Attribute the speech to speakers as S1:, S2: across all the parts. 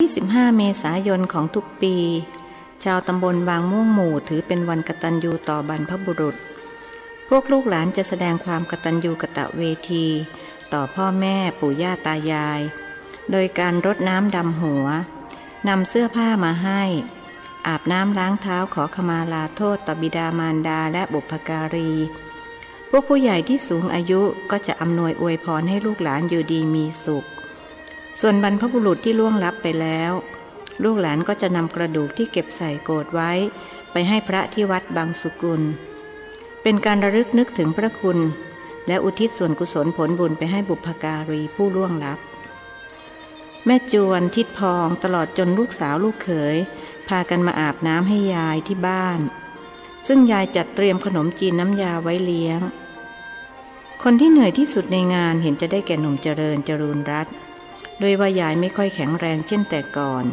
S1: ที่15 เมษายนของทุกปีชาวตำบลบางม่วงหมู่ถือเป็นวันกตัญญูต่อบรรพบุรุษพวกลูกหลานจะแสดงความกตัญญูกตเวทีต่อพ่อแม่ปู่ย่าตายายโดยการรดน้ำดำหัวนำเสื้อผ้ามาให้อาบน้ำล้างเท้าขอขมาลาโทษต่อบิดามารดาและบุพการีพวกผู้ใหญ่ที่สูงอายุก็จะอำนวยอวยพรให้ลูกหลานอยู่ดีมีสุขส่วนบรรพบุรุษที่ล่วงลับไปแล้วลูกหลานก็จะนำกระดูกที่เก็บใส่โกฐไว้ไปให้พระที่วัดบางสุกุลเป็นการระลึกนึกถึงพระคุณและอุทิศส่วนกุศลผลบุญไปให้บุพการีผู้ล่วงลับแม่จวนทิดพองตลอดจนลูกสาวลูกเขยพากันมาอาบน้ำให้ยายที่บ้านซึ่งยายจัดเตรียมขนมจีนน้ำยาไว้เลี้ยงคนที่เหนื่อยที่สุดในงานเห็นจะได้แก่หนุ่มเจริญจรูนรัตน์โดยว่ายายไม่ค่อยแข็งแรงเช่นแต่ก่อน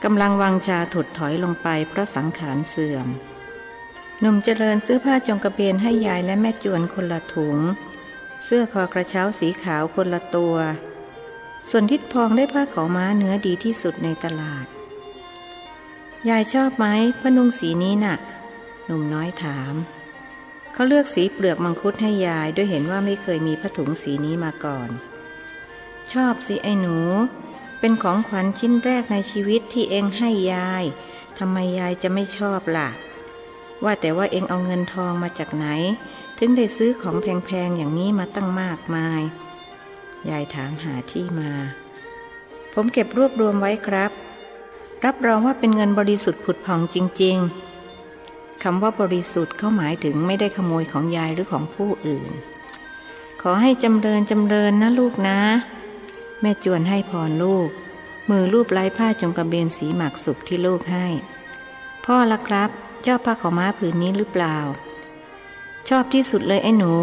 S1: กำลังวังชาถดถอยลงไปเพราะสังขารเสื่อมหนุ่มเจริญซื้อผ้าจงกระเบนให้ยายและแม่จวนคนละถุงเสื้อคอกระเช้าสีขาวคนละตัวส่วนทิดพองได้ผ้าขาวม้าเนื้อดีที่สุดในตลาดยายชอบไหมผ้านุ่งสีนี้น่ะหนุ่มน้อยถามเขาเลือกสีเปลือกมังคุดให้ยายด้วยเห็นว่าไม่เคยมีผ้าถุงสีนี้มาก่อนชอบสิไอ้หนูเป็นของขวัญชิ้นแรกในชีวิตที่เองให้ยายทำไมยายจะไม่ชอบล่ะว่าแต่ว่าเองเอาเงินทองมาจากไหนถึงได้ซื้อของแพงๆอย่างนี้มาตั้งมากมายยายถามหาที่มาผมเก็บรวบรวมไว้ครับรับรองว่าเป็นเงินบริสุทธิ์ผุดผ่องจริงๆคำว่าบริสุทธิ์เขาหมายถึงไม่ได้ขโมยของยายหรือของผู้อื่นขอให้จำเริญนะลูกนะแม่จวนให้พรลูกมือลูบไล้ผ้าจงกระเบนสีหมากสุกที่ลูกให้พ่อละครับชอบผ้าขาวม้าผืนนี้หรือเปล่าชอบที่สุดเลยไอ้หนู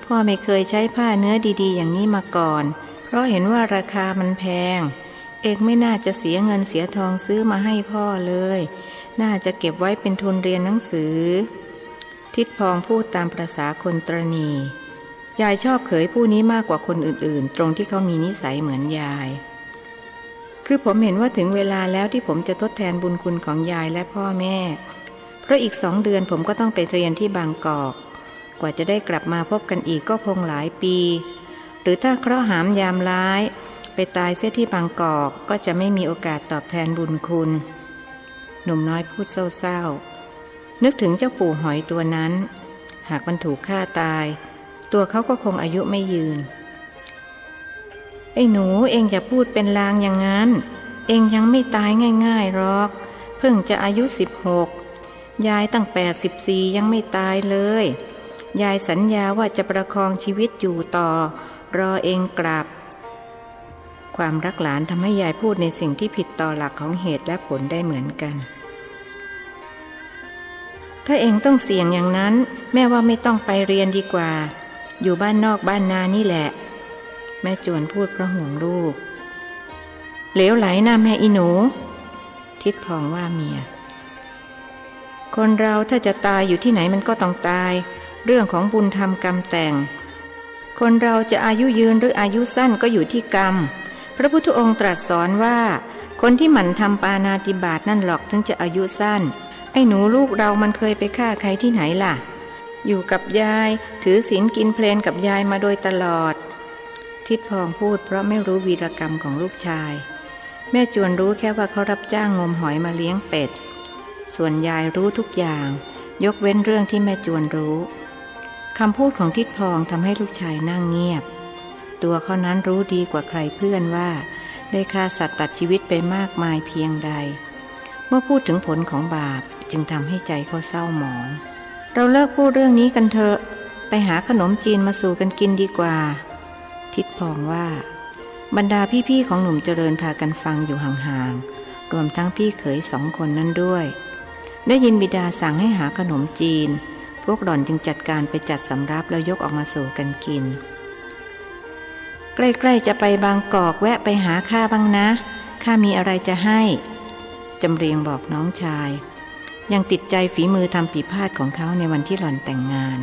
S1: พ่อไม่เคยใช้ผ้าเนื้อดีๆอย่างนี้มาก่อนเพราะเห็นว่าราคามันแพงเอกไม่น่าจะเสียเงินเสียทองซื้อมาให้พ่อเลยน่าจะเก็บไว้เป็นทุนเรียนหนังสือทิดพองพูดตามประสาคนตรณียายชอบเขยผู้นี้มากกว่าคนอื่นๆตรงที่เขามีนิสัยเหมือนยายคือผมเห็นว่าถึงเวลาแล้วที่ผมจะทดแทนบุญคุณของยายและพ่อแม่เพราะอีก2 เดือนผมก็ต้องไปเรียนที่บางกอกกว่าจะได้กลับมาพบกันอีกก็คงหลายปีหรือถ้าเคราะห์หามยามร้ายไปตายเสียที่บางกอกก็จะไม่มีโอกาสตอบแทนบุญคุณหนุ่มน้อยพูดเศร้าๆนึกถึงเจ้าปู่หอยตัวนั้นหากมันถูกฆ่าตายตัวเขาก็คงอายุไม่ยืนไอ้หนูเองอย่าพูดเป็นลางอย่างนั้นเองยังไม่ตายง่ายๆหรอกเพิ่งจะอายุ16ยายตั้ง84ยังไม่ตายเลยยายสัญญาว่าจะประคองชีวิตอยู่ต่อรอเองกลับความรักหลานทำให้ยายพูดในสิ่งที่ผิดต่อหลักของเหตุและผลได้เหมือนกันถ้าเองต้องเสี่ยงอย่างนั้นแม่ว่าไม่ต้องไปเรียนดีกว่าอยู่บ้านนอกบ้านนานี่แหละแม่จวนพูดเพราะห่วงลูกเหลวไหลนะแม่อีหนูทิดพองว่าเมียคนเราถ้าจะตายอยู่ที่ไหนมันก็ต้องตายเรื่องของบุญธรรมกรรมแต่งคนเราจะอายุยืนหรืออายุสั้นก็อยู่ที่กรรมพระพุทธองค์ตรัสสอนว่าคนที่หมั่นทำปาณาติบาตนั่นหรอกถึงจะอายุสั้นไอ้หนูลูกเรามันเคยไปฆ่าใครที่ไหนล่ะอยู่กับยายถือศีลกินเพลนกับยายมาโดยตลอดทิดพองพูดเพราะไม่รู้วีรกรรมของลูกชายแม่จวนรู้แค่ว่าเขารับจ้างงมหอยมาเลี้ยงเป็ดส่วนยายรู้ทุกอย่างยกเว้นเรื่องที่แม่จวนรู้คำพูดของทิดพองทำให้ลูกชายนั่งเงียบตัวเขานั้นรู้ดีกว่าใครเพื่อนว่าได้ฆ่าสัตว์ตัดชีวิตไปมากมายเพียงใดเมื่อพูดถึงผลของบาปจึงทำให้ใจเขาเศร้าหมองเราเลิกพูดเรื่องนี้กันเถอะไปหาขนมจีนมาสู่กันกินดีกว่าทิดพองว่าบรรดาพี่ๆของหนุ่มเจริญพากันฟังอยู่ห่างๆรวมทั้งพี่เขย2 คนนั้นด้วยได้ยินบิดาสั่งให้หาขนมจีนพวกหล่อนจึงจัดการไปจัดสำรับแล้วยกออกมาสู่กันกินใกล้ๆจะไปบางกอกแวะไปหาข้าบ้างนะข้ามีอะไรจะให้จำเรียงบอกน้องชายยังติดใจฝีมือทำปีพาทของเขาในวันที่หล่อนแต่งงาน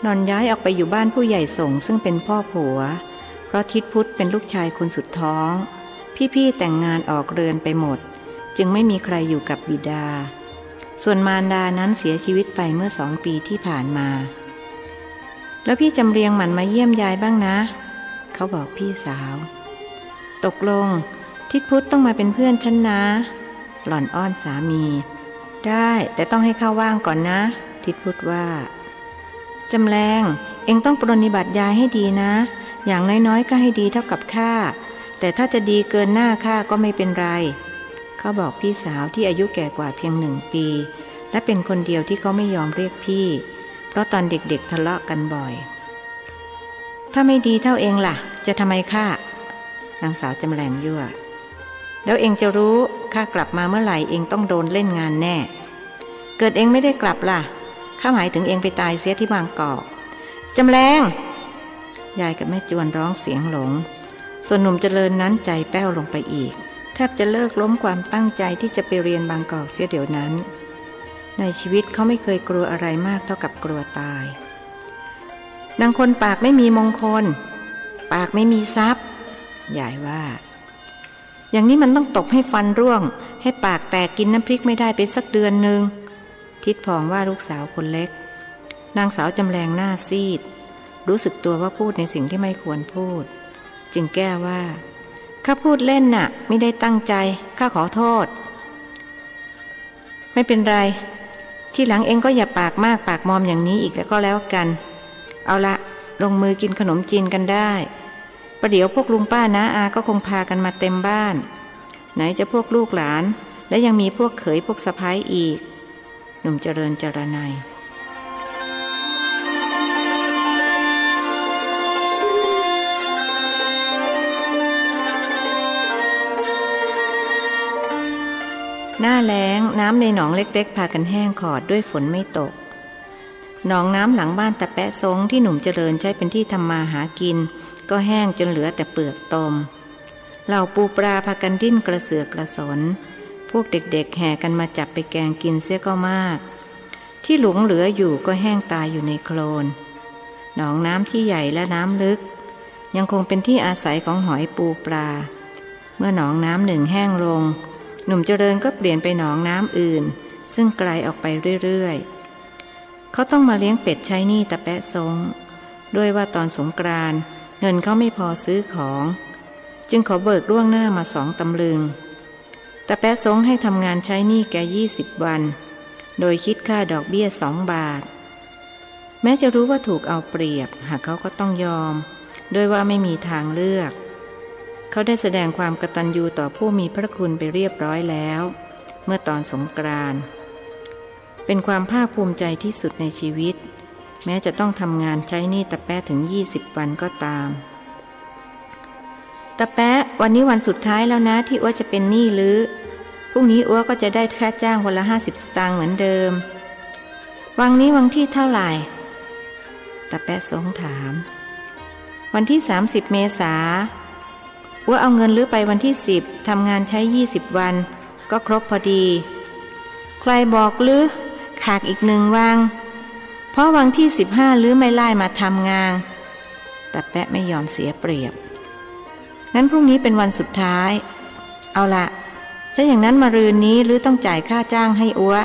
S1: หล่อนย้ายออกไปอยู่บ้านผู้ใหญ่ส่งซึ่งเป็นพ่อผัวเพราะทิดพุทธเป็นลูกชายคนสุดท้องพ พี่ๆแต่งงานออกเรือนไปหมดจึงไม่มีใครอยู่กับบิดาส่วนมารดานั้นเสียชีวิตไปเมื่อ2 ปีที่ผ่านมาแล้วพี่จำเรียงหมั่นมาเยี่ยมยายบ้างนะเขาบอกพี่สาวตกลงทิดพุทธต้องมาเป็นเพื่อนฉันนะหล่อนอ้อนสามีได้แต่ต้องให้ข้าว่างก่อนนะทิดพุทธว่าจำแรงเอ็งต้องปรนนิบัติยายให้ดีนะอย่างน้อยๆก็ให้ดีเท่ากับข้าแต่ถ้าจะดีเกินหน้าข้าก็ไม่เป็นไรเขาบอกพี่สาวที่อายุแก่กว่าเพียง1 ปีและเป็นคนเดียวที่เขาไม่ยอมเรียกพี่เพราะตอนเด็กๆทะเลาะกันบ่อยถ้าไม่ดีเท่าเองล่ะจะทำไมข้านางสาวจำแรงยั่วแล้วเองจะรู้ข้ากลับมาเมื่อไหร่เองต้องโดนเล่นงานแน่เกิดเองไม่ได้กลับล่ะข้าหมายถึงเองไปตายเสียที่บางกอกจำแรงยายกับแม่จวนร้องเสียงหลงส่วนหนุ่มเจริญนั้นใจแป้วลงไปอีกแทบจะเลิกล้มความตั้งใจที่จะไปเรียนบางกอกเสียเดี๋ยวนั้นในชีวิตเขาไม่เคยกลัวอะไรมากเท่ากับกลัวตายนางคนปากไม่มีมงคลปากไม่มีทรัพย์ยายว่าอย่างนี้มันต้องตกให้ฟันร่วงให้ปากแตกกินน้ำพริกไม่ได้ไปสักเดือนนึงทิดพองว่าลูกสาวคนเล็กนางสาวจำแรงหน้าซีดรู้สึกตัวว่าพูดในสิ่งที่ไม่ควรพูดจึงแก้ว่าข้าพูดเล่นน่ะไม่ได้ตั้งใจข้าขอโทษไม่เป็นไรที่หลังเองก็อย่าปากมากปากมอมอย่างนี้อีกแล้วก็แล้วกันเอาละลงมือกินขนมจีนกันได้ประเดี๋ยวพวกลุงป้าน้าอาก็คงพากันมาเต็มบ้านไหนจะพวกลูกหลานและยังมีพวกเขยพวกสะพ้ายอีกหนุ่มเจริญจรนัยหน้าแล้งน้ำในหนองเล็กๆพากันแห้งขอดด้วยฝนไม่ตกหนองน้ำหลังบ้านตะแปะซงที่หนุ่มเจริญใช้เป็นที่ทำมาหากินก็แห้งจนเหลือแต่เปลือกตมเหล่าปูปลาพากันดิ้นกระเสือกกระสนพวกเด็กๆแห่กันมาจับไปแกงกินเสียก็มากที่หลุมเหลืออยู่ก็แห้งตายอยู่ในโคลนหนองน้ำที่ใหญ่และน้ำลึกยังคงเป็นที่อาศัยของหอยปูปลาเมื่อหนองน้ำหนึ่งแห้งลงหนุ่มเจริญก็เปลี่ยนไปหนองน้ำอื่นซึ่งไกลออกไปเรื่อยๆเขาต้องมาเลี้ยงเป็ดใช้หนี้ตะแปะซงด้วยว่าตอนสงกรานต์เงินเขาไม่พอซื้อของจึงขอเบิกล่วงหน้ามา2 ตำลึงตะแปะซงให้ทำงานใช้หนี้แก20 วันโดยคิดค่าดอกเบี้ย2 บาทแม้จะรู้ว่าถูกเอาเปรียบหากเขาก็ต้องยอมด้วยว่าไม่มีทางเลือกเขาได้แสดงความกตัญญูต่อผู้มีพระคุณไปเรียบร้อยแล้วเมื่อตอนสงกรานต์เป็นความภาคภูมิใจที่สุดในชีวิตแม้จะต้องทำงานใช้หนี้ตะแปะถึง20 วันก็ตามตะแปะวันนี้วันสุดท้ายแล้วนะที่อ้วจะเป็นหนี้หรือพรุ่งนี้อ้วก็จะได้ค่าจ้างวันละ50 สตางค์เหมือนเดิมวังนี้วังที่เท่าไหร่ตะแปะซงถามวันที่30 เมษาอ้วเอาเงินลื้อไปวันที่10ทำงานใช้20 วันก็ครบพอดีใครบอกลื้อขาดอีก1 วังเพราะวังที่15ลื้อไม่ไล่มาทำงานตะแปะไม่ยอมเสียเปรียบงั้นพรุ่งนี้เป็นวันสุดท้ายเอาละถ้าอย่างนั้นมะรืนนี้ลื้อต้องจ่ายค่าจ้างให้อ้ว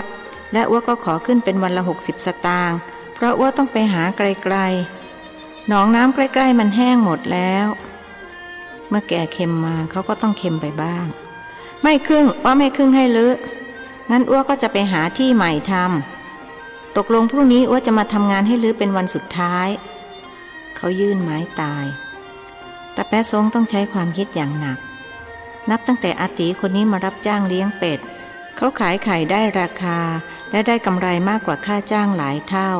S1: และอ้วก็ขอขึ้นเป็นวันละ60 สตางค์เพราะอ้วต้องไปหาไกลๆหนองน้ำใกล้ๆมันแห้งหมดแล้วเมื่อแก่เค็มมาเขาก็ต้องเค็มไปบ้างไม่ครึ่งว่าไม่ครึ่งให้ลื้องั้นอ้วก็จะไปหาที่ใหม่ทำตกลงพรุ่งนี้อ้วจะมาทำงานให้ลื้อเป็นวันสุดท้ายเขายื่นไม้ตายตะแปะซงต้องใช้ความคิดอย่างหนักนับตั้งแต่อาตีคนนี้มารับจ้างเลี้ยงเป็ดเขาขายไข่ได้ราคาและได้กำไรมากกว่าค่าจ้างหลายเท่า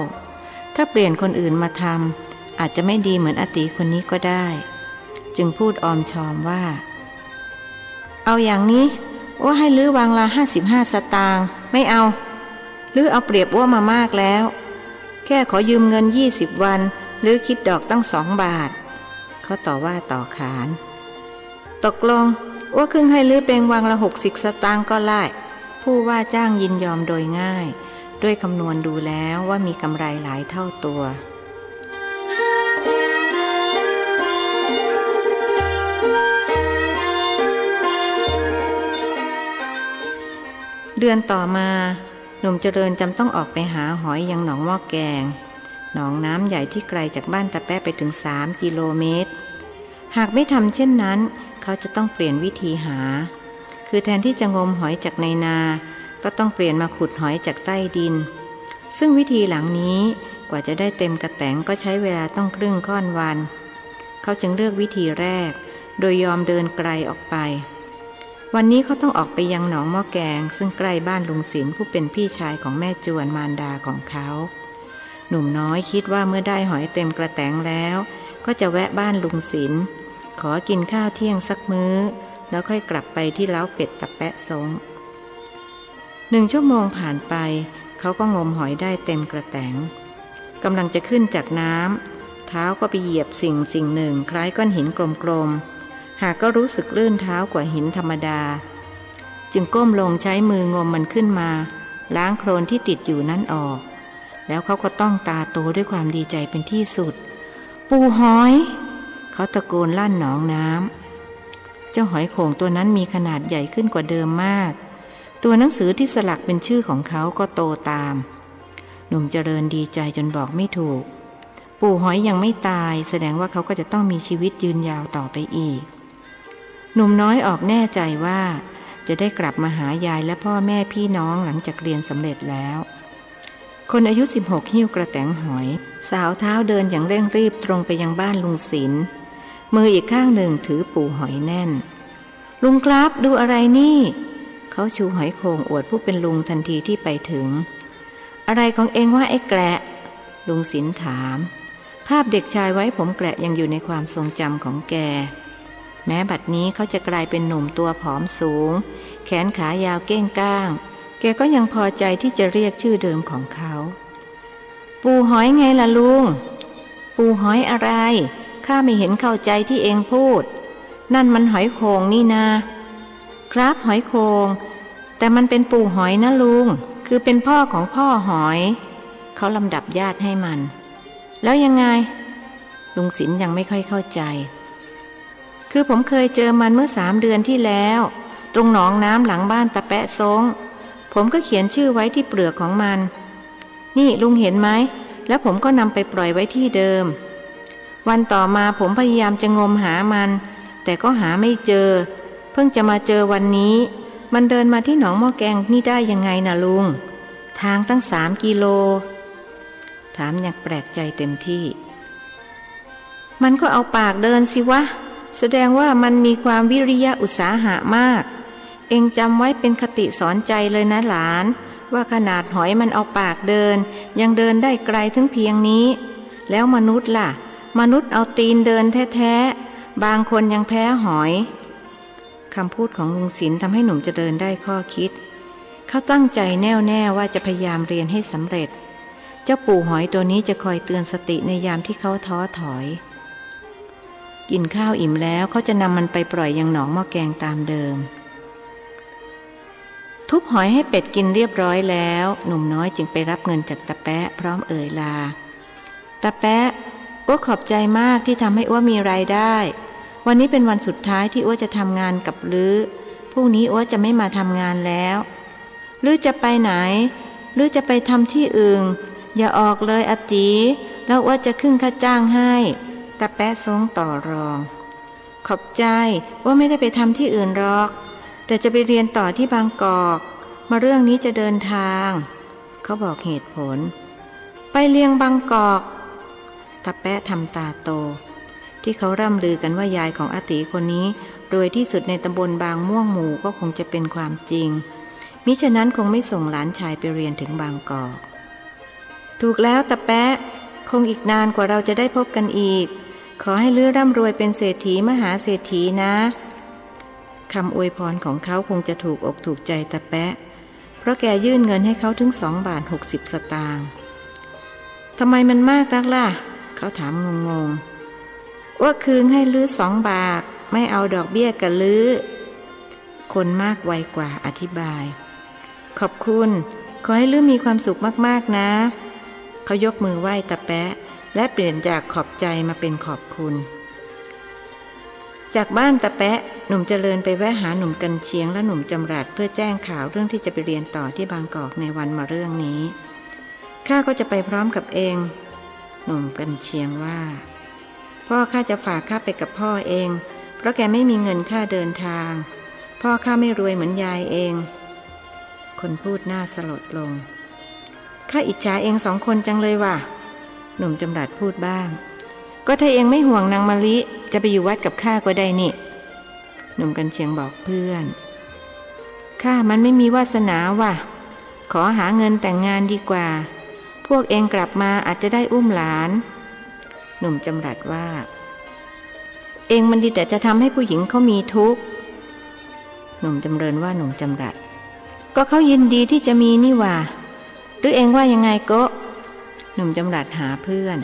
S1: ถ้าเปลี่ยนคนอื่นมาทำอาจจะไม่ดีเหมือนอาตีคนนี้ก็ได้จึงพูดออมชอมว่าเอาอย่างนี้อ้วให้ลื้อวางละ55 สตางค์ไม่เอาลื้อเอาเปรียบอ้วมามากแล้วแค่ขอยืมเงิน20 วันลื้อคิดดอกตั้ง2 บาทเขาต่อว่าต่อขานตกลงอ้วครึ่งให้ลื้อเป็นวางละ60 สตางค์ก็ไล่ผู้ว่าจ้างยินยอมโดยง่ายด้วยคำนวณดูแล้วว่ามีกำไรหลายเท่าตัว ดือนต่อมาหนุ่มเจริญจำต้องออกไปหาหอยยังหนองหม้อแกงหนองน้ำใหญ่ที่ไกลจากบ้านตาแป๊ะไปถึง3 กิโลเมตรหากไม่ทำเช่นนั้นเขาจะต้องเปลี่ยนวิธีหาคือแทนที่จะงมหอยจากในนาก็ต้องเปลี่ยนมาขุดหอยจากใต้ดินซึ่งวิธีหลังนี้กว่าจะได้เต็มกระแตงก็ใช้เวลาต้องครึ่งค่อนวันเขาจึงเลือกวิธีแรกโดยยอมเดินไกลออกไปวันนี้เขาต้องออกไปยังหนองหม้อแกงซึ่งใกล้บ้านลุงศิลป์ผู้เป็นพี่ชายของแม่จวนมารดาของเขาหนุ่มน้อยคิดว่าเมื่อได้หอยเต็มกระแตงแล้วก็จะแวะบ้านลุงศิลป์ขอกินข้าวเที่ยงสักมื้อแล้วค่อยกลับไปที่เล้าเป็ดตะแปะซง1 ชั่วโมงผ่านไปเขาก็งมหอยได้เต็มกระแตงกำลังจะขึ้นจากน้ำเท้าก็ไปเหยียบสิ่งหนึ่งคล้ายก้อนหินกลมๆหากก็รู้สึกลื่นเท้ากว่าหินธรรมดาจึงก้มลงใช้มืองมมันขึ้นมาล้างโคลนที่ติดอยู่นั้นออกแล้วเขาก็ต้องตาโตด้วยความดีใจเป็นที่สุดปูหอยเขาตะโกนลั่นหนองน้ำเจ้าหอยโข่งตัวนั้นมีขนาดใหญ่ขึ้นกว่าเดิมมากตัวหนังสือที่สลักเป็นชื่อของเขาก็โตตามหนุ่มเจริญดีใจจนบอกไม่ถูกปู่หอยยังไม่ตายแสดงว่าเขาก็จะต้องมีชีวิตยืนยาวต่อไปอีกหนุ่มน้อยออกแน่ใจว่าจะได้กลับมาหายายและพ่อแม่พี่น้องหลังจากเรียนสำเร็จแล้วคนอายุ16หิ้วกระแตงหอยสาวเท้าเดินอย่างเร่งรีบตรงไปยังบ้านลุงศิลป์มืออีกข้างหนึ่งถือปูหอยแน่นลุงครับดูอะไรนี่เขาชูหอยโข่งอวดผู้เป็นลุงทันทีที่ไปถึงอะไรของเองว่าไอ้แกะลุงศิลป์ถามภาพเด็กชายไว้ผมแกะยังอยู่ในความทรงจำของแกแม้บัดนี้เขาจะกลายเป็นหนุ่มตัวผอมสูงแขนขายาวเก้งก้างแกก็ยังพอใจที่จะเรียกชื่อเดิมของเขาปูหอยไงล่ะลุงปูหอยอะไรข้าไม่เห็นเข้าใจที่เองพูดนั่นมันหอยโข่งนี่นะครับหอยโข่งแต่มันเป็นปูหอยนะลุงคือเป็นพ่อของพ่อหอยเขาลำดับญาติให้มันแล้วยังไงลุงศิลป์ยังไม่ค่อยเข้าใจคือผมเคยเจอมันเมื่อ3 เดือนที่แล้วตรงหนองน้ำหลังบ้านตะแปะซงผมก็เขียนชื่อไว้ที่เปลือกของมันนี่ลุงเห็นไหมแล้วผมก็นำไปปล่อยไว้ที่เดิมวันต่อมาผมพยายามจะงมหามันแต่ก็หาไม่เจอเพิ่งจะมาเจอวันนี้มันเดินมาที่หนองหม้อแกงนี่ได้ยังไงนะลุงทางตั้ง3 กิโลถามอย่างแปลกใจเต็มที่มันก็เอาปากเดินสิวะแสดงว่ามันมีความวิริยะอุตสาหะมากเอ็งจำไว้เป็นคติสอนใจเลยนะหลานว่าขนาดหอยมันเอาปากเดินยังเดินได้ไกลถึงเพียงนี้แล้วมนุษย์ล่ะมนุษย์เอาตีนเดินแท้ๆบางคนยังแพ้หอยคำพูดของลุงศิลป์ทำให้หนุ่มเจริญได้ข้อคิดเขาตั้งใจแน่วแน่ว่าจะพยายามเรียนให้สำเร็จเจ้าปู่หอยตัวนี้จะคอยเตือนสติในยามที่เขาท้อถอยกินข้าวอิ่มแล้วเขาจะนำมันไปปล่อยยังหนองหม้อแกงตามเดิมทุบหอยให้เป็ดกินเรียบร้อยแล้วหนุ่มน้อยจึงไปรับเงินจากตะแปะพร้อมเอ่ยลาตะแปะอ้วขอบใจมากที่ทำให้อ้วมีรายได้วันนี้เป็นวันสุดท้ายที่อ้วจะทำงานกับลือพรุ่งนี้อ้วจะไม่มาทำงานแล้วลือจะไปไหนลือจะไปทำที่อื่นอย่าออกเลยอาตีแล้วอ้วจะขึ้นค่าจ้างให้ตะแปะซงต่อรองขอบใจอ้วไม่ได้ไปทำที่อื่นหรอกแต่จะไปเรียนต่อที่บางกอกมาเรื่องนี้จะเดินทางเขาบอกเหตุผลไปเรียงบางกอกตะแปะทำตาโตที่เขาร่ำลือกันว่ายายของอาตีคนนี้รวยที่สุดในตำบลบางม่วงหมู่ก็คงจะเป็นความจริงมิฉะนั้นคงไม่ส่งหลานชายไปเรียนถึงบางกอกถูกแล้วตะแปะคงอีกนานกว่าเราจะได้พบกันอีกขอให้ลือร่ำรวยเป็นเศรษฐีมหาเศรษฐีนะคำอวยพรของเขาคงจะถูกอกถูกใจตะแปะเพราะแกยื่นเงินให้เขาถึง2 บาท 60 สตางค์ทำไมมันมากนักล่ะเขาถามงงๆว่าคืนให้ลือ2 บาทไม่เอาดอกเบี้ยกับลือคนมากไวกว่าอธิบายขอบคุณขอให้ลือมีความสุขมากๆนะเขายกมือไหว้ตะแปะและเปลี่ยนจากขอบใจมาเป็นขอบคุณ จากบ้านตะแปะหนุ่มเจริญไปแวะหาหนุ่มกันเชียงและหนุ่มจำรัดเพื่อแจ้งข่าวเรื่องที่จะไปเรียนต่อที่บางกอกในวันมะเรื่องนี้ข้าก็จะไปพร้อมกับเองหนุ่มกันเชียงว่าพ่อข้าจะฝากข้าไปกับพ่อเองเพราะแกไม่มีเงินค่าเดินทางพ่อข้าไม่รวยเหมือนยายเองคนพูดหน้าสลดลงข้าอิจฉาเองสองคนจังเลยว่ะหนุ่มจำรัดพูดบ้างก็ถ้าเองไม่ห่วงนางมะลิจะไปอยู่วัดกับข้าก็ได้นี่หนุ่มกันเชียงบอกเพื่อนข้ามันไม่มีวาสนาว่ะขอหาเงินแต่งงานดีกว่าพวกเองกลับมาอาจจะได้อุ้มหลานหนุ่มจำรัดว่าเองมันดีแต่จะทำให้ผู้หญิงเขามีทุกข์หนุ่มจำเริญว่าหนุ่มจำรัดก็เขายินดีที่จะมีนี่ว่าหรือเองว่ายังไงโกะหนุ่มจำรัดหาเพื่อน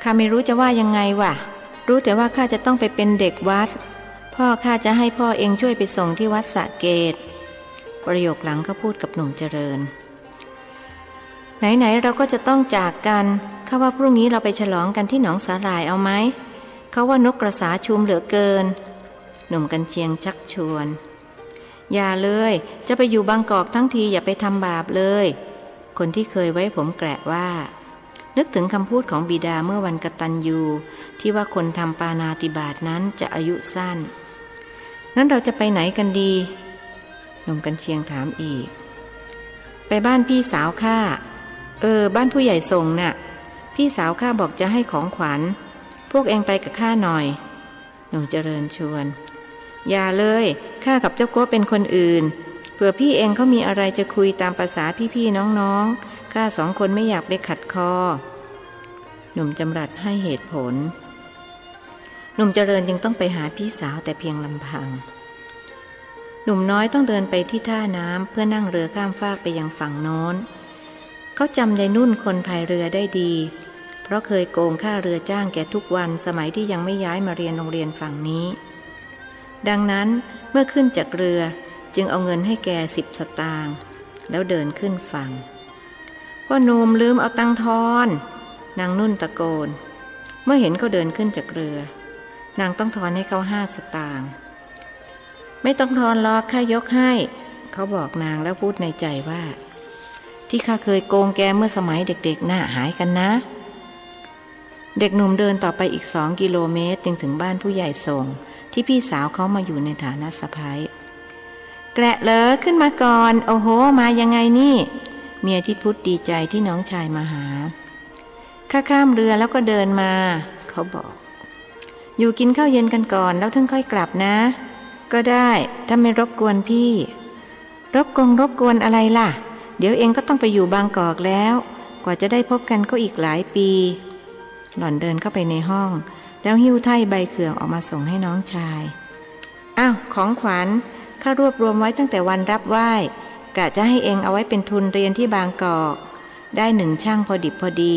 S1: ข้าไม่รู้จะว่ายังไงว่ะรู้แต่ว่าข้าจะต้องไปเป็นเด็กวัดพ่อข้าจะให้พ่อเองช่วยไปส่งที่วัดสระเกตประโยคหลังก็พูดกับหนุ่มเจริญไหนๆเราก็จะต้องจากกันข้าว่าพรุ่งนี้เราไปฉลองกันที่หนองสาหร่ายเอาไหมเขาว่านกกระสาชุมเหลือเกินหนุ่มกันเชียงชักชวนอย่าเลยจะไปอยู่บางกอกทั้งทีอย่าไปทำบาปเลยคนที่เคยไว้ผมแกละว่านึกถึงคำพูดของบิดาเมื่อวันกตัญญูที่ว่าคนทำปาณาติบาตนั้นจะอายุสั้นงั้นเราจะไปไหนกันดีหนุ่มกันเชียงถามอีกไปบ้านพี่สาวข้าบ้านผู้ใหญ่ส่งน่ะพี่สาวข้าบอกจะให้ของขวัญพวกเองไปกับข้าหน่อยหนุ่มเจริญชวนอย่าเลยข้ากับเจ้าโก้เป็นคนอื่นเผื่อพี่เองเขามีอะไรจะคุยตามภาษาพี่ๆน้องๆข้าสองคนไม่อยากไปขัดคอหนุ่มจำรัดให้เหตุผลหนุ่มเจริญจึงต้องไปหาพี่สาวแต่เพียงลำพังหนุ่มน้อยต้องเดินไปที่ท่าน้ำเพื่อนั่งเรือข้ามฟากไปยังฝั่งโน้นเขาจำยายนุ่นคนพายเรือได้ดีเพราะเคยโกงค่าเรือจ้างแกทุกวันสมัยที่ยังไม่ย้ายมาเรียนโรงเรียนฝั่งนี้ดังนั้นเมื่อขึ้นจากเรือจึงเอาเงินให้แก10 สตางค์แล้วเดินขึ้นฝั่งพ่อหนุ่มลืมเอาตังค์ทอนนางนุ่นตะโกนเมื่อเห็นเขาเดินขึ้นจากเรือนางต้องทอนให้เขา5 สตางค์ไม่ต้องทอนหรอกข้ายกให้เขาบอกนางแล้วพูดในใจว่าที่ข้าเคยโกงแกเมื่อสมัยเด็กๆน่าหายกันนะเด็กหนุ่มเดินต่อไปอีก2 กิโลเมตรจึงถึงบ้านผู้ใหญ่ส่งที่พี่สาวเขามาอยู่ในฐานะสะใภ้แกละเหรอขึ้นมาก่อนโอ้โหมายังไงนี่เมียทิดพุทธดีใจที่น้องชายมาหาข้าข้ามเรือแล้วก็เดินมาเขาบอกอยู่กินข้าวเย็นกันก่อนแล้วถึงค่อยกลับนะก็ได้ถ้าไม่รบกวนพี่รบกวนอะไรล่ะเดี๋ยวเองก็ต้องไปอยู่บางกอกแล้วกว่าจะได้พบกันก็อีกหลายปีหล่อนเดินเข้าไปในห้องแล้วหิ้วไถ่ใบเขื่องออกมาส่งให้น้องชายอ้าวของขวัญข้ารวบรวมไว้ตั้งแต่วันรับไหว้กะจะให้เองเอาไว้เป็นทุนเรียนที่บางกอกได้1 ช่างพอดิบพอดี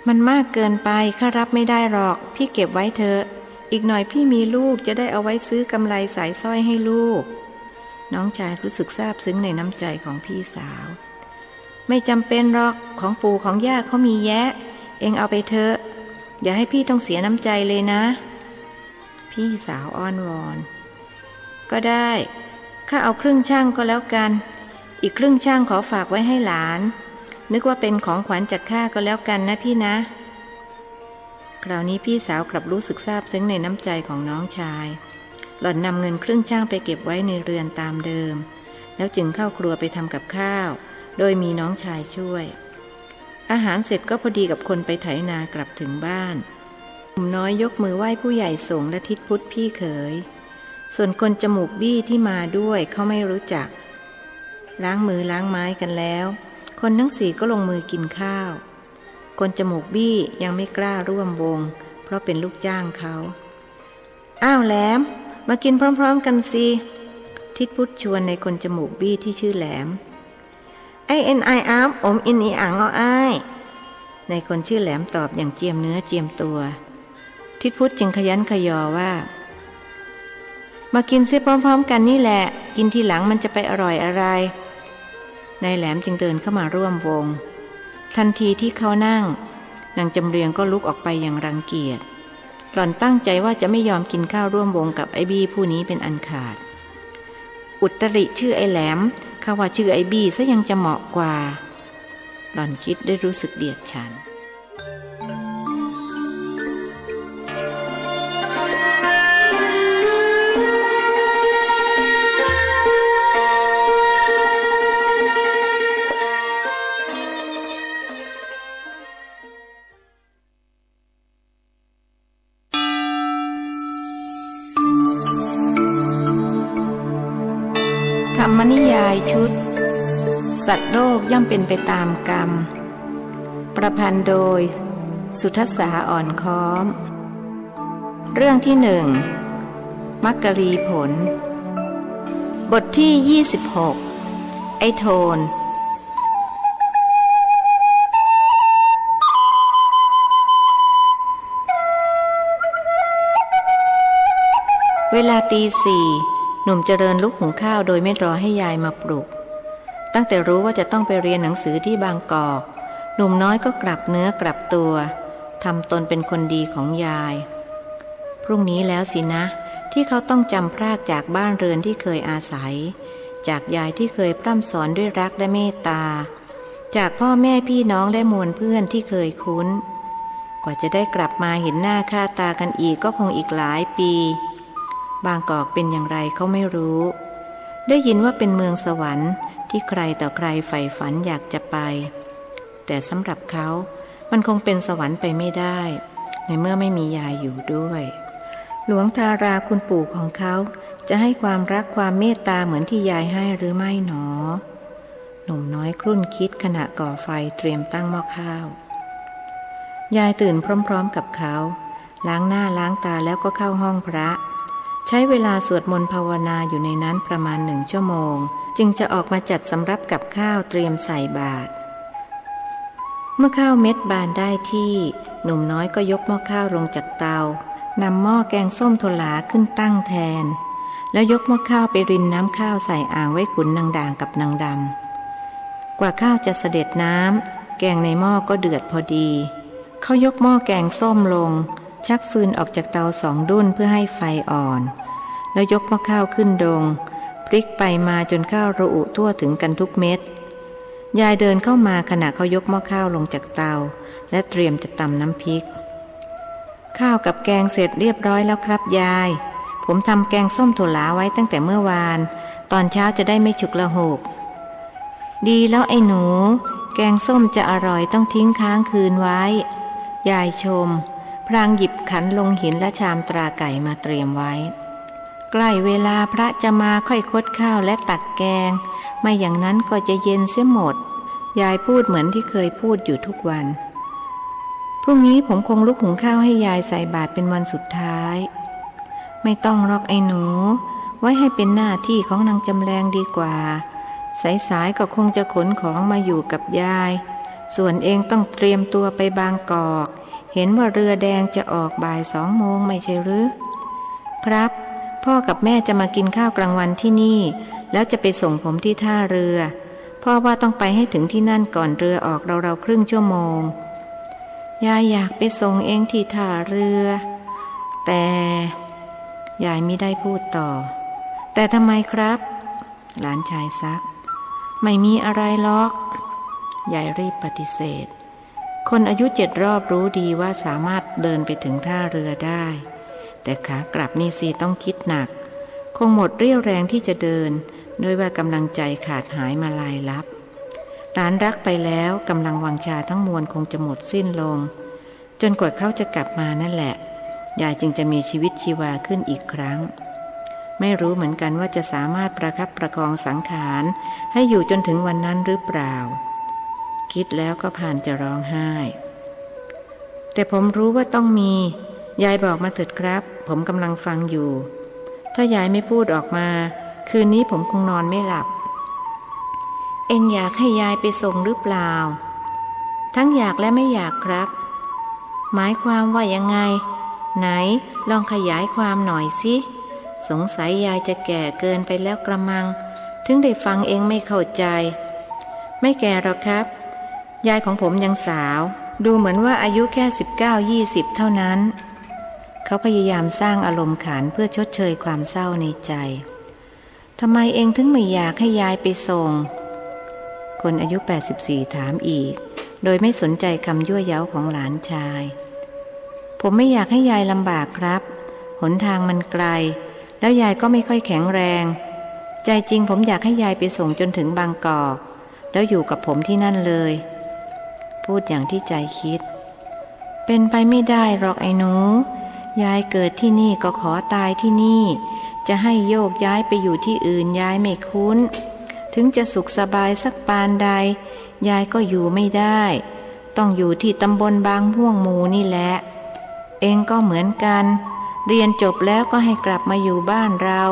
S1: มันมากเกินไปข้ารับไม่ได้หรอกพี่เก็บไว้เถอะอีกหน่อยพี่มีลูกจะได้เอาไว้ซื้อกำไลสายสร้อยให้ลูกน้องชายรู้สึกซาบซึ้งในน้ำใจของพี่สาวไม่จำเป็นหรอกของปู่ของย่าเขามีแยะเองเอาไปเถอะอย่าให้พี่ต้องเสียน้ำใจเลยนะพี่สาวอ้อนวอนก็ได้ข้าเอาครึ่งช่างก็แล้วกันอีกครึ่งช่างขอฝากไว้ให้หลานนึกว่าเป็นของขวัญจากข้าก็แล้วกันนะพี่นะคราวนี้พี่สาวกลับรู้สึกซาบซึ้งในน้ำใจของน้องชายหล่อนนำเงินครึ่งช่างไปเก็บไว้ในเรือนตามเดิมแล้วจึงเข้าครัวไปทำกับข้าวโดยมีน้องชายช่วยอาหารเสร็จก็พอดีกับคนไปไถนากลับถึงบ้านหนุ่มน้อยยกมือไหว้ผู้ใหญ่ส่งและทิดพุทธพี่เขยส่วนคนจมูกบี้ที่มาด้วยเขาไม่รู้จักล้างมือล้างไม้กันแล้วคนทั้ง4ก็ลงมือกินข้าวคนจมูกบี้ยังไม่กล้าร่วมวงเพราะเป็นลูกจ้างเขาอ้าวแหลมมากินพร้อมๆกันสิทิดพุทธชวนในคนจมูกบี้ที่ชื่อแหลมไอเอ็นไออัพอมอินอีอังเอาไอในคนชื่อแหลมตอบอย่างเจียมเนื้อเจียมตัวทิดพุทธจึงขยันขยอว่ามากินเสียพร้อมๆกันนี่แหละกินทีหลังมันจะไปอร่อยอะไรนายแหลมจึงเดินเข้ามาร่วมวงทันทีที่เขานั่งนางจำเรียงก็ลุกออกไปอย่างรังเกียจ หล่อนตั้งใจว่าจะไม่ยอมกินข้าวร่วมวงกับไอ้บี้ผู้นี้เป็นอันขาดอุตริชื่อไอ้แหลมข้าว่าชื่อไอ้บี้ซะยังจะเหมาะกว่าหล่อนคิดได้รู้สึกเดียดฉันธรรมนิยายชุดสัตว์โลกย่อมเป็นไปตามกรรมประพันธ์โดยสุทัสสาอ่อนค้อมเรื่องที่หนึ่งมักกรีผลบทที่26ไอ้โทนเวลาตี 4หนุ่มเจริญลุกหุงข้าวโดยไม่รอให้ยายมาปลุกตั้งแต่รู้ว่าจะต้องไปเรียนหนังสือที่บางกอกหนุ่มน้อยก็กลับเนื้อกลับตัวทำตนเป็นคนดีของยายพรุ่งนี้แล้วสินะที่เขาต้องจำพรากจากบ้านเรือนที่เคยอาศัยจากยายที่เคยพร่ำสอนด้วยรักและเมตตาจากพ่อแม่พี่น้องและมวลเพื่อนที่เคยคุ้นกว่าจะได้กลับมาเห็นหน้าค่าตากันอีกก็คงอีกหลายปีบางกอกเป็นอย่างไรเขาไม่รู้ได้ยินว่าเป็นเมืองสวรรค์ที่ใครต่อใครใฝ่ฝันอยากจะไปแต่สำหรับเขามันคงเป็นสวรรค์ไปไม่ได้ในเมื่อไม่มียายอยู่ด้วยหลวงทาราคุณปู่ของเขาจะให้ความรักความเมตตาเหมือนที่ยายให้หรือไม่หนอหนุ่มน้อยครุ่นคิดขณะก่อไฟเตรียมตั้งหม้อข้าวยายตื่นพร้อมๆกับเขาล้างหน้าล้างตาแล้วก็เข้าห้องพระใช้เวลาสวดมนต์ภาวนาอยู่ในนั้นประมาณ1 ชั่วโมงจึงจะออกมาจัดสำรับกับข้าวเตรียมใส่บาตรเมื่อข้าวเม็ดบานได้ที่หนุ่มน้อยก็ยกหม้อข้าวลงจากเตานำหม้อแกงส้มโทลาขึ้นตั้งแทนแล้วยกหม้อข้าวไปรินน้ำข้าวใส่อ่างไว้ขุนนางด่างกับนางดำกว่าข้าวจะเสด็จน้ำแกงในหม้อก็เดือดพอดีเขายกหม้อแกงส้มลงชักฟืนออกจากเตา2 ดุ้นเพื่อให้ไฟอ่อนแล้วยกหม้อข้าวขึ้นดงพลิกไปมาจนข้าวระอุทั่วถึงกันทุกเม็ดยายเดินเข้ามาขณะเขายกหม้อข้าวลงจากเตาและเตรียมจะตำน้ำพริกข้าวกับแกงเสร็จเรียบร้อยแล้วครับยายผมทำแกงส้มถั่วหลาไว้ตั้งแต่เมื่อวานตอนเช้าจะได้ไม่ฉุกละหุกดีแล้วไอ้หนูแกงส้มจะอร่อยต้องทิ้งค้างคืนไว้ยายชมพลางหยิบขันลงหินและชามตราไก่มาเตรียมไว้ใกล้เวลาพระจะมาค่อยคดข้าวและตักแกงไม่อย่างนั้นก็จะเย็นเสียหมดยายพูดเหมือนที่เคยพูดอยู่ทุกวันพรุ่งนี้ผมคงลุกหุงข้าวให้ยายใส่บาตรเป็นวันสุดท้ายไม่ต้องหรอกไอ้หนูไว้ให้เป็นหน้าที่ของนางจำแรงดีกว่าสายๆก็คงจะขนของมาอยู่กับยายส่วนเองต้องเตรียมตัวไปบางกอกเห็นว่าเรือแดงจะออกบ่าย2 โมงไม่ใช่หรือครับพ่อกับแม่จะมากินข้าวกลางวันที่นี่แล้วจะไปส่งผมที่ท่าเรือพ่อว่าต้องไปให้ถึงที่นั่นก่อนเรือออกราวๆครึ่งชั่วโมงยายอยากไปส่งเองที่ท่าเรือแต่ยายไม่ได้พูดต่อแต่ทำไมครับหลานชายซักไม่มีอะไรหรอกยายรีบปฏิเสธคนอายุ7 รอบรู้ดีว่าสามารถเดินไปถึงท่าเรือได้แต่ขากลับนี่สิต้องคิดหนักคงหมดเรี่ยวแรงที่จะเดินโดยว่ากำลังใจขาดหายมาลายลับหลานรักไปแล้วกำลังวังชาทั้งมวลคงจะหมดสิ้นลงจนกว่าเขาจะกลับมานั่นแหละยายจึงจะมีชีวิตชีวาขึ้นอีกครั้งไม่รู้เหมือนกันว่าจะสามารถประคับประคองสังขารให้อยู่จนถึงวันนั้นหรือเปล่าคิดแล้วก็ผ่านจะร้องไห้แต่ผมรู้ว่าต้องมียายบอกมาเถิดครับผมกำลังฟังอยู่ถ้ายายไม่พูดออกมาคืนนี้ผมคงนอนไม่หลับเอ็งอยากให้ยายไปส่งหรือเปล่าทั้งอยากและไม่อยากครับหมายความว่ายังไงไหนลองขยายความหน่อยสิสงสัยยายจะแก่เกินไปแล้วกระมังถึงได้ฟังเองไม่เข้าใจไม่แก่หรอกครับยายของผมยังสาวดูเหมือนว่าอายุแค่19-20เท่านั้น เขาพยายามสร้างอารมณ์ขันเพื่อชดเชยความเศร้าในใจทำไมเองถึงไม่อยากให้ยายไปส่งคนอายุ84ถามอีกโดยไม่สนใจคำยั่วเย้าของหลานชายผมไม่อยากให้ยายลำบากครับหนทางมันไกลแล้วยายก็ไม่ค่อยแข็งแรงใจจริงผมอยากให้ยายไปส่งจนถึงบางกอกแล้วอยู่กับผมที่นั่นเลยพูดอย่างที่ใจคิดเป็นไปไม่ได้หรอกไอ้หนูยายเกิดที่นี่ก็ขอตายที่นี่จะให้โยกย้ายไปอยู่ที่อื่นยายไม่คุ้นถึงจะสุขสบายสักปานใดยายก็อยู่ไม่ได้ต้องอยู่ที่ตำบลบางม่วงหมู่นี่แหละเองก็เหมือนกันเรียนจบแล้วก็ให้กลับมาอยู่บ้านเรา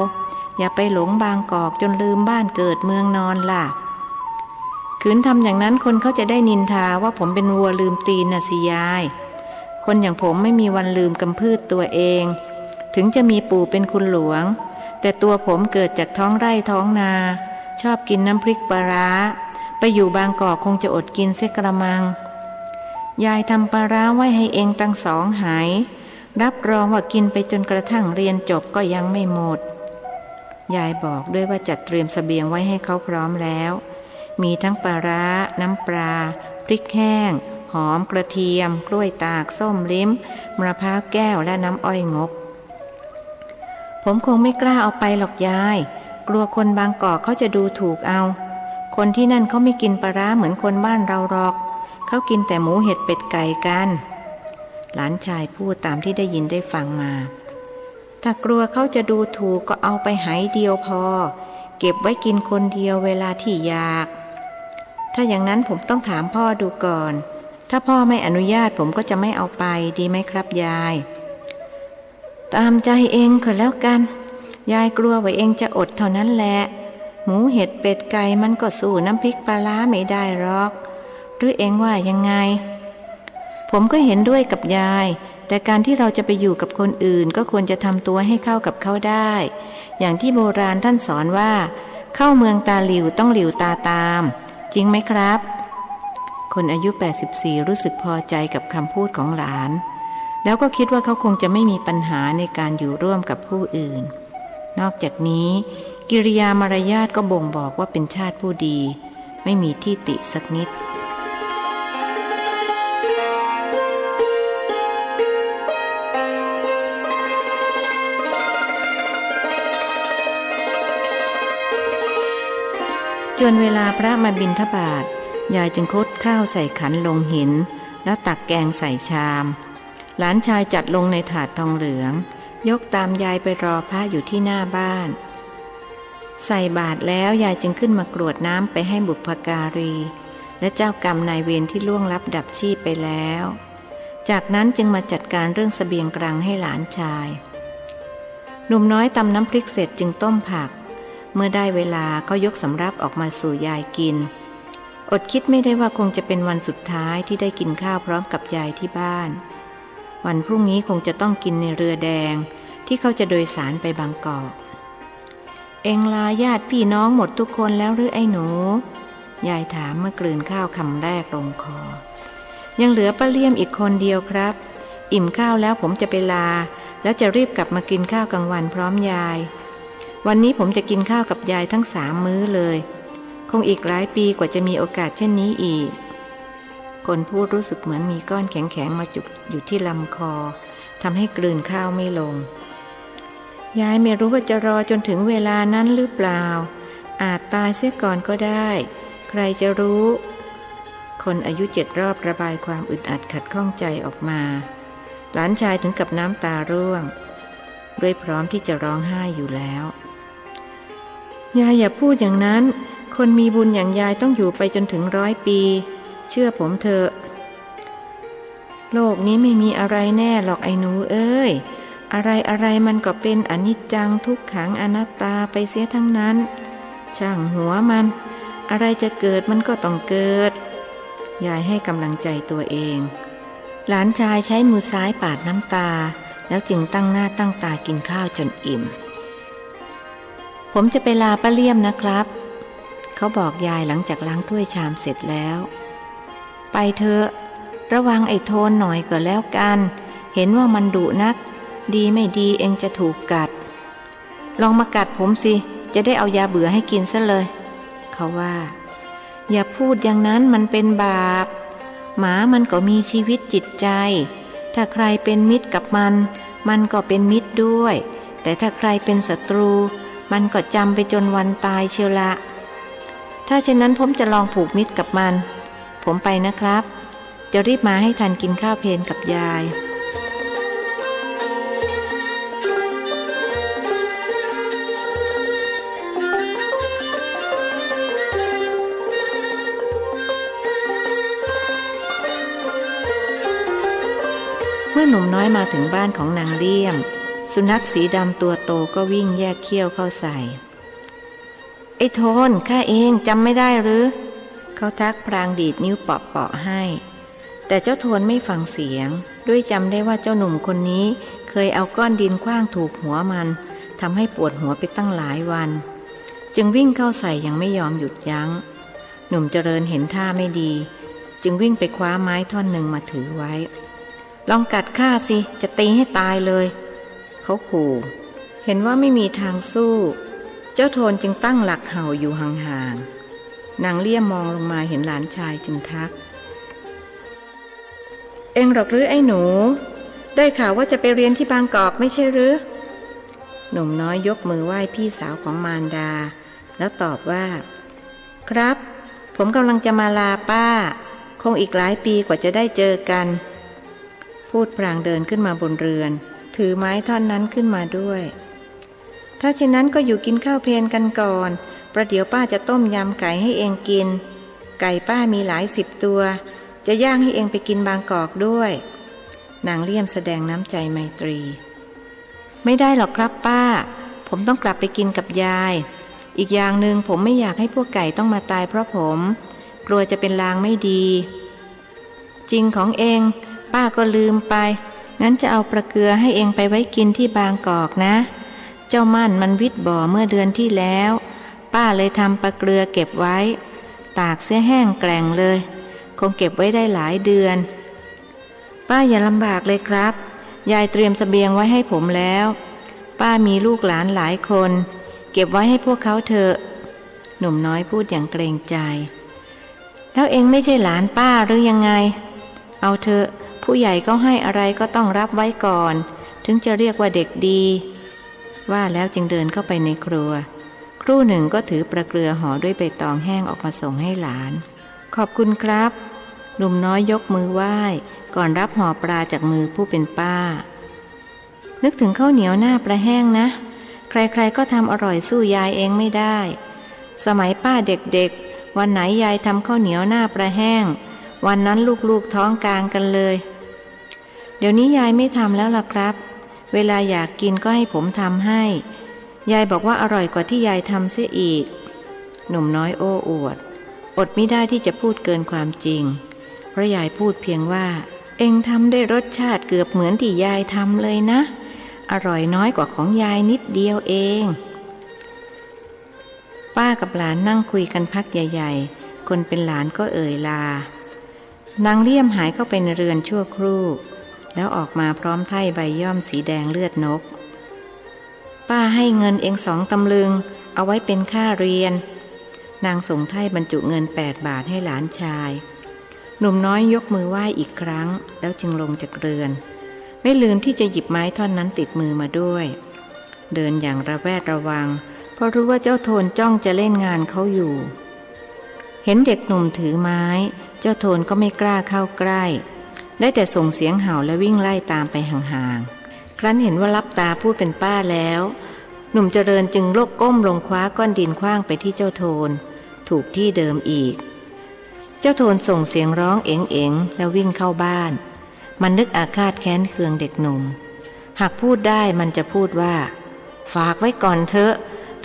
S1: อย่าไปหลงบางกอกจนลืมบ้านเกิดเมืองนอนล่ะขืนทำอย่างนั้นคนเขาจะได้นินทาว่าผมเป็นวัวลืมตีนน่ะสิยายคนอย่างผมไม่มีวันลืมกำพืชตัวเองถึงจะมีปู่เป็นคุณหลวงแต่ตัวผมเกิดจากท้องไร่ท้องนาชอบกินน้ำพริกปลาร้าไปอยู่บางกอกคงจะอดกินเสียกระมังยายทำปลาร้าไว้ให้เองตั้ง2 หายรับรองว่ากินไปจนกระทั่งเรียนจบก็ยังไม่หมดยายบอกด้วยว่าจัดเตรียมเสบียงไว้ให้เขาพร้อมแล้วมีทั้งปลาร้าน้ำปลาพริกแห้งหอมกระเทียมกล้วยตากส้มลิ้มมะพร้าวแก้วและน้ำอ้อยงกผมคงไม่กล้าเอาไปหรอกยายกลัวคนบางกอกเขาจะดูถูกเอาคนที่นั่นเขาไม่กินปลาร้าเหมือนคนบ้านเราหรอกเขากินแต่หมูเห็ดเป็ดไก่กันหลานชายพูดตามที่ได้ยินได้ฟังมาถ้ากลัวเขาจะดูถูกก็เอาไปหายเดียวพอเก็บไว้กินคนเดียวเวลาที่อยากถ้าอย่างนั้นผมต้องถามพ่อดูก่อนถ้าพ่อไม่อนุญาตผมก็จะไม่เอาไปดีไหมครับยายตามใจเองก็แล้วกันยายกลัวว่าเองจะอดเท่านั้นแหละหมูเห็ดเป็ดไก่มันก็สู้น้ำพริกปลาร้าไม่ได้หรอกหรือเองว่ายังไงผมก็เห็นด้วยกับยายแต่การที่เราจะไปอยู่กับคนอื่นก็ควรจะทำตัวให้เข้ากับเขาได้อย่างที่โบราณท่านสอนว่าเข้าเมืองตาหลิวต้องหลิวตาตามจริงไหมครับคนอายุ84รู้สึกพอใจกับคำพูดของหลานแล้วก็คิดว่าเขาคงจะไม่มีปัญหาในการอยู่ร่วมกับผู้อื่นนอกจากนี้กิริยามารยาทก็บ่งบอกว่าเป็นชาติผู้ดีไม่มีที่ติสักนิดจนเวลาพระมาบิณฑบาตยายจึงคดข้าวใส่ขันลงหินแล้วตักแกงใส่ชามหลานชายจัดลงในถาดทองเหลืองยกตามยายไปรอพระอยู่ที่หน้าบ้านใส่บาตรแล้วยายจึงขึ้นมากรวดน้ำไปให้บุพการีและเจ้ากรรมนายเวรที่ล่วงลับดับชีพไปแล้วจากนั้นจึงมาจัดการเรื่องเสบียงกลางให้หลานชายหนุ่มน้อยตำน้ำพริกเสร็จจึงต้มผักเมื่อได้เวลาก็ยกสำรับออกมาสู่ยายกินอดคิดไม่ได้ว่าคงจะเป็นวันสุดท้ายที่ได้กินข้าวพร้อมกับยายที่บ้านวันพรุ่งนี้คงจะต้องกินในเรือแดงที่เขาจะโดยสารไปบางกอกเอ็งลาญาติพี่น้องหมดทุกคนแล้วหรือไอ้หนูยายถามเมื่อกลืนข้าวคำแรกลงคอยังเหลือป้าเลี่ยมอีกคนเดียวครับอิ่มข้าวแล้วผมจะไปลาแล้วจะรีบกลับมากินข้าวกลางวันพร้อมยายวันนี้ผมจะกินข้าวกับยายทั้ง3 มื้อเลยคงอีกหลายปีกว่าจะมีโอกาสเช่นนี้อีกคนพูดรู้สึกเหมือนมีก้อนแข็งๆมาจุกอยู่ที่ลำคอทำให้กลืนข้าวไม่ลงยายไม่รู้ว่าจะรอจนถึงเวลานั้นหรือเปล่าอาจตายเสียก่อนก็ได้ใครจะรู้คนอายุ7 รอบระบายความอึดอัดขัดข้องใจออกมาหลานชายถึงกับน้ำตาร่วงด้วยพร้อมที่จะร้องไห้อยู่แล้วยายอย่าพูดอย่างนั้นคนมีบุญอย่างยายต้องอยู่ไปจนถึง100 ปีเชื่อผมเถอะโลกนี้ไม่มีอะไรแน่หรอกไอ้หนูเอ้ยอะไรมันก็เป็นอนิจจังทุกขังอนัตตาไปเสียทั้งนั้นช่างหัวมันอะไรจะเกิดมันก็ต้องเกิดยายให้กำลังใจตัวเองหลานชายใช้มือซ้ายปาดน้ำตาแล้วจึงตั้งหน้าตั้งตากินข้าวจนอิ่มผมจะไปลาป้าเลี่ยมนะครับเขาบอกยายหลังจากล้างถ้วยชามเสร็จแล้วไปเถอะระวังไอ้โทนหน่อยก็แล้วกันเห็นว่ามันดุนัก ดีไม่ดีเองจะถูกกัดลองมากัดผมสิจะได้เอายาเบื่อให้กินซะเลยเขาว่าอย่าพูดอย่างนั้นมันเป็นบาปหมามันก็มีชีวิตจิตใจถ้าใครเป็นมิตรกับมันก็เป็นมิตรด้วยแต่ถ้าใครเป็นศัตรูมันก็จำไปจนวันตายเชียวละถ้าเช่นนั้นผมจะลองผูกมิตรกับมันผมไปนะครับจะรีบมาให้ทันกินข้าวเพลกับยายเมื่อหนุ่มน้อยมาถึงบ้านของนางเลี่ยมสุนัขสีดำตัวโตก็วิ่งแยกเขี้ยวเข้าใส่ไอ้โทนข้าเองจำไม่ได้หรือเขาทักพลางดีดนิ้วเปาะๆให้แต่เจ้าโทนไม่ฟังเสียงด้วยจำได้ว่าเจ้าหนุ่มคนนี้เคยเอาก้อนดินขว้างถูกหัวมันทำให้ปวดหัวไปตั้งหลายวันจึงวิ่งเข้าใส่ยังไม่ยอมหยุดยั้งหนุ่มเจริญเห็นท่าไม่ดีจึงวิ่งไปคว้าไม้ท่อนหนึ่งมาถือไว้ลองกัดข้าสิจะตีให้ตายเลยเขาขู่เห็นว่าไม่มีทางสู้เจ้าโทนจึงตั้งหลักเห่าอยู่ห่างๆนางเลี่ยมมองลงมาเห็นหลานชายจึงทักเอ็งหรอกหรือไอ้หนูได้ข่าวว่าจะไปเรียนที่บางกอกไม่ใช่หรือหนุ่มน้อยยกมือไหว้พี่สาวของมารดาแล้วตอบว่าครับผมกำลังจะมาลาป้าคงอีกหลายปีกว่าจะได้เจอกันพูดพลางเดินขึ้นมาบนเรือนถือไม้ท่อนนั้นขึ้นมาด้วยถ้าเช่นนั้นก็อยู่กินข้าวเพลกันก่อนประเดี๋ยวป้าจะต้มยำไก่ให้เองกินไก่ป้ามีหลาย10 ตัวจะย่างให้เองไปกินบางกอกด้วยนางเลี่ยมแสดงน้ำใจไมตรีไม่ได้หรอกครับป้าผมต้องกลับไปกินกับยายอีกอย่างหนึ่งผมไม่อยากให้พวกไก่ต้องมาตายเพราะผมกลัวจะเป็นลางไม่ดีจริงของเองป้าก็ลืมไปงั้นจะเอาปลาเกลือให้เองไปไว้กินที่บางกอกนะเจ้ามั่นมันวิทย์บ่อเมื่อเดือนที่แล้วป้าเลยทำปลาเกลือเก็บไว้ตากเสียแห้งแกร่งเลยคงเก็บไว้ได้หลายเดือนป้าอย่าลำบากเลยครับยายเตรียมเสบียงไว้ให้ผมแล้วป้ามีลูกหลานหลายคนเก็บไว้ให้พวกเขาเถอะหนุ่มน้อยพูดอย่างเกรงใจแล้วเองไม่ใช่หลานป้าหรือยังไงเอาเถอะผู้ใหญ่ก็ให้อะไรก็ต้องรับไว้ก่อนถึงจะเรียกว่าเด็กดีว่าแล้วจึงเดินเข้าไปในครัวครู่หนึ่งก็ถือปลาเกลือห่อด้วยใบตองแห้งออกมาส่งให้หลานขอบคุณครับหนุ่มน้อยยกมือไหว้ก่อนรับห่อปลาจากมือผู้เป็นป้านึกถึงข้าวเหนียวหน้าปลาแห้งนะใครๆก็ทำอร่อยสู้ยายเองไม่ได้สมัยป้าเด็กๆวันไหนยายทำข้าวเหนียวหน้าปลาแห้งวันนั้นลูกๆท้องกลางกันเลยเดี๋ยวนี้ยายไม่ทำแล้วล่ะครับเวลาอยากกินก็ให้ผมทำให้ยายบอกว่าอร่อยกว่าที่ยายทำเสียอีกหนุ่มน้อยโอ้อวดอดไม่ได้ที่จะพูดเกินความจริงเพราะยายพูดเพียงว่าเอ็งทำได้รสชาติเกือบเหมือนที่ยายทำเลยนะอร่อยน้อยกว่าของยายนิดเดียวเองป้ากับหลานนั่งคุยกันพักใหญ่ๆคนเป็นหลานก็เอ่ยลานางเลี่ยมหายเข้าไปในเรือนชั่วครู่แล้วออกมาพร้อมไถ่ใบย่อมสีแดงเลือดนกป้าให้เงินเอง2 ตำลึงเอาไว้เป็นค่าเรียนนางส่งไถ่บรรจุเงิน8 บาทให้หลานชายหนุ่มน้อยยกมือไหว้อีกครั้งแล้วจึงลงจากเรือนไม่ลืมที่จะหยิบไม้ท่อนนั้นติดมือมาด้วยเดินอย่างระแวดระวังเพราะรู้ว่าเจ้าโทนจ้องจะเล่นงานเขาอยู่เห็นเด็กหนุ่มถือไม้เจ้าโทนก็ไม่กล้าเข้าใกล้ได้แต่ส่งเสียงเห่าและวิ่งไล่ตามไปห่างๆครั้นเห็นว่าลับตาพูดเป็นป้าแล้วหนุ่มเจริญจึงก้มลงคว้าก้อนดินขว้างไปที่เจ้าโทนถูกที่เดิมอีกเจ้าโทนส่งเสียงร้องเอ๋งๆแล้ววิ่งเข้าบ้านมันนึกอาฆาตแค้นเคืองเด็กหนุ่มหากพูดได้มันจะพูดว่าฝากไว้ก่อนเถอะ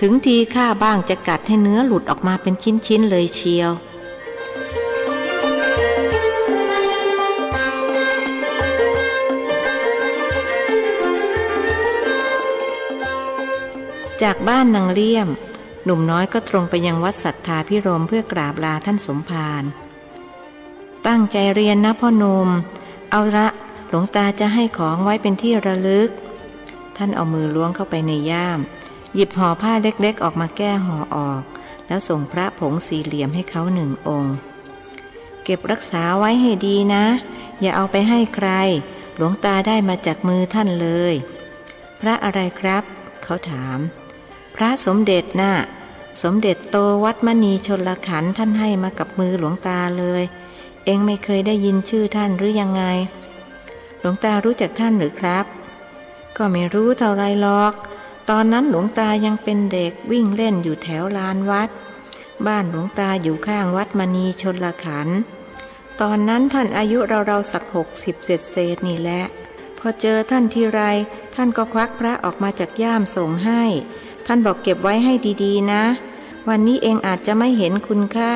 S1: ถึงทีข้าบ้างจะกัดให้เนื้อหลุดออกมาเป็นชิ้นๆเลยเชียวจากบ้านนางเลี่ยมหนุ่มน้อยก็ตรงไปยังวัดสัทธาพิรมเพื่อกราบลาท่านสมภารตั้งใจเรียนนะพ่อหนุ่มเอาละหลวงตาจะให้ของไว้เป็นที่ระลึก ท่านเอามือล้วงเข้าไปในย่ามหยิบห่อผ้าเล็กๆออกมาแก้ห่อออกแล้วส่งพระผงสี่เหลี่ยมให้เขา1 องค์เก็บรักษาไว้ให้ดีนะอย่าเอาไปให้ใครหลวงตาได้มาจากมือท่านเลยพระอะไรครับเขาถามพระสมเด็จน่ะสมเด็จโตวัดมณีชลขันธ์ท่านให้มากับมือหลวงตาเลยเอ็งไม่เคยได้ยินชื่อท่านหรือยังไงหลวงตารู้จักท่านหรือครับก็ไม่รู้เท่าไรหรอกตอนนั้นหลวงตายังเป็นเด็กวิ่งเล่นอยู่แถวลานวัดบ้านหลวงตาอยู่ข้างวัดมณีชลขันธ์ตอนนั้นท่านอายุเราๆสัก60เศษนี่แหละพอเจอท่านทีไรท่านก็ควักพระออกมาจากย่ามส่งให้ท่านบอกเก็บไว้ให้ดีๆนะวันนี้เองอาจจะไม่เห็นคุณค่า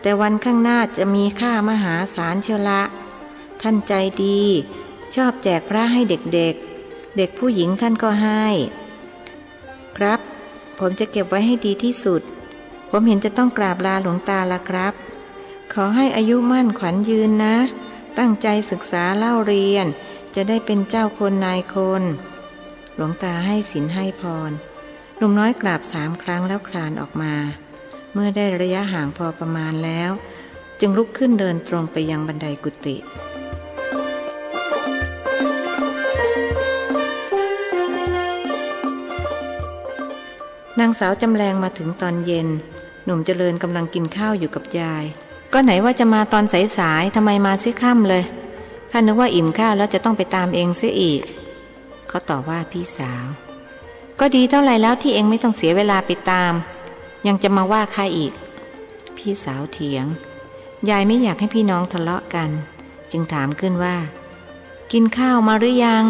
S1: แต่วันข้างหน้าจะมีค่ามหาศาลเชียวละท่านใจดีชอบแจกพระให้เด็กๆเด็กผู้หญิงท่านก็ให้ครับผมจะเก็บไว้ให้ดีที่สุดผมเห็นจะต้องกราบลาหลวงตาละครับขอให้อายุมั่นขวัญยืนนะตั้งใจศึกษาเล่าเรียนจะได้เป็นเจ้าคนนายคนหลวงตาให้ศีลให้พรหนุ่มน้อยกราบ3 ครั้งแล้วคลานออกมาเมื่อได้ระยะห่างพอประมาณแล้วจึงลุกขึ้นเดินตรงไปยังบันไดกุฏินางสาวจำแรงมาถึงตอนเย็นหนุ่มเจริญกำลังกินข้าวอยู่กับยายก็ไหนว่าจะมาตอนสายๆทำไมมาซิค่ำเลยข้านึกว่าอิ่มข้าวแล้วจะต้องไปตามเองเสียอีกเขาตอบว่าพี่สาวก็ดีเท่าไหร่แล้วที่เองไม่ต้องเสียเวลาไปตามยังจะมาว่าใครอีกพี่สาวเถียงยายไม่อยากให้พี่น้องทะเลาะกันจึงถามขึ้นว่ากินข้าวมาหรือยัง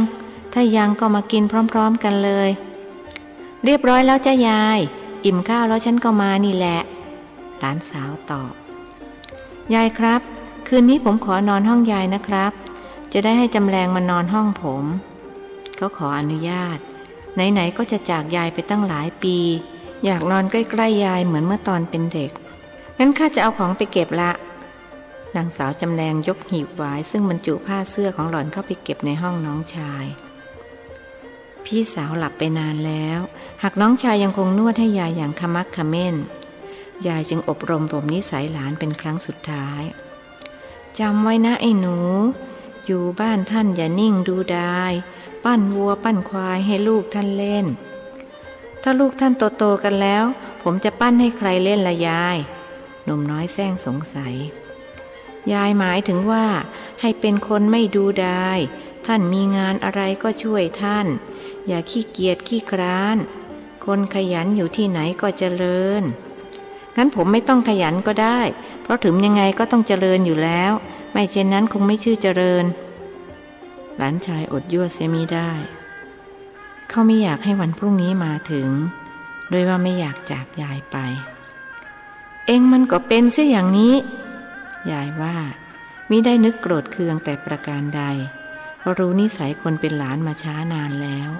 S1: ถ้ายังก็มากินพร้อมๆกันเลยเรียบร้อยแล้วจ้ายายอิ่มข้าวแล้วฉันก็มานี่แหละหลานสาวตอบยายครับคืนนี้ผมขอนอนห้องยายนะครับจะได้ให้จำแรงมานอนห้องผมเขาขออนุญาตไหนๆก็จะจากยายไปตั้งหลายปีอยากนอนใกล้ๆยายเหมือนเมื่อตอนเป็นเด็กงั้นข้าจะเอาของไปเก็บละนางสาวจำแรงยกหีบไว้ซึ่งบรรจุผ้าเสื้อของหล่อนเข้าไปเก็บในห้องน้องชายพี่สาวหลับไปนานแล้วหากน้องชายยังคงนวดให้ยายอย่างขมักเขม้นยายจึงอบรมบ่มนิสัยหลานเป็นครั้งสุดท้ายจำไว้นะไอ้หนูอยู่บ้านท่านอย่านิ่งดูดายปั้นวัวปั้นควายให้ลูกท่านเล่นถ้าลูกท่านโตๆกันแล้วผมจะปั้นให้ใครเล่นละยายหนุ่มน้อยแซงสงสัยยายหมายถึงว่าให้เป็นคนไม่ดูดายท่านมีงานอะไรก็ช่วยท่านอย่าขี้เกียจขี้คร้านคนขยันอยู่ที่ไหนก็เจริญงั้นผมไม่ต้องขยันก็ได้เพราะถึงยังไงก็ต้องเจริญอยู่แล้วไม่เช่นนั้นคงไม่ชื่อเจริญหลานชายอดยั่วเสียมิได้เขาไม่อยากให้วันพรุ่งนี้มาถึงโดยว่าไม่อยากจากยายไปเองมันก็เป็นเสียอย่างนี้ยายว่ามิได้นึกโกรธเคืองแต่ประการใดเพราะรู้นิสัยคนเป็นหลานมาช้านานแล้ว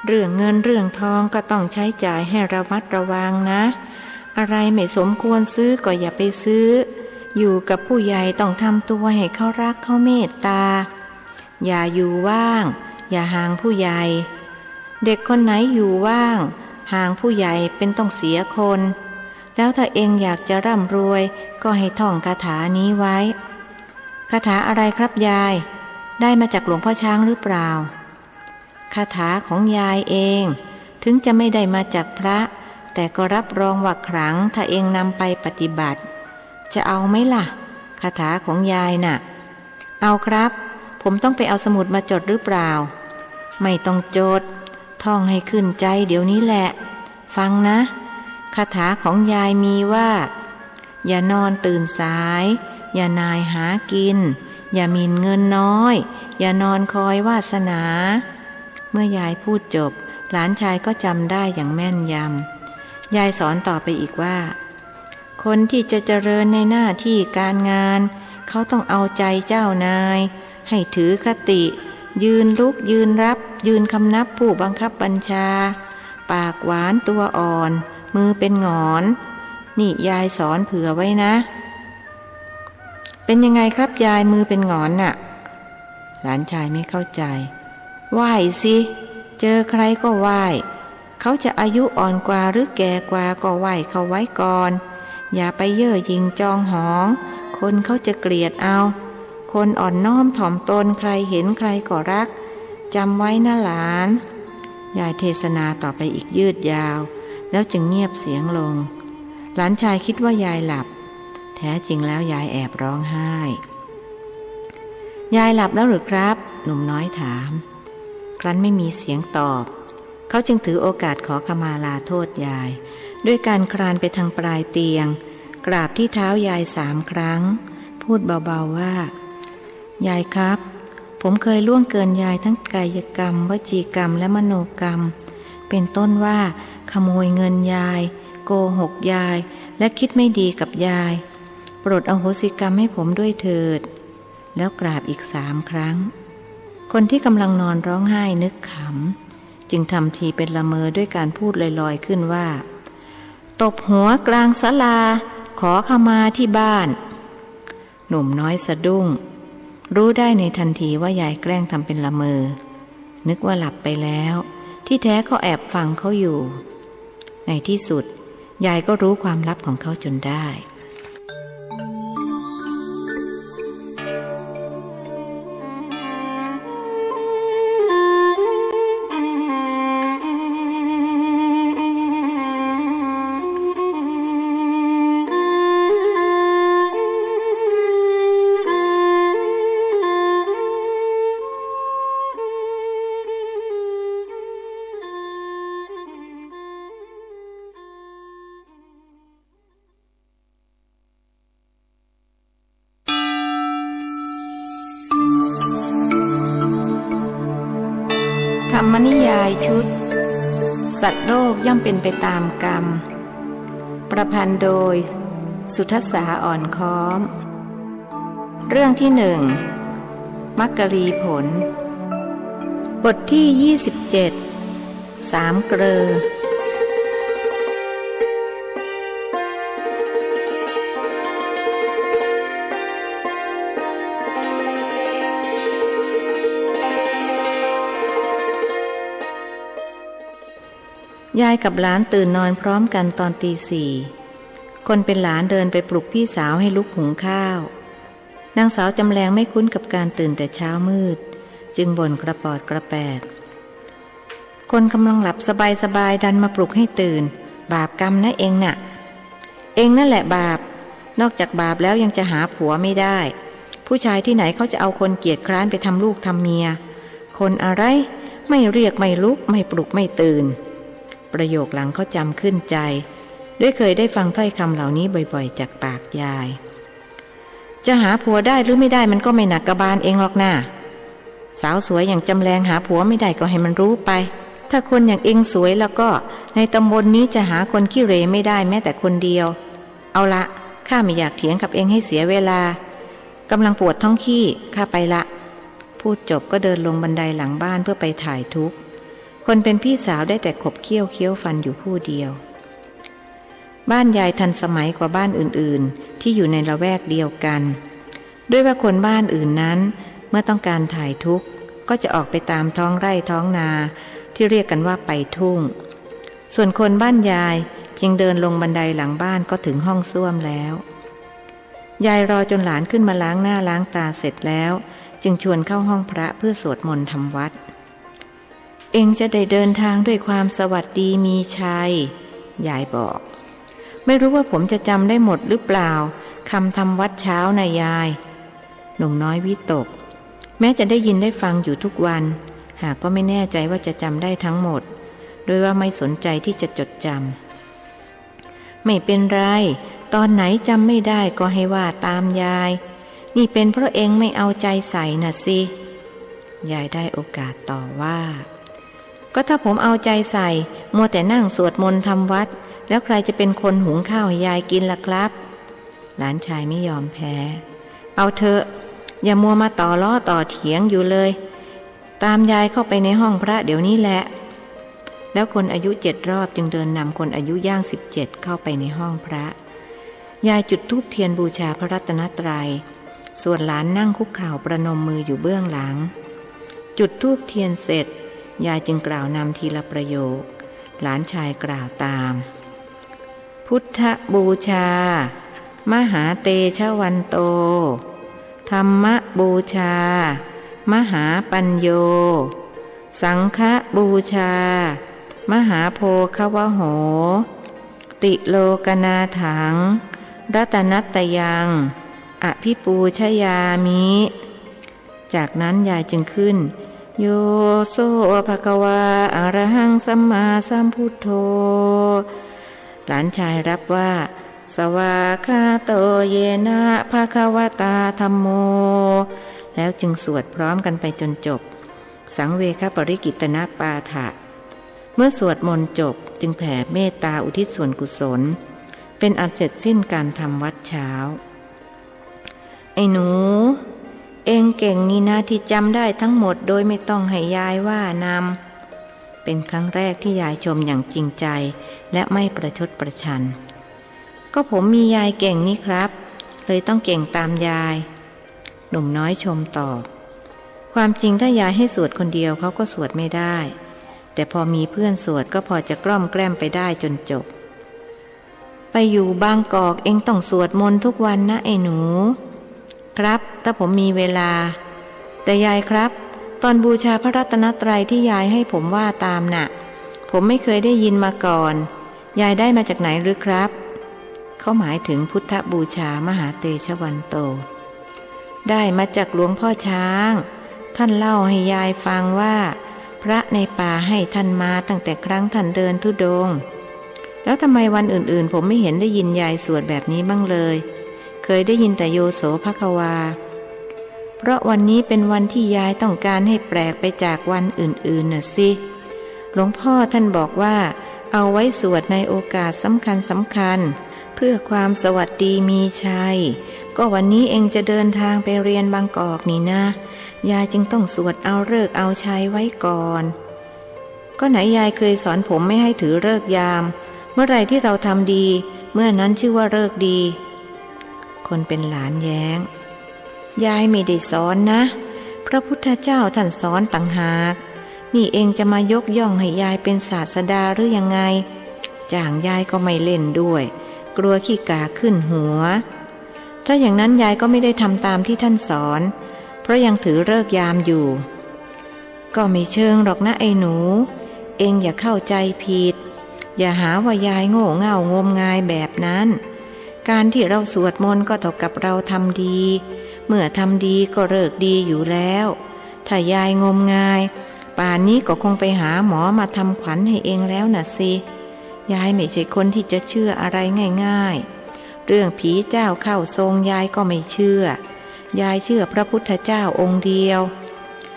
S1: เรื่องเงินเรื่องทองก็ต้องใช้จ่ายให้ระมัดระวังนะอะไรไม่สมควรซื้อก็อย่าไปซื้ออยู่กับผู้ใหญ่ต้องทำตัวให้เขารักเขาเมตตาอย่าอยู่ว่างอย่าห่างผู้ใหญ่เด็กคนไหนอยู่ว่างห่างผู้ใหญ่เป็นต้องเสียคนแล้วถ้าเองอยากจะร่ำรวยก็ให้ท่องคาถานี้ไว้คาถาอะไรครับยายได้มาจากหลวงพ่อช้างหรือเปล่าคาถาของยายเองถึงจะไม่ได้มาจากพระแต่ก็รับรองว่าขลังถ้าเองนำไปปฏิบัติจะเอาไหมล่ะคาถาของยายน่ะเอาครับผมต้องไปเอาสมุดมาจดหรือเปล่าไม่ต้องจดท่องให้ขึ้นใจเดี๋ยวนี้แหละฟังนะคาถาของยายมีว่าอย่านอนตื่นสายอย่านายหากินอย่าหมิ่นเงินน้อยอย่านอนคอยวาสนาเมื่อยายพูดจบหลานชายก็จำได้อย่างแม่นยำยายสอนต่อไปอีกว่าคนที่จะเจริญในหน้าที่การงานเขาต้องเอาใจเจ้านายให้ถือคติยืนลุกยืนรับยืนคำนับผู้บังคับบัญชาปากหวานตัวอ่อนมือเป็นหงอนนี่ยายสอนเผื่อไว้นะเป็นยังไงครับยายมือเป็นหงอนน่ะหลานชายไม่เข้าใจไหว้สิ เจอใครก็ไหว้เขาจะอายุอ่อนกว่าหรือแก่กว่าก็ไหว้เขาไว้ก่อนอย่าไปเย่อหยิ่งจองหองคนเขาจะเกลียดเอาคนอ่อนน้อมถ่อมตนใครเห็นใครก็รักจำไว้นะหลานยายเทศนาต่อไปอีกยืดยาวแล้วจึงเงียบเสียงลงหลานชายคิดว่ายายหลับแท้จริงแล้วยายแอบร้องไห้ยายหลับแล้วหรือครับหนุ่มน้อยถามครั้นไม่มีเสียงตอบเขาจึงถือโอกาสขอขมาลาโทษยายด้วยการคลานไปทางปลายเตียงกราบที่เท้ายาย3 ครั้งพูดเบาๆว่ายายครับผมเคยล่วงเกินยายทั้งกายกรรมวจีกรรมและมโนกรรมเป็นต้นว่าขโมยเงินยายโกหกยายและคิดไม่ดีกับยายโปรดอโหสิกรรมให้ผมด้วยเถิดแล้วกราบอีก3 ครั้งคนที่กำลังนอนร้องไห้นึกขำจึงทำทีเป็นละเมอด้วยการพูดลอยๆขึ้นว่าตบหัวกลางศาลาขอขมาที่บ้านหนุ่มน้อยสะดุ้งรู้ได้ในทันทีว่ายายแกล้งทำเป็นละเมอนึกว่าหลับไปแล้วที่แท้ก็แอบฟังเขาอยู่ในที่สุดยายก็รู้ความลับของเขาจนได้ธรรมนิยายชุดสัตว์โลกย่อมเป็นไปตามกรรมประพันธ์โดยสุทัสสาอ่อนค้อมเรื่องที่1มักกรีผลบทที่27 3 เกลอยายกับหลานตื่นนอนพร้อมกันตอนตี 4คนเป็นหลานเดินไปปลุกพี่สาวให้ลุกหุงข้าวนางสาวจำแรงไม่คุ้นกับการตื่นแต่เช้ามืดจึงบ่นกระปอดกระแปดคนกำลังหลับสบายๆดันมาปลุกให้ตื่นบาปกรรมนะเองน่ะเองนั่นแหละบาปนอกจากบาปแล้วยังจะหาผัวไม่ได้ผู้ชายที่ไหนเขาจะเอาคนเกียจคร้านไปทำลูกทำเมียคนอะไรไม่เรียกไม่ลุกไม่ปลุกไม่ตื่นประโยคหลังเขาจำขึ้นใจด้วยเคยได้ฟังถ้อยคำเหล่านี้บ่อยๆจากปากยายจะหาผัวได้หรือไม่ได้มันก็ไม่หนักกระบาลเองหรอกนะสาวสวยอย่างจำแรงหาผัวไม่ได้ก็ให้มันรู้ไปถ้าคนอย่างเองสวยแล้วก็ในตำบลนี้จะหาคนขี้เหร่ไม่ได้แม้แต่คนเดียวเอาละข้าไม่อยากเถียงกับเองให้เสียเวลากำลังปวดท้องขี้ข้าไปละพูดจบก็เดินลงบันไดหลังบ้านเพื่อไปถ่ายทุกข์คนเป็นพี่สาวได้แต่ขบเคี้ยวเคี้ยวฟันอยู่ผู้เดียวบ้านยายทันสมัยกว่าบ้านอื่นๆที่อยู่ในละแวกเดียวกันด้วยว่าคนบ้านอื่นนั้นเมื่อต้องการถ่ายทุกข์ก็จะออกไปตามท้องไร่ท้องนาที่เรียกกันว่าไปทุ่งส่วนคนบ้านยายเพียงเดินลงบันไดหลังบ้านก็ถึงห้องส้วมแล้วยายรอจนหลานขึ้นมาล้างหน้าล้างตาเสร็จแล้วจึงชวนเข้าห้องพระเพื่อสวดมนต์ทำวัดเองจะได้เดินทางด้วยความสวัสดีมีชัยยายบอกไม่รู้ว่าผมจะจำได้หมดหรือเปล่าคำทำวัดเช้านะยายหนุ่มน้อยวิตกแม้จะได้ยินได้ฟังอยู่ทุกวันหากก็ไม่แน่ใจว่าจะจำได้ทั้งหมดโดยว่าไม่สนใจที่จะจดจำไม่เป็นไรตอนไหนจำไม่ได้ก็ให้ว่าตามยายนี่เป็นเพราะเองไม่เอาใจใส่น่ะสิยายได้โอกาสต่อว่าก็ถ้าผมเอาใจใส่มัวแต่นั่งสวดมนต์ทำวัดแล้วใครจะเป็นคนหุงข้าวให้ยายกินล่ะครับหลานชายไม่ยอมแพ้เอาเถอะอย่ามัวมาต่อล้อต่อเถียงอยู่เลยตามยายเข้าไปในห้องพระเดี๋ยวนี้แหละแล้วคนอายุ7 รอบจึงเดินนำคนอายุย่าง17เข้าไปในห้องพระยายจุดธูปเทียนบูชาพระรัตนตรัยส่วนหลานนั่งคุกเข่าประนมมืออยู่เบื้องหลังจุดธูปเทียนเสร็จ ยายจึงกล่าวนำทีละประโยคหลานชายกล่าวตามพุทธบูชามหาเตชะวันโตธรรมบูชามหาปัญโยสังฆบูชามหาโพคาวโหติโลกนาถังรัตนัตตยังอภิปูชยามิจากนั้นยายจึงขึ้นโยโสภควาอะระหังสัมมาสัมพุทโธหลานชายรับว่าสวากขาโตเยนะภควตาธัมโมแล้วจึงสวดพร้อมกันไปจนจบสังเวคปริกิตนปาฐะเมื่อสวดมนต์จบจึงแผ่เมตตาอุทิศส่วนกุศลเป็นอันเสร็จสิ้นการทำวัดเช้าไอ้หนูเองเก่งนี่นะที่จำได้ทั้งหมดโดยไม่ต้องให้ยายว่านำเป็นครั้งแรกที่ยายชมอย่างจริงใจและไม่ประชดประชันก็ผมมียายเก่งนี่ครับเลยต้องเก่งตามยายหนุ่มน้อยชมตอบความจริงถ้ายายให้สวดคนเดียวเขาก็สวดไม่ได้แต่พอมีเพื่อนสวดก็พอจะกล่อมแกล้มไปได้จนจบไปอยู่บางกอกเองต้องสวดมนต์ทุกวันนะไอ้หนูครับถ้าผมมีเวลาแต่ยายครับตอนบูชาพระรัตนตรัยที่ยายให้ผมว่าตามน่ะผมไม่เคยได้ยินมาก่อนยายได้มาจากไหนหรือครับเขาหมายถึงพุทธบูชามหาเตชะวันโตได้มาจากหลวงพ่อช้างท่านเล่าให้ยายฟังว่าพระในป่าให้ท่านมาตั้งแต่ครั้งท่านเดินธุดงค์แล้วทำไมวันอื่นๆผมไม่เห็นได้ยินยายสวดแบบนี้บ้างเลยเคยได้ยินแต่โยโสภควาเพราะวันนี้เป็นวันที่ยายต้องการให้แปลกไปจากวันอื่นๆน่ะสิหลวงพ่อท่านบอกว่าเอาไว้สวดในโอกาสสำคัญเพื่อความสวัสดีมีชัยก็วันนี้เองจะเดินทางไปเรียนบางกอกนี่นะยายจึงต้องสวดเอาฤกษ์เอาชัยไว้ก่อนก็ไหนยายเคยสอนผมไม่ให้ถือฤกษ์ยามเมื่อไรที่เราทำดีเมื่อนั้นชื่อว่าฤกษ์ดีคนเป็นหลานแย้งยายไม่ได้สอนนะพระพุทธเจ้าท่านสอนต่างหากนี่เองจะมายกย่องให้ยายเป็นศาสดาหรือยังไงจ้างยายก็ไม่เล่นด้วยกลัวขี้กาขึ้นหัวถ้าอย่างนั้นยายก็ไม่ได้ทำตามที่ท่านสอนเพราะยังถือฤกษ์ยามอยู่ก็ไม่เชิงหรอกนะไอ้หนูเองอย่าเข้าใจผิดอย่าหาว่ายายโง่เง่างมงายแบบนั้นการที่เราสวดมนต์ก็เท่ากับเราทำดีเมื่อทำดีก็ฤกษ์ดีอยู่แล้วถ้ายายงมงายป่านนี้ก็คงไปหาหมอมาทำขวัญให้เองแล้วน่ะสิยายไม่ใช่คนที่จะเชื่ออะไรง่ายๆเรื่องผีเจ้าเข้าทรงยายก็ไม่เชื่อยายเชื่อพระพุทธเจ้าองค์เดียว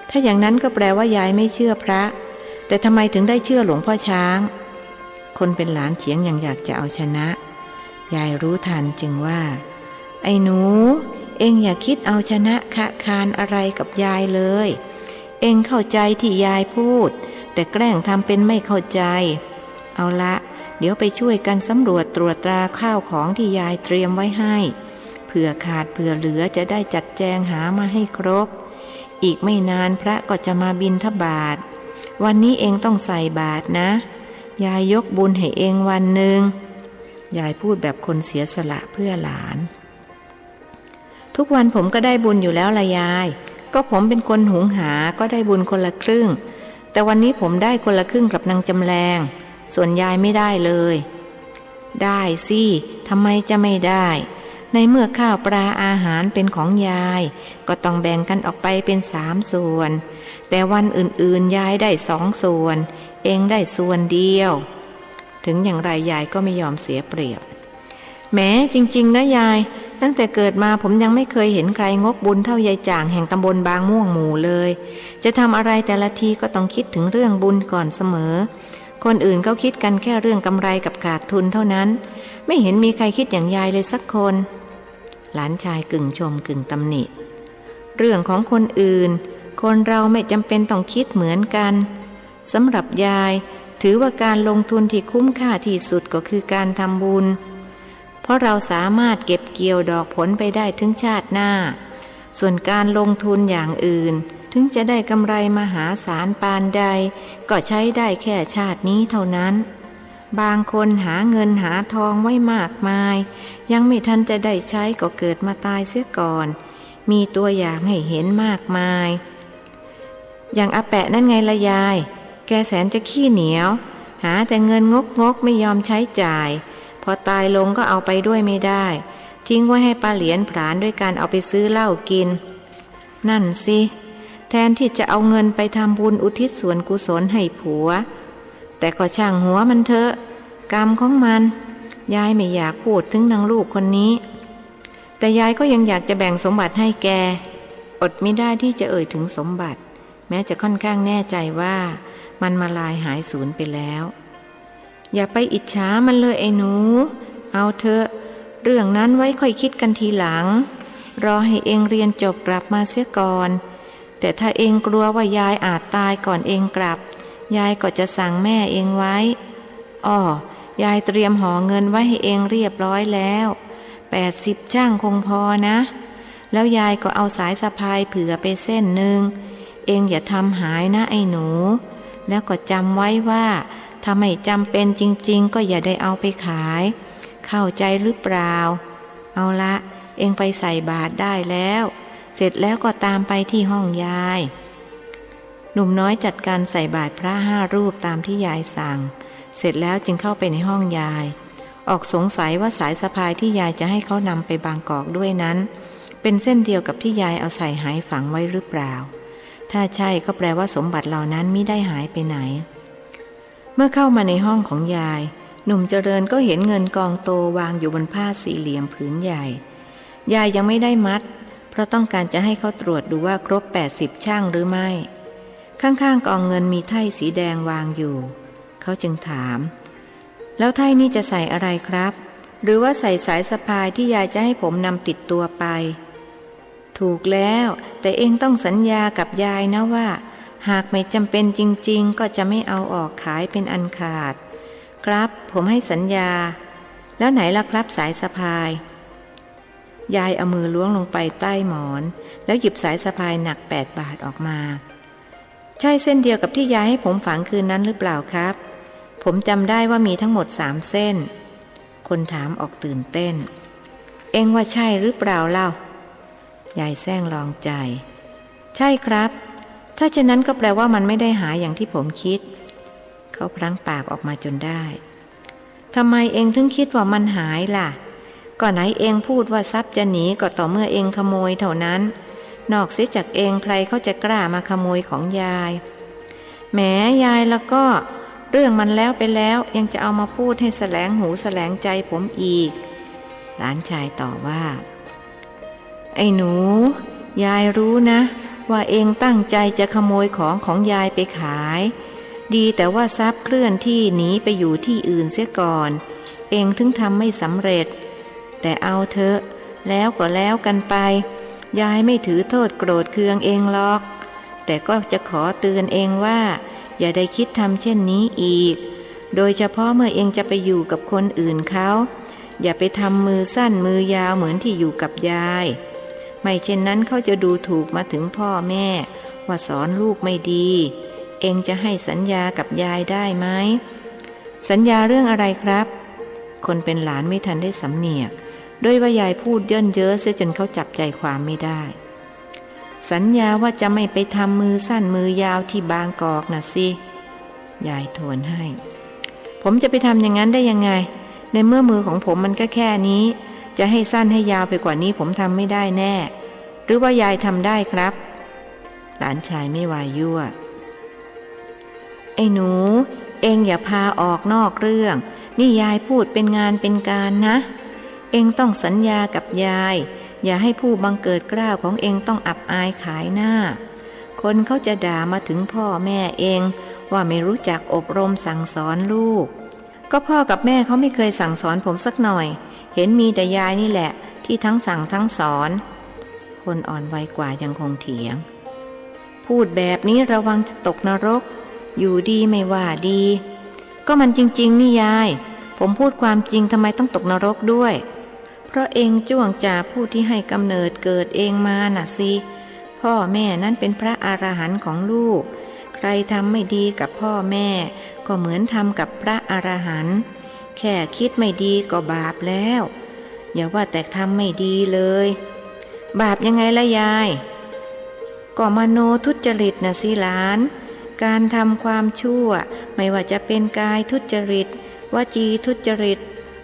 S1: ถ้าอย่างนั้นก็แปลว่ายายไม่เชื่อพระแต่ทำไมถึงได้เชื่อหลวงพ่อช้างคนเป็นหลานเถียงอย่างอยากจะเอาชนะยายรู้ทันจึงว่าไอ้หนูเอ็งอย่าคิดเอาชนะคะคานอะไรกับยายเลยเอ็งเข้าใจที่ยายพูดแต่แกล้งทำเป็นไม่เข้าใจเอาละเดี๋ยวไปช่วยกันสำรวจตรวจตราข้าวของที่ยายเตรียมไว้ให้เผื่อขาดเผื่อเหลือจะได้จัดแจงหามาให้ครบอีกไม่นานพระก็จะมาบิณฑบาตวันนี้เองต้องใส่บาตรนะยายยกบุญให้เองวันหนึ่งยายพูดแบบคนเสียสละเพื่อหลานทุกวันผมก็ได้บุญอยู่แล้วล่ะยายก็ผมเป็นคนหุงหาก็ได้บุญคนละครึ่งแต่วันนี้ผมได้คนละครึ่งกับนางจำแรงส่วนยายไม่ได้เลยได้สิทำไมจะไม่ได้ในเมื่อข้าวปลาอาหารเป็นของยายก็ต้องแบ่งกันออกไปเป็น3 ส่วนแต่วันอื่นๆยายได้2 ส่วนเองได้ส่วนเดียวถึงอย่างไรยายก็ไม่ยอมเสียเปรียบแหมจริงๆนะยายตั้งแต่เกิดมาผมยังไม่เคยเห็นใครงกบุญเท่ายายจ่างแห่งตำบลบางม่วงหมู่เลยจะทำอะไรแต่ละทีก็ต้องคิดถึงเรื่องบุญก่อนเสมอคนอื่นเขาคิดกันแค่เรื่องกำไรกับขาดทุนเท่านั้นไม่เห็นมีใครคิดอย่างยายเลยสักคนหลานชายกึ่งชมกึ่งตำหนิเรื่องของคนอื่นคนเราไม่จำเป็นต้องคิดเหมือนกันสำหรับยายถือว่าการลงทุนที่คุ้มค่าที่สุดก็คือการทำบุญเพราะเราสามารถเก็บเกี่ยวดอกผลไปได้ถึงชาติหน้าส่วนการลงทุนอย่างอื่น ถึงจะได้กำไรมหาศาลปานใดก็ใช้ได้แค่ชาตินี้เท่านั้นบางคนหาเงินหาทองไว้มากมายยังไม่ทันจะได้ใช้ก็เกิดมาตายเสียก่อนมีตัวอย่างให้เห็นมากมายอย่างอาแปะนั่นไงละยายแกแสนจะขี้เหนียวหาแต่เงินงกไม่ยอมใช้จ่ายพอตายลงก็เอาไปด้วยไม่ได้ทิ้งไว้ให้ป้าเหรียญผลาญด้วยการเอาไปซื้อเหล้ากินนั่นสิแทนที่จะเอาเงินไปทำบุญอุทิศส่วนกุศลให้ผัวแต่ก็ช่างหัวมันเถอะกรรมของมันยายไม่อยากพูดถึงนางลูกคนนี้แต่ยายก็ยังอยากจะแบ่งสมบัติให้แกอดไม่ได้ที่จะเอ่ยถึงสมบัติแม้จะค่อนข้างแน่ใจว่ามันมาลายหายสูญไปแล้วอย่าไปอิจฉามันเลยไอ้หนูเอาเถอะเรื่องนั้นไว้ค่อยคิดกันทีหลังรอให้เองเรียนจบกลับมาเสียก่อนแต่ถ้าเองกลัวว่ายายอาจตายก่อนเองกลับยายก็จะสั่งแม่เองไว้ยายเตรียมห่อเงินไว้ให้เองเรียบร้อยแล้ว80ช่างคงพอนะแล้วยายก็เอาสายสะพายเผื่อไปเส้นหนึ่งเองอย่าทำหายนะไอ้หนูแล้วก็จำไว้ว่าถ้าไม่จำเป็นจริงๆก็อย่าได้เอาไปขายเข้าใจหรือเปล่าเอาละเองไปใส่บาตรได้แล้วเสร็จแล้วก็ตามไปที่ห้องยายหนุ่มน้อยจัดการใส่บาตรพระ5 รูปตามที่ยายสั่งเสร็จแล้วจึงเข้าไปในห้องยายออกสงสัยว่าสายสะพายที่ยายจะให้เขานำไปบางกอกด้วยนั้นเป็นเส้นเดียวกับที่ยายเอาใส่หายฝังไว้หรือเปล่าถ้าใช่ก็แปลว่าสมบัติเหล่านั้นมิได้หายไปไหนเมื่อเข้ามาในห้องของยายหนุ่มเจริญก็เห็นเงินกองโตวางอยู่บนผ้าสี่เหลี่ยมผืนใหญ่ยายยังไม่ได้มัดเพราะต้องการจะให้เขาตรวจดูว่าครบ80ช่างหรือไม่ข้างๆกองเงินมีไถ่สีแดงวางอยู่เขาจึงถามแล้วไถ่นี่จะใส่อะไรครับหรือว่าใส่สายสะพายที่ยายจะให้ผมนำติดตัวไปถูกแล้วแต่เองต้องสัญญากับยายนะว่าหากไม่จำเป็นจริงๆก็จะไม่เอาออกขายเป็นอันขาดครับผมให้สัญญาแล้วไหนล่ะครับสายสะพายยายเอามือล้วงลงไปใต้หมอนแล้วหยิบสายสะพายหนัก8 บาทออกมาใช่เส้นเดียวกับที่ยายให้ผมฝังคืนนั้นหรือเปล่าครับผมจำได้ว่ามีทั้งหมด3 เส้นคนถามออกตื่นเต้นเอ็งว่าใช่หรือเปล่าเล่ายายแซงลองใจใช่ครับถ้าเช่นนั้นก็แปลว่ามันไม่ได้หายอย่างที่ผมคิดเขาพลั้งปากออกมาจนได้ทำไมเอ็งถึงคิดว่ามันหายล่ะก่อนไหนเอ็งพูดว่าทรัพย์จะหนีก็ต่อเมื่อเอ็งขโมยเท่านั้นนอกเสียจากเอ็งใครเขาจะกล้ามาขโมยของยายแหมยายแล้วก็เรื่องมันแล้วไปแล้วยังจะเอามาพูดให้แสลงหูแสลงใจผมอีกหลานชายต่อว่าไอ้หนูยายรู้นะว่าเองตั้งใจจะขโมยของยายไปขายดีแต่ว่าทรัพย์เคลื่อนที่หนีไปอยู่ที่อื่นเสียก่อนเองถึงทำไม่สำเร็จแต่เอาเถอะแล้วก็แล้วกันไปยายไม่ถือโทษโกรธเคืองเองหรอกแต่ก็จะขอเตือนเองว่าอย่าได้คิดทำเช่นนี้อีกโดยเฉพาะเมื่อเองจะไปอยู่กับคนอื่นเขาอย่าไปทำมือสั้นมือยาวเหมือนที่อยู่กับยายไม่เช่นนั้นเขาจะดูถูกมาถึงพ่อแม่ว่าสอนลูกไม่ดีเองจะให้สัญญากับยายได้ไหมสัญญาเรื่องอะไรครับคนเป็นหลานไม่ทันได้สำเนียกด้วยว่ายายพูดเยินเย้อเสียจนเขาจับใจความไม่ได้สัญญาว่าจะไม่ไปทำมือสั้นมือยาวที่บางกอกน่ะสิยายทวนให้ผมจะไปทำอย่างนั้นได้ยังไงในเมื่อมือของผมมันก็แค่นี้จะให้สั้นให้ยาวไปกว่านี้ผมทำไม่ได้แน่หรือว่ายายทำได้ครับหลานชายไม่วายยั่วไอ้หนูเองอย่าพาออกนอกเรื่องนี่ยายพูดเป็นงานเป็นการนะเองต้องสัญญากับยายอย่าให้ผู้บังเกิดเกล้าของเองต้องอับอายขายหน้าคนเขาจะด่ามาถึงพ่อแม่เองว่าไม่รู้จักอบรมสั่งสอนลูกก็พ่อกับแม่เขาไม่เคยสั่งสอนผมสักหน่อยเห็นมีแต่ยายนี่แหละที่ทั้งสั่งทั้งสอนคนอ่อนวัยกว่ายังคงเถียงพูดแบบนี้ระวังจะตกนรกอยู่ดีไม่ว่าดีก็มันจริงๆนี่ยายผมพูดความจริงทำไมต้องตกนรกด้วยเพราะเองจ้วงจ่าผู้ที่ให้กำเนิดเกิดเองมาน่ะสิพ พ่อแม่นั้นเป็นพระอรหันต์ของลูกใครทำไม่ดีกับพ่อแม่ก็เหมือนทำกับพระอรหันต์แค่คิดไม่ดีก็บาปแล้วอย่าว่าแต่ทำไม่ดีเลยบาปยังไงล่ะยายก็มโนทุจริตนะสิหลานการทำความชั่วไม่ว่าจะเป็นกายทุจริตวจีทุจริต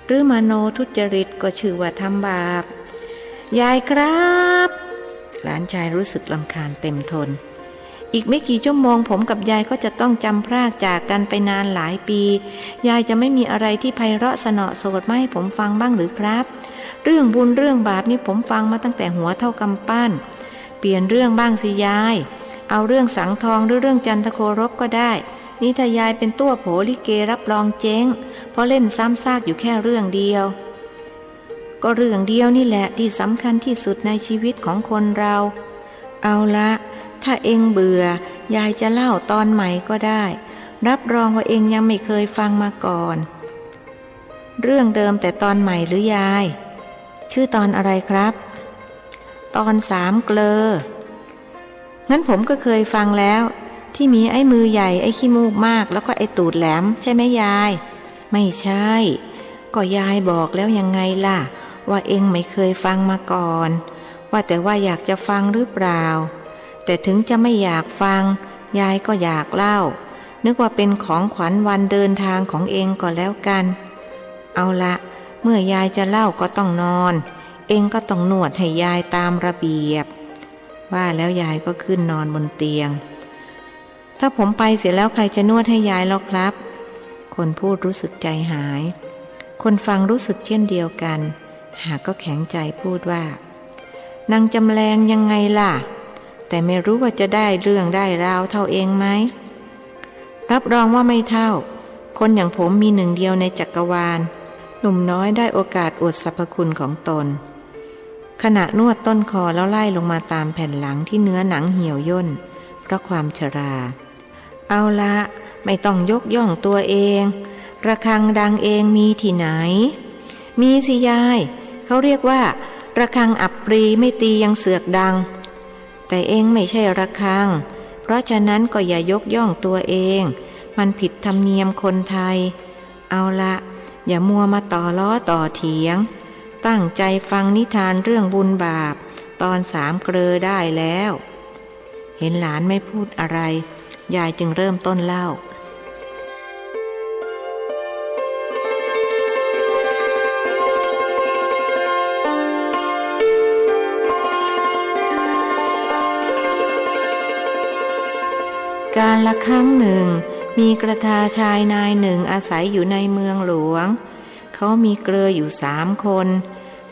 S1: หรือมโนทุจริตก็ชื่อว่าทำบาปยายครับหลานชายรู้สึกรำคาญเต็มทนอีกไม่กี่ชั่วโมงผมกับยายก็จะต้องจำพรากจากกันไปนานหลายปียายจะไม่มีอะไรที่ไพเราะสนอโสดมาให้ผมฟังบ้างหรือครับเรื่องบุญเรื่องบาปนี่ผมฟังมาตั้งแต่หัวเท่ากำปั้นเปลี่ยนเรื่องบ้างสิยายเอาเรื่องสังทองหรือเรื่องจันทโครบก็ได้นี่ถ้ายายเป็นตัวโผลิเกรับรองเจ๊งเพราะเล่นซ้ำซากอยู่แค่เรื่องเดียวก็เรื่องเดียวนี่แหละที่สำคัญที่สุดในชีวิตของคนเราเอาละถ้าเองเบื่อยายจะเล่าตอนใหม่ก็ได้รับรองว่าเองยังไม่เคยฟังมาก่อนเรื่องเดิมแต่ตอนใหม่หรือยายชื่อตอนอะไรครับตอน3 เกลองั้นผมก็เคยฟังแล้วที่มีไอ้มือใหญ่ไอ้ขี้มูกมากแล้วก็ไอ้ตูดแหลมใช่ไหมยายไม่ใช่ก็ยายบอกแล้วยังไงล่ะว่าเองไม่เคยฟังมาก่อนว่าแต่ว่าอยากจะฟังหรือเปล่าแต่ถึงจะไม่อยากฟังยายก็อยากเล่านึกว่าเป็นของขวัญวันเดินทางของเองก็แล้วกันเอาละเมื่อยายจะเล่าก็ต้องนอนเองก็ต้องนวดให้ยายตามระเบียบว่าแล้วยายก็ขึ้นนอนบนเตียงถ้าผมไปเสร็จแล้วใครจะนวดให้ยายแล้วครับคนพูดรู้สึกใจหายคนฟังรู้สึกเช่นเดียวกันหากก็แข็งใจพูดว่านางจำแรงยังไงล่ะแต่ไม่รู้ว่าจะได้เรื่องได้ราวเท่าเองไหมรับรองว่าไม่เท่าคนอย่างผมมีหนึ่งเดียวในจักรวาลหนุ่มน้อยได้โอกาสอวดสรรพคุณของตนขณะนวดต้นคอแล้วไล่ลงมาตามแผ่นหลังที่เนื้อหนังเหี่ยวย่นเพราะความชราเอาละไม่ต้องยกย่องตัวเองระฆังดังเองมีที่ไหนมีสิยายเขาเรียกว่าระฆังอับปรีไม่ตียังเสือกดังแต่เองไม่ใช่ระฆังเพราะฉะนั้นก็อย่ายกย่องตัวเองมันผิดธรรมเนียมคนไทยเอาละอย่ามัวมาต่อล้อต่อเถียงตั้งใจฟังนิทานเรื่องบุญบาปตอน3 เกลอได้แล้วเห็นหลานไม่พูดอะไรยายจึงเริ่มต้นเล่าการละครั้งหนึ่งมีกระทาชายนายหนึ่งอาศัยอยู่ในเมืองหลวงเขามีเกลออยู่3 คน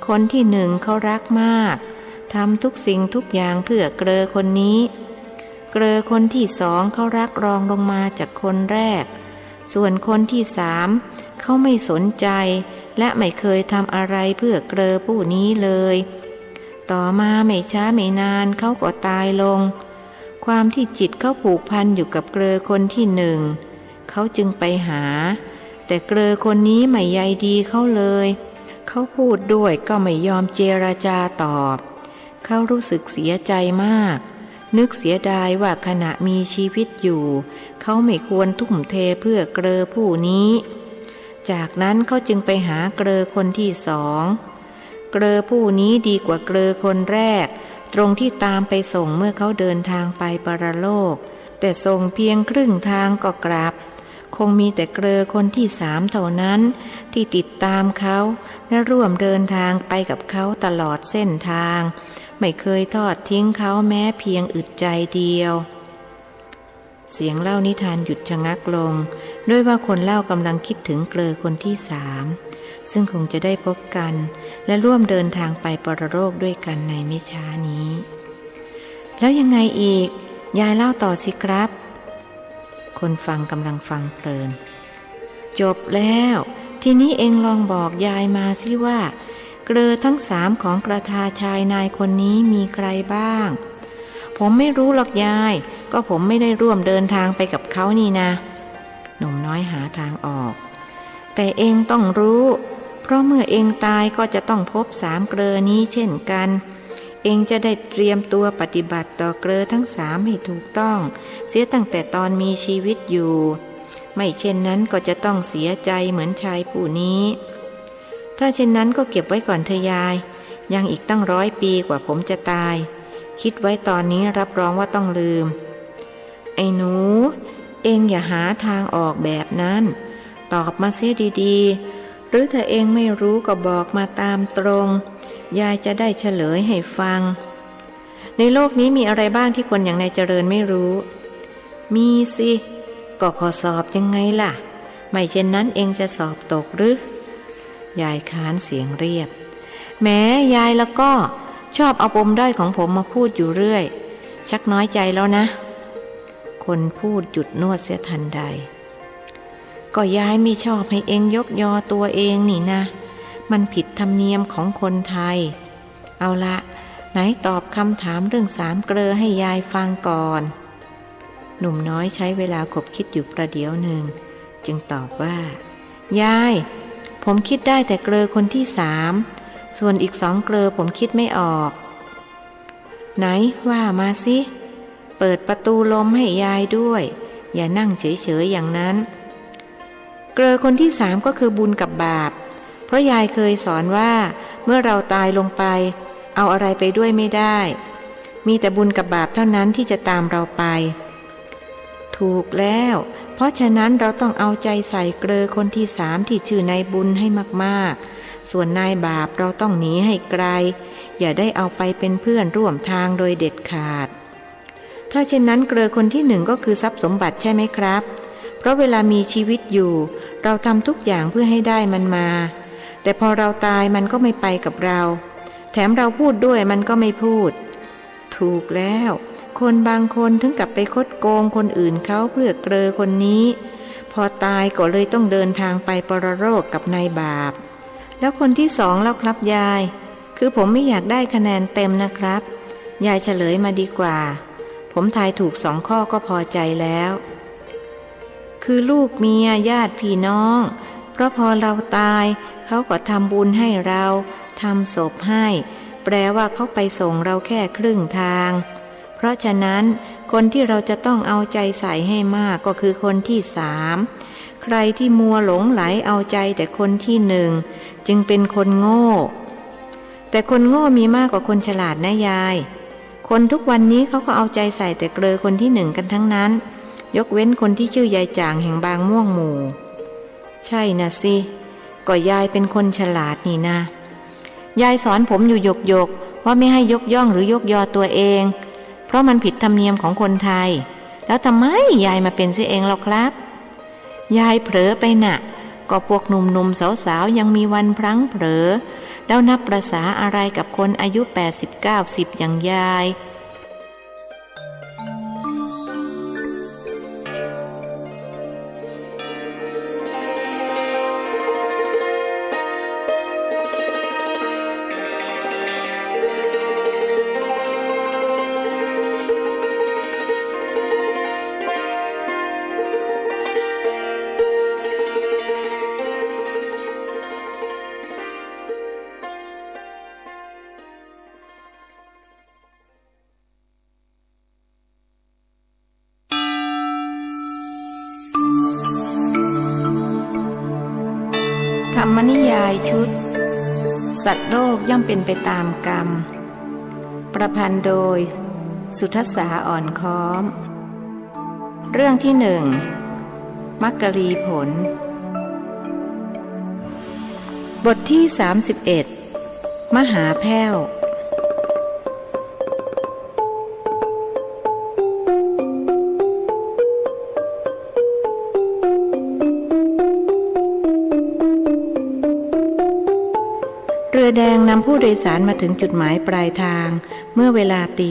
S1: คนที่1เขารักมากทำทุกสิ่งทุกอย่างเพื่อเกลอคนนี้เกลอคนที่2เขารักรองลงมาจากคนแรกส่วนคนที่3เขาไม่สนใจและไม่เคยทำอะไรเพื่อเกลอผู้นี้เลยต่อมาไม่ช้าไม่นานเขาก็ตายลงความที่จิตเขาผูกพันอยู่กับเกลอคนที่1เขาจึงไปหาแต่เกลอคนนี้ไม่ใยดีเขาเลยเขาพูดด้วยก็ไม่ยอมเจรจาตอบเขารู้สึกเสียใจมากนึกเสียดายว่าขณะมีชีวิตอยู่เขาไม่ควรทุ่มเทเพื่อเกลอผู้นี้จากนั้นเขาจึงไปหาเกลอคนที่2เกลอผู้นี้ดีกว่าเกลอคนแรกตรงที่ตามไปส่งเมื่อเขาเดินทางไปปรโลกแต่ส่งเพียงครึ่งทางก็กลับคงมีแต่เกลอคนที่3เท่านั้นที่ติดตามเขาและร่วมเดินทางไปกับเขาตลอดเส้นทางไม่เคยทอดทิ้งเขาแม้เพียงอึดใจเดียวเสียงเล่านิทานหยุดชะงักลงด้วยว่าคนเล่ากำลังคิดถึงเกลอคนที่3ซึ่งคงจะได้พบกันและร่วมเดินทางไปปรโลกด้วยกันในไม่ช้านี้แล้วยังไงอีกยายเล่าต่อสิครับคนฟังกำลังฟังเพลินจบแล้วทีนี้เองลองบอกยายมาสิว่าเกลอทั้ง3ของกระทาชายนายคนนี้มีใครบ้างผมไม่รู้หรอกยายก็ผมไม่ได้ร่วมเดินทางไปกับเขานี่นะหนุ่มน้อยหาทางออกแต่เองต้องรู้เพราะเมื่อเองตายก็จะต้องพบ3 เกลอนี้เช่นกันเ เองจะได้เตรียมตัวปฏิบัติต่อเกลอทั้งสามให้ถูกต้องเสียตั้งแต่ตอนมีชีวิตอยู่ไม่เช่นนั้นก็จะต้องเสียใจเหมือนชายผู้นี้ถ้าเช่นนั้นก็เก็บไว้ก่อนเถอะยายยังอีกตั้ง100 ปีกว่าผมจะตายคิดไว้ตอนนี้รับรองว่าต้องลืมไอ้หนูเองอย่าหาทางออกแบบนั้นตอบมาเสียดีๆหรือถ้าเองไม่รู้ก็บอกมาตามตรงยายจะได้เฉลยให้ฟังในโลกนี้มีอะไรบ้างที่คนอย่างนายเจริญไม่รู้มีสิก็ข้อสอบยังไงล่ะไม่เช่นนั้นเองจะสอบตกหรือยายค้านเสียงเรียบแม้ยายแล้วก็ชอบเอาปมด้อยของผมมาพูดอยู่เรื่อยชักน้อยใจแล้วนะคนพูดหยุดนวดเสียทันใดก็ยายไม่ชอบให้เองยกยอตัวเองนี่นะมันผิดธรรมเนียมของคนไทยเอาละไหนตอบคำถามเรื่อง3 เกลอให้ยายฟังก่อนหนุ่มน้อยใช้เวลาคบคิดอยู่ประเดี๋ยวหนึ่งจึงตอบว่ายายผมคิดได้แต่เกลอคนที่3ส่วนอีก2 เกลอผมคิดไม่ออกไหนว่ามาสิเปิดประตูลมให้ยายด้วยอย่านั่งเฉยๆอย่างนั้นเกลอคนที่3ก็คือบุญกับบาปเพราะยายเคยสอนว่าเมื่อเราตายลงไปเอาอะไรไปด้วยไม่ได้มีแต่บุญกับบาปเท่านั้นที่จะตามเราไปถูกแล้วเพราะฉะนั้นเราต้องเอาใจใส่เกลอคนที่3ที่ชื่อนายบุญให้มากๆส่วนนายบาปเราต้องหนีให้ไกลอย่าได้เอาไปเป็นเพื่อนร่วมทางโดยเด็ดขาดถ้าเช่นนั้นเกลอคนที่1ก็คือทรัพย์สมบัติใช่ไหมครับเพราะเวลามีชีวิตอยู่เราทำทุกอย่างเพื่อให้ได้มันมาแต่พอเราตายมันก็ไม่ไปกับเราแถมเราพูดด้วยมันก็ไม่พูดถูกแล้วคนบางคนถึงกับไปคดโกงคนอื่นเขาเพื่อเกลอคนนี้พอตายก็เลยต้องเดินทางไปปรโลกกับนายบาปแล้วคนที่2แล้วครับยายคือผมไม่อยากได้คะแนนเต็มนะครับยายเฉลยมาดีกว่าผมทายถูก2 ข้อก็พอใจแล้วคือลูกเมียญาติพี่น้องเพราะพอเราตายเขาก็ทำบุญให้เราทำศพให้แปลว่าเขาไปส่งเราแค่ครึ่งทางเพราะฉะนั้นคนที่เราจะต้องเอาใจใส่ให้มากก็คือคนที่3ใครที่มัวหลงไหลเอาใจแต่คนที่1จึงเป็นคนโง่แต่คนโง่มีมากกว่าคนฉลาดนะยายคนทุกวันนี้เขาก็เอาใจใส่แต่เกลอคนที่1กันทั้งนั้นยกเว้นคนที่ชื่อยายจ่างแห่งบางม่วงหมู่ใช่นะสิก็ยายเป็นคนฉลาดนี่นะยายสอนผมอยู่หยกๆว่าไม่ให้ยกย่องหรือยกยอตัวเองเพราะมันผิดธรรมเนียมของคนไทยแล้วทำไมยายมาเป็นเสียเองหรอครับยายเผลอไปน่ะก็พวกหนุ่มๆสาวๆยังมีวันพลั้งเผลอแล้วนับประสาอะไรกับคนอายุ80-90อย่างยายธรรมนิยายชุดสัตว์โลกย่อมเป็นไปตามกรรมประพันธ์โดยสุทัสสาอ่อนค้อมเรื่องที่1มักกรีผลบทที่31มหาแพ้วเรือแดงนำผู้โดยสารมาถึงจุดหมายปลายทางเมื่อเวลาตี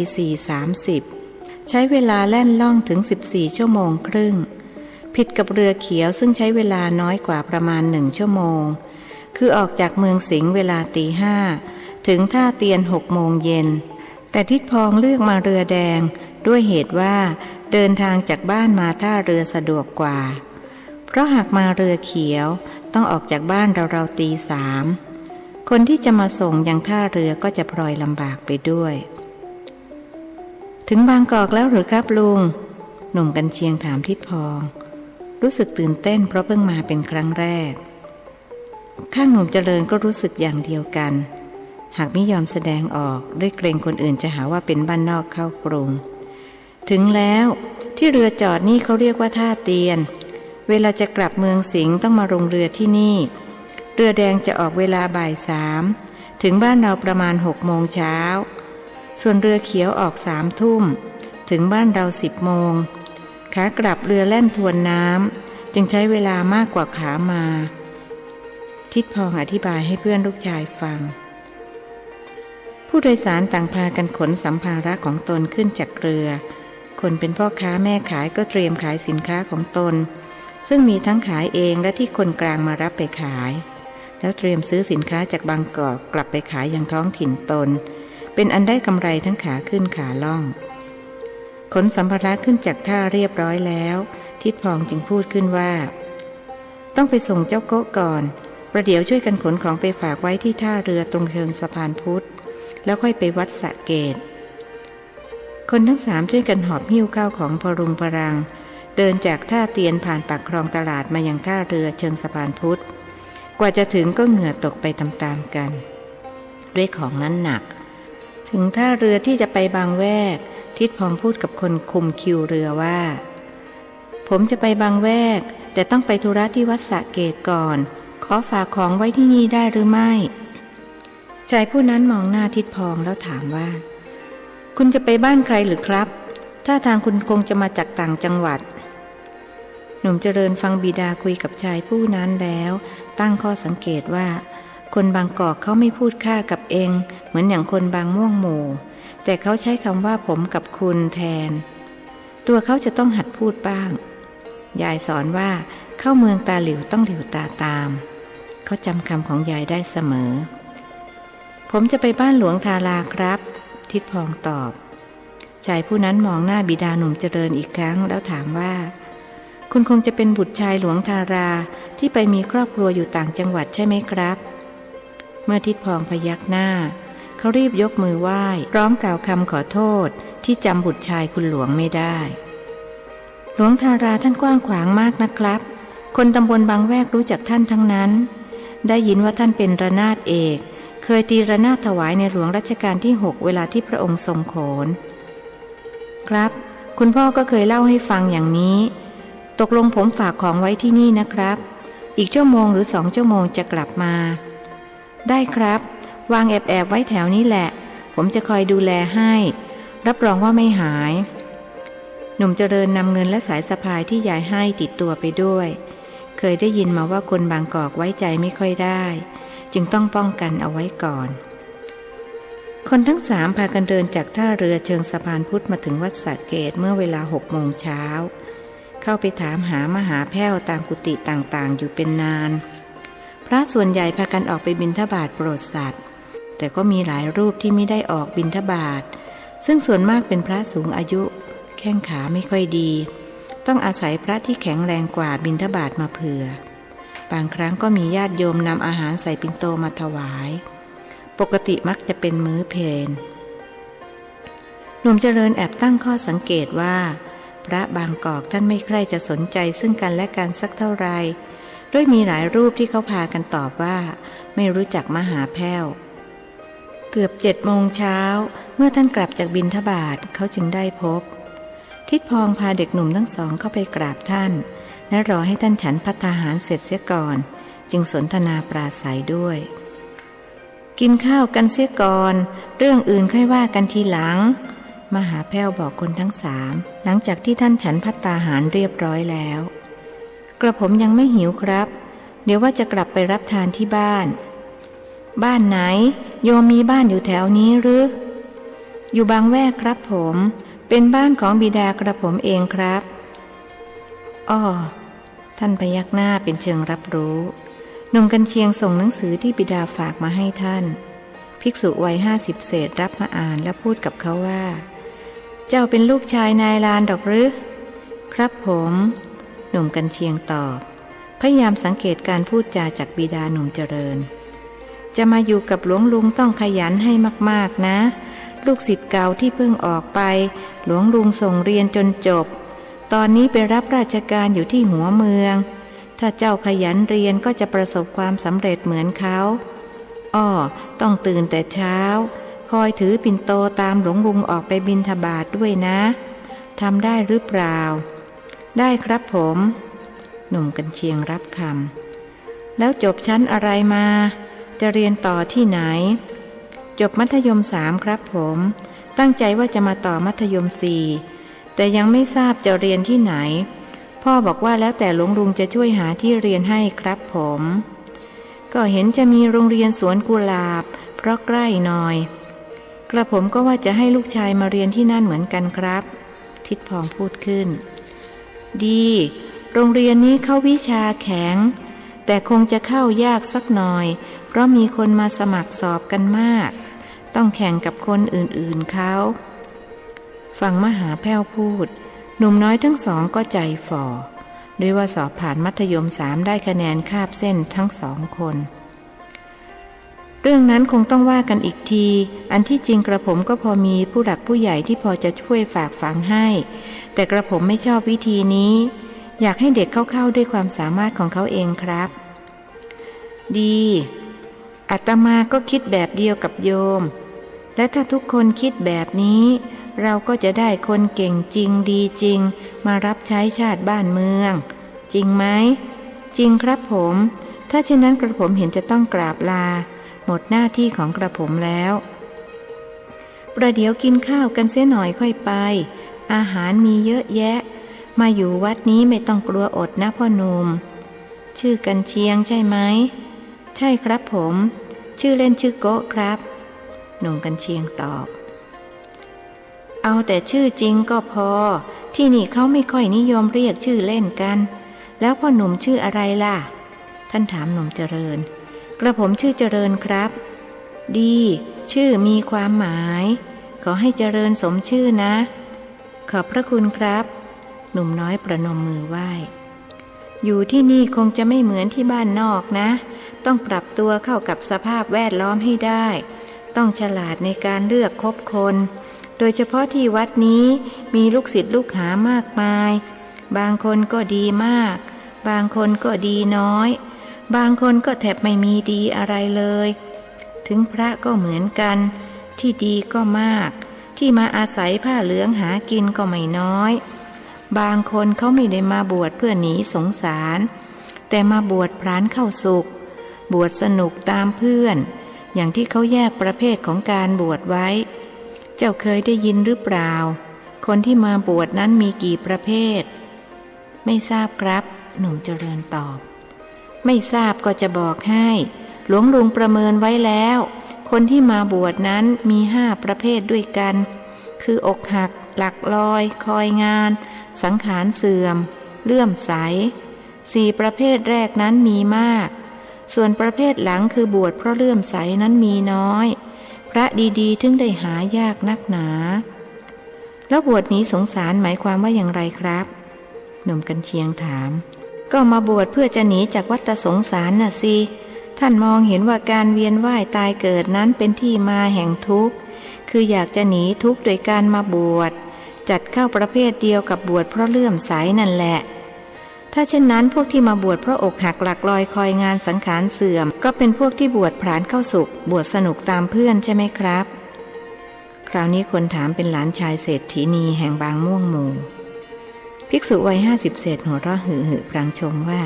S1: 4:30 ใช้เวลาแล่นล่องถึง14 ชั่วโมงครึ่งผิดกับเรือเขียวซึ่งใช้เวลาน้อยกว่าประมาณ1 ชั่วโมงคือออกจากเมืองสิงห์เวลาตี 5ถึงท่าเตียน6 โมงเย็นแต่ทิดพองเลือกมาเรือแดงด้วยเหตุว่าเดินทางจากบ้านมาท่าเรือสะดวกกว่าเพราะหากมาเรือเขียวต้องออกจากบ้านเราๆตี 3 คนที่จะมาส่งยังท่าเรือก็จะพลอยลำบากไปด้วยถึงบางกอกแล้วหรือครับลุงหนุ่มกันเชียงถามทิดพองรู้สึกตื่นเต้นเพราะเพิ่งมาเป็นครั้งแรกข้างหนุ่มเจริญก็รู้สึกอย่างเดียวกันหากไม่ยอมแสดงออกด้วยเกรงคนอื่นจะหาว่าเป็นบ้านนอกเข้ากรุงถึงแล้วที่เรือจอดนี่เขาเรียกว่าท่าเตียนเวลาจะกลับเมืองสิงห์ต้องมาลงเรือที่นี่เรือแดงจะออกเวลาบ่าย3ถึงบ้านเราประมาณ6 โมงเช้าส่วนเรือเขียวออก3 ทุ่มถึงบ้านเรา10 โมงขากลับเรือแล่นทวนน้ำจึงใช้เวลามากกว่าขามาทิดพองอธิบายให้เพื่อนลูกชายฟังผู้โดยสารต่างพากันขนสัมภาระของตนขึ้นจากเรือคนเป็นพ่อค้าแม่ขายก็เตรียมขายสินค้าของตนซึ่งมีทั้งขายเองและที่คนกลางมารับไปขายแล้วเตรียมซื้อสินค้าจากบางกอกกลับไปขายยังท้องถิ่นตนเป็นอันได้กำไรทั้งขาขึ้นขาล่องขนสัมภาระขึ้นจากท่าเรียบร้อยแล้วทิดพองจึงพูดขึ้นว่าต้องไปส่งเจ้าโก๊ะก่อนประเดี๋ยวช่วยกันขนของไปฝากไว้ที่ท่าเรือตรงเชิงสะพานพุทธแล้วค่อยไปวัดสระเกตคนทั้ง3ช่วยกันหอบหิ้วข้าวของพรุงพรังเดินจากท่าเตียนผ่านปากคลองตลาดมายังท่าเรือเชิงสะพานพุทธกว่าจะถึงก็เหงื่อตกไปตามๆกันด้วยของนั้นหนักถึงท่าเรือที่จะไปบางแวกทิดพองพูดกับคนคุมคิวเรือว่าผมจะไปบางแวกแต่ต้องไปธุระที่วัดสระเกตก่อนขอฝากของไว้ที่นี่ได้หรือไม่ชายผู้นั้นมองหน้าทิดพองแล้วถามว่าคุณจะไปบ้านใครหรือครับท่าทางคุณคงจะมาจากต่างจังหวัดหนุ่มเจริญฟังบิดาคุยกับชายผู้นั้นแล้วตั้งข้อสังเกตว่าคนบางกอกเขาไม่พูดข้ากับเองเหมือนอย่างคนบางม่วงหมู่แต่เขาใช้คำว่าผมกับคุณแทนตัวเขาจะต้องหัดพูดบ้างยายสอนว่าเข้าเมืองตาหลิวต้องหลิวตาตามเขาจำคำของยายได้เสมอผมจะไปบ้านหลวงทาราครับทิดพองตอบชายผู้นั้นมองหน้าบิดาหนุ่มเจริญอีกครั้งแล้วถามว่าคุณคงจะเป็นบุตรชายหลวงทาราที่ไปมีครอบครัวอยู่ต่างจังหวัดใช่ไหมครับเมื่อทิดพองพยักหน้าเขารีบยกมือไหว้พร้อมกล่าวคำขอโทษที่จำบุตรชายคุณหลวงไม่ได้หลวงทาราท่านกว้างขวางมากนะครับคนตำบลบางแวกรู้จักท่านทั้งนั้นได้ยินว่าท่านเป็นระนาดเอกเคยตีระนาดถวายในหลวงรัชกาลที่6เวลาที่พระองค์ทรงโขนครับคุณพ่อก็เคยเล่าให้ฟังอย่างนี้ตกลงผมฝากของไว้ที่นี่นะครับอีก1 ชั่วโมงหรือ2 ชั่วโมงจะกลับมาได้ครับวางแอบไว้แถวนี้แหละผมจะคอยดูแลให้รับรองว่าไม่หายหนุ่มเจริญนำเงินและสายสะพายที่ยายให้ติดตัวไปด้วยเคยได้ยินมาว่าคนบางกอกไว้ใจไม่ค่อยได้จึงต้องป้องกันเอาไว้ก่อนคนทั้ง3พากันเดินจากท่าเรือเชิงสะพานพุทธมาถึงวัดสระเกตเมื่อเวลา6 โมงเช้าเข้าไปถามหามหาแพ้วตามกุฏิต่างๆอยู่เป็นนานพระส่วนใหญ่พากันออกไปบิณฑบาตโปรดสัตว์แต่ก็มีหลายรูปที่ไม่ได้ออกบิณฑบาตซึ่งส่วนมากเป็นพระสูงอายุแข้งขาไม่ค่อยดีต้องอาศัยพระที่แข็งแรงกว่าบิณฑบาตมาเผื่อบางครั้งก็มีญาติโยมนำอาหารใส่ปิ่นโตมาถวายปกติมักจะเป็นมื้อเพลหนุ่มเจริญแอบตั้งข้อสังเกตว่าพระบางกอกท่านไม่ใคร่จะสนใจซึ่งกันและกันสักเท่าไรด้วยมีหลายรูปที่เขาพากันตอบว่าไม่รู้จักมหาแพ้วเกือบ7 โมงเช้าเมื่อท่านกลับจากบิณฑบาตเขาจึงได้พบทิดพองพาเด็กหนุ่มทั้ง2เข้าไปกราบท่านและรอให้ท่านฉันภัตตาหารเสร็จเสียก่อนจึงสนทนาปราศัยด้วยกินข้าวกันเสียก่อนเรื่องอื่นค่อยว่ากันทีหลังมหาแพ้วบอกคนทั้ง3หลังจากที่ท่านฉันภัตตาหารเรียบร้อยแล้วกระผมยังไม่หิวครับเดี๋ยวว่าจะกลับไปรับทานที่บ้านไหนโยมมีบ้านอยู่แถวนี้หรืออยู่บางแวกครับผมเป็นบ้านของบิดากระผมเองครับอ้อท่านพยักหน้าเป็นเชิงรับรู้หนุ่มกันเชียงส่งหนังสือที่บิดาฝากมาให้ท่านภิกษุวัย50 เศษรับมาอ่านและพูดกับเขาว่าเจ้าเป็นลูกชายนายลานดอกหรือครับผมหนุ่มกันเชียงตอบพยายามสังเกตการพูดจาจากบิดาหนุ่มเจริญ จะมาอยู่กับหลวงลุงต้องขยันให้มากๆนะลูกศิษย์เก่าที่เพิ่งออกไปหลวงลุงส่งเรียนจนจบตอนนี้ไปรับราชการอยู่ที่หัวเมืองถ้าเจ้าขยันเรียนก็จะประสบความสำเร็จเหมือนเขาต้องตื่นแต่เช้าคอยถือปิ่นโตตามหลวงลุงออกไปบิณฑบาตด้วยนะทำได้หรือเปล่าได้ครับผมหนุ่มกันเชียงรับคำแล้วจบชั้นอะไรมาจะเรียนต่อที่ไหนจบมัธยม3ครับผมตั้งใจว่าจะมาต่อมัธยม4แต่ยังไม่ทราบจะเรียนที่ไหนพ่อบอกว่าแล้วแต่หลวงลุงจะช่วยหาที่เรียนให้ครับผมก็เห็นจะมีโรงเรียนสวนกุหลาบเพราะใกล้หน่อยกระผมก็ว่าจะให้ลูกชายมาเรียนที่นั่นเหมือนกันครับทิดพองพูดขึ้นดีโรงเรียนนี้เข้าวิชาแข็งแต่คงจะเข้ายากสักหน่อยเพราะมีคนมาสมัครสอบกันมากต้องแข่งกับคนอื่นๆเขาฟังมหาแพ้วพูดหนุ่มน้อยทั้งสองก็ใจฝ่อด้วยว่าสอบผ่านมัธยม3ได้คะแนนคาบเส้นทั้ง2 คนเรื่องนั้นคงต้องว่ากันอีกทีอันที่จริงกระผมก็พอมีผู้หลักผู้ใหญ่ที่พอจะช่วยฝากฝังให้แต่กระผมไม่ชอบวิธีนี้อยากให้เด็กเข้าด้วยความสามารถของเขาเองครับดีอาตมาก็คิดแบบเดียวกับโยมและถ้าทุกคนคิดแบบนี้เราก็จะได้คนเก่งจริงดีจริงมารับใช้ชาติบ้านเมืองจริงไหมจริงครับผมถ้าเช่นนั้นกระผมเห็นจะต้องกราบลาหมดหน้าที่ของกระผมแล้วประเดี๋ยวกินข้าวกันเสียหน่อยค่อยไปอาหารมีเยอะแยะมาอยู่วัดนี้ไม่ต้องกลัวอดนะพ่อหนุ่มชื่อกันเชียงใช่ไหมใช่ครับผมชื่อเล่นชื่อโกะครับหนุ่มกันเชียงตอบเอาแต่ชื่อจริงก็พอที่นี่เขาไม่ค่อยนิยมเรียกชื่อเล่นกันแล้วพ่อหนุ่มชื่ออะไรล่ะท่านถามหนุ่มเจริญกระผมชื่อเจริญครับดีชื่อมีความหมายขอให้เจริญสมชื่อนะขอบพระคุณครับหนุ่มน้อยประนมมือไหว้อยู่ที่นี่คงจะไม่เหมือนที่บ้านนอกนะต้องปรับตัวเข้ากับสภาพแวดล้อมให้ได้ต้องฉลาดในการเลือกคบคนโดยเฉพาะที่วัดนี้มีลูกศิษย์ลูกหามากมายบางคนก็ดีมากบางคนก็ดีน้อยบางคนก็แทบไม่มีดีอะไรเลยถึงพระก็เหมือนกันที่ดีก็มากที่มาอาศัยผ้าเหลืองหากินก็ไม่น้อยบางคนเขาไม่ได้มาบวชเพื่อหนีสงสารแต่มาบวชพรานเข้าสุขบวชสนุกตามเพื่อนอย่างที่เขาแยกประเภทของการบวชไว้เจ้าเคยได้ยินหรือเปล่าคนที่มาบวชนั้นมีกี่ประเภทไม่ทราบครับหนุ่มเจริญตอบไม่ทราบก็จะบอกให้หลวงลุงประเมินไว้แล้วคนที่มาบวชนั้นมี5 ประเภทด้วยกันคือกหักหลักลอยคอยงานสังขารเสื่อมเลื่อมใส4 ประเภทแรกนั้นมีมากส่วนประเภทหลังคือบวชเพราะเลื่อมใสนั้นมีน้อยพระดีๆถึงได้หายากนักหนาแล้วบวชหนีสงสารหมายความว่าอย่างไรครับหนุ่มกันเชียงถามก็มาบวชเพื่อจะหนีจากวัฏสงสารน่ะสิท่านมองเห็นว่าการเวียนว่ายตายเกิดนั้นเป็นที่มาแห่งทุกข์คืออยากจะหนีทุกข์โดยการมาบวชจัดเข้าประเภทเดียวกับบวชเพราะเลื่อมใสนั่นแหละถ้าเช่นนั้นพวกที่มาบวชเพราะอกหักหลักลอยคอยงานสังขารเสื่อมก็เป็นพวกที่บวชพรานเข้าสุขบวชสนุกตามเพื่อนใช่ไหมครับคราวนี้คนถามเป็นหลานชายเศรษฐีนีแห่งบางม่วงหมู่ภิกษุวัย50 เศษหัวเราะหึ่พลางชมว่า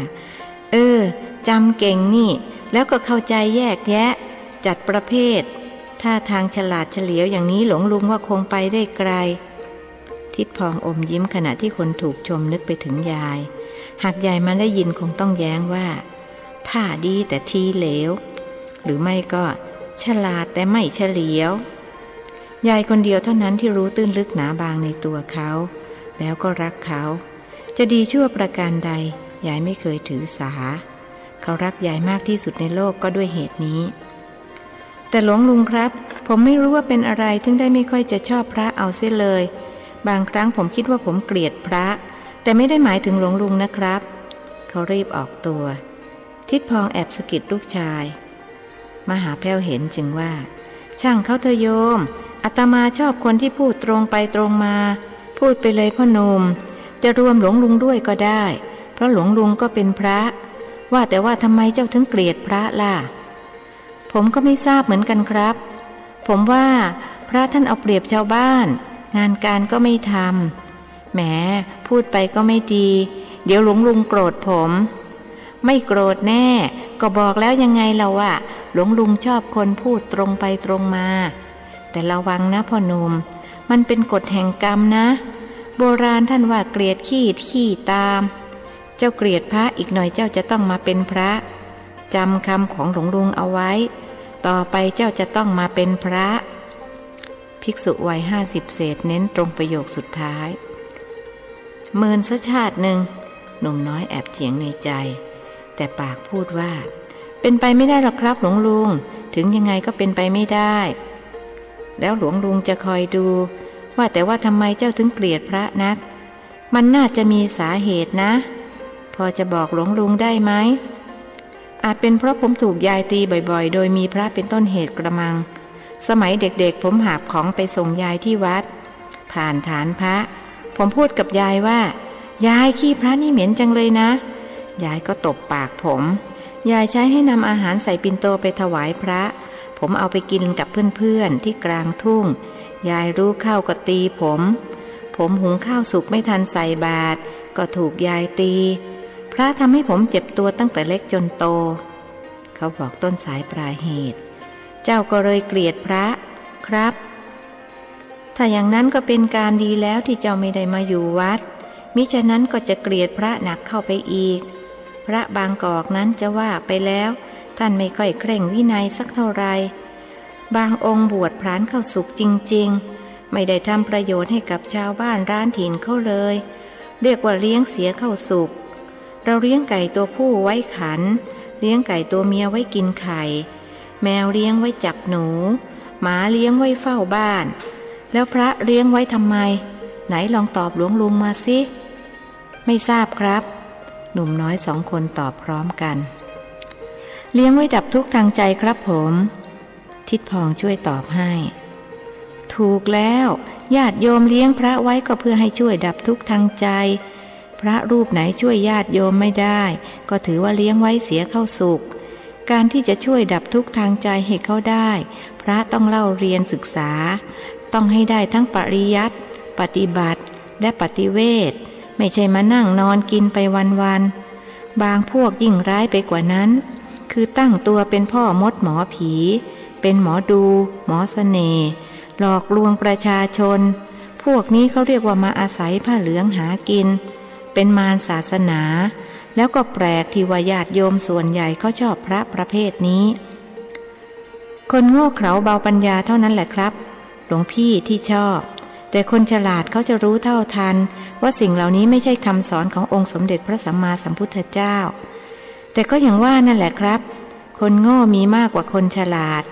S1: จำเก่งนี่แล้วก็เข้าใจแยกแยะจัดประเภทถ้าทางฉลาดเฉลียวอย่างนี้หลวงลุงว่าคงไปได้ไกลทิดพองอมยิ้มขณะที่คนถูกชมนึกไปถึงยายหากยายมาได้ยินคงต้องแย้งว่าท่าดีแต่ทีเหลวหรือไม่ก็ฉลาดแต่ไม่เฉลียวยายคนเดียวเท่านั้นที่รู้ตื้นลึกหนาบางในตัวเขาแล้วก็รักเขาจะดีชั่วประการใดยายไม่เคยถือสาเขารักยายมากที่สุดในโลกก็ด้วยเหตุนี้แต่หลวงลุงครับผมไม่รู้ว่าเป็นอะไรถึงได้ไม่ค่อยจะชอบพระเอาเสียเลยบางครั้งผมคิดว่าผมเกลียดพระแต่ไม่ได้หมายถึงหลวงลุงนะครับเขารีบออกตัวทิดพองแอบสะกิดลูกชาย มหาแพ้วเห็นจึงว่าช่างเขาเถอะโยมอาตมาชอบคนที่พูดตรงไปตรงมาพูดไปเลยพ่อหนุ่มจะรวมหลวงลุงด้วยก็ได้เพราะหลวงลุงก็เป็นพระว่าแต่ว่าทำไมเจ้าถึงเกลียดพระล่ะผมก็ไม่ทราบเหมือนกันครับผมว่าพระท่านเอาเปรียบชาวบ้านงานการก็ไม่ทำแหมพูดไปก็ไม่ดีเดี๋ยวหลวงลุงโกรธผมไม่โกรธแน่ก็บอกแล้วยังไงเราอะหลวงลุงชอบคนพูดตรงไปตรงมาแต่ระวังนะพ่อหนุ่มมันเป็นกฎแห่งกรรมนะโบราณท่านว่าเกลียดขี้ตามเจ้าเกลียดพระอีกหน่อยเจ้าจะต้องมาเป็นพระจำคำของหลวงลุงเอาไว้ต่อไปเจ้าจะต้องมาเป็นพระภิกษุวัย50เศษเน้นตรงประโยคสุดท้ายเมินซะชาติหนึ่งหนุ่มน้อยแอบเถียงในใจแต่ปากพูดว่าเป็นไปไม่ได้หรอกครับหลวงลุงถึงยังไงก็เป็นไปไม่ได้แล้วหลวงลุงจะคอยดูว่าแต่ว่าทำไมเจ้าถึงเกลียดพระนักมันน่าจะมีสาเหตุนะพอจะบอกหลวงลุงได้ไหมอาจเป็นเพราะผมถูกยายตีบ่อยๆโดยมีพระเป็นต้นเหตุกระมังสมัยเด็กๆผมหาบของไปส่งยายที่วัดผ่านฐานพระผมพูดกับยายว่ายายขี้พระนี่เหม็นจังเลยนะยายก็ตบปากผมยายใช้ให้นำอาหารใส่ปิ่นโตไปถวายพระผมเอาไปกินกับเพื่อนๆที่กลางทุ่งยายรู้เข้าก็ตีผมหุงข้าวสุกไม่ทันใส่บาตรก็ถูกยายตีพระทำให้ผมเจ็บตัวตั้งแต่เล็กจนโตเขาบอกต้นสายปลายเหตุเจ้าก็เลยเกลียดพระครับถ้าอย่างนั้นก็เป็นการดีแล้วที่เจ้าไม่ได้มาอยู่วัดมิฉะนั้นก็จะเกลียดพระหนักเข้าไปอีกพระบางกอกนั้นจะว่าไปแล้วท่านไม่ค่อยเคร่งวินัยสักเท่าไรบางองค์บวชพรานเข้าสุกจริงๆไม่ได้ทำประโยชน์ให้กับชาวบ้านร้านถิ่นเขาเลยเรียกว่าเลี้ยงเสียเข้าสุกเราเลี้ยงไก่ตัวผู้ไว้ขันเลี้ยงไก่ตัวเมียไว้กินไข่แมวเลี้ยงไว้จับหนูหมาเลี้ยงไว้เฝ้าบ้านแล้วพระเลี้ยงไว้ทำไมไหนลองตอบหลวงลุงมาสิไม่ทราบครับหนุ่มน้อย2 คนตอบพร้อมกันเลี้ยงไว้ดับทุกข์ทางใจครับผมทิดพองช่วยตอบให้ถูกแล้วญาติโยมเลี้ยงพระไว้ก็เพื่อให้ช่วยดับทุกข์ทางใจพระรูปไหนช่วยญาติโยมไม่ได้ก็ถือว่าเลี้ยงไว้เสียเข้าสุขการที่จะช่วยดับทุกข์ทางใจให้เขาได้พระต้องเล่าเรียนศึกษาต้องให้ได้ทั้งปริยัติปฏิบัติและปฏิเวทไม่ใช่มานั่งนอนกินไปวันๆบางพวกยิ่งร้ายไปกว่านั้นคือตั้งตัวเป็นพ่อมดหมอผีเป็นหมอดูหมอเสน่ห์หลอกลวงประชาชนพวกนี้เขาเรียกว่ามาอาศัยผ้าเหลืองหากินเป็นมารศาสนาแล้วก็แปลกที่ว่าญาติโยมส่วนใหญ่เขาชอบพระประเภทนี้คนโง่เขลาเบาปัญญาเท่านั้นแหละครับหลวงพี่ที่ชอบแต่คนฉลาดเขาจะรู้เท่าทันว่าสิ่งเหล่านี้ไม่ใช่คำสอนขององค์สมเด็จพระสัมมาสัมพุทธเจ้าแต่ก็อย่างว่านั่นแหละครับคนโง่มีมากกว่าคนฉลาด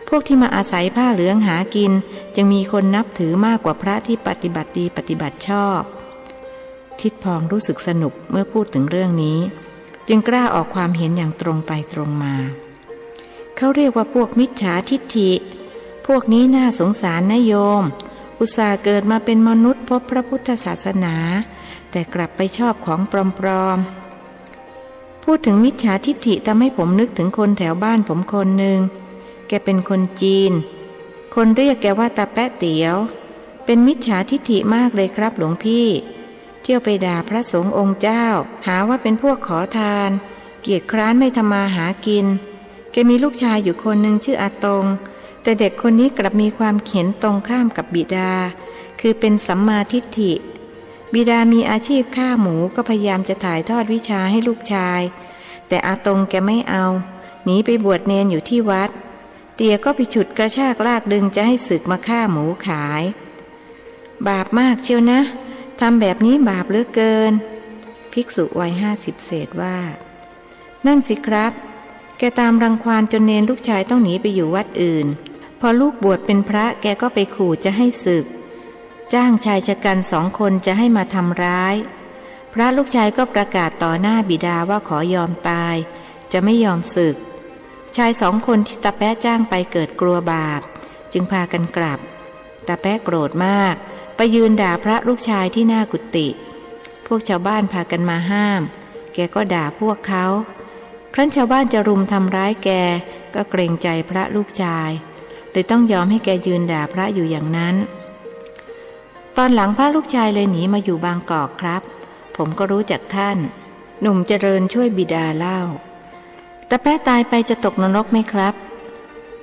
S1: พวกที่มาอาศัยผ้าเหลืองหากินจึงมีคนนับถือมากกว่าพระที่ปฏิบัติดีปฏิบัติชอบทิดพองรู้สึกสนุกเมื่อพูดถึงเรื่องนี้จึงกล้าออกความเห็นอย่างตรงไปตรงมาเขาเรียกว่าพวกมิจฉาทิฏฐิพวกนี้น่าสงสารนะโยมอุตส่าห์เกิดมาเป็นมนุษย์พบพระพุทธศาสนาแต่กลับไปชอบของปลอมๆพูดถึงมิจฉาทิฏฐิทำให้ผมนึกถึงคนแถวบ้านผมคนหนึ่งแกเป็นคนจีนคนเรียกแกว่าตาแป๊ะเตี๋ยวเป็นมิจฉาทิฏฐิมากเลยครับหลวงพี่เที่ยวไปด่าพระสงฆ์องค์เจ้าหาว่าเป็นพวกขอทานเกียจคร้านไม่ทำมาหากินแกมีลูกชายอยู่คนหนึ่งชื่ออาตงแต่เด็กคนนี้กลับมีความเข็นตรงข้ามกับบิดาคือเป็นสัมมาทิฏฐิบิดามีอาชีพฆ่าหมูก็พยายามจะถ่ายทอดวิชาให้ลูกชายแต่อาตงแกไม่เอาหนีไปบวชเนนอยู่ที่วัดเตี่ยก็ไปฉุดกระชากลากดึงจะให้สึกมาฆ่าหมูขายบาปมากเชียวนะทำแบบนี้บาปเหลือเกินภิกษุวัย50เศษว่านั่นสิครับแกตามรังควานจนเนนลูกชายต้องหนีไปอยู่วัดอื่นพอลูกบวชเป็นพระแกก็ไปขู่จะให้สึกจ้างชายชะกัน2 คนจะให้มาทำร้ายพระลูกชายก็ประกาศต่อหน้าบิดาว่าขอยอมตายจะไม่ยอมสึก ชาย2 คนที่ตาแป๊ะจ้างไปเกิดกลัวบาปจึงพากันกลับตาแป๊ะโกรธมากไปยืนด่าพระลูกชายที่หน้ากุฏิพวกชาวบ้านพากันมาห้ามแกก็ด่าพวกเขาครั้นชาวบ้านจะรุมทำร้ายแกก็เกรงใจพระลูกชายเลยต้องยอมให้แกยืนด่าพระอยู่อย่างนั้นตอนหลังพระลูกชายเลยหนีมาอยู่บางกอกครับผมก็รู้จักท่านหนุ่มเจริญช่วยบิดาเล่าตาแป๊ะตายไปจะตกนรกไหมครับ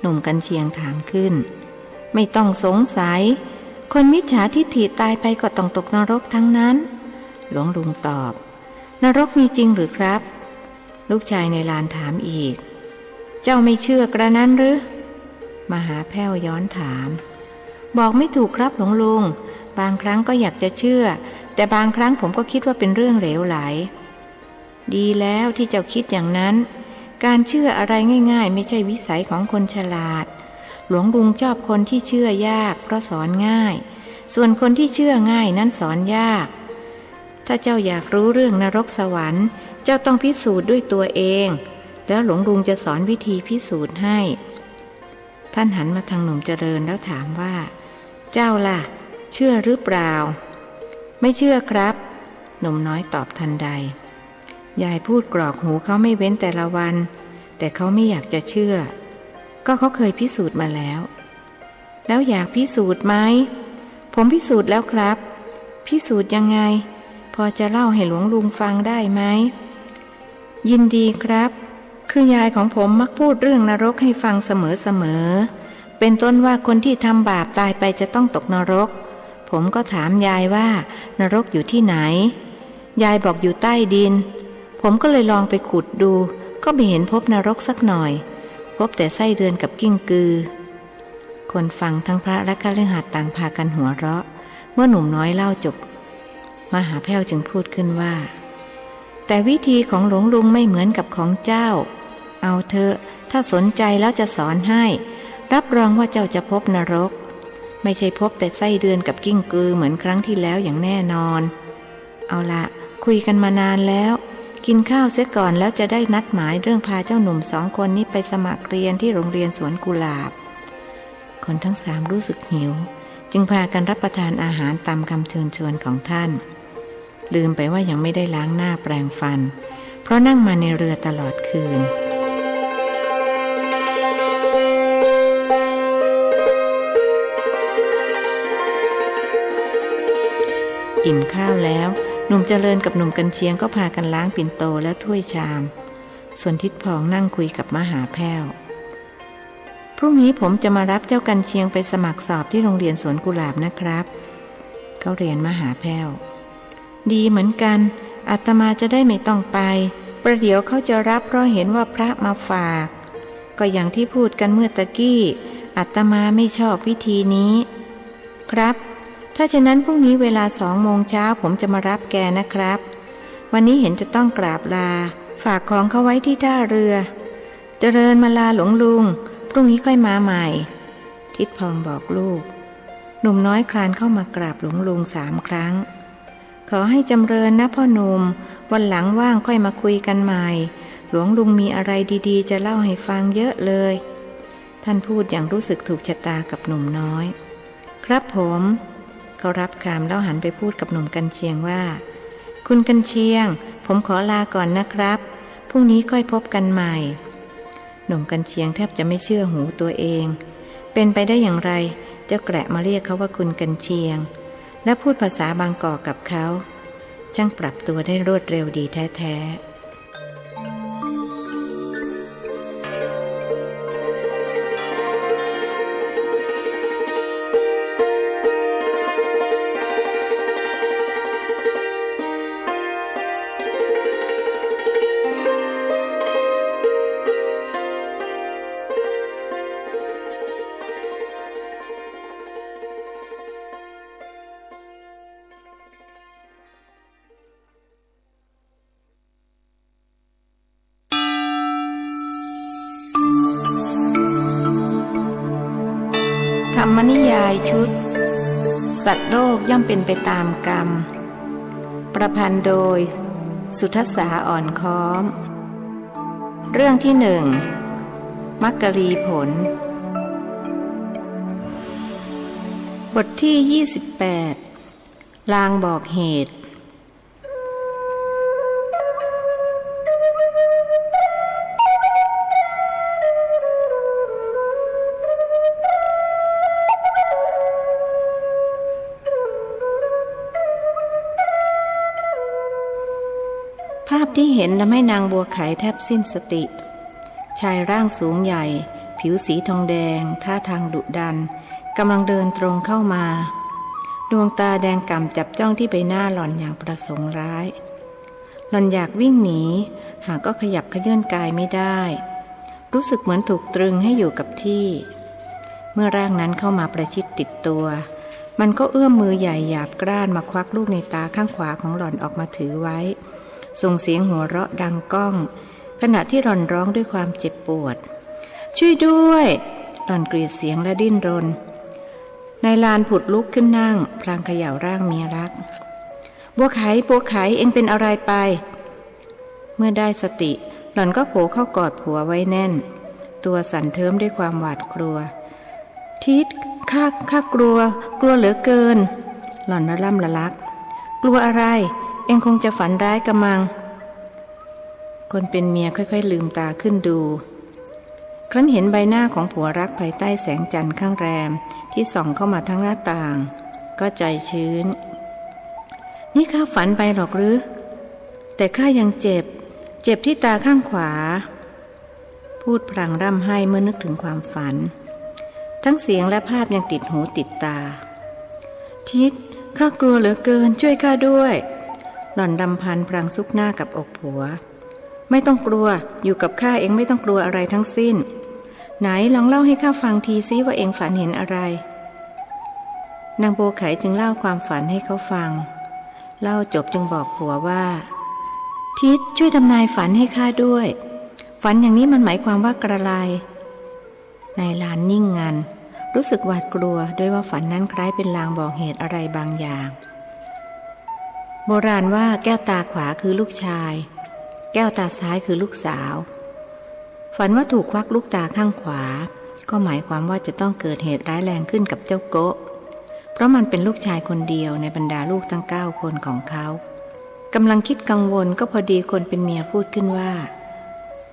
S1: หนุ่มกันเชียงถามขึ้นไม่ต้องสงสัยคนมิจฉาทิฐิตายไปก็ต้องตกนรกทั้งนั้นหลวงลุงตอบนรกมีจริงหรือครับลูกชายในลานถามอีกเจ้าไม่เชื่อกระนั้นหรือมหาแพ้วย้อนถามบอกไม่ถูกครับหลวงลุงบางครั้งก็อยากจะเชื่อแต่บางครั้งผมก็คิดว่าเป็นเรื่องเหลวไหลดีแล้วที่เจ้าคิดอย่างนั้นการเชื่ออะไรง่ายๆไม่ใช่วิสัยของคนฉลาดหลวงลุงชอบคนที่เชื่อยากเพราะสอนง่ายส่วนคนที่เชื่อง่ายนั้นสอนยากถ้าเจ้าอยากรู้เรื่องนรกสวรรค์เจ้าต้องพิสูจน์ด้วยตัวเองแล้วหลวงลุงจะสอนวิธีพิสูจน์ให้ท่านหันมาทางหนุ่มเจริญแล้วถามว่าเจ้าล่ะเชื่อหรือเปล่าไม่เชื่อครับหนุ่มน้อยตอบทันใดยายพูดกรอกหูเขาไม่เว้นแต่ละวันแต่เขาไม่อยากจะเชื่อก็เขาเคยพิสูจน์มาแล้วอยากพิสูจน์ไหมผมพิสูจน์แล้วครับพิสูจน์ยังไงพอจะเล่าให้หลวงลุงฟังได้ไหมยินดีครับคือยายของผมมักพูดเรื่องนรกให้ฟังเสมอเป็นต้นว่าคนที่ทำบาปตายไปจะต้องตกนรกผมก็ถามยายว่านรกอยู่ที่ไหนยายบอกอยู่ใต้ดินผมก็เลยลองไปขุดดูก็ไม่เห็นพบนรกสักหน่อยพบแต่ไส้เดือนกับกิ้งกือคนฟังทั้งพระและคฤหัสถ์ต่างพากันหัวเราะเมื่อหนุ่มน้อยเล่าจบมหาแพ้วจึงพูดขึ้นว่าแต่วิธีของหลวงลุงไม่เหมือนกับของเจ้าเอาเถอะถ้าสนใจแล้วจะสอนให้รับรองว่าเจ้าจะพบนรกไม่ใช่พบแต่ไส้เดือนกับกิ้งกือเหมือนครั้งที่แล้วอย่างแน่นอนเอาละคุยกันมานานแล้วกินข้าวเสียก่อนแล้วจะได้นัดหมายเรื่องพาเจ้าหนุ่ม2 คนนี้ไปสมัครเรียนที่โรงเรียนสวนกุหลาบคนทั้ง3รู้สึกหิวจึงพากันรับประทานอาหารตามคำเชิญชวนของท่านลืมไปว่ายังไม่ได้ล้างหน้าแปรงฟันเพราะนั่งมาในเรือตลอดคืนอิ่มข้าวแล้วหนุ่มเจริญกับหนุ่มกันเชียงก็พากันล้างปิ่นโตและถ้วยชามส่วนทิดพองนั่งคุยกับมหาแพ้วพรุ่งนี้ผมจะมารับเจ้ากันเชียงไปสมัครสอบที่โรงเรียนสวนกุหลาบนะครับเขาเรียนมหาแพ้วดีเหมือนกันอาตมาจะได้ไม่ต้องไปประเดี๋ยวเขาจะรับเพราะเห็นว่าพระมาฝากก็อย่างที่พูดกันเมื่อตะกี้อาตมาไม่ชอบวิธีนี้ครับถ้าเช่นนั้นพรุ่งนี้เวลา2 โมงเช้าผมจะมารับแกนะครับวันนี้เห็นจะต้องกราบลาฝากของเขาไว้ที่ท่าเรือเจริญมาลาหลวงลุงพรุ่งนี้ค่อยมาใหม่ทิดพองบอกลูกหนุ่มน้อยคลานเข้ามากราบหลวงลุง3 ครั้งขอให้จำเริญนะพ่อหนุ่มวันหลังว่างค่อยมาคุยกันใหม่หลวงลุงมีอะไรดีๆจะเล่าให้ฟังเยอะเลยท่านพูดอย่างรู้สึกถูกชะตากับหนุ่มน้อยครับผมเขารับคำแล้วหันไปพูดกับหนุ่มกันเชียงว่าคุณกันเชียงผมขอลาก่อนนะครับพรุ่งนี้ค่อยพบกันใหม่หนุ่มกันเชียงแทบจะไม่เชื่อหูตัวเองเป็นไปได้อย่างไรเจ้าแกระมาเรียกเขาว่าคุณกันเชียงและพูดภาษาบางกอกกับเขาช่างปรับตัวได้รวดเร็วดีแท้ๆธรรมนิยายชุดสัตว์โลกย่อมเป็นไปตามกรรมประพันธ์โดยสุทัศสาอ่อนค้อมเรื่องที่ มักกรีผลบทที่28ลางบอกเหตุภาพที่เห็นทำให้นางบัวไขแทบสิ้นสติชายร่างสูงใหญ่ผิวสีทองแดงท่าทางดุดันกำลังเดินตรงเข้ามาดวงตาแดงก่ำจับจ้องที่ใบหน้าหล่อนอย่างประสงค์ร้ายหล่อนอยากวิ่งหนีหากก็ขยับเขยื่อนกายไม่ได้รู้สึกเหมือนถูกตรึงให้อยู่กับที่เมื่อร่างนั้นเข้ามาประชิดติดตัวมันก็เอื้อมมือใหญ่หยาบกร้านมาควักลูกในตาข้างขวาของหล่อนออกมาถือไว้ส่งเสียงหัวเราะดังก้องขณะที่หล่อนร้องด้วยความเจ็บปวดช่วยด้วยหล่อนกรีดเสียงและดิ้นรนนายลานผุดลุกขึ้นนั่งพลางเขย่าร่างเมียรักบัวไขเอ็งเป็นอะไรไปเมื่อได้สติหล่อนก็โผล่เข้ากอดผัวไว้แน่นตัวสั่นเทิมด้วยความหวาดกลัวทิศข้ากลัวเหลือเกินหล่อนระล่ำละลักกลัวอะไรเอ็งคงจะฝันร้ายกะมังคนเป็นเมียค่อยๆลืมตาขึ้นดูครั้นเห็นใบหน้าของผัวรักภายใต้แสงจันทร์ข้างแรมที่ส่องเข้ามาทั้งหน้าต่างก็ใจชื้นนี่ข้าฝันไปหรอกหรือแต่ข้ายังเจ็บที่ตาข้างขวาพูดพลางร่ำไห้เมื่อนึกถึงความฝันทั้งเสียงและภาพยังติดหูติดตาทิศข้ากลัวเหลือเกินช่วยข้าด้วยหล่อนรำพันพลางซุกหน้ากับอกผัวไม่ต้องกลัวอยู่กับข้าเองไม่ต้องกลัวอะไรทั้งสิ้นไหนลองเล่าให้ข้าฟังทีซิว่าเองฝันเห็นอะไรนางบัวไขจึงเล่าความฝันให้เขาฟังเล่าจบจึงบอกผัวว่าทิศช่วยทำนายฝันให้ข้าด้วยฝันอย่างนี้มันหมายความว่ากระไรนายลานนิ่งงันรู้สึกหวาดกลัวด้วยว่าฝันนั้นคล้ายเป็นลางบอกเหตุอะไรบางอย่างโบราณว่าแก้วตาขวาคือลูกชายแก้วตาซ้ายคือลูกสาวฝันว่าถูกควักลูกตาข้างขวาก็หมายความว่าจะต้องเกิดเหตุร้ายแรงขึ้นกับเจ้าโกะเพราะมันเป็นลูกชายคนเดียวในบรรดาลูกทั้ง9 คนของเขากำลังคิดกังวลก็พอดีคนเป็นเมียพูดขึ้นว่า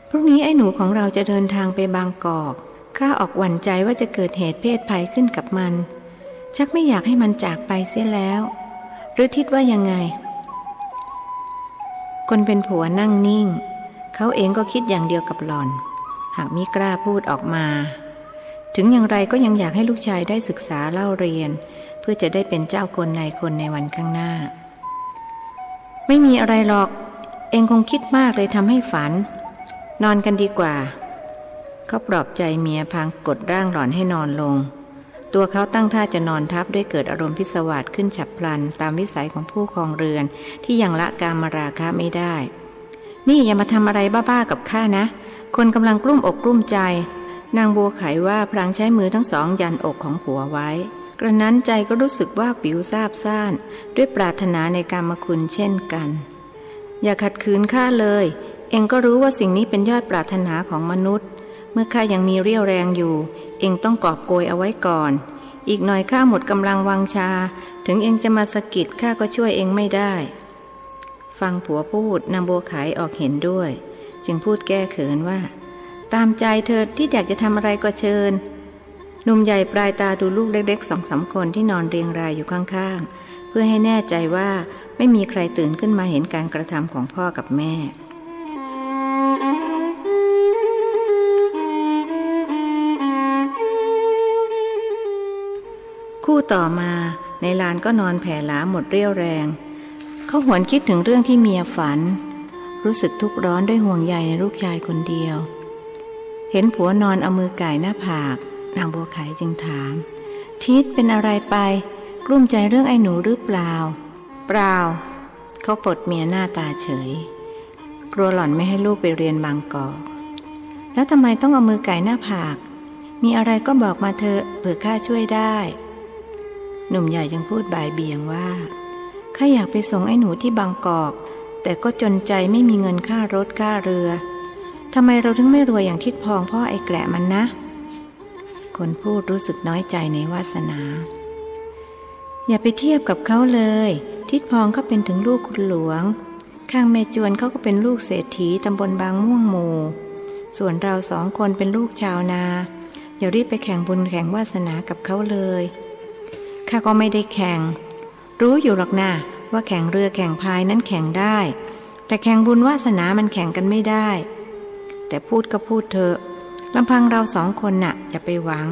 S1: พรุ่งนี้ไอ้หนูของเราจะเดินทางไปบางกอกข้าออกหวั่นใจว่าจะเกิดเหตุเพศภัยขึ้นกับมันชักไม่อยากให้มันจากไปเสียแล้วหรือทิศว่ายังไงคนเป็นผัวนั่งนิ่งเขาเองก็คิดอย่างเดียวกับหล่อนหากมิกล้าพูดออกมาถึงอย่างไรก็ยังอยากให้ลูกชายได้ศึกษาเล่าเรียนเพื่อจะได้เป็นเจ้าคนนายคนในวันข้างหน้าไม่มีอะไรหรอกเองคงคิดมากเลยทำให้ฝันนอนกันดีกว่าเขาปลอบใจเมียพลางกดร่างหล่อนให้นอนลงตัวเขาตั้งท่าจะนอนทับด้วยเกิดอารมณ์พิศวาสขึ้นฉับพลันตามวิสัยของผู้ครองเรือนที่ยังละกามราคะไม่ได้นี่อย่ามาทำอะไรบ้าๆกับข้านะคนกำลังกลุ้มอกกลุ้มใจนางบัวไขว่าพลางใช้มือทั้งสองยันอกของผัวไว้กระนั้นใจก็รู้สึกว่าปิวซาบซ่านด้วยปรารถนาในกามคุณเช่นกันอย่าขัดขืนข้าเลยเองก็รู้ว่าสิ่งนี้เป็นยอดปรารถนาของมนุษย์เมื่อข้ายังมีเรี่ยวแรงอยู่เองต้องกอบโกยเอาไว้ก่อนอีกหน่อยข้าหมดกำลังวังชาถึงเองจะมาสะกิดข้าก็ช่วยเองไม่ได้ฟังผัวพูดนางบัวไขออกเห็นด้วยจึงพูดแก้เขินว่าตามใจเธอที่อยากจะทำอะไรก็เชิญหนุ่มใหญ่ปลายตาดูลูกเล็กๆ 2-3 คนที่นอนเรียงรายอยู่ข้างๆเพื่อให้แน่ใจว่าไม่มีใครตื่นขึ้นมาเห็นการกระทำของพ่อกับแม่คู่ต่อมาในลานก็นอนแผ่หลาหมดเรี่ยวแรงเขาหวนคิดถึงเรื่องที่เมียฝันรู้สึกทุกข์ร้อนด้วยห่วงใยในลูกชายคนเดียวเห็นผัวนอนเอามือก่ายหน้าผากนางบัวไขจึงถามทิศเป็นอะไรไปกลุ้มใจเรื่องไอ้หนูหรือเปล่าเปล่าเขาปลดเมียหน้าตาเฉยกลัวหล่อนไม่ให้ลูกไปเรียนบางกอกแล้วทำไมต้องเอามือก่ายหน้าผากมีอะไรก็บอกมาเถอะเผื่อข้าช่วยได้หนุ่มใหญ่จึงพูดบ่ายเบี่ยงว่าข้าอยากไปส่งไอ้หนูที่บางกอกแต่ก็จนใจไม่มีเงินค่ารถค่าเรือ ทำไมเราถึงไม่รวยอย่างทิดพองพ่อไอ้แกละมันนะคนพูดรู้สึกน้อยใจในวาสนาอย่าไปเทียบกับเขาเลยทิดพองเขาเป็นถึงลูกคุณหลวงข้างแม่จวนเขาก็เป็นลูกเศรษฐีตำบลบางม่วงหมู่ส่วนเราสองคนเป็นลูกชาวนาอย่ารีบไปแข่งบุญแข่งวาสนากับเขาเลยข้าก็ไม่ได้แข่งรู้อยู่หรอกนะว่าแข่งเรือแข่งพายนั้นแข่งได้แต่แข่งบุญวาสนามันแข่งกันไม่ได้แต่พูดก็พูดเถอะลำพังเราสองคนน่ะอย่าไปหวัง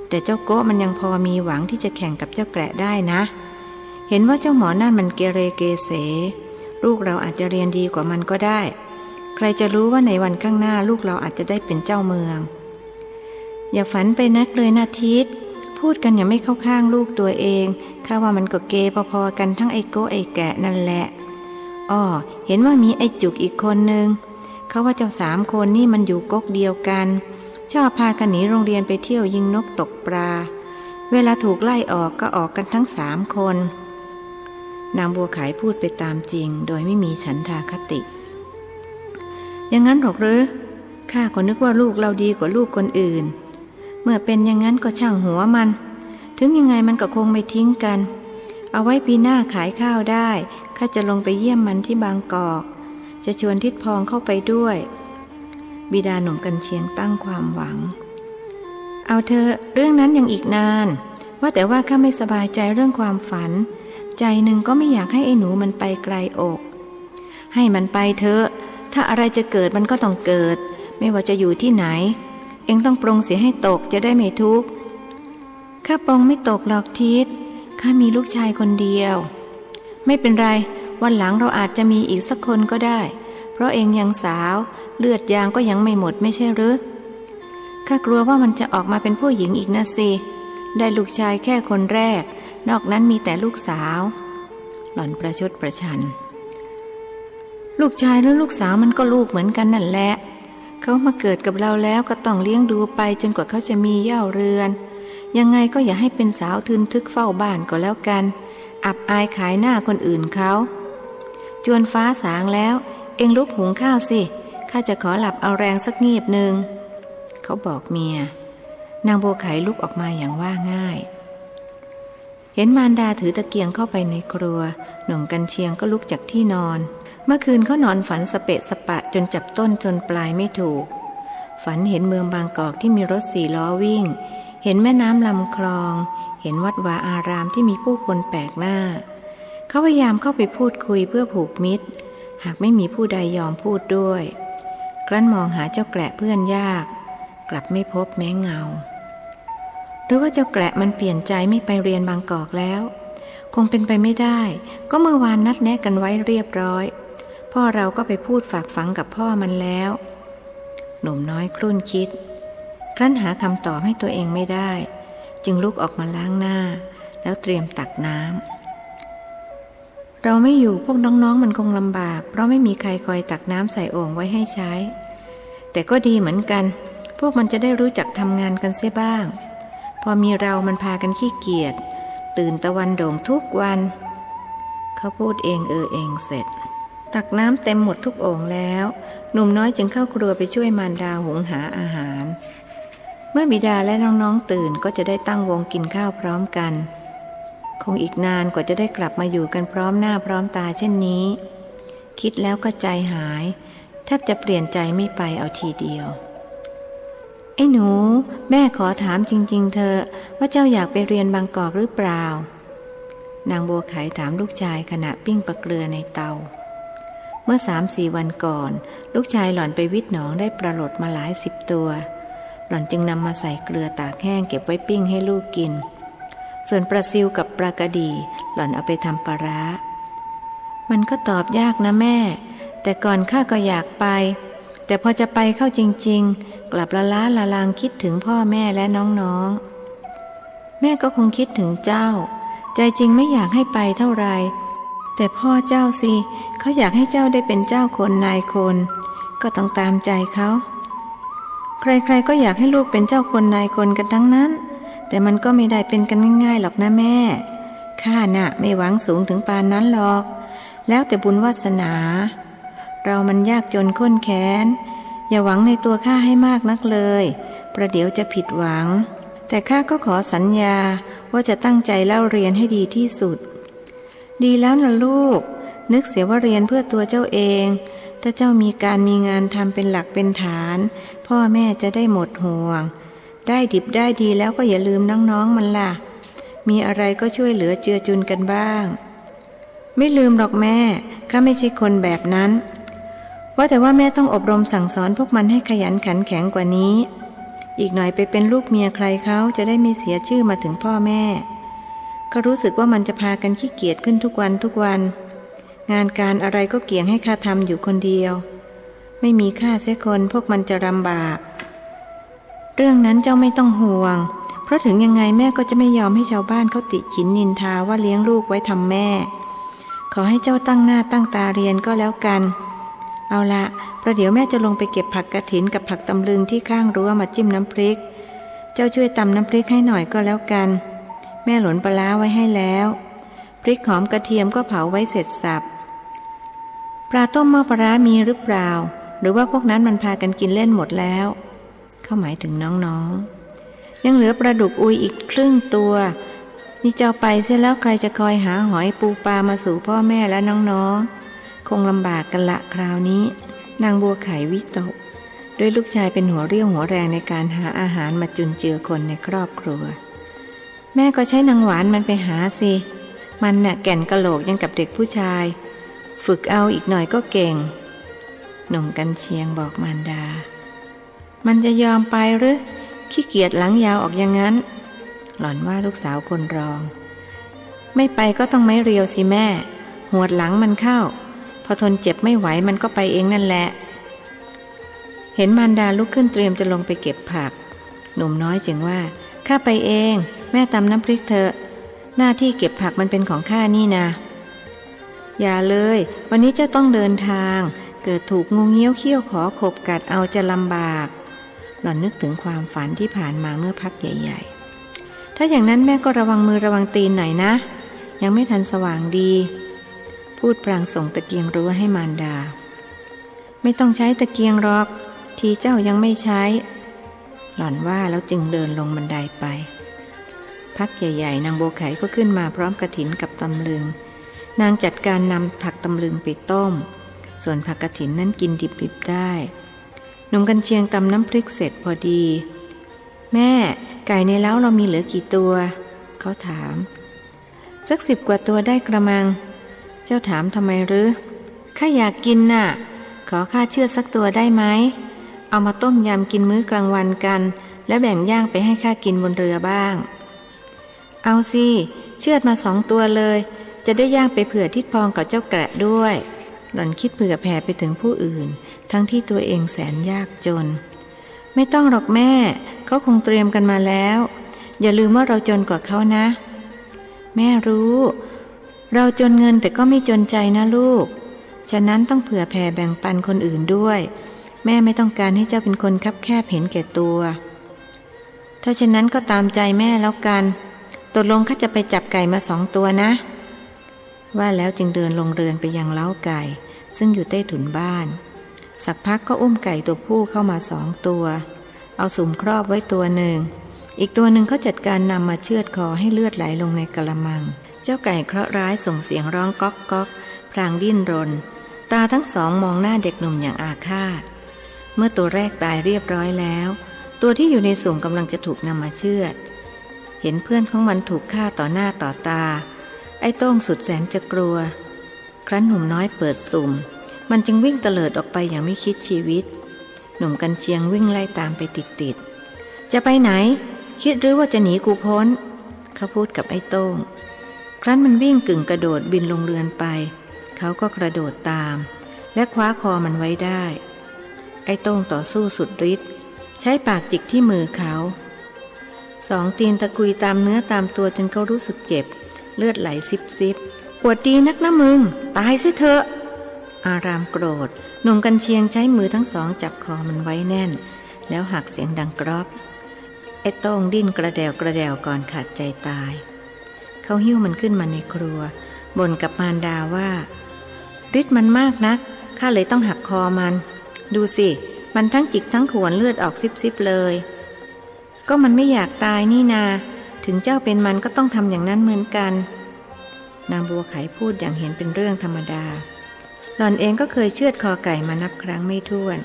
S1: แต่เจ้าโก้มันยังพอมีหวังที่จะแข่งกับเจ้าแกละได้นะเห็นว่าเจ้าหมอนั่นมันเกเรเกเสลูกเราอาจจะเรียนดีกว่ามันก็ได้ใครจะรู้ว่าในวันข้างหน้าลูกเราอาจจะได้เป็นเจ้าเมืองอย่าฝันไปนักเลยนะทิศพูดกันอย่าไม่เข้าข้างลูกตัวเองข้าว่ามันก็เกพอๆกันทั้งไอ้โก้ไอ้แกะนั่นแหละอ้อเห็นว่ามีไอ้จุกอีกคนนึงเขาว่าเจ้า3 คนนี่มันอยู่ก๊กเดียวกันชอบพากันหนีโรงเรียนไปเที่ยวยิงนกตกปลาเวลาถูกไล่ออกก็ออกกันทั้ง3 คนนางบัวไขพูดไปตามจริงโดยไม่มีฉันทาคติอย่างนั้นหรอกหรือข้าก็นึกว่าลูกเราดีกว่าลูกคนอื่นเมื่อเป็นอย่างนั้นก็ช่างหัวมันถึงยังไงมันก็คงไม่ทิ้งกันเอาไว้ปีหน้าขายข้าวได้ข้าจะลงไปเยี่ยมมันที่บางกอกจะชวนทิดพองเข้าไปด้วยบิดาหนุ่มกันเชียงตั้งความหวังเอาเธอเรื่องนั้นยังอีกนานว่าแต่ว่าข้าไม่สบายใจเรื่องความฝันใจหนึ่งก็ไม่อยากให้ไอ้หนูมันไปไกลอกให้มันไปเถอะถ้าอะไรจะเกิดมันก็ต้องเกิดไม่ว่าจะอยู่ที่ไหนเอ็งต้องปรงเสียให้ตกจะได้ไม่ทุกข์ข้าปรงไม่ตกหรอกทิศข้ามีลูกชายคนเดียวไม่เป็นไรวันหลังเราอาจจะมีอีกสักคนก็ได้เพราะเอ็งยังสาวเลือดยางก็ยังไม่หมดไม่ใช่หรือข้ากลัวว่ามันจะออกมาเป็นผู้หญิงอีกนะสิได้ลูกชายแค่คนแรกนอกนั้นมีแต่ลูกสาวหล่อนประชดประชันลูกชายและลูกสาวมันก็ลูกเหมือนกันนั่นแหละเขามาเกิดกับเราแล้วก็ต้องเลี้ยงดูไปจนกว่าเขาจะมีเหย้าเรือนยังไงก็อย่าให้เป็นสาวทึนทึกเฝ้าบ้านก็แล้วกันอับอายขายหน้าคนอื่นเขาจวนฟ้าสางแล้วเอ็งลุกหุงข้าวสิข้าจะขอหลับเอาแรงสักงีบหนึ่งเขาบอกเมียนางบัวไขลุกออกมาอย่างว่าง่ายเห็นมารดาถือตะเกียงเข้าไปในครัวหนุ่มกันเชียงก็ลุกจากที่นอนเมื่อคืนเขานอนฝันสเปะสปะจนจับต้นจนปลายไม่ถูกฝันเห็นเมืองบางกอกที่มีรถ4 ล้อวิ่งเห็นแม่น้ำลำคลองเห็นวัดวาอารามที่มีผู้คนแปลกหน้าเขาพยายามเข้าไปพูดคุยเพื่อผูกมิตรหากไม่มีผู้ใดยอมพูดด้วยครั้นมองหาเจ้าแกละเพื่อนยากกลับไม่พบแม้เงาหรือว่าเจ้าแกละมันเปลี่ยนใจไม่ไปเรียนบางกอกแล้วคงเป็นไปไม่ได้ก็เมื่อวานนัดแนะกันไว้เรียบร้อยพ่อเราก็ไปพูดฝากฝังกับพ่อมันแล้วหนุ่มน้อยครุ่นคิดครั้นหาคำตอบให้ตัวเองไม่ได้จึงลุกออกมาล้างหน้าแล้วเตรียมตักน้ำเราไม่อยู่พวกน้องๆมันคงลำบากเพราะไม่มีใครคอยตักน้ำใส่โอ่งไว้ให้ใช้แต่ก็ดีเหมือนกันพวกมันจะได้รู้จักทำงานกันเสียบ้างพอมีเรามันพากันขี้เกียจตื่นตะวันโด่งทุกวันเขาพูดเองเองเสร็จตักน้ำเต็มหมดทุกโอ่งแล้วหนุ่มน้อยจึงเข้าครัวไปช่วยมารดาหุงหาอาหารเมื่อบิดาและน้องๆตื่นก็จะได้ตั้งวงกินข้าวพร้อมกันคงอีกนานกว่าจะได้กลับมาอยู่กันพร้อมหน้าพร้อมตาเช่นนี้คิดแล้วก็ใจหายแทบจะเปลี่ยนใจไม่ไปเอาทีเดียวไอ้หนูแม่ขอถามจริงๆเธอว่าเจ้าอยากไปเรียนบางกอกหรือเปล่านางบัวไขถามลูกชายขณะปิ้งปลาเกลือในเตาเมื่อ3-4 วันก่อนลูกชายหล่อนไปวิทย์หนองได้ปลาโหลดมาหลาย10 ตัวหล่อนจึงนำมาใส่เกลือตากแห้งเก็บไว้ปิ้งให้ลูกกินส่วนปลาซิวกับปลากระดีหล่อนเอาไปทำปลาร้ามันก็ตอบยากนะแม่แต่ก่อนข้าก็อยากไปแต่พอจะไปเข้าจริงๆกลับละล้าละลางคิดถึงพ่อแม่และน้องๆแม่ก็คงคิดถึงเจ้าใจจริงไม่อยากให้ไปเท่าไรแต่พ่อเจ้าสิเขาอยากให้เจ้าได้เป็นเจ้าคนนายคนก็ต้องตามใจเขาใครๆก็อยากให้ลูกเป็นเจ้าคนนายคนกันทั้งนั้นแต่มันก็ไม่ได้เป็นกันง่ายๆหรอกนะแม่ข้าน่ะไม่หวังสูงถึงปานนั้นหรอกแล้วแต่บุญวาสนาเรามันยากจนข้นแค้น อย่าหวังในตัวข้าให้มากนักเลยประเดี๋ยวจะผิดหวังแต่ข้าก็ขอสัญญาว่าจะตั้งใจเล่าเรียนให้ดีที่สุดดีแล้วนะลูกนึกเสียว่าเรียนเพื่อตัวเจ้าเองถ้าเจ้ามีการมีงานทำเป็นหลักเป็นฐานพ่อแม่จะได้หมดห่วงได้ดิบได้ดีแล้วก็อย่าลืมน้องๆมันล่ะมีอะไรก็ช่วยเหลือเจือจุนกันบ้างไม่ลืมหรอกแม่ข้าไม่ใช่คนแบบนั้นว่าแต่ว่าแม่ต้องอบรมสั่งสอนพวกมันให้ขยันขันแข็งกว่านี้อีกหน่อยไปเป็นลูกเมียใครเขาจะได้ไม่เสียชื่อมาถึงพ่อแม่ก็รู้สึกว่ามันจะพากันขี้เกียจขึ้นทุกวันงานการอะไรก็เกี่ยงให้ข้าทำอยู่คนเดียวไม่มีข้าเสียคนพวกมันจะลำบากเรื่องนั้นเจ้าไม่ต้องห่วงเพราะถึงยังไงแม่ก็จะไม่ยอมให้ชาวบ้านเขาติฉินนินทาว่าเลี้ยงลูกไว้ทำแม่ขอให้เจ้าตั้งหน้าตั้งตาเรียนก็แล้วกันเอาละประเดี๋ยวแม่จะลงไปเก็บผักกฐินกับผักตำลึงที่ข้างรั้วมาจิ้มน้ำพริกเจ้าช่วยตำน้ำพริกให้หน่อยก็แล้วกันแม่หลนปลาร้าไว้ให้แล้วพริกหอมกระเทียมก็เผาไว้เสร็จสับปลาต้มหม้อปลาร้ามีหรือเปล่าหรือว่าพวกนั้นมันพากันกินเล่นหมดแล้วเขาหมายถึงน้องๆยังเหลือปลาดุกอุยอีกครึ่งตัวนี่เจ้าไปเสียแล้วใครจะคอยหาหอยปูปลามาสู่พ่อแม่และน้องๆคงลำบากกันละคราวนี้นางบัวไข่วิตกด้วยลูกชายเป็นหัวเรี่ยวหัวแรงในการหาอาหารมาจุนเจือคนในครอบครัวแม่ก็ใช้นางหวานมันไปหาสิมันน่ะแก่นกะโหลกยังกับเด็กผู้ชายฝึกเอาอีกหน่อยก็เก่งหนุ่มกันเชียงบอกมารดามันจะยอมไปหรือขี้เกียจหลังยาวออกอย่างนั้นหล่อนว่าลูกสาวคนรองไม่ไปก็ต้องไม้เรียวสิแม่หวดหลังมันเข้าพอทนเจ็บไม่ไหวมันก็ไปเองนั่นแหละเห็นมารดาลุกขึ้นเตรียมจะลงไปเก็บผักหนุ่มน้อยจึงว่าข้าไปเองแม่ตำน้ำพริกเถอะหน้าที่เก็บผักมันเป็นของข้านี่นะอย่าเลยวันนี้เจ้าต้องเดินทางเกิดถูกงูเงี้ยวเขี้ยวขอขบกัดเอาจะลำบากหล่อนนึกถึงความฝันที่ผ่านมาเมื่อพักใหญ่ๆถ้าอย่างนั้นแม่ก็ระวังมือระวังตีนหน่อยนะยังไม่ทันสว่างดีพูดพลางส่งตะเกียงรั้วให้มารดาไม่ต้องใช้ตะเกียงหรอกทีเจ้ายังไม่ใช้หล่อนว่าแล้วจึงเดินลงบันไดไปพักใหญ่ๆนางบัวไข่ก็ขึ้นมาพร้อมกฐินกับตำลึงนางจัดการนำผักตำลึงไปต้มส่วนผักกฐินนั้นกินดิบๆได้หนุ่มกันเชียงตำน้ำพริกเสร็จพอดีแม่ไก่ในเล้าเรามีเหลือกี่ตัวเขาถามสัก10 กว่าตัวได้กระมังเจ้าถามทำไมหรือข้าอยากกินน่ะขอข้าเชือดสักตัวได้ไหมเอามาต้มยำกินมื้อกลางวันกันแล้วแบ่งย่างไปให้ข้ากินบนเรือบ้างเอาสิเชือดมา2 ตัวเลยจะได้ย่างไปเผื่อทิดพองกับเจ้าแกะด้วยหล่อนคิดเผื่อแผ่ไปถึงผู้อื่นทั้งที่ตัวเองแสนยากจนไม่ต้องหรอกแม่เขาคงเตรียมกันมาแล้วอย่าลืมว่าเราจนกว่าเขานะแม่รู้เราจนเงินแต่ก็ไม่จนใจนะลูกฉะนั้นต้องเผื่อแผ่แบ่งปันคนอื่นด้วยแม่ไม่ต้องการให้เจ้าเป็นคนคับแคบเห็นแก่ตัวถ้าเช่นนั้นก็ตามใจแม่แล้วกันตกลงข้าจะไปจับไก่มา2 ตัวนะว่าแล้วจึงเดินลงเรือนไปยังเล้าไก่ซึ่งอยู่ใต้ถุนบ้านสักพักก็อุ้มไก่ตัวผู้เข้ามา2 ตัวเอาสุ่มครอบไว้ตัวหนึ่งอีกตัวหนึ่งเขาจัดการนำมาเชือดคอให้เลือดไหลลงในกะละมังเจ้าไก่เคราะห์ร้ายส่งเสียงร้องก๊อกก๊อกพลางดิ้นรนตาทั้ง2มองหน้าเด็กหนุ่มอย่างอาฆาตเมื่อตัวแรกตายเรียบร้อยแล้วตัวที่อยู่ในสุ่มกำลังจะถูกนำมาเชือดเห็นเพื่อนของมันถูกฆ่าต่อหน้าต่อตาไอ้โต้งสุดแสนจะกลัวครั้นหนุ่มน้อยเปิดสุ่มมันจึงวิ่งเตลิดออกไปอย่างไม่คิดชีวิตหนุ่มกันเชียงวิ่งไล่ตามไปติดๆจะไปไหนคิดหรือว่าจะหนีกูพ้นเขาพูดกับไอ้โต้งครั้นมันวิ่งกึ่งกระโดดบินลงเรือนไปเขาก็กระโดดตามและคว้าคอมันไว้ได้ไอ้โต้งต่อสู้สุดฤทธิ์ใช้ปากจิกที่มือเขา2 ตีนตะกุยตามเนื้อตามตัวจนเขารู้สึกเจ็บเลือดไหลซิบๆปวดดีนักนะมึงตายซิเถอะอารามโกรธหนุ่มกันเชียงใช้มือทั้ง2จับคอมันไว้แน่นแล้วหักเสียงดังกรอบไอ้โต้งดิ้นกระเดวก่อนขาดใจตายเขาหิ้วมันขึ้นมาในครัวบ่นกับมารดาว่าฤทธิ์มันมากนักข้าเลยต้องหักคอมันดูสิ มันทั้งจิกทั้งขวนเลือดออกซิบๆเลยก็มันไม่อยากตายนี่นาถึงเจ้าเป็นมันก็ต้องทำอย่างนั้นเหมือนกันนางบัวไขพูดอย่างเห็นเป็นเรื่องธรรมดาหล่อนเองก็เคยเชือดคอไก่มานับครั้งไม่ถ้วน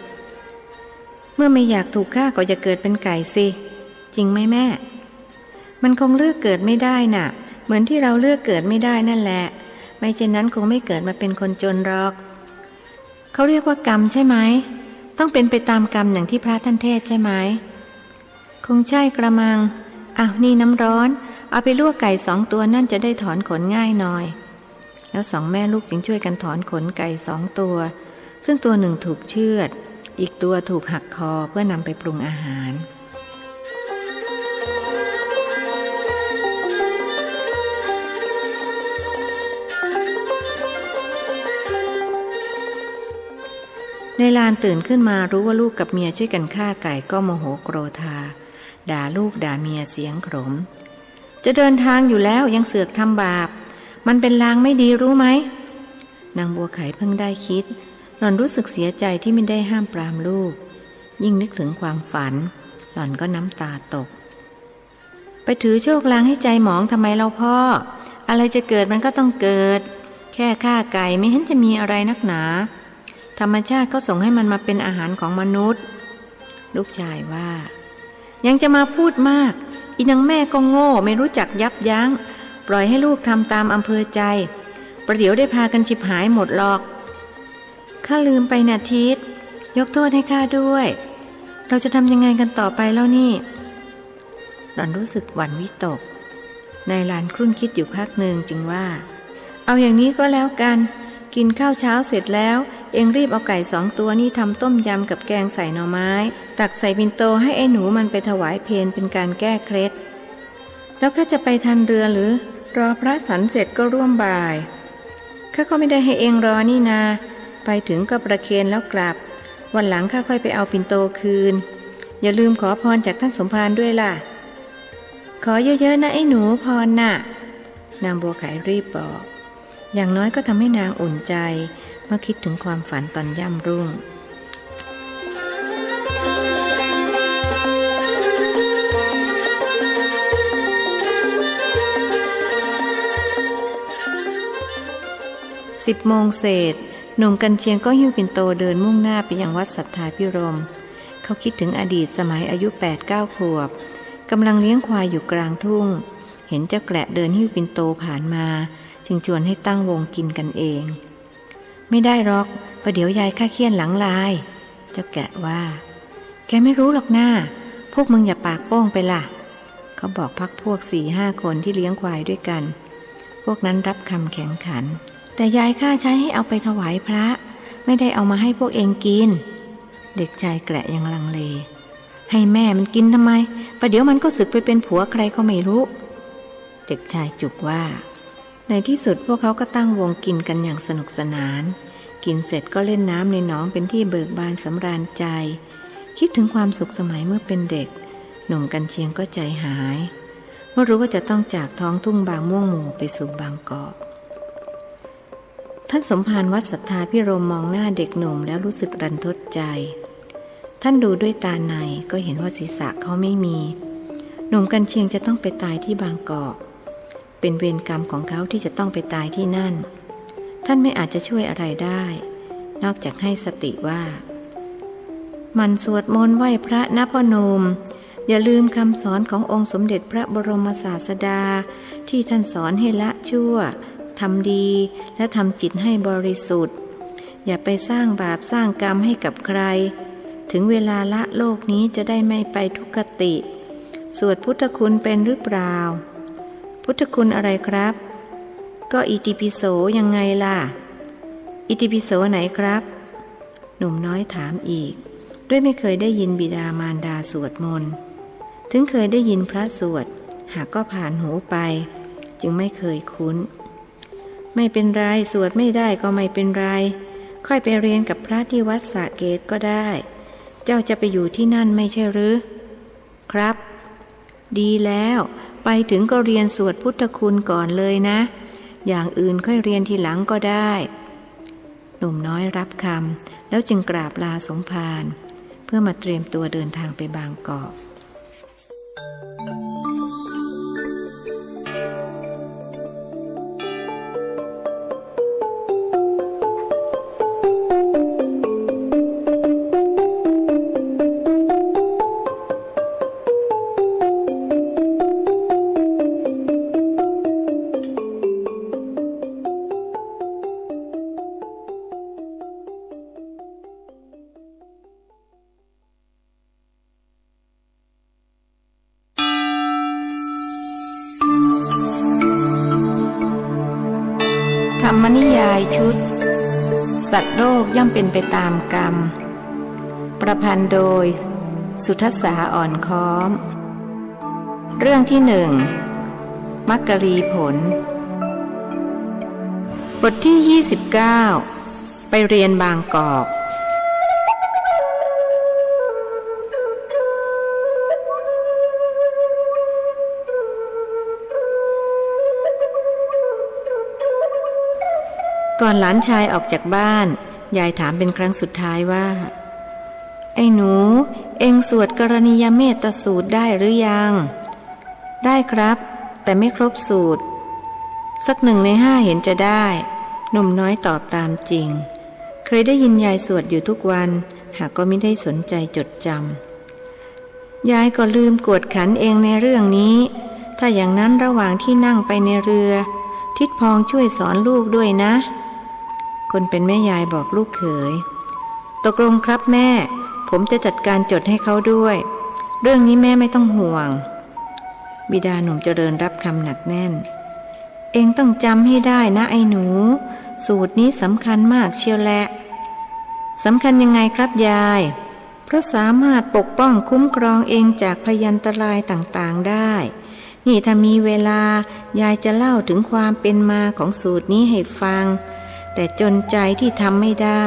S1: เมื่อไม่อยากถูกฆ่าก็จะเกิดเป็นไก่สิจริงไหมแม่มันคงเลือกเกิดไม่ได้น่ะเหมือนที่เราเลือกเกิดไม่ได้นั่นแหละไม่เช่นนั้นคงไม่เกิดมาเป็นคนจนหรอกเขาเรียกว่ากรรมใช่ไหมต้องเป็นไปตามกรรมอย่างที่พระท่านเทศใช่ไหมคงใช่กระมังอ้าวนี่น้ำร้อนเอาไปลวกไก่2 ตัวนั่นจะได้ถอนขนง่ายหน่อยแล้ว2 แม่ลูกจึงช่วยกันถอนขนไก่2 ตัวซึ่งตัวหนึ่งถูกเชือดอีกตัวถูกหักคอเพื่อนำไปปรุงอาหารในลานตื่นขึ้นมารู้ว่าลูกกับเมียช่วยกันฆ่าไก่ก็โมโหโกรธาด่าลูกด่าเมียเสียงขมจะเดินทางอยู่แล้วยังเสือกทำบาปมันเป็นลางไม่ดีรู้ไหมนางบัวไขเพิ่งได้คิดหล่อนรู้สึกเสียใจที่ไม่ได้ห้ามปรามลูกยิ่งนึกถึงความฝันหล่อนก็น้ำตาตกไปถือโชคลางให้ใจหมองทำไมเราพ่ออะไรจะเกิดมันก็ต้องเกิดแค่ฆ่าไก่ไม่เห็นจะมีอะไรนักหนาธรรมชาติก็ส่งให้มันมาเป็นอาหารของมนุษย์ลูกชายว่ายังจะมาพูดมากอีนางแม่ก็โง่ไม่รู้จักยับยั้งปล่อยให้ลูกทำตามอำเภอใจประเดี๋ยวได้พากันฉิบหายหมดหรอกข้าลืมไปนะทิศยกโทษให้ข้าด้วยเราจะทำยังไงกันต่อไปแล้วนี่หล่อนรู้สึกหวั่นวิตกนายหลานครุ่นคิดอยู่พักหนึ่งจึงว่าเอาอย่างนี้ก็แล้วกันกินข้าวเช้าเสร็จแล้วเอ็งรีบเอาไก่2 ตัวนี่ทำต้มยำกับแกงใส่หน่อไม้ตักใส่ปิ่นโตให้ไอ้หนูมันไปถวายเพลเป็นการแก้เคล็ดแล้วข้าจะไปทันเรือหรือรอพระสันเสร็จก็ร่วมบ่ายข้าก็ไม่ได้ให้เอ็งรอนี่นาไปถึงก็ประเคนแล้วกลับวันหลังข้าค่อยไปเอาปิ่นโตคืนอย่าลืมขอพรจากท่านสมภารด้วยล่ะขอเยอะๆนะไอ้หนูพรน่ะนางบัวไขรีบบอกอย่างน้อยก็ทำให้นางอุ่นใจเมื่อคิดถึงความฝันตอนย่ำรุ่ง10 โมงเศษหนุ่มกันเชียงก็หิ้วปิ่นโตเดินมุ่งหน้าไปยังวัดสัทธาพิรมย์เขาคิดถึงอดีตสมัยอายุ 8-9 ขวบกำลังเลี้ยงควายอยู่กลางทุ่งเห็นเจ้าแกะเดินหิ้วปิ่นโตผ่านมาจึงชวนให้ตั้งวงกินกันเองไม่ได้หรอกประเดี๋ยวยายข้าเคี่ยนหลังลายเจ้าแกะว่าแกไม่รู้หรอกหน้าพวกมึงอย่าปากโป้งไปล่ะเขาบอกพักพวก 4-5 คนที่เลี้ยงควายด้วยกันพวกนั้นรับคำแข็งขันแต่ยายข้าใช้ให้เอาไปถวายพระไม่ได้เอามาให้พวกเองกินเด็กชายแกะยังลังเลให้แม่มันกินทำไมประเดี๋ยวมันก็สึกไปเป็นผัวใครก็ไม่รู้เด็กชายจุกว่าในที่สุดพวกเขาก็ตั้งวงกินกันอย่างสนุกสนานกินเสร็จก็เล่นน้ำในหนองเป็นที่เบิกบานสำราญใจคิดถึงความสุขสมัยเมื่อเป็นเด็กหนุ่มกันเชียงก็ใจหายเมื่อรู้ว่าจะต้องจากท้องทุ่งบางม่วงหมู่ไปสู่บางกอกท่านสมภารวัดสัทธาพิรมย์มองหน้าเด็กหนุ่มแล้วรู้สึกรันทดใจท่านดูด้วยตาในก็เห็นว่าศีรษะเขาไม่มีหนุ่มกันเชียงจะต้องไปตายที่บางกอกเป็นเวรกรรมของเขาที่จะต้องไปตายที่นั่นท่านไม่อาจจะช่วยอะไรได้นอกจากให้สติว่ามันสวดมนต์ไหว้พระนะพ่อหนุ่มอย่าลืมคำสอนขององค์สมเด็จพระบรมศาสดาที่ท่านสอนให้ละชั่วทำดีและทำจิตให้บริสุทธิ์อย่าไปสร้างบาปสร้างกรรมให้กับใครถึงเวลาละโลกนี้จะได้ไม่ไปทุกขติสวดพุทธคุณเป็นหรือเปล่าพุทธคุณอะไรครับก็อิติปิโสยังไงล่ะอิติปิโสไหนครับหนุ่มน้อยถามอีกด้วยไม่เคยได้ยินบิดามารดาสวดมนต์ถึงเคยได้ยินพระสวดหากก็ผ่านหูไปจึงไม่เคยคุ้นไม่เป็นไรสวดไม่ได้ก็ไม่เป็นไรค่อยไปเรียนกับพระที่วัดสระเกตก็ได้เจ้าจะไปอยู่ที่นั่นไม่ใช่หรือครับดีแล้วไปถึงก็เรียนสวดพุทธคุณก่อนเลยนะอย่างอื่นค่อยเรียนทีหลังก็ได้หนุ่มน้อยรับคำแล้วจึงกราบลาสมภาร เพื่อมาเตรียมตัวเดินทางไปบางกอกธรรมนิยายชุดสัตว์โลกย่อมเป็นไปตามกรรมประพันธ์โดยสุทัสสาอ่อนค้อมเรื่องที่หนึ่งมักกรีผลบทที่29ไปเรียนบางกอกก่อนหลานชายออกจากบ้านยายถามเป็นครั้งสุดท้ายว่าไอ้หนูเอ็งสวดกรณียเมตสูตรได้หรือยังได้ครับแต่ไม่ครบสูตรสัก1 ใน 5เห็นจะได้หนุ่มน้อยตอบตามจริงเคยได้ยินยายสวดอยู่ทุกวันหากก็ไม่ได้สนใจจดจำยายก็ลืมกวดขันเองในเรื่องนี้ถ้าอย่างนั้นระหว่างที่นั่งไปในเรือทิดพองช่วยสอนลูกด้วยนะคนเป็นแม่ยายบอกลูกเขยตกลงครับแม่ผมจะจัดการจดให้เขาด้วยเรื่องนี้แม่ไม่ต้องห่วงบิดาหนุ่มเจริญรับคำหนักแน่นเองต้องจำให้ได้นะไอ้หนูสูตรนี้สำคัญมากเชียวแหละสำคัญยังไงครับยายเพราะสามารถปกป้องคุ้มครองเองจากพยันตรายต่างๆได้นี่ถ้ามีเวลายายจะเล่าถึงความเป็นมาของสูตรนี้ให้ฟังแต่จนใจที่ทำไม่ได้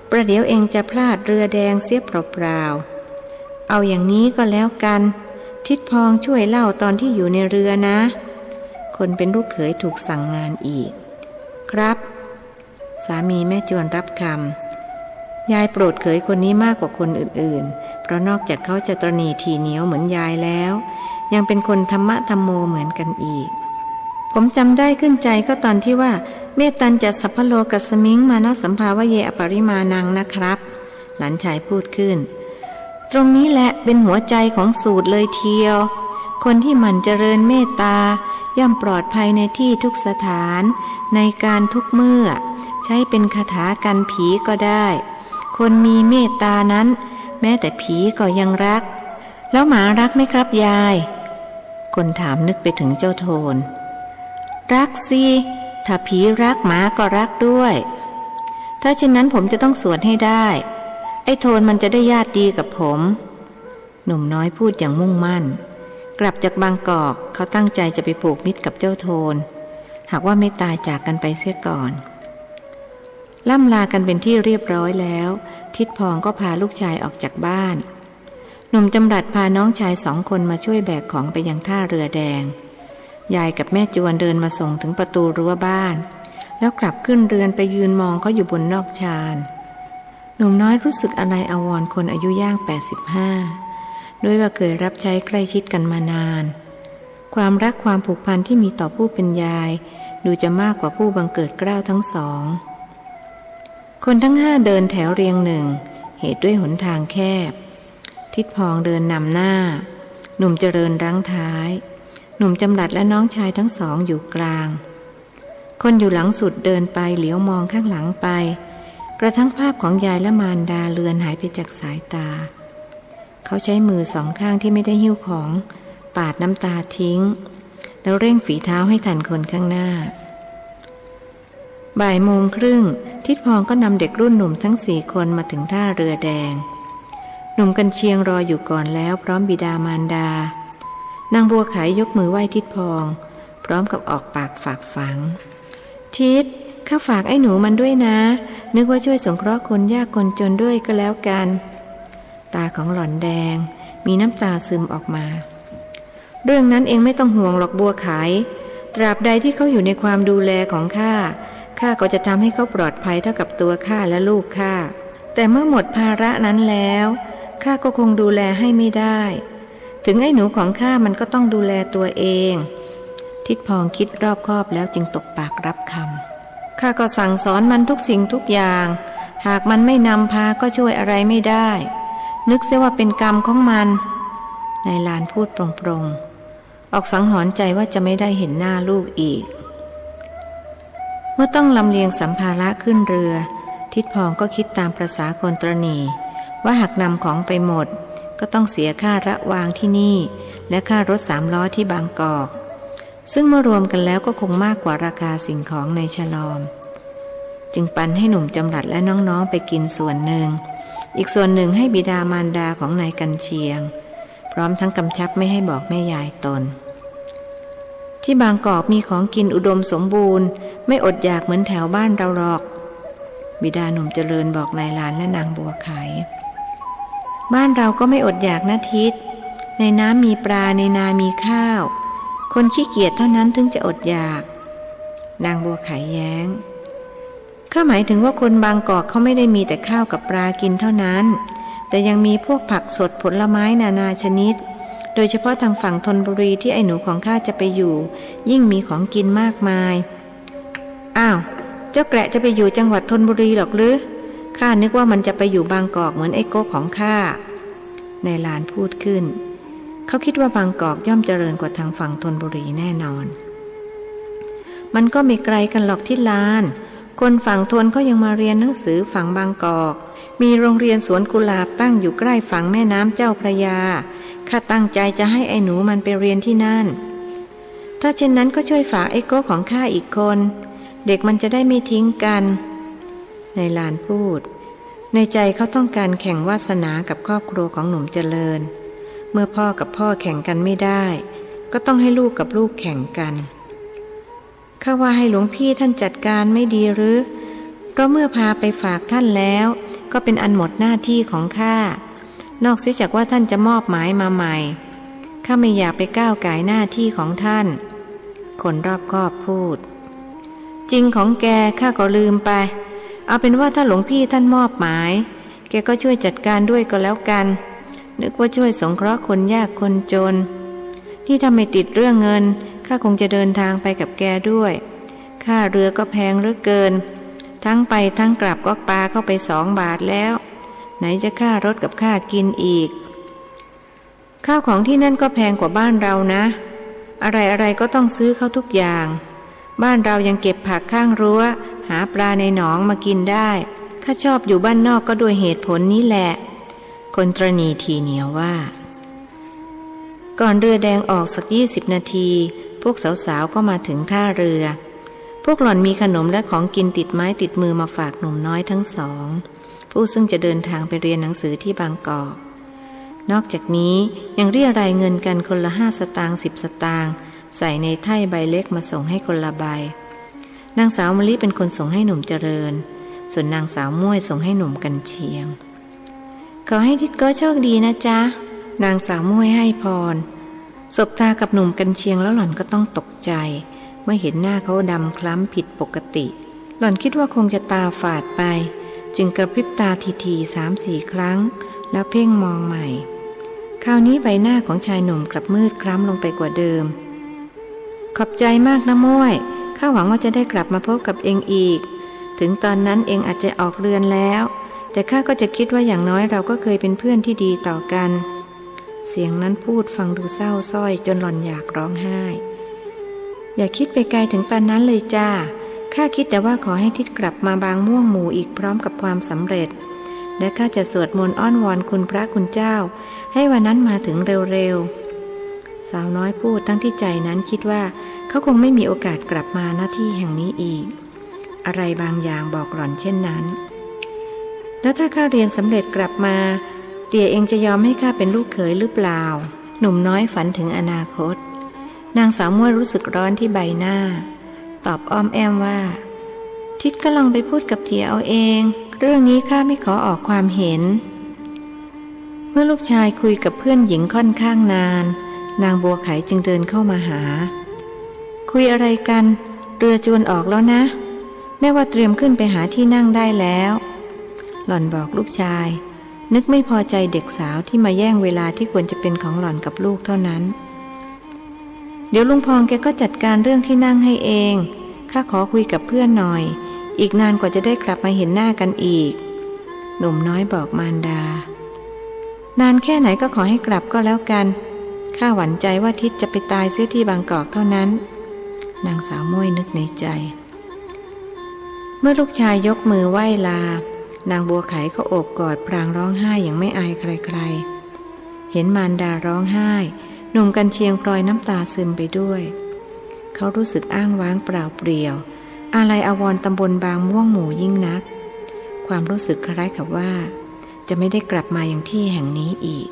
S1: ประเดี๋ยวเองจะพลาดเรือแดงเสียเปล่าๆเอาอย่างนี้ก็แล้วกันทิดพองช่วยเล่าตอนที่อยู่ในเรือนะคนเป็นลูกเขยถูกสั่งงานอีกครับสามีแม่จวนรับคำยายโปรดเขยคนนี้มากกว่าคนอื่นๆเพราะนอกจากเขาจะตระหนี่ถี่เหนียวเหมือนยายแล้วยังเป็นคนธรรมะธรรมโมเหมือนกันอีกผมจำได้ขึ้นใจก็ตอนที่ว่าเมตันจะสัพพโลกัสมิงมานะสัมภาวะเยอปริมาณังนะครับหลานชายพูดขึ้นตรงนี้แหละเป็นหัวใจของสูตรเลยเทียวคนที่หมั่นเจริญเมตตาย่อมปลอดภัยในที่ทุกสถานในการทุกเมื่อใช้เป็นคาถากันผีก็ได้คนมีเมตตานั้นแม้แต่ผีก็ยังรักแล้วหมารักไหมครับยายคนถามนึกไปถึงเจ้าโทนรักสิถ้าผีรักหมาก็รักด้วยถ้าเช่นนั้นผมจะต้องสวดให้ได้ไอ้โทนมันจะได้ญาติดีกับผมหนุ่มน้อยพูดอย่างมุ่งมั่นกลับจากบางกอกเขาตั้งใจจะไปผูกมิตรกับเจ้าโทนหากว่าไม่ตายจากกันไปเสียก่อนล่ำลากันเป็นที่เรียบร้อยแล้วทิดพองก็พาลูกชายออกจากบ้านหนุ่มจำรัดพาน้องชาย2 คนมาช่วยแบกของไปยังท่าเรือแดงยายกับแม่จวนเดินมาส่งถึงประตูรั้วบ้านแล้วกลับขึ้นเรือนไปยืนมองเขาอยู่บนนอกชานหนุ่มน้อยรู้สึกอะไรอาวรณ์คนอายุย่าง85ด้วยว่าเคยรับใช้ใกล้ชิดกันมานานความรักความผูกพันที่มีต่อผู้เป็นยายดูจะมากกว่าผู้บังเกิดเกล้าทั้ง2คนทั้ง5เดินแถวเรียงหนึ่งเหตุด้วยหนทางแคบทิดพองเดินนำหน้าหนุ่มเจริญรั้งท้ายหนุ่มจำรัดและน้องชายทั้ง2อยู่กลางคนอยู่หลังสุดเดินไปเหลียวมองข้างหลังไปกระทั่งภาพของยายและมารดาเลือนหายไปจากสายตาเขาใช้มือ2 ข้างที่ไม่ได้หิ้วของปาดน้ำตาทิ้งแล้วเร่งฝีเท้าให้ทันคนข้างหน้าบ่ายโมงครึ่งทิดพองก็นำเด็กรุ่นหนุ่มทั้ง4 คนมาถึงท่าเรือแดงหนุ่มกันเชียงรออยู่ก่อนแล้วพร้อมบิดามารดานางบัวไขยกมือไหว้ทิดพองพร้อมกับออกปากฝากฝังทิดข้าฝากไอ้หนูมันด้วยนะนึกว่าช่วยสงเคราะห์คนยากคนจนด้วยก็แล้วกันตาของหล่อนแดงมีน้ำตาซึมออกมาเรื่องนั้นเองไม่ต้องห่วงหรอกบัวไขตราบใดที่เขาอยู่ในความดูแลของข้าก็จะทำให้เขาปลอดภัยเท่ากับตัวข้าและลูกข้าแต่เมื่อหมดภาระนั้นแล้ว ข้าก็คงดูแลให้ไม่ได้ถึงไอ้หนูของข้ามันก็ต้องดูแลตัวเองทิดพองคิดรอบคอบแล้วจึงตกปากรับคำข้าก็สั่งสอนมันทุกสิ่งทุกอย่างหากมันไม่นำพาก็ช่วยอะไรไม่ได้นึกเสียว่าเป็นกรรมของมันนายลานพูดโปร่งๆออกสังหรณ์ใจว่าจะไม่ได้เห็นหน้าลูกอีกเมื่อต้องลำเลียงสัมภาระขึ้นเรือทิดพองก็คิดตามประสาคนตระหนี่ว่าหากนำของไปหมดก็ต้องเสียค่าระวางที่นี่และค่ารถ3 ล้อที่บางกอกซึ่งเมื่อรวมกันแล้วก็คงมากกว่าราคาสิ่งของในฉลอมจึงปันให้หนุ่มจำรัดและน้องๆไปกินส่วนหนึ่งอีกส่วนหนึ่งให้บิดามารดาของนายกันเชียงพร้อมทั้งกำชับไม่ให้บอกแม่ยายตนที่บางกอกมีของกินอุดมสมบูรณ์ไม่อดอยากเหมือนแถวบ้านเราหรอกบิดาหนุ่มเจริญบอกนายลานและนางบัวไขบ้านเราก็ไม่อดอยากนะทิศในน้ำมีปลาในนามีข้าวคนขี้เกียจเท่านั้นถึงจะอดอยากนางบัวไขแย้งข้าหมายถึงว่าคนบางกอกเขาไม่ได้มีแต่ข้าวกับปลากินเท่านั้นแต่ยังมีพวกผักสดผลไม้นานาชนิดโดยเฉพาะทางฝั่งธนบุรีที่ไอ้หนูของข้าจะไปอยู่ยิ่งมีของกินมากมายอ้าวเจ้าแกละจะไปอยู่จังหวัดธนบุรีหรอกหรือข้านึกว่ามันจะไปอยู่บางกอกเหมือนไอ้โก้ของข้านายหลานพูดขึ้นเขาคิดว่าบางกอกย่อมเจริญกว่าทางฝั่งธนบุรีแน่นอนมันก็ไม่ไกลกันหรอกที่ลานคนฝั่งธนเขายังมาเรียนหนังสือฝั่งบางกอกมีโรงเรียนสวนกุหลาบตั้งอยู่ใกล้ฝั่งแม่น้ำเจ้าพระยาข้าตั้งใจจะให้ไอ้หนูมันไปเรียนที่นั่นถ้าเช่นนั้นก็ช่วยฝากไอ้โก้ของข้าอีกคนเด็กมันจะได้ไม่ทิ้งกันนายหลานพูดในใจเขาต้องการแข่งวาสนากับครอบครัวของหนุ่มเจริญเมื่อพ่อกับพ่อแข่งกันไม่ได้ก็ต้องให้ลูกกับลูกแข่งกันข้าว่าให้หลวงพี่ท่านจัดการไม่ดีหรือเพราะเมื่อพาไปฝากท่านแล้วก็เป็นอันหมดหน้าที่ของข้านอกเสียจากว่าท่านจะมอบหมายมาใหม่ข้าไม่อยากไปก้าวก่ายหน้าที่ของท่านคนรอบคอบพูดจริงของแกข้าก็ลืมไปเอาเป็นว่าถ้าหลวงพี่ท่านมอบหมายแกก็ช่วยจัดการด้วยก็แล้วกันนึกว่าช่วยสงเคราะห์คนยากคนจนที่ทำไม่ติดเรื่องเงินข้าคงจะเดินทางไปกับแกด้วยค่าเรือก็แพงเหลือเกินทั้งไปทั้งกลับก็ปาเข้าไป2 บาทแล้วไหนจะค่ารถกับค่ากินอีกข้าวของที่นั่นก็แพงกว่าบ้านเรานะอะไรก็ต้องซื้อเข้าทุกอย่างบ้านเรายังเก็บผักข้างรั้วหาปลาในหนองมากินได้ข้าชอบอยู่บ้านนอกก็ด้วยเหตุผลนี้แหละคนตรณีทีเหนียวว่าก่อนเรือแดงออกสัก20 นาทีพวกสาวๆก็มาถึงท่าเรือพวกหล่อนมีขนมและของกินติดไม้ติดมือมาฝากหนุ่มน้อยทั้งสองผู้ซึ่งจะเดินทางไปเรียนหนังสือที่บางกอกนอกจากนี้ยังเรียรายเงินกันคนละ5 สตางค์10 สตางค์ใส่ในไถ่ใบเล็กมาส่งให้คนละใบนางสาวมะลิเป็นคนส่งให้หนุ่มเจริญส่วนนางสาวม่วยส่งให้หนุ่มกันเชียงขอให้ทิดโก้โชคดีนะจ๊ะนางสาวม่วยให้พรสบตากับหนุ่มกันเชียงแล้วหล่อนก็ต้องตกใจเมื่อเห็นหน้าเขาดำคล้ำผิดปกติหล่อนคิดว่าคงจะตาฝาดไปจึงกระพริบตาทีๆ3-4 ครั้งแล้วเพ่งมองใหม่คราวนี้ใบหน้าของชายหนุ่มกลับมืดคล้ำลงไปกว่าเดิมขอบใจมากนะม่วยข้าหวังว่าจะได้กลับมาพบกับเองอีกถึงตอนนั้นเองอาจจะออกเรือนแล้วแต่ข้าก็จะคิดว่าอย่างน้อยเราก็เคยเป็นเพื่อนที่ดีต่อกันเสียงนั้นพูดฟังดูเศร้าส้อยจนหล่อนอยากร้องไห้อย่าคิดไปไกลถึงปานนั้นเลยจ้าข้าคิดแต่ว่าขอให้ทิดกลับมาบางม่วงหมู่อีกพร้อมกับความสำเร็จและข้าจะสวดมนต์อ้อนวอนคุณพระคุณเจ้าให้วันนั้นมาถึงเร็วๆสาวน้อยพูดทั้งที่ใจนั้นคิดว่าเขาคงไม่มีโอกาสกลับมาหน้าที่แห่งนี้อีกอะไรบางอย่างบอกหล่อนเช่นนั้นแล้วถ้าข้าเรียนสำเร็จกลับมาเตี่ยเองจะยอมให้ข้าเป็นลูกเขยหรือเปล่าหนุ่มน้อยฝันถึงอนาคตนางสาวม่วยรู้สึกร้อนที่ใบหน้าตอบอ้อมแอมว่าทิดก็ลองไปพูดกับเตี่ยเอาเองเรื่องนี้ข้าไม่ขอออกความเห็นเมื่อลูกชายคุยกับเพื่อนหญิงค่อนข้างนานนางบัวไขจึงเดินเข้ามาหาคุยอะไรกันเรือจวนออกแล้วนะแม่ว่าเตรียมขึ้นไปหาที่นั่งได้แล้วหล่อนบอกลูกชาย นึกไม่พอใจเด็กสาวที่มาแย่งเวลาที่ควรจะเป็นของหล่อนกับลูกเท่านั้นเดี๋ยวลุงพองแกก็จัดการเรื่องที่นั่งให้เองข้าขอคุยกับเพื่อนหน่อยอีกนานกว่าจะได้กลับมาเห็นหน้ากันอีกหนุ่มน้อยบอกมารดานานแค่ไหนก็ขอให้กลับก็แล้วกันข้าหวั่นใจว่าทิศจะไปตายเสียที่บางกอกเท่านั้นนางสาวม้วยนึกในใจเมื่อลูกชายยกมือไหว้ลานางบัวไขก็โอบกอดพรางร้องไห้อย่างไม่อายใครๆเห็นมารดาร้องไห้หนุ่มกันเชียงพลอยน้ำตาซึมไปด้วยเขารู้สึกอ้างว้างเปล่าเปลี่ยวอาลัยอาวรณ์ตำบลบางม่วงหมู่ยิ่งนักความรู้สึกคล้ายกับว่าจะไม่ได้กลับมาอย่างที่แห่งนี้อีก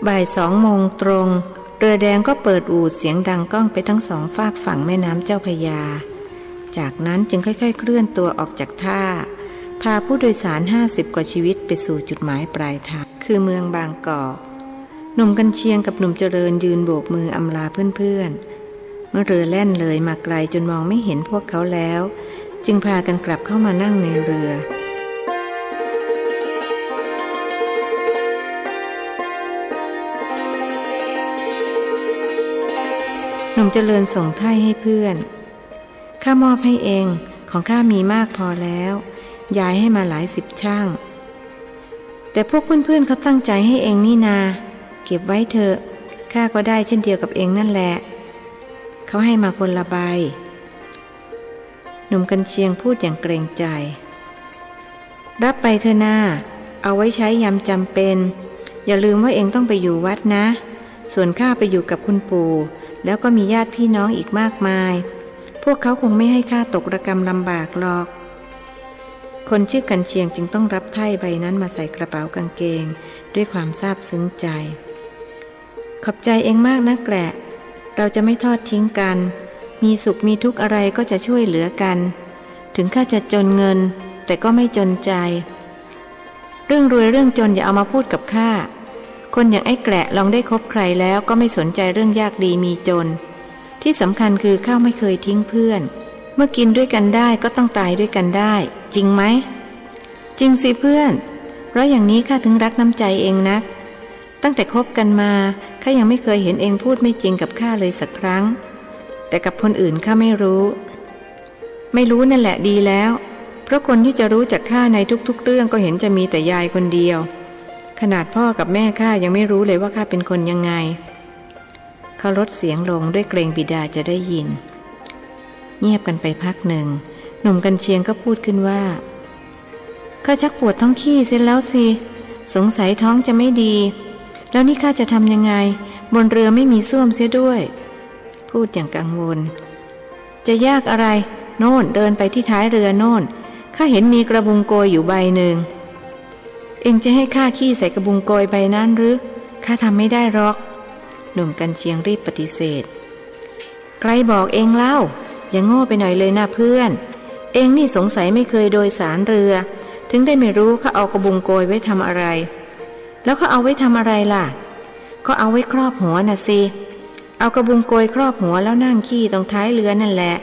S1: บ่าย2 โมงตรงเรือแดงก็เปิดอู่เสียงดังก้องไปทั้งสองฝากฝั่งแม่น้ำเจ้าพระยาจากนั้นจึงค่อยๆเคลื่อนตัวออกจากท่าพาผู้โดยสาร50 กว่าชีวิตไปสู่จุดหมายปลายทางคือเมืองบางกอกหนุ่มกันเชียงกับหนุ่มเจริญยืนโบกมืออำลาเพื่อนๆเมื่อเรือแล่นเลยมาไกลจนมองไม่เห็นพวกเขาแล้วจึงพากันกลับเข้ามานั่งในเรือหนุ่มเจริญส่งไถ่ให้เพื่อนข้ามอบให้เองของข้ามีมากพอแล้วยายให้มาหลาย10 ช่างแต่พวกเพื่อนๆเขาตั้งใจให้เองนี่นาเก็บไว้เถอะข้าก็ได้เช่นเดียวกับเองนั่นแหละเขาให้มาคนละใบหนุ่มกันเชียงพูดอย่างเกรงใจรับไปเถอะนาเอาไว้ใช้ยามจำเป็นอย่าลืมว่าเองต้องไปอยู่วัดนะส่วนข้าไปอยู่กับคุณปู่แล้วก็มีญาติพี่น้องอีกมากมายพวกเขาคงไม่ให้ข้าตกระกำลำบากหรอกคนชื่อกันเชียงจึงต้องรับไถ่ใบนั้นมาใส่กระเป๋ากางเกงด้วยความซาบซึ้งใจขอบใจเองมากนะแกละเราจะไม่ทอดทิ้งกันมีสุขมีทุกข์อะไรก็จะช่วยเหลือกันถึงข้าจะจนเงินแต่ก็ไม่จนใจเรื่องรวยเรื่องจนอย่าเอามาพูดกับข้าคนอย่างไอ้แกละลองได้คบใครแล้วก็ไม่สนใจเรื่องยากดีมีจนที่สำคัญคือข้าไม่เคยทิ้งเพื่อนเมื่อกินด้วยกันได้ก็ต้องตายด้วยกันได้จริงไหมจริงสิเพื่อนเพราะอย่างนี้ข้าถึงรักน้ำใจเองนักตั้งแต่คบกันมาข้ายังไม่เคยเห็นเองพูดไม่จริงกับข้าเลยสักครั้งแต่กับคนอื่นข้าไม่รู้นั่นแหละดีแล้วเพราะคนที่จะรู้จักข้าในทุกๆเรื่องก็เห็นจะมีแต่ยายคนเดียวขนาดพ่อกับแม่ข้ายังไม่รู้เลยว่าข้าเป็นคนยังไงเขาลดเสียงลงด้วยเกรงบิดาจะได้ยินเงียบกันไปพักหนึ่งหนุ่มกันเชียงก็พูดขึ้นว่าข้าชักปวดท้องขี้เสร็จแล้วสิสงสัยท้องจะไม่ดีแล้วนี่ข้าจะทำยังไงบนเรือไม่มีส้วมเสียด้วยพูดอย่างกังวลจะยากอะไรโน่นเดินไปที่ท้ายเรือโน่นข้าเห็นมีกระบุงโกยอยู่ใบหนึ่งเอ็งจะให้ข้าขี้ใส่กระบุงโกยใบนั้นหรือข้าทำไม่ได้หรอกหนุ่มกันเชียงรีบปฏิเสธใครบอกเอ็งเล่าอย่างโง่ไปหน่อยเลยนะเพื่อนเอ็งนี่สงสัยไม่เคยโดยสารเรือถึงได้ไม่รู้เขาเอากระบุงโกยไว้ทำอะไรแล้วเขาเอาไว้ทำอะไรล่ะก็เอาไว้ครอบหัวน่ะสิเอากระบุงโกยครอบหัวแล้วนั่งขี้ตรงท้ายเรือนั่นแหละ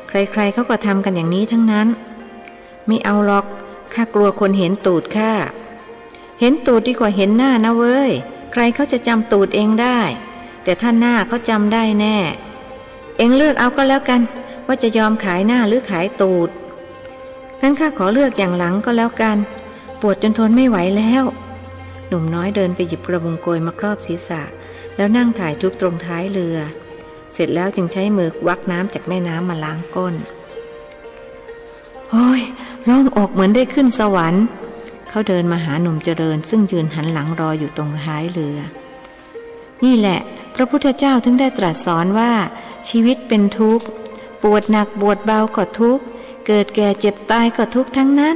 S1: ใครๆเขาก็ทำกันอย่างนี้ทั้งนั้นไม่เอาหรอกข้ากลัวคนเห็นตูดข้าเห็นตูดดีกว่าเห็นหน้านะเว้ยใครเขาจะจำตูดเองได้แต่ถ้าหน้าเขาจำได้แน่เอ็งเลือกเอาก็แล้วกันว่าจะยอมขายหน้าหรือขายตูดงั้นข้าขอเลือกอย่างหลังก็แล้วกันปวดจนทนไม่ไหวแล้วหนุ่มน้อยเดินไปหยิบกระบุงโกยมาครอบศีรษะแล้วนั่งถ่ายทุกตรงท้ายเรือเสร็จแล้วจึงใช้มือวักน้ำจากแม่น้ำมาล้างก้นโอ้ยโล่งอกเหมือนได้ขึ้นสวรรค์เขาเดินมาหาหนุ่มเจริญซึ่งยืนหันหลังรออยู่ตรงท้ายเรือนี่แหละพระพุทธเจ้าถึงได้ตรัสสอนว่าชีวิตเป็นทุกข์ปวดหนักปวดเบาก็ทุกข์เกิดแก่เจ็บตายก็ทุกข์ทั้งนั้น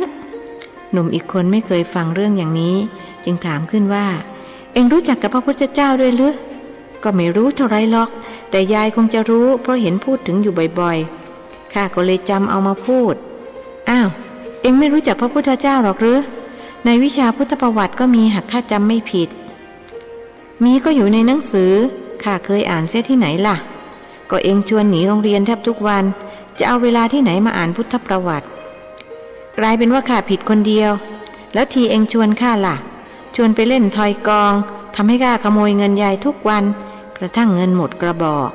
S1: หนุ่มอีกคนไม่เคยฟังเรื่องอย่างนี้จึงถามขึ้นว่าเอ็งรู้จักกับพระพุทธเจ้าด้วยหรือก็ไม่รู้เท่าไรหรอกแต่ยายคงจะรู้เพราะเห็นพูดถึงอยู่บ่อยๆข้าก็เลยจำเอามาพูดอ้าวเอ็งไม่รู้จักพระพุทธเจ้าหรอกหรือในวิชาพุทธประวัติก็มีหากข้าจำไม่ผิดมีก็อยู่ในหนังสือข้าเคยอ่านเสียที่ไหนล่ะ ก็เองชวนหนีโรงเรียนแทบทุกวันจะเอาเวลาที่ไหนมาอ่านพุทธประวัติกลายเป็นว่าข้าผิดคนเดียวแล้วทีเองชวนข้าล่ะชวนไปเล่นทอยกองทำให้ข้าขโมยเงินยายทุกวันกระทั่งเงินหมดกระบอก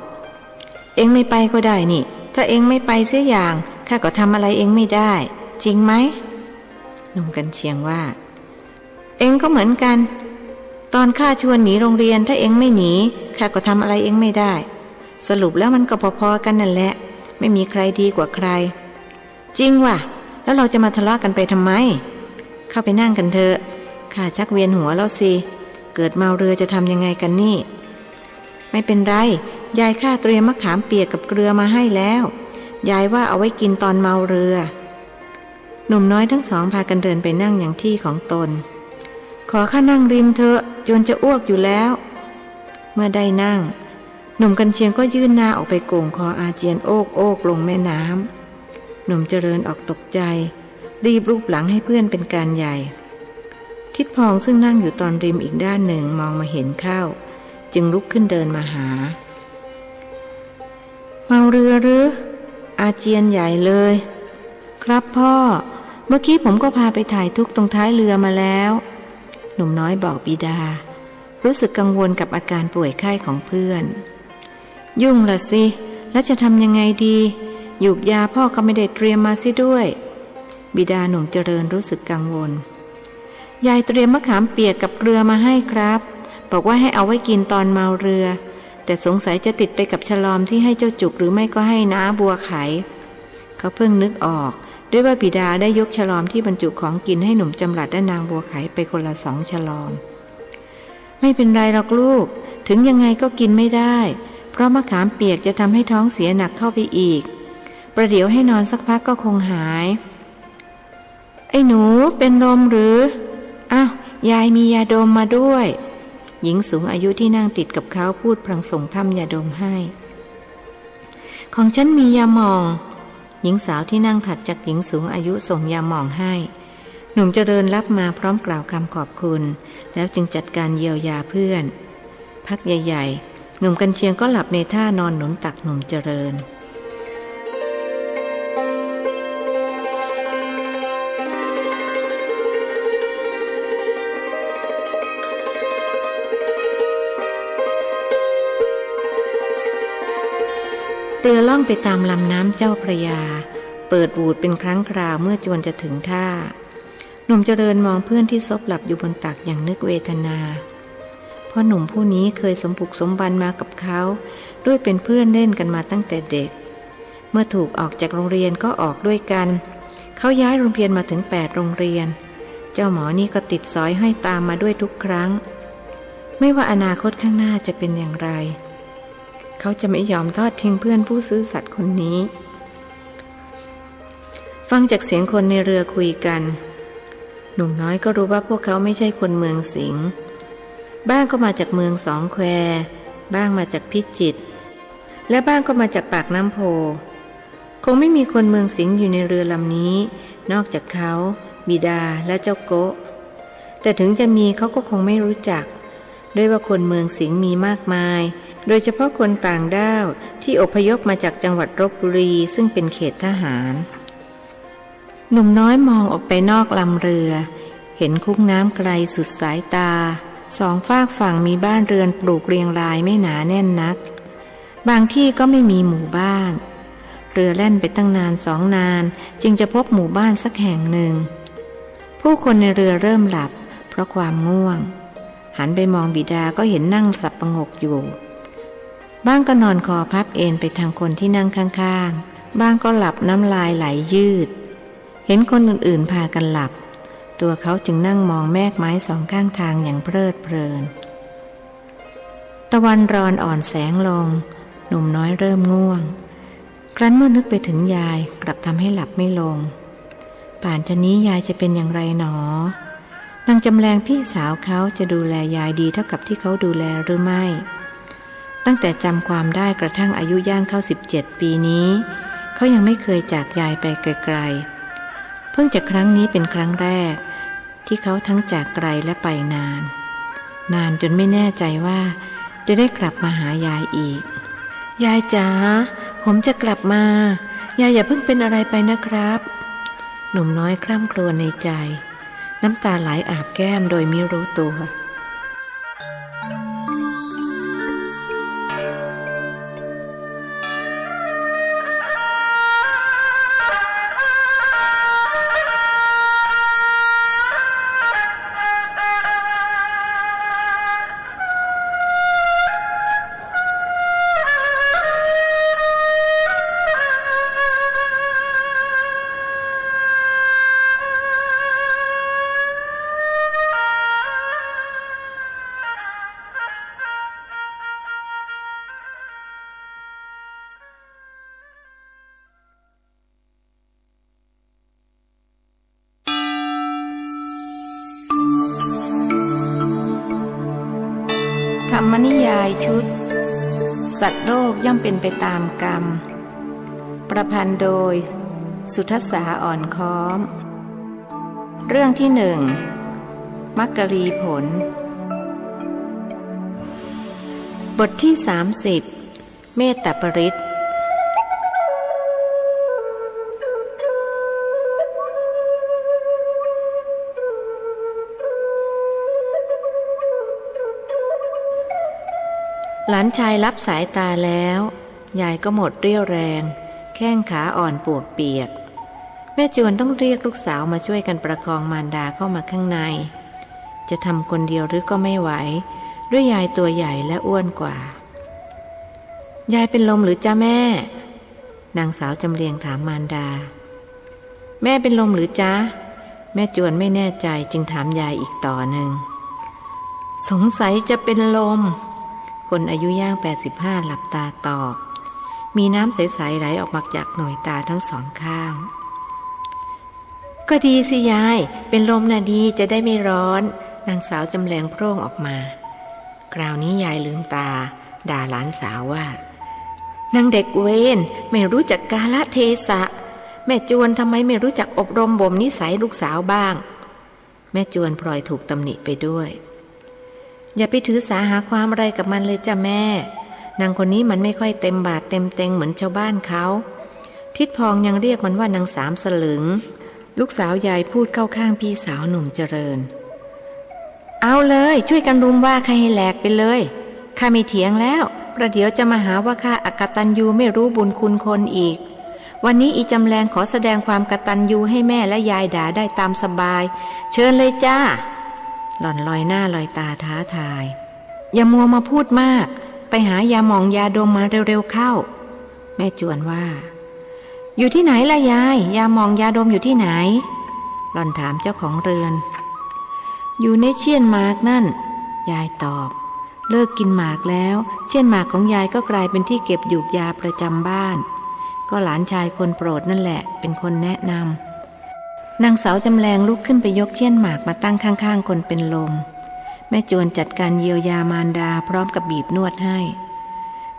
S1: เองไม่ไปก็ได้นี่ถ้าเองไม่ไปเสียอย่างข้าก็ทำอะไรเองไม่ได้จริงไหมหนุ่มกันเชียงว่าเองก็เหมือนกันตอนข้าชวนหนีโรงเรียนถ้าเองไม่หนีข้าก็ทำอะไรเองไม่ได้สรุปแล้วมันก็พอๆกันนั่นแหละไม่มีใครดีกว่าใครจริงว่ะแล้วเราจะมาทะเลาะกันไปทำไมเข้าไปนั่งกันเถอะข้าชักเวียนหัวแล้วสิเกิดเมาเรือจะทำยังไงกันนี่ไม่เป็นไรยายข้าเตรียมมะขามเปียกกับเกลือมาให้แล้วยายว่าเอาไว้กินตอนเมาเรือหนุ่มน้อยทั้งสองพากันเดินไปนั่งอย่างที่ของตนขอข้านั่งริมเถอะจนจะอ้วกอยู่แล้วเมื่อได้นั่งหนุ่มกันเชียงก็ยื่นหน้าออกไปโก่งคออาเจียนโอกลงแม่น้ำหนุ่มเจริญออกตกใจรีบรูปหลังให้เพื่อนเป็นการใหญ่ทิดพองซึ่งนั่งอยู่ตอนริมอีกด้านหนึ่งมองมาเห็นเข้าจึงลุกขึ้นเดินมาหาเมาเรือหรืออาเจียนใหญ่เลยครับพ่อเมื่อกี้ผมก็พาไปถ่ายทุกข์ตรงท้ายเรือมาแล้วหนุ่มน้อยบอกบิดารู้สึกกังวลกับอาการป่วยไข้ของเพื่อนยุ่งละสิแล้วจะทำยังไงดีหยูกยาพ่อก็ไม่ได้เตรียมมาสิด้วยบิดาหนุ่มเจริญรู้สึกกังวลยายเตรียมมะขามเปียกกับเกลือมาให้ครับบอกว่าให้เอาไว้กินตอนเมาเรือแต่สงสัยจะติดไปกับฉลอมที่ให้เจ้าจุกหรือไม่ก็ให้น้าบัวไขเขาเพิ่งนึกออกด้วยว่าบิดาได้ยกฉลอมที่บรรจุของกินให้หนุ่มจำหลัดและนางบัวไขไปคนละ2 ฉลอมไม่เป็นไรหรอกลูกถึงยังไงก็กินไม่ได้เพราะมะขามเปียกจะทำให้ท้องเสียหนักเข้าไปอีกประเดี๋ยวให้นอนสักพักก็คงหายไอ้หนูเป็นลมหรืออ้าวยายมียาดมมาด้วยหญิงสูงอายุที่นั่งติดกับเขาพูดพลางส่งทำยาดมให้ของฉันมียาหม่องหญิงสาวที่นั่งถัดจากหญิงสูงอายุส่งยาหม่องให้หนุ่มเจริญรับมาพร้อมกล่าวคำขอบคุณแล้วจึงจัดการเยียวยาเพื่อนพักใหญ่ๆหนุ่มกันเชียงก็หลับในท่านอนหนุนตักหนุ่มเจริญเรือล่องไปตามลำน้ำเจ้าพระยาเปิดบูดเป็นครั้งคราวเมื่อจวนจะถึงท่าหนุ่มเจริญมองเพื่อนที่ซบหลับอยู่บนตักอย่างนึกเวทนาเพราะหนุ่มผู้นี้เคยสมบุกสมบันมากับเขาด้วยเป็นเพื่อนเล่นกันมาตั้งแต่เด็กเมื่อถูกออกจากโรงเรียนก็ออกด้วยกันเขาย้ายโรงเรียนมาถึง8 โรงเรียนเจ้าหมอนี่ก็ติดสอยห้อยตามมาด้วยทุกครั้งไม่ว่าอนาคตข้างหน้าจะเป็นอย่างไรเขาจะไม่ยอมทอดทิ้งเพื่อนผู้ซื่อสัตย์คนนี้ฟังจากเสียงคนในเรือคุยกันหนุ่มน้อยก็รู้ว่าพวกเขาไม่ใช่คนเมืองสิงห์บ้างก็มาจากเมืองสองแควบ้างมาจากพิจิตรและบ้างก็มาจากปากน้ำโพคงไม่มีคนเมืองสิงห์อยู่ในเรือลำนี้นอกจากเขาบิดาและเจ้าโกะแต่ถึงจะมีเขาก็คงไม่รู้จักด้วยว่าคนเมืองสิงห์มีมากมายโดยเฉพาะคนต่างด้าวที่อพยพมาจากจังหวัดลพบุรีซึ่งเป็นเขตทหารหนุ่มน้อยมองออกไปนอกลำเรือเห็นคุ้งน้ำไกลสุดสายตาสองฝากฝั่งมีบ้านเรือนปลูกเรียงรายไม่หนาแน่นนักบางที่ก็ไม่มีหมู่บ้านเรือแล่นไปตั้งนาน2 นานจึงจะพบหมู่บ้านสักแห่งหนึ่งผู้คนในเรือเริ่มหลับเพราะความง่วงหันไปมองบิดาก็เห็นนั่งหลับประงกอยู่บ้างก็นอนคอพับเอนไปทางคนที่นั่งข้างๆบ้างก็หลับน้ำลายไหลยืดเห็นคนอื่นๆพากันหลับตัวเขาจึงนั่งมองแมกไม้2 ข้างทางอย่างเพลิดเพลินตะวันรอนอ่อนแสงลงหนุ่มน้อยเริ่มง่วงครั้นเมื่อนึกไปถึงยายกลับทำให้หลับไม่ลงป่านจะนี้ยายจะเป็นอย่างไรหนอนางจำแรงพี่สาวเขาจะดูแลยายดีเท่ากับที่เขาดูแลหรือไม่ตั้งแต่จำความได้กระทั่งอายุย่างเข้า17 ปีนี้เขายังไม่เคยจากยายไปไกลๆเพิ่งจะครั้งนี้เป็นครั้งแรกที่เขาทั้งจากไกลและไปนานจนไม่แน่ใจว่าจะได้กลับมาหายายอีก ยายจ๋าผมจะกลับมายายอย่าเพิ่งเป็นอะไรไปนะครับหนุ่มน้อยคร่ำครวญในใจน้ำตาไหลอาบแก้มโดยไม่รู้ตัวธรรมนิยายชุดสัตว์โลกย่อมเป็นไปตามกรรมประพันธ์โดยสุทัสสาอ่อนค้อมเรื่องที่หนึ่งมักกรีผลบทที่30เมตตาปริตหลานชายรับสายตาแล้วยายก็หมดเรี่ยวแรงแข้งขาอ่อนปวกเปียกแม่จวนต้องเรียกลูกสาวมาช่วยกันประคองมารดาเข้ามาข้างในจะทำคนเดียวหรือก็ไม่ไหวด้วยยายตัวใหญ่และอ้วนกว่ายายเป็นลมหรือจ้าแม่นางสาวจำเรียงถามมารดาแม่เป็นลมหรือจ๊ะแม่จวนไม่แน่ใจจึงถามยายอีกต่อหนึ่งสงสัยจะเป็นลมคนอายุย่าง85หลับตาตอบมีน้ำใสๆไหลออกมาจากหน่วยตาทั้งสองข้างก็ดีสิยายเป็นลมน่ะดีจะได้ไม่ร้อนนางสาวจำแรงโพร่งออกมาคราวนี้ยายลืมตาด่าหลานสาวว่านางเด็กเวนไม่รู้จักกาลเทศะแม่จวนทำไมไม่รู้จักอบรมบ่มนิสัยลูกสาวบ้างแม่จวนพลอยถูกตำหนิไปด้วยอย่าไปถือสาหาความอะไรกับมันเลยจ้ะแม่นางคนนี้มันไม่ค่อยเต็มบาทเต็มเต็งเหมือนชาวบ้านเขาทิดพองยังเรียกมันว่านางสามสลึงลูกสาวยายพูดเข้าข้างพี่สาวหนุ่มเจริญเอาเลยช่วยกันรุมว่าใครให้แหลกไปเลยข้าไม่เถียงแล้วประเดี๋ยวจะมาหาว่าข้าอกตัญญูไม่รู้บุญคุณคนอีกวันนี้อีจำแรงขอแสดงความกตัญญูให้แม่และยายด่าได้ตามสบายเชิญเลยจ้าหล่อนลอยหน้าลอยตาท้าทายอย่ามัวมาพูดมากไปหายาหม่องยาดมมาเร็วๆเข้าแม่จวนว่าอยู่ที่ไหนล่ะยายยาหม่องยาดมอยู่ที่ไหนหล่อนถามเจ้าของเรือนอยู่ในเชี่ยนหมากนั่นยายตอบเลิกกินหมากแล้วเชี่ยนหมากของยายก็กลายเป็นที่เก็บหยูกยาประจำบ้านก็หลานชายคนโปรดนั่นแหละเป็นคนแนะนำนางสาวจำแรงลุกขึ้นไปยกเชี่ยนหมากมาตั้งข้างๆคนเป็นลมแม่จวนจัดการเยียวยามารดาพร้อมกับบีบนวดให้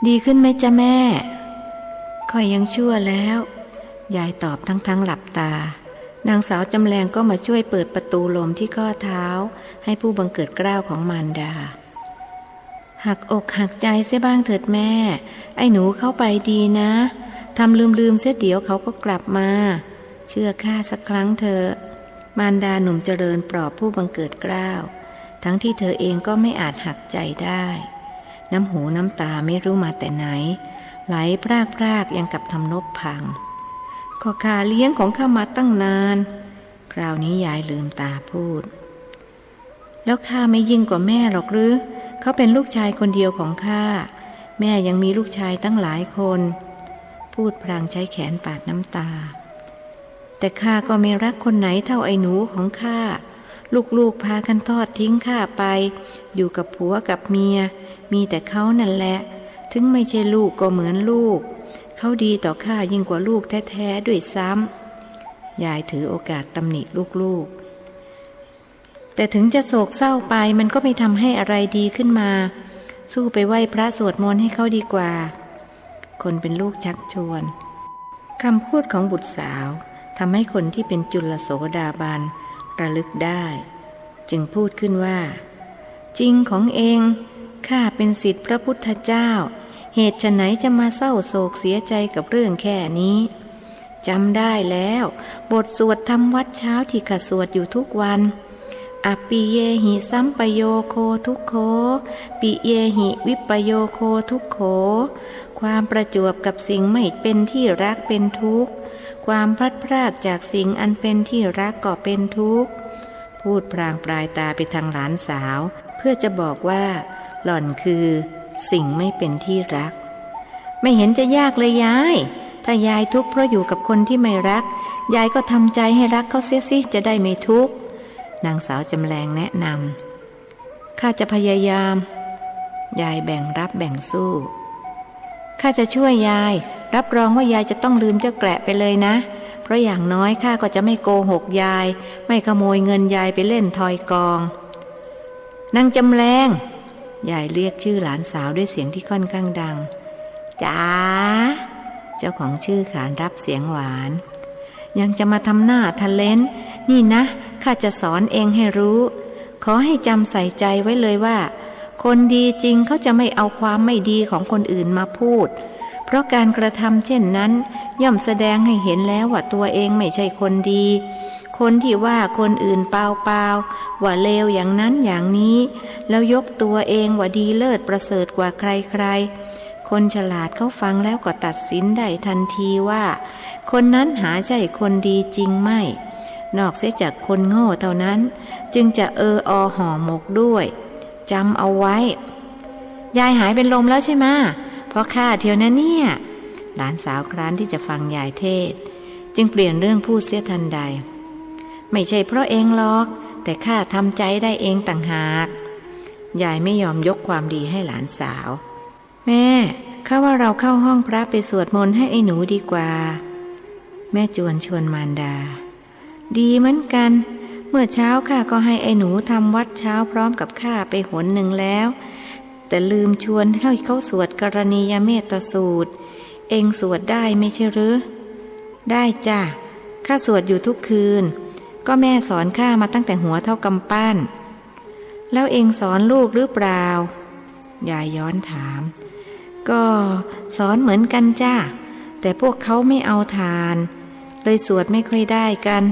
S1: ดีขึ้นไหมจ๊ะแม่ค่อยยังชั่วแล้วยายตอบทั้งหลับตานางสาวจำแรงก็มาช่วยเปิดประตูลมที่ข้อเท้าให้ผู้บังเกิดเกล้าของมารดาหักอกหักใจเสียบ้างเถิดแม่ไอ้หนูเข้าไปดีนะทำลืมเสียเดี๋ยวเขาก็กลับมาเชื่อข้าสักครั้งเถอะมารดาหนุ่มเจริญปลอบผู้บังเกิดเกล้าทั้งที่เธอเองก็ไม่อาจหักใจได้น้ำหูน้ำตาไม่รู้มาแต่ไหนไหลพรากยังกับทำนบพังก็ข้าเลี้ยงของข้ามาตั้งนานคราวนี้ยายลืมตาพูดแล้วข้าไม่ยิ่งกว่าแม่หรอกหรือเขาเป็นลูกชายคนเดียวของข้าแม่ยังมีลูกชายตั้งหลายคนพูดพลางใช้แขนปาดน้ำตาแต่ข้าก็ไม่รักคนไหนเท่าไอ้หนูของข้าลูกพากันทอดทิ้งข้าไปอยู่กับผัวกับเมียมีแต่เขานั่นแหละถึงไม่ใช่ลูกก็เหมือนลูกเขาดีต่อข้ายิ่งกว่าลูกแท้ๆด้วยซ้ำยายถือโอกาสตำหนิลูกแต่ถึงจะโศกเศร้าไปมันก็ไม่ทำให้อะไรดีขึ้นมาสู้ไปไหว้พระสวดมนต์ให้เขาดีกว่าคนเป็นลูกชักชวนคำพูดของบุตรสาวทำให้คนที่เป็นจุลโสดาบันระลึกได้จึงพูดขึ้นว่าจริงของเองข้าเป็นศิษย์พระพุทธเจ้า เหตุไฉนจะมาเศร้าโศกเสียใจกับเรื่องแค่นี้จำได้แล้วบทสวดทำวัดเช้าที่ข้าสวดอยู่ทุกวันอปิเยหิสัมปโยโคทุกโขปิเยหิวิปโยโคทุกโขความประจวบกับสิ่งไม่เป็นที่รักเป็นทุกข์ความพลัดพรากจากสิ่งอันเป็นที่รักก็เป็นทุกข์พูดพรางปลายตาไปทางหลานสาวเพื่อจะบอกว่าหล่อนคือสิ่งไม่เป็นที่รักไม่เห็นจะยากเลยยายถ้ายายทุกข์เพราะอยู่กับคนที่ไม่รักยายก็ทำใจให้รักเขาเสียสิจะได้ไม่ทุกข์นางสาวจำแรงแนะนำข้าจะพยายามยายแบ่งรับแบ่งสู้ข้าจะช่วยยายรับรองว่ายายจะต้องลืมเจ้าแกละไปเลยนะเพราะอย่างน้อยข้าก็จะไม่โกหกยายไม่ขโมยเงินยายไปเล่นทอยกองนางจำแรงยายเรียกชื่อหลานสาวด้วยเสียงที่ค่อนข้างดังจ๋าเจ้าของชื่อขานรับเสียงหวานยังจะมาทำหน้าทะเลนนี่นะข้าจะสอนเองให้รู้ขอให้จำใส่ใจไว้เลยว่าคนดีจริงเขาจะไม่เอาความไม่ดีของคนอื่นมาพูดเพราะการกระทำเช่นนั้นย่อมแสดงให้เห็นแล้วว่าตัวเองไม่ใช่คนดีคนที่ว่าคนอื่นเปล่าๆว่าเลวอย่างนั้นอย่างนี้แล้วยกตัวเองว่าดีเลิศประเสริฐกว่าใครๆคนฉลาดเขาฟังแล้วก็ตัดสินได้ทันทีว่าคนนั้นหาใช่คนดีจริงไม่นอกเสียจากคนโง่เท่านั้นจึงจะห่อหมกด้วยจำเอาไว้ยายหายเป็นลมแล้วใช่ไหมเพราะข้าเที่ยวนะเนี่ยหลานสาวคร้านที่จะฟังยายเทศจึงเปลี่ยนเรื่องพูดเสียทันใดไม่ใช่เพราะเองหรอกแต่ข้าทำใจได้เองต่างหากยายไม่ยอมยกความดีให้หลานสาวแม่ข้าว่าเราเข้าห้องพระไปสวดมนต์ให้ไอ้หนูดีกว่าแม่จวนชวนมารดาดีเหมือนกันเมื่อเช้าข้าก็ให้ไอ้หนูทำวัดเช้าพร้อมกับข้าไปหนหนึ่งแล้วแต่ลืมชวนให้เขาสวดกรณียเมตสูตรเองสวดได้ไม่ใช่หรือได้จ้ะข้าสวดอยู่ทุกคืนก็แม่สอนข้ามาตั้งแต่หัวเท่ากำปั้นแล้วเองสอนลูกหรือเปล่ายายย้อนถามก็สอนเหมือนกันจ้ะแต่พวกเขาไม่เอาทานเลยสวดไม่ค่อยได้กัน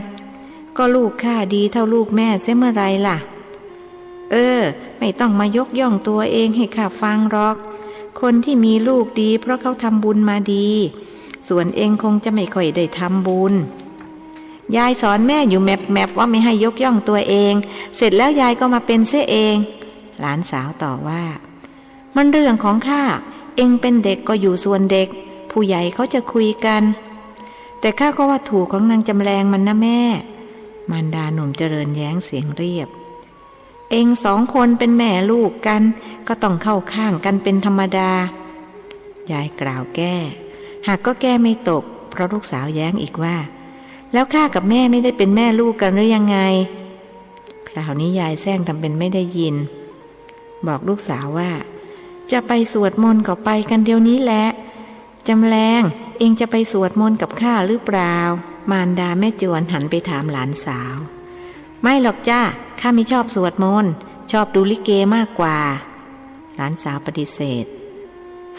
S1: ก็ลูกข้าดีเท่าลูกแม่เสียเมื่อไรล่ะไม่ต้องมายกย่องตัวเองให้ข้าฟังหรอกคนที่มีลูกดีเพราะเขาทำบุญมาดีส่วนเองคงจะไม่ค่อยได้ทำบุญยายสอนแม่อยู่แมปว่าไม่ให้ยกย่องตัวเองเสร็จแล้วยายก็มาเป็นเสียเองหลานสาวต่อว่ามันเรื่องของข้าเองเป็นเด็กก็อยู่ส่วนเด็กผู้ใหญ่เขาจะคุยกันแต่ข้าก็ว่าถูกของนางจำแรงมันนะแม่มารดาหนุ่มเจริญแย้งเสียงเรียบเองสองคนเป็นแม่ลูกกันก็ต้องเข้าข้างกันเป็นธรรมดายายกล่าวแก้หากก็แก้ไม่ตกเพราะลูกสาวแย้งอีกว่าแล้วข้ากับแม่ไม่ได้เป็นแม่ลูกกันหรือยังไงคราวนี้ยายแซงทำเป็นไม่ได้ยินบอกลูกสาวว่าจะไปสวดมนต์ก็ไปกันเดี๋ยวนี้แหละจำแรงเองจะไปสวดมนต์กับข้าหรือเปล่ามารดาแม่จวนหันไปถามหลานสาวไม่หรอกจ้าข้าไม่ชอบสวดมนต์ชอบดูลิเกมากกว่าหลานสาวปฏิเสธ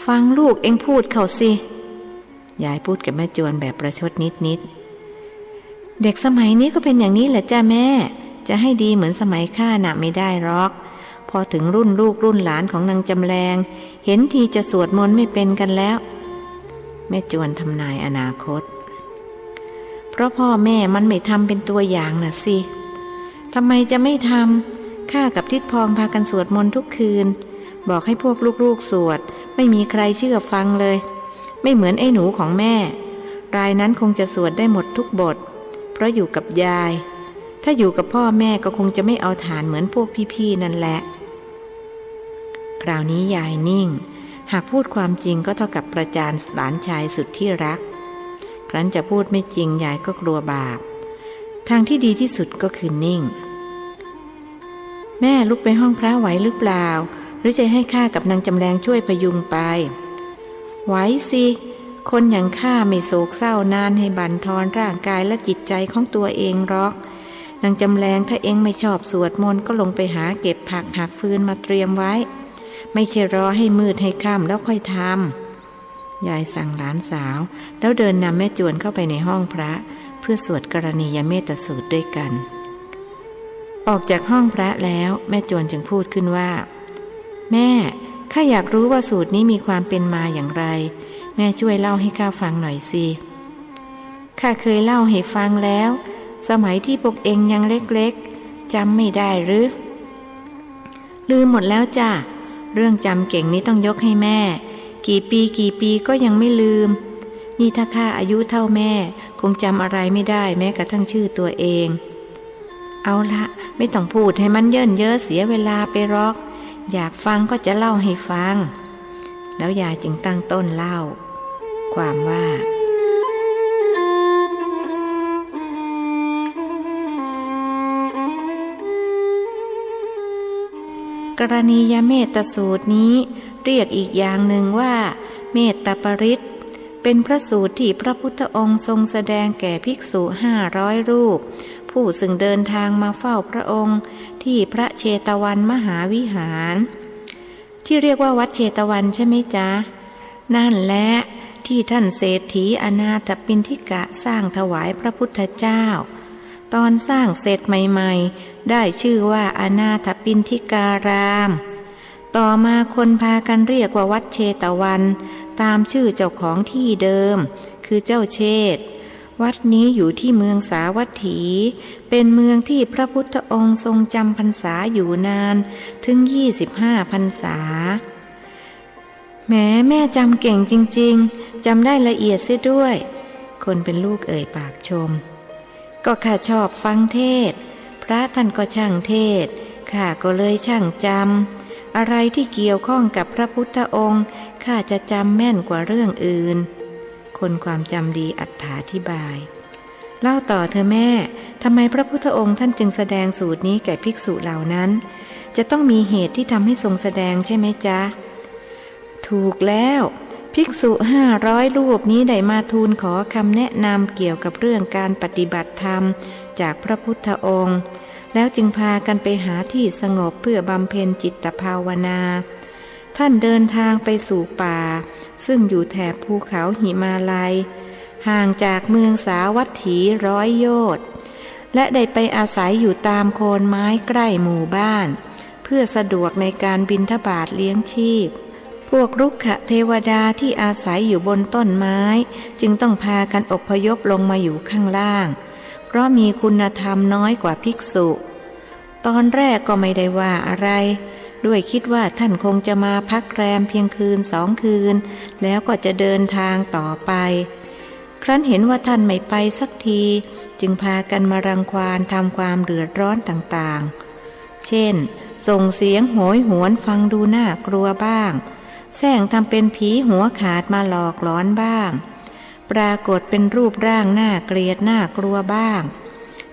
S1: ฟังลูกเองพูดเขาสิยายพูดกับแม่จวนแบบประชดนิดเด็กสมัยนี้ก็เป็นอย่างนี้แหละจ้าแม่จะให้ดีเหมือนสมัยข้าน่ะไม่ได้หรอกพอถึงรุ่นลูกรุ่นหลานของนางจำแรงเห็นทีจะสวดมนต์ไม่เป็นกันแล้วแม่จวนทำนายอนาคตเพราะพ่อแม่มันไม่ทำเป็นตัวอย่างน่ะสิทำไมจะไม่ทำข้ากับทิดพองพากันสวดมนต์ทุกคืนบอกให้พวกลูกๆสวดไม่มีใครเชื่อฟังเลยไม่เหมือนไอ้หนูของแม่รายนั้นคงจะสวดได้หมดทุกบทเพราะอยู่กับยายถ้าอยู่กับพ่อแม่ก็คงจะไม่เอาฐานเหมือนพวกพี่ๆนั่นแหละคราวนี้ยายนิ่งหากพูดความจริงก็เท่ากับประจานหลานชายสุดที่รักครั้นจะพูดไม่จริงยายก็กลัวบาปทางที่ดีที่สุดก็คือนิ่งแม่ลุกไปห้องพระไหวหรือเปล่าหรือจะให้ข้ากับนางจำแรงช่วยพยุงไปไหวสิคนอย่างข้าไม่โศกเศร้านานให้บั่นทอนร่างกายและจิตใจของตัวเองหรอกนางจำแรงถ้าเองไม่ชอบสวดมนต์ก็ลงไปหาเก็บผักหักฟืนมาเตรียมไว้ ไม่ใช่รอให้มืดให้ค่ำแล้วค่อยทำยายสั่งหลานสาวแล้วเดินนำแม่จวนเข้าไปในห้องพระเพื่อสวดกรณียเมตสูตรด้วยกันออกจากห้องพระแล้วแม่จวนจึงพูดขึ้นว่าแม่ข้าอยากรู้ว่าสูตรนี้มีความเป็นมาอย่างไรแม่ช่วยเล่าให้ข้าฟังหน่อยสิข้าเคยเล่าให้ฟังแล้วสมัยที่พวกเองยังเล็กๆจำไม่ได้หรือลืมหมดแล้วจ้ะเรื่องจำเก่งนี้ต้องยกให้แม่กี่ปีก็ยังไม่ลืมนี่ถ้าข้าอายุเท่าแม่คงจำอะไรไม่ได้แม้กระทั่งชื่อตัวเองเอาละไม่ต้องพูดให้มันเยินเยอะเสียเวลาไปหรอกอยากฟังก็จะเล่าให้ฟังแล้วยายจึงตั้งต้นเล่าความว่ากรณียเมตสูตรนี้เรียกอีกอย่างหนึ่งว่าเมตตปริตเป็นพระสูตรที่พระพุทธองค์ทรงแสดงแก่ภิกษุ500 รูปผู้ซึ่งเดินทางมาเฝ้าพระองค์ที่พระเชตวันมหาวิหารที่เรียกว่าวัดเชตวันใช่ไหมจ๊ะนั่นแหละที่ท่านเศรษฐีอนาถปิณฑิกะสร้างถวายพระพุทธเจ้าตอนสร้างเสร็จใหม่ๆได้ชื่อว่าอนาถปิณฑิการามต่อมาคนพากันเรียกว่าวัดเชตวันตามชื่อเจ้าของที่เดิมคือเจ้าเชษฐ์วัดนี้อยู่ที่เมืองสาวัตถีเป็นเมืองที่พระพุทธองค์ทรงจำพรรษาอยู่นานถึง25 พรรษาแม่จำเก่งจริงๆจำได้ละเอียดเสียด้วยคนเป็นลูกเอ่ยปากชมก็ข้าชอบฟังเทศพระท่านก็ช่างเทศข้าก็เลยช่างจำอะไรที่เกี่ยวข้องกับพระพุทธองค์ข้าจะจำแม่นกว่าเรื่องอื่นคนความจำดีอธิบายเล่าต่อเธอแม่ทำไมพระพุทธองค์ท่านจึงแสดงสูตรนี้แก่ภิกษุเหล่านั้นจะต้องมีเหตุที่ทำให้ทรงแสดงใช่ไหมจ๊ะถูกแล้วภิกษุ500 รูปนี้ได้มาทูลขอคำแนะนำเกี่ยวกับเรื่องการปฏิบัติธรรมจากพระพุทธองค์แล้วจึงพากันไปหาที่สงบเพื่อบำเพ็ญจิตภาวนาท่านเดินทางไปสู่ป่าซึ่งอยู่แถบภูเขาหิมาลัยห่างจากเมืองสาวัตถี100 โยชน์และได้ไปอาศัยอยู่ตามโคนไม้ใกล้หมู่บ้านเพื่อสะดวกในการบิณฑบาตเลี้ยงชีพพวกรุกขเทวดาที่อาศัยอยู่บนต้นไม้จึงต้องพากันอพยพลงมาอยู่ข้างล่างเพราะมีคุณธรรมน้อยกว่าภิกษุตอนแรกก็ไม่ได้ว่าอะไรด้วยคิดว่าท่านคงจะมาพักแรมเพียงคืน2 คืนแล้วก็จะเดินทางต่อไปครั้นเห็นว่าท่านไม่ไปสักทีจึงพากันมารังควานทำความเดือดร้อนต่างๆเช่นส่งเสียงโหยหวนฟังดูน่ากลัวบ้างแสร้งทำเป็นผีหัวขาดมาหลอกหลอนบ้างปรากฏเป็นรูปร่างน่าเกลียดน่ากลัวบ้าง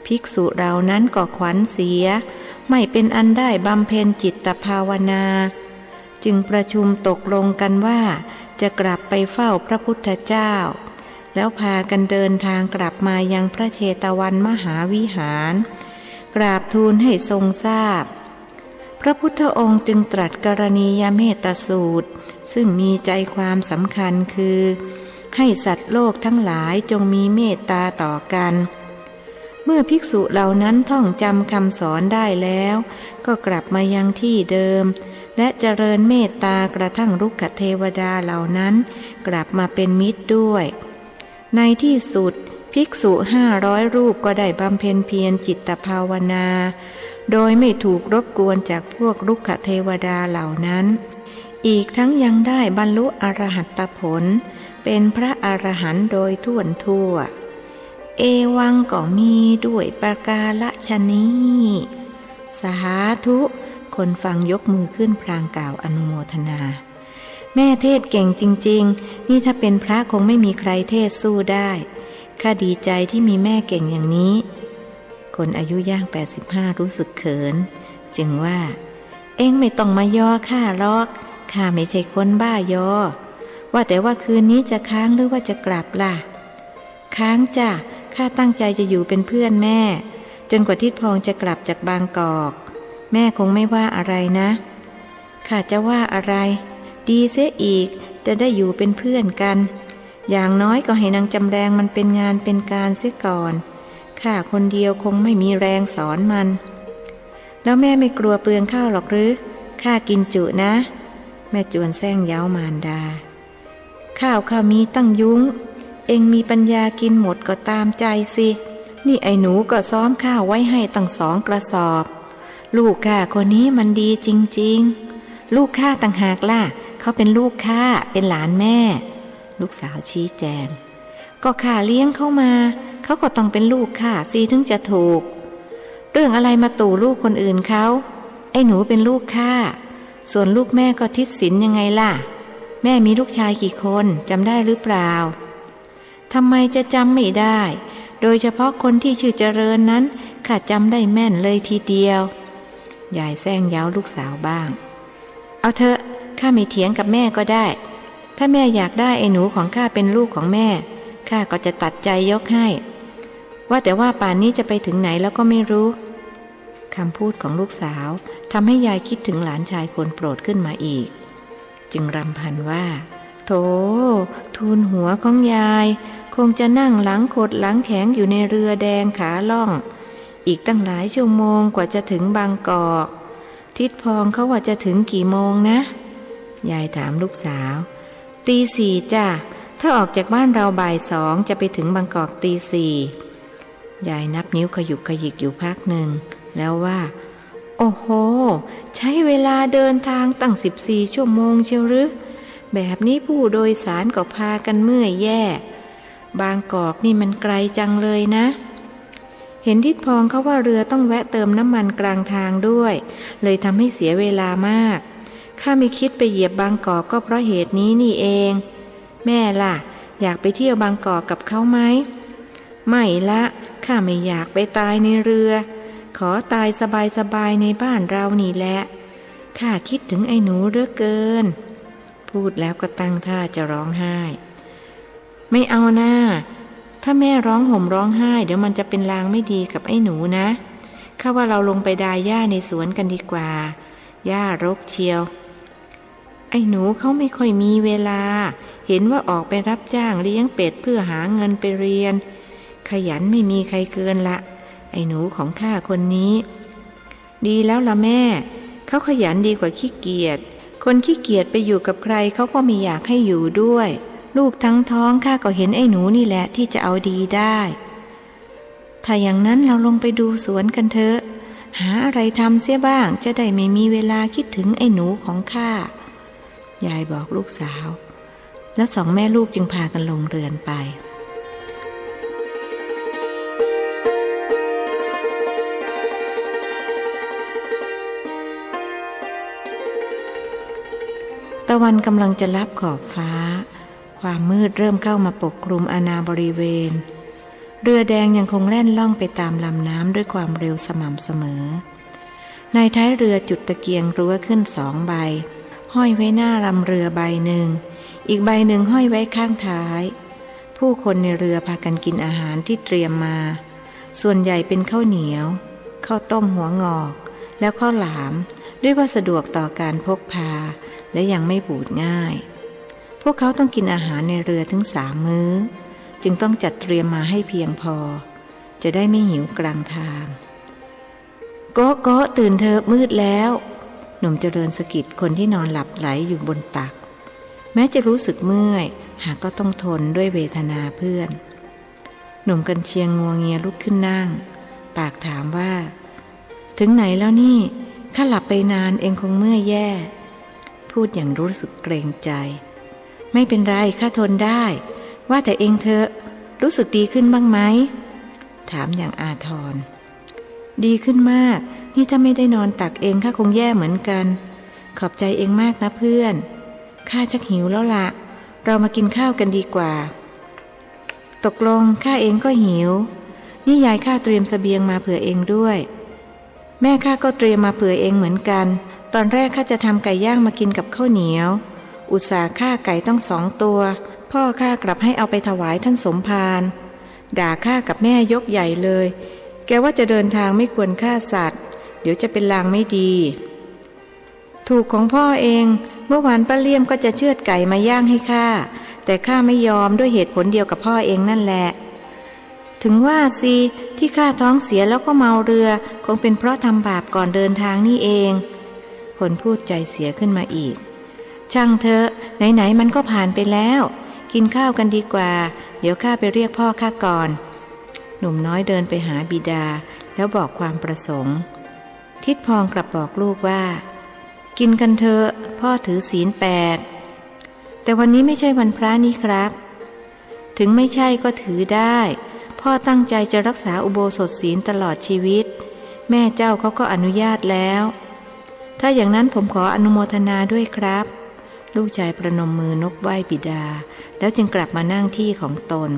S1: ภิกษุเหล่านั้นก็ขวัญเสียไม่เป็นอันได้บำเพ็ญจิตภาวนาจึงประชุมตกลงกันว่าจะกลับไปเฝ้าพระพุทธเจ้าแล้วพากันเดินทางกลับมายังพระเชตวันมหาวิหารกราบทูลให้ทรงทราบพระพุทธองค์จึงตรัสกรณียเมตสูตรซึ่งมีใจความสำคัญคือให้สัตว์โลกทั้งหลายจงมีเมตตาต่อกันเมื่อภิกษุเหล่านั้นท่องจำคำสอนได้แล้วก็กลับมายังที่เดิมและเจริญเมตตากระทั่งรุกขเทวดาเหล่านั้นกลับมาเป็นมิตรด้วยในที่สุดภิกษุ500 รูปก็ได้บำเพ็ญเพียรจิตภาวนาโดยไม่ถูกรบกวนจากพวกรุกขเทวดาเหล่านั้นอีกทั้งยังได้บรรลุอรหัตผลเป็นพระอรหันต์โดยทั่วทั่วเอวังก็มีด้วยประกาศนี้สาธุคนฟังยกมือขึ้นพลางกล่าวอนุโมทนาแม่เทศเก่งจริงๆนี่ถ้าเป็นพระคงไม่มีใครเทศสู้ได้ข้าดีใจที่มีแม่เก่งอย่างนี้คนอายุย่าง85รู้สึกเขินจึงว่าเอ็งไม่ต้องมาย่อข้าหรอกข้าไม่ใช่คนบ้ายอว่าแต่ว่าคืนนี้จะค้างหรือว่าจะกลับล่ะค้างจ้ะข้าตั้งใจจะอยู่เป็นเพื่อนแม่จนกว่าทิดพงษ์จะกลับจากบางกอกแม่คงไม่ว่าอะไรนะ ข้าจะว่าอะไรดีเสียอีกจะได้อยู่เป็นเพื่อนกันอย่างน้อยก็ให้นางจำแรงมันเป็นงานเป็นการเสียก่อนข้าคนเดียวคงไม่มีแรงสอนมันแล้วแม่ไม่กลัวเปลืองข้าวหรอกหรือข้ากินจุนะแม่จวนแซงเย้ามารดาข้าวข้ามีตั้งยุ้งเอ็งมีปัญญากินหมดก็ตามใจสินี่ไอ้หนูก็ซ้อมข้าวไว้ให้ตั้ง2 กระสอบลูกข้าคนนี้มันดีจริงๆลูกข้าต่างหากล่ะเขาเป็นลูกข้าเป็นหลานแม่ลูกสาวชี้แจงก็ข้าเลี้ยงเขามาเขาก็ต้องเป็นลูกข้าสิถึงจะถูกเรื่องอะไรมาตู่ลูกคนอื่นเขาไอ้หนูเป็นลูกข้าส่วนลูกแม่ก็ทิศสินยังไงล่ะแม่มีลูกชายกี่คนจำได้หรือเปล่าทำไมจะจำไม่ได้โดยเฉพาะคนที่ชื่อเจริญนั้นข้าจำได้แม่นเลยทีเดียวยายแซงเย้าลูกสาวบ้างเอาเถอะข้าไม่เถียงกับแม่ก็ได้ถ้าแม่อยากได้ไอ้หนูของข้าเป็นลูกของแม่ข้าก็จะตัดใจยกให้ว่าแต่ว่าป่านนี้จะไปถึงไหนแล้วก็ไม่รู้คำพูดของลูกสาวทำให้ยายคิดถึงหลานชายคนโปรดขึ้นมาอีกจึงรำพันว่าโธ่ทูลหัวของยายคงจะนั่งหลังขดหลังแข็งอยู่ในเรือแดงขาล่องอีกตั้งหลายชั่วโมงกว่าจะถึงบางกอกทิดพองเขาว่าจะถึงกี่โมงนะยายถามลูกสาวตี 4จ้ะถ้าออกจากบ้านเราบ่าย 2จะไปถึงบางกอกตี 4ยายนับนิ้วขยุกขยิกอยู่พักหนึ่งแล้วว่าโอ้โหใช้เวลาเดินทางตั้ง14 ชั่วโมงเชียวหรือแบบนี้ผู้โดยสารก็พากันเมื่อยแย่บางกอกนี่มันไกลจังเลยนะเห็นทิดพองเขาว่าเรือต้องแวะเติมน้ำมันกลางทางด้วยเลยทำให้เสียเวลามากข้าไม่คิดไปเหยียบบางกอกก็เพราะเหตุนี้นี่เองแม่ล่ะอยากไปเที่ยวบางกอกกับเขาไหมไม่ละข้าไม่อยากไปตายในเรือขอตายสบายๆในบ้านเรานี่แหละข้าคิดถึงไอ้หนูเหลือเกินพูดแล้วก็ตั้งท่าจะร้องไห้ไม่เอาหน้าถ้าแม่ร้องห่มร้องไห้เดี๋ยวมันจะเป็นลางไม่ดีกับไอ้หนูนะข้าว่าเราลงไปดายหญ้าในสวนกันดีกว่าหญ้ารกเชียวไอ้หนูเขาไม่ค่อยมีเวลาเห็นว่าออกไปรับจ้างเลี้ยงเป็ดเพื่อหาเงินไปเรียนขยันไม่มีใครเกินละไอ้หนูของข้าคนนี้ดีแล้วล่ะแม่เขาขยันดีกว่าขี้เกียจคนขี้เกียจไปอยู่กับใครเขาก็ไม่อยากให้อยู่ด้วยลูกทั้งท้องข้าก็เห็นไอ้หนูนี่แหละที่จะเอาดีได้ถ้าอย่างนั้นเราลงไปดูสวนกันเถอะหาอะไรทำเสียบ้างจะได้ไม่มีเวลาคิดถึงไอ้หนูของข้ายายบอกลูกสาวแล้ว2 แม่ลูกจึงพากันลงเรือนไปตะวันกำลังจะลับขอบฟ้าความมืดเริ่มเข้ามาปกคลุมอาณาบริเวณเรือแดงยังคงแล่นล่องไปตามลำน้ำด้วยความเร็วสม่ำเสมอในท้ายเรือจุดตะเกียงรั้วขึ้น2 ใบห้อยไว้หน้าลำเรือใบหนึ่งอีกใบหนึ่งห้อยไว้ข้างท้ายผู้คนในเรือพากันกินอาหารที่เตรียมมาส่วนใหญ่เป็นข้าวเหนียวข้าวต้มหัวงอกแล้วข้าวหลามด้วยว่าสะดวกต่อการพกพาและยังไม่บูดง่ายพวกเขาต้องกินอาหารในเรือถึง3 มื้อจึงต้องจัดเตรียมมาให้เพียงพอจะได้ไม่หิวกลางทางโก๊ะโก๊ะตื่นเถอะมืดแล้วหนุ่มเจริญสะกิดคนที่นอนหลับไหลอยู่บนตักแม้จะรู้สึกเมื่อยหากก็ต้องทนด้วยเวทนาเพื่อนหนุ่มกันเชียงงัวเงียลุกขึ้นนั่งปากถามว่าถึงไหนแล้วนี่ข้าหลับไปนานเองคงเมื่อยแย่พูดอย่างรู้สึกเกรงใจไม่เป็นไรข้าทนได้ว่าแต่เองเธอรู้สึกดีขึ้นบ้างไหมถามอย่างอาทรดีขึ้นมากนี่ถ้าไม่ได้นอนตักเองข้าคงแย่เหมือนกันขอบใจเองมากนะเพื่อนข้าชักหิวแล้วล่ะเรามากินข้าวกันดีกว่าตกลงข้าเองก็หิวนี่ยายข้าเตรียมเสบียงมาเผื่อเองด้วยแม่ข้าก็เตรียมมาเผื่อเองเหมือนกันตอนแรกข้าจะทำไก่ย่างมากินกับข้าวเหนียวอุตส่าห์ฆ่าไก่ต้อง2 ตัวพ่อข้ากลับให้เอาไปถวายท่านสมภารด่าข้ากับแม่ยกใหญ่เลยแกว่าจะเดินทางไม่ควรฆ่าสัตว์เดี๋ยวจะเป็นลางไม่ดี ถูกของพ่อเองเมื่อวานป้าเลี่ยมก็จะเชือดไก่มาย่างให้ข้าแต่ข้าไม่ยอมด้วยเหตุผลเดียวกับพ่อเองนั่นแหละถึงว่าสิที่ข้าท้องเสียแล้วก็เมาเรือคงเป็นเพราะทำบาปก่อนเดินทางนี่เองคนพูดใจเสียขึ้นมาอีกช่างเถอะไหนๆมันก็ผ่านไปแล้วกินข้าวกันดีกว่าเดี๋ยวข้าไปเรียกพ่อข้าก่อนหนุ่มน้อยเดินไปหาบิดาแล้วบอกความประสงค์ทิดพองกลับบอกลูกว่ากินกันเถอะพ่อถือศีล8แต่วันนี้ไม่ใช่วันพระนี่ครับถึงไม่ใช่ก็ถือได้พ่อตั้งใจจะรักษาอุโบสถศีลตลอดชีวิตแม่เจ้าเขาก็อนุญาตแล้วถ้าอย่างนั้นผมขออนุโมทนาด้วยครับลูกชายประนมมือนบไหว้บิดาแล้วจึงกลับมานั่งที่ของตน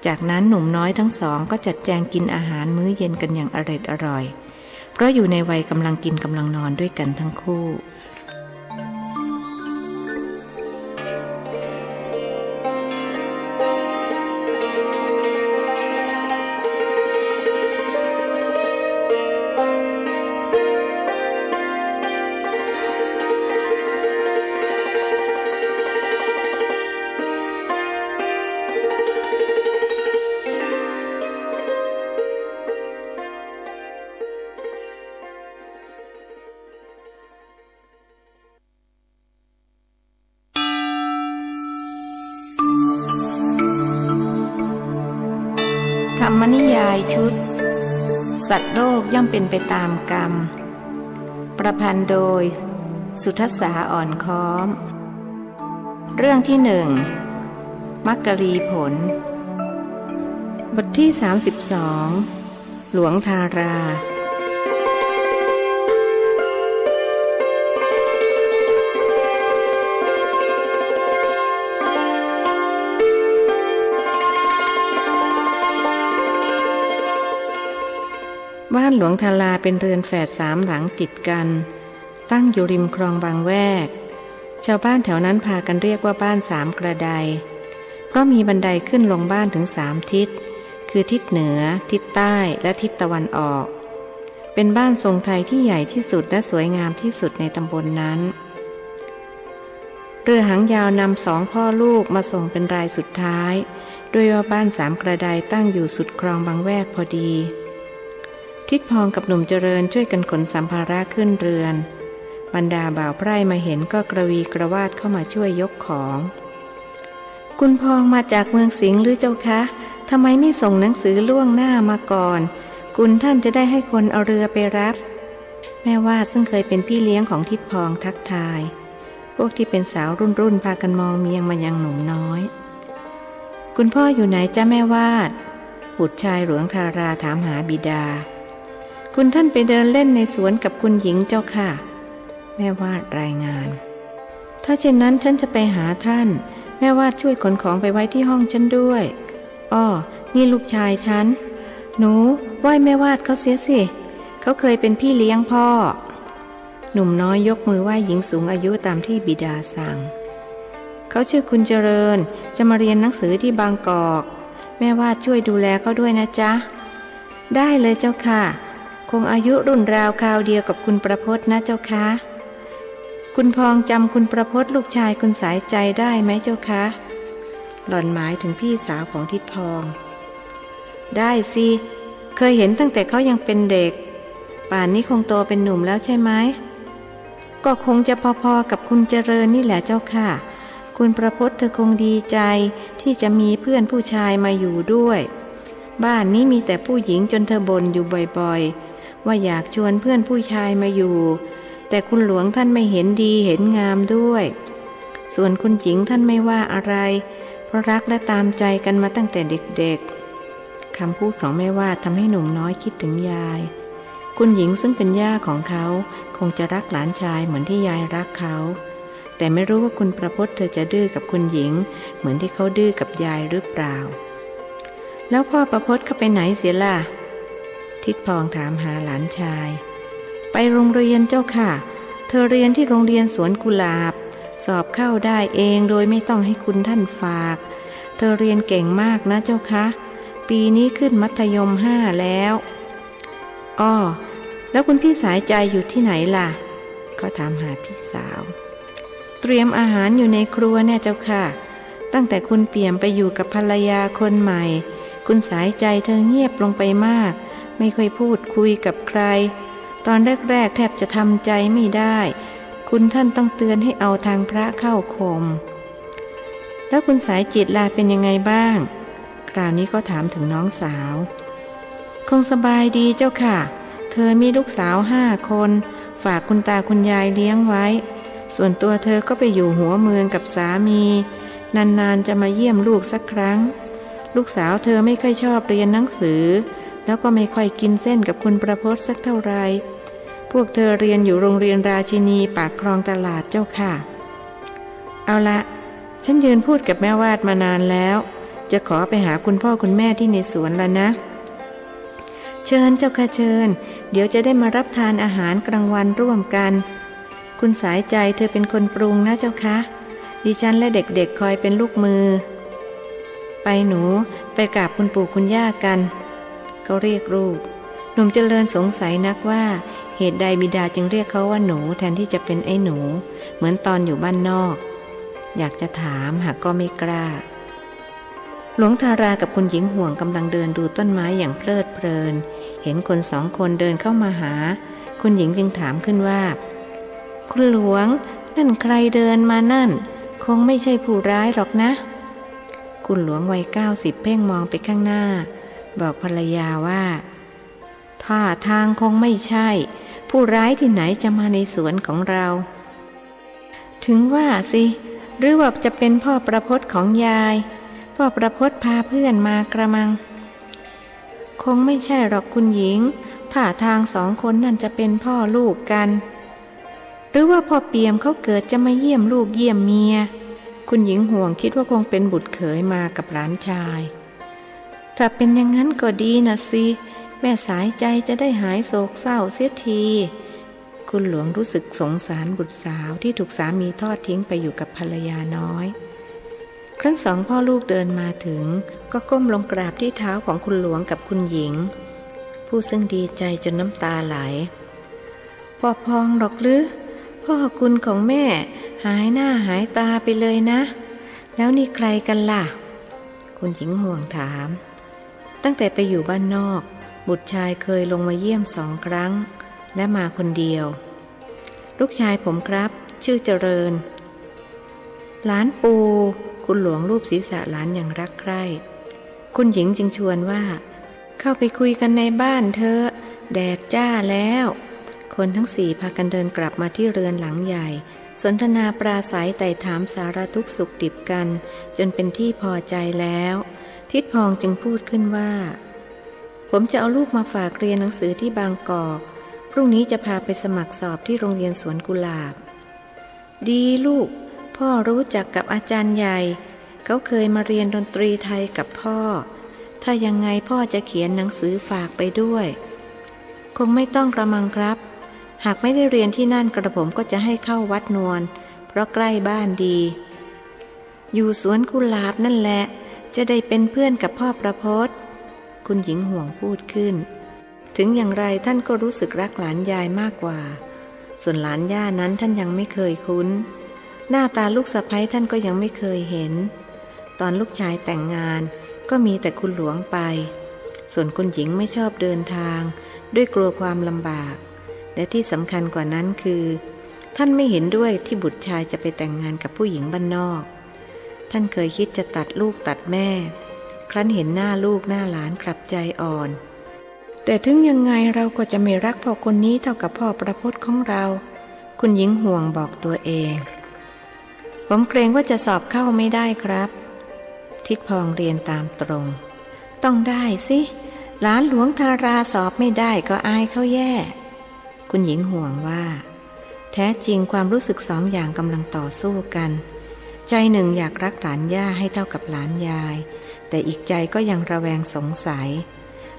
S1: จากนั้นหนุ่มน้อยทั้งสองก็จัดแจงกินอาหารมื้อเย็นกันอย่างอร่อยเพราะอยู่ในวัยกำลังกินกำลังนอนด้วยกันทั้งคู่ธรรมนิยายชุดสัตว์โลกย่อมเป็นไปตามกรรมประพันธ์โดยสุทัสสาอ่อนค้อมเรื่องที่1มักกลีผลบทที่32หลวงทาราบ้านหลวงทาราเป็นเรือนแฝด3หลังติดกันตั้งอยู่ริมคลองบางแวกชาวบ้านแถวนั้นพากันเรียกว่าบ้าน3กระไดเพราะมีบันไดขึ้นลงบ้านถึง3ทิศคือทิศเหนือทิศใต้และทิศตะวันออกเป็นบ้านทรงไทยที่ใหญ่ที่สุดและสวยงามที่สุดในตำบลนั้นเรือหางยาวนำ2พ่อลูกมาส่งเป็นรายสุดท้ายด้วยว่าบ้าน3กระไดตั้งอยู่สุดคลองบางแวกพอดีทิดพองกับหนุ่มเจริญช่วยกันขนสัมภาระขึ้นเรือนบรรดาบ่าวไพร่มาเห็นก็กระวีกระวาดเข้ามาช่วยยกของคุณพองมาจากเมืองสิงห์หรือเจ้าคะทำไมไม่ส่งหนังสือล่วงหน้ามาก่อนคุณท่านจะได้ให้คนเอาเรือไปรับแม่วาดซึ่งเคยเป็นพี่เลี้ยงของทิดพองทักทายพวกที่เป็นสาวรุ่นพากันมองเมียงมายังหนุ่มน้อยคุณพ่ออยู่ไหนจ้าแม่วาดบุตรชายหลวงทาราถามหาบิดาคุณท่านไปเดินเล่นในสวนกับคุณหญิงเจ้าค่ะแม่วาดรายงานถ้าเช่นนั้นฉันจะไปหาท่านแม่วาดช่วยขนของไปไว้ที่ห้องฉันด้วยอ้อนี่ลูกชายฉันหนูไหว้แม่วาดเขาเสียสิเขาเคยเป็นพี่เลี้ยงพ่อหนุ่มน้อยยกมือไหว้หญิงสูงอายุตามที่บิดาสั่งเขาชื่อคุณเจริญจะมาเรียนหนังสือที่บางกอกแม่วาดช่วยดูแลเขาด้วยนะจ๊ะได้เลยเจ้าค่ะคงอายุรุ่นราวคราวเดียวกับคุณประพจน์นะเจ้าคะคุณพองจำคุณประพจน์ลูกชายคุณสายใจได้ไหมเจ้าคะหล่อนหมายถึงพี่สาวของทิดพองได้สิเคยเห็นตั้งแต่เขายังเป็นเด็กป่านนี้คงโตเป็นหนุ่มแล้วใช่ไหมก็คงจะพอๆกับคุณเจริญนี่แหละเจ้าค่ะคุณประพจน์เธอคงดีใจที่จะมีเพื่อนผู้ชายมาอยู่ด้วยบ้านนี้มีแต่ผู้หญิงจนเธอบ่นอยู่บ่อยๆว่าอยากชวนเพื่อนผู้ชายมาอยู่แต่คุณหลวงท่านไม่เห็นดีเห็นงามด้วยส่วนคุณหญิงท่านไม่ว่าอะไรเพราะรักและตามใจกันมาตั้งแต่เด็กๆคำพูดของแม่วาดทำให้หนุ่มน้อยคิดถึงยายคุณหญิงซึ่งเป็นย่าของเขาคงจะรักหลานชายเหมือนที่ยายรักเขาแต่ไม่รู้ว่าคุณประพจน์เธอจะดื้อกับคุณหญิงเหมือนที่เขาดื้อกับยายหรือเปล่าแล้วพ่อประพจน์เขาไปไหนเสียล่ะทิดพองถามหาหลานชายไปโรงเรียนเจ้าค่ะเธอเรียนที่โรงเรียนสวนกุหลาบสอบเข้าได้เองโดยไม่ต้องให้คุณท่านฝากเธอเรียนเก่งมากนะเจ้าคะปีนี้ขึ้นมัธยม5แล้วอ้อแล้วคุณพี่สายใจอยู่ที่ไหนล่ะ เขาถามหาพี่สาวเตรียมอาหารอยู่ในครัวเนี่ยเจ้าค่ะตั้งแต่คุณเปี่ยมไปอยู่กับภรรยาคนใหม่คุณสายใจเธอเงียบลงไปมากไม่ค่อยพูดคุยกับใครตอนแรกๆแทบจะทำใจไม่ได้คุณท่านต้องเตือนให้เอาทางพระเข้าข่มแล้วคุณสายจิตล่ะเป็นยังไงบ้างคราวนี้ก็ถามถึงน้องสาวคงสบายดีเจ้าค่ะเธอมีลูกสาว5 คนฝากคุณตาคุณยายเลี้ยงไว้ส่วนตัวเธอก็ไปอยู่หัวเมืองกับสามีนานๆจะมาเยี่ยมลูกสักครั้งลูกสาวเธอไม่ค่อยชอบเรียนหนังสือแล้วก็ไม่ค่อยกินเส้นกับคุณประพจน์สักเท่าไรพวกเธอเรียนอยู่โรงเรียนราชินีปากคลองตลาดเจ้าค่ะเอาละฉันยืนพูดกับแม่วาดมานานแล้วจะขอไปหาคุณพ่อคุณแม่ที่ในสวนแล้วนะเชิญเจ้าค่ะเชิญเดี๋ยวจะได้มารับทานอาหารกลางวันร่วมกันคุณสายใจเธอเป็นคนปรุงนะเจ้าค่ะดิฉันและเด็กๆคอยเป็นลูกมือไปหนูไปกราบคุณปู่คุณย่ากันเขาเรียกลูกหนุ่มเจริญสงสัยนักว่าเหตุใดบิดาจึงเรียกเขาว่าหนูแทนที่จะเป็นไอ้หนูเหมือนตอนอยู่บ้านนอกอยากจะถามหากก็ไม่กล้าหลวงทารากับคุณหญิงห่วงกำลังเดินดูต้นไม้อย่างเพลิดเพลินเห็นคน2 คนเดินเข้ามาหาคุณหญิงจึงถามขึ้นว่าคุณหลวงนั่นใครเดินมานั่นคงไม่ใช่ผู้ร้ายหรอกนะคุณหลวงวัย90เพ่งมองไปข้างหน้าบอกภรรยาว่าท่าทางคงไม่ใช่ผู้ร้ายที่ไหนจะมาในสวนของเราถึงว่าสิหรือว่าจะเป็นพ่อประพจน์ของยายพ่อประพจน์พาเพื่อนมากระมังคงไม่ใช่หรอกคุณหญิงท่าทาง2 คนนั่นจะเป็นพ่อลูกกันหรือว่าพ่อเปี่ยมเขาเกิดจะมาเยี่ยมลูกเยี่ยมเมียคุณหญิงห่วงคิดว่าคงเป็นบุตรเขยมากับหลานชายถ้าเป็นอย่างนั้นก็ดีนะสิแม่สายใจจะได้หายโศกเศร้าเสียทีคุณหลวงรู้สึกสงสารบุตรสาวที่ถูกสามีทอดทิ้งไปอยู่กับภรรยาน้อยครั้ง2 พ่อลูกเดินมาถึงก็ก้มลงกราบที่เท้าของคุณหลวงกับคุณหญิงผู้ซึ่งดีใจจนน้ำตาไหลพ่อพองหรอกหรือพ่อคุณของแม่หายหน้าหายตาไปเลยนะแล้วนี่ใครกันล่ะคุณหญิงห่วงถามตั้งแต่ไปอยู่บ้านนอกบุตรชายเคยลงมาเยี่ยม2 ครั้งและมาคนเดียวลูกชายผมครับชื่อเจริญหลานปูคุณหลวงรูปศีรษะหลานอย่างรักใคร่คุณหญิงจึงชวนว่าเข้าไปคุยกันในบ้านเถอะแดดจ้าแล้วคนทั้ง4พากันเดินกลับมาที่เรือนหลังใหญ่สนทนาปราศัยไต่ถามสารทุกข์สุขดิบกันจนเป็นที่พอใจแล้วทิดพองจึงพูดขึ้นว่าผมจะเอาลูกมาฝากเรียนหนังสือที่บางกอกพรุ่งนี้จะพาไปสมัครสอบที่โรงเรียนสวนกุหลาบดีลูกพ่อรู้จักกับอาจารย์ใหญ่เขาเคยมาเรียนดนตรีไทยกับพ่อถ้ายังไงพ่อจะเขียนหนังสือฝากไปด้วยคงไม่ต้องกระมังครับหากไม่ได้เรียนที่นั่นกระผมก็จะให้เข้าวัดนวลเพราะใกล้บ้านดีอยู่สวนกุหลาบนั่นแหละจะได้เป็นเพื่อนกับพ่อประพจน์คุณหญิงห่วงพูดขึ้นถึงอย่างไรท่านก็รู้สึกรักหลานยายมากกว่าส่วนหลานย่านั้นท่านยังไม่เคยคุ้นหน้าตาลูกสะใภ้ท่านก็ยังไม่เคยเห็นตอนลูกชายแต่งงานก็มีแต่คุณหลวงไปส่วนคุณหญิงไม่ชอบเดินทางด้วยกลัวความลำบากและที่สำคัญกว่านั้นคือท่านไม่เห็นด้วยที่บุตรชายจะไปแต่งงานกับผู้หญิงบ้านนอกท่านเคยคิดจะตัดลูกตัดแม่ครั้นเห็นหน้าลูกหน้าหลานกลับใจอ่อนแต่ถึงยังไงเราก็จะไม่รักพ่อคนนี้เท่ากับพ่อประพจน์ของเราคุณหญิงห่วงบอกตัวเองผมเกรงว่าจะสอบเข้าไม่ได้ครับทิดพองเรียนตามตรงต้องได้สิหลานหลวงทาราสอบไม่ได้ก็อายเขาแย่คุณหญิงห่วงว่าแท้จริงความรู้สึก2 อย่างกำลังต่อสู้กันใจหนึ่งอยากรักหลานย่าให้เท่ากับหลานยายแต่อีกใจก็ยังระแวงสงสัย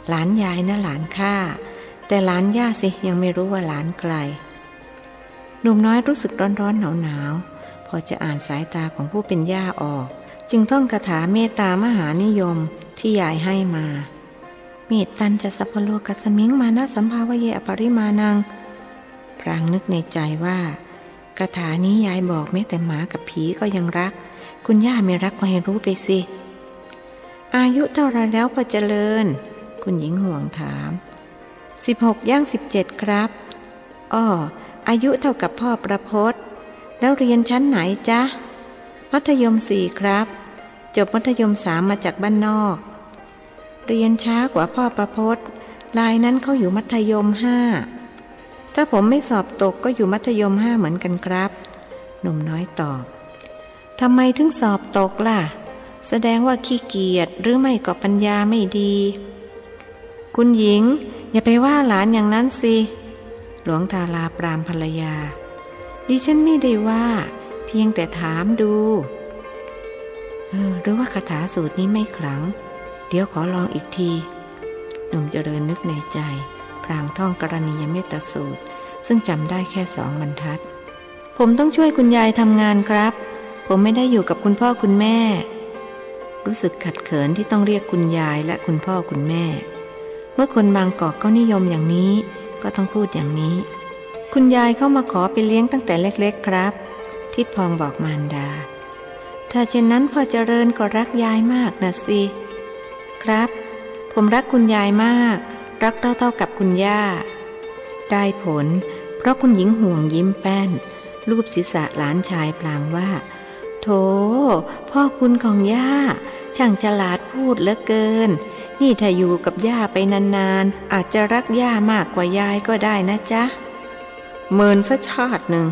S1: หลานยายนะหลานข้าแต่หลานย่าสิยังไม่รู้ว่าหลานใครหนุ่มน้อยรู้สึกร้อนหนาวพอจะอ่านสายตาของผู้เป็นย่าออกจึงท่องคาถาเมตตามหานิยมที่ยายให้มาเมตตัญจะสัพพโลกัสสมิงมานะสัมภาวะเยอปริมาณัง พลางนึกในใจว่าคาถานี้ยายบอกแม้แต่หมากับผีก็ยังรักคุณย่าไม่รักก็ให้รู้ไปสิอายุเท่าไรแล้วพ่อเจริญคุณหญิงห่วงถาม16 ย่าง 17ครับอ้ออายุเท่ากับพ่อประพจน์แล้วเรียนชั้นไหนจ๊ะมัธยม4ครับจบมัธยม3มาจากบ้านนอกเรียนช้ากว่าพ่อประพจน์รายนั้นเขาอยู่มัธยม5ถ้าผมไม่สอบตกก็อยู่มัธยม5เหมือนกันครับหนุ่มน้อยตอบทำไมถึงสอบตกล่ะแสดงว่าขี้เกียจหรือไม่ก็ปัญญาไม่ดีคุณหญิงอย่าไปว่าหลานอย่างนั้นสิหลวงทาราปรามภรรยาดิฉันไม่ได้ว่าเพียงแต่ถามดูหรือว่าคาถาสูตรนี้ไม่ขลังเดี๋ยวขอลองอีกทีหนุ่มเจริญนึกในใจพลางท่องกรณียเมตสูตรซึ่งจำได้แค่2 บรรทัดผมต้องช่วยคุณยายทำงานครับผมไม่ได้อยู่กับคุณพ่อคุณแม่รู้สึกขัดเขินที่ต้องเรียกคุณยายและคุณพ่อคุณแม่เมื่อคนบางกอกก็นิยมอย่างนี้ก็ต้องพูดอย่างนี้คุณยายเข้ามาขอไปเลี้ยงตั้งแต่เล็กๆครับทิดพองบอกมารดาถ้าเช่นนั้นพ่อเจริญก็รักยายมากนะสิครับผมรักคุณยายมากรักเท่ากับคุณย่าได้ผลเพราะคุณหญิงห่วงยิ้มแป้นลูบศีรษะหลานชายพลางว่าโธ่พ่อคุณของย่าช่างฉลาดพูดเหลือเกินนี่ถ้าอยู่กับย่าไปนานๆอาจจะรักย่ามากกว่ายายก็ได้นะจ๊ะเมินซะชาติหนึ่ง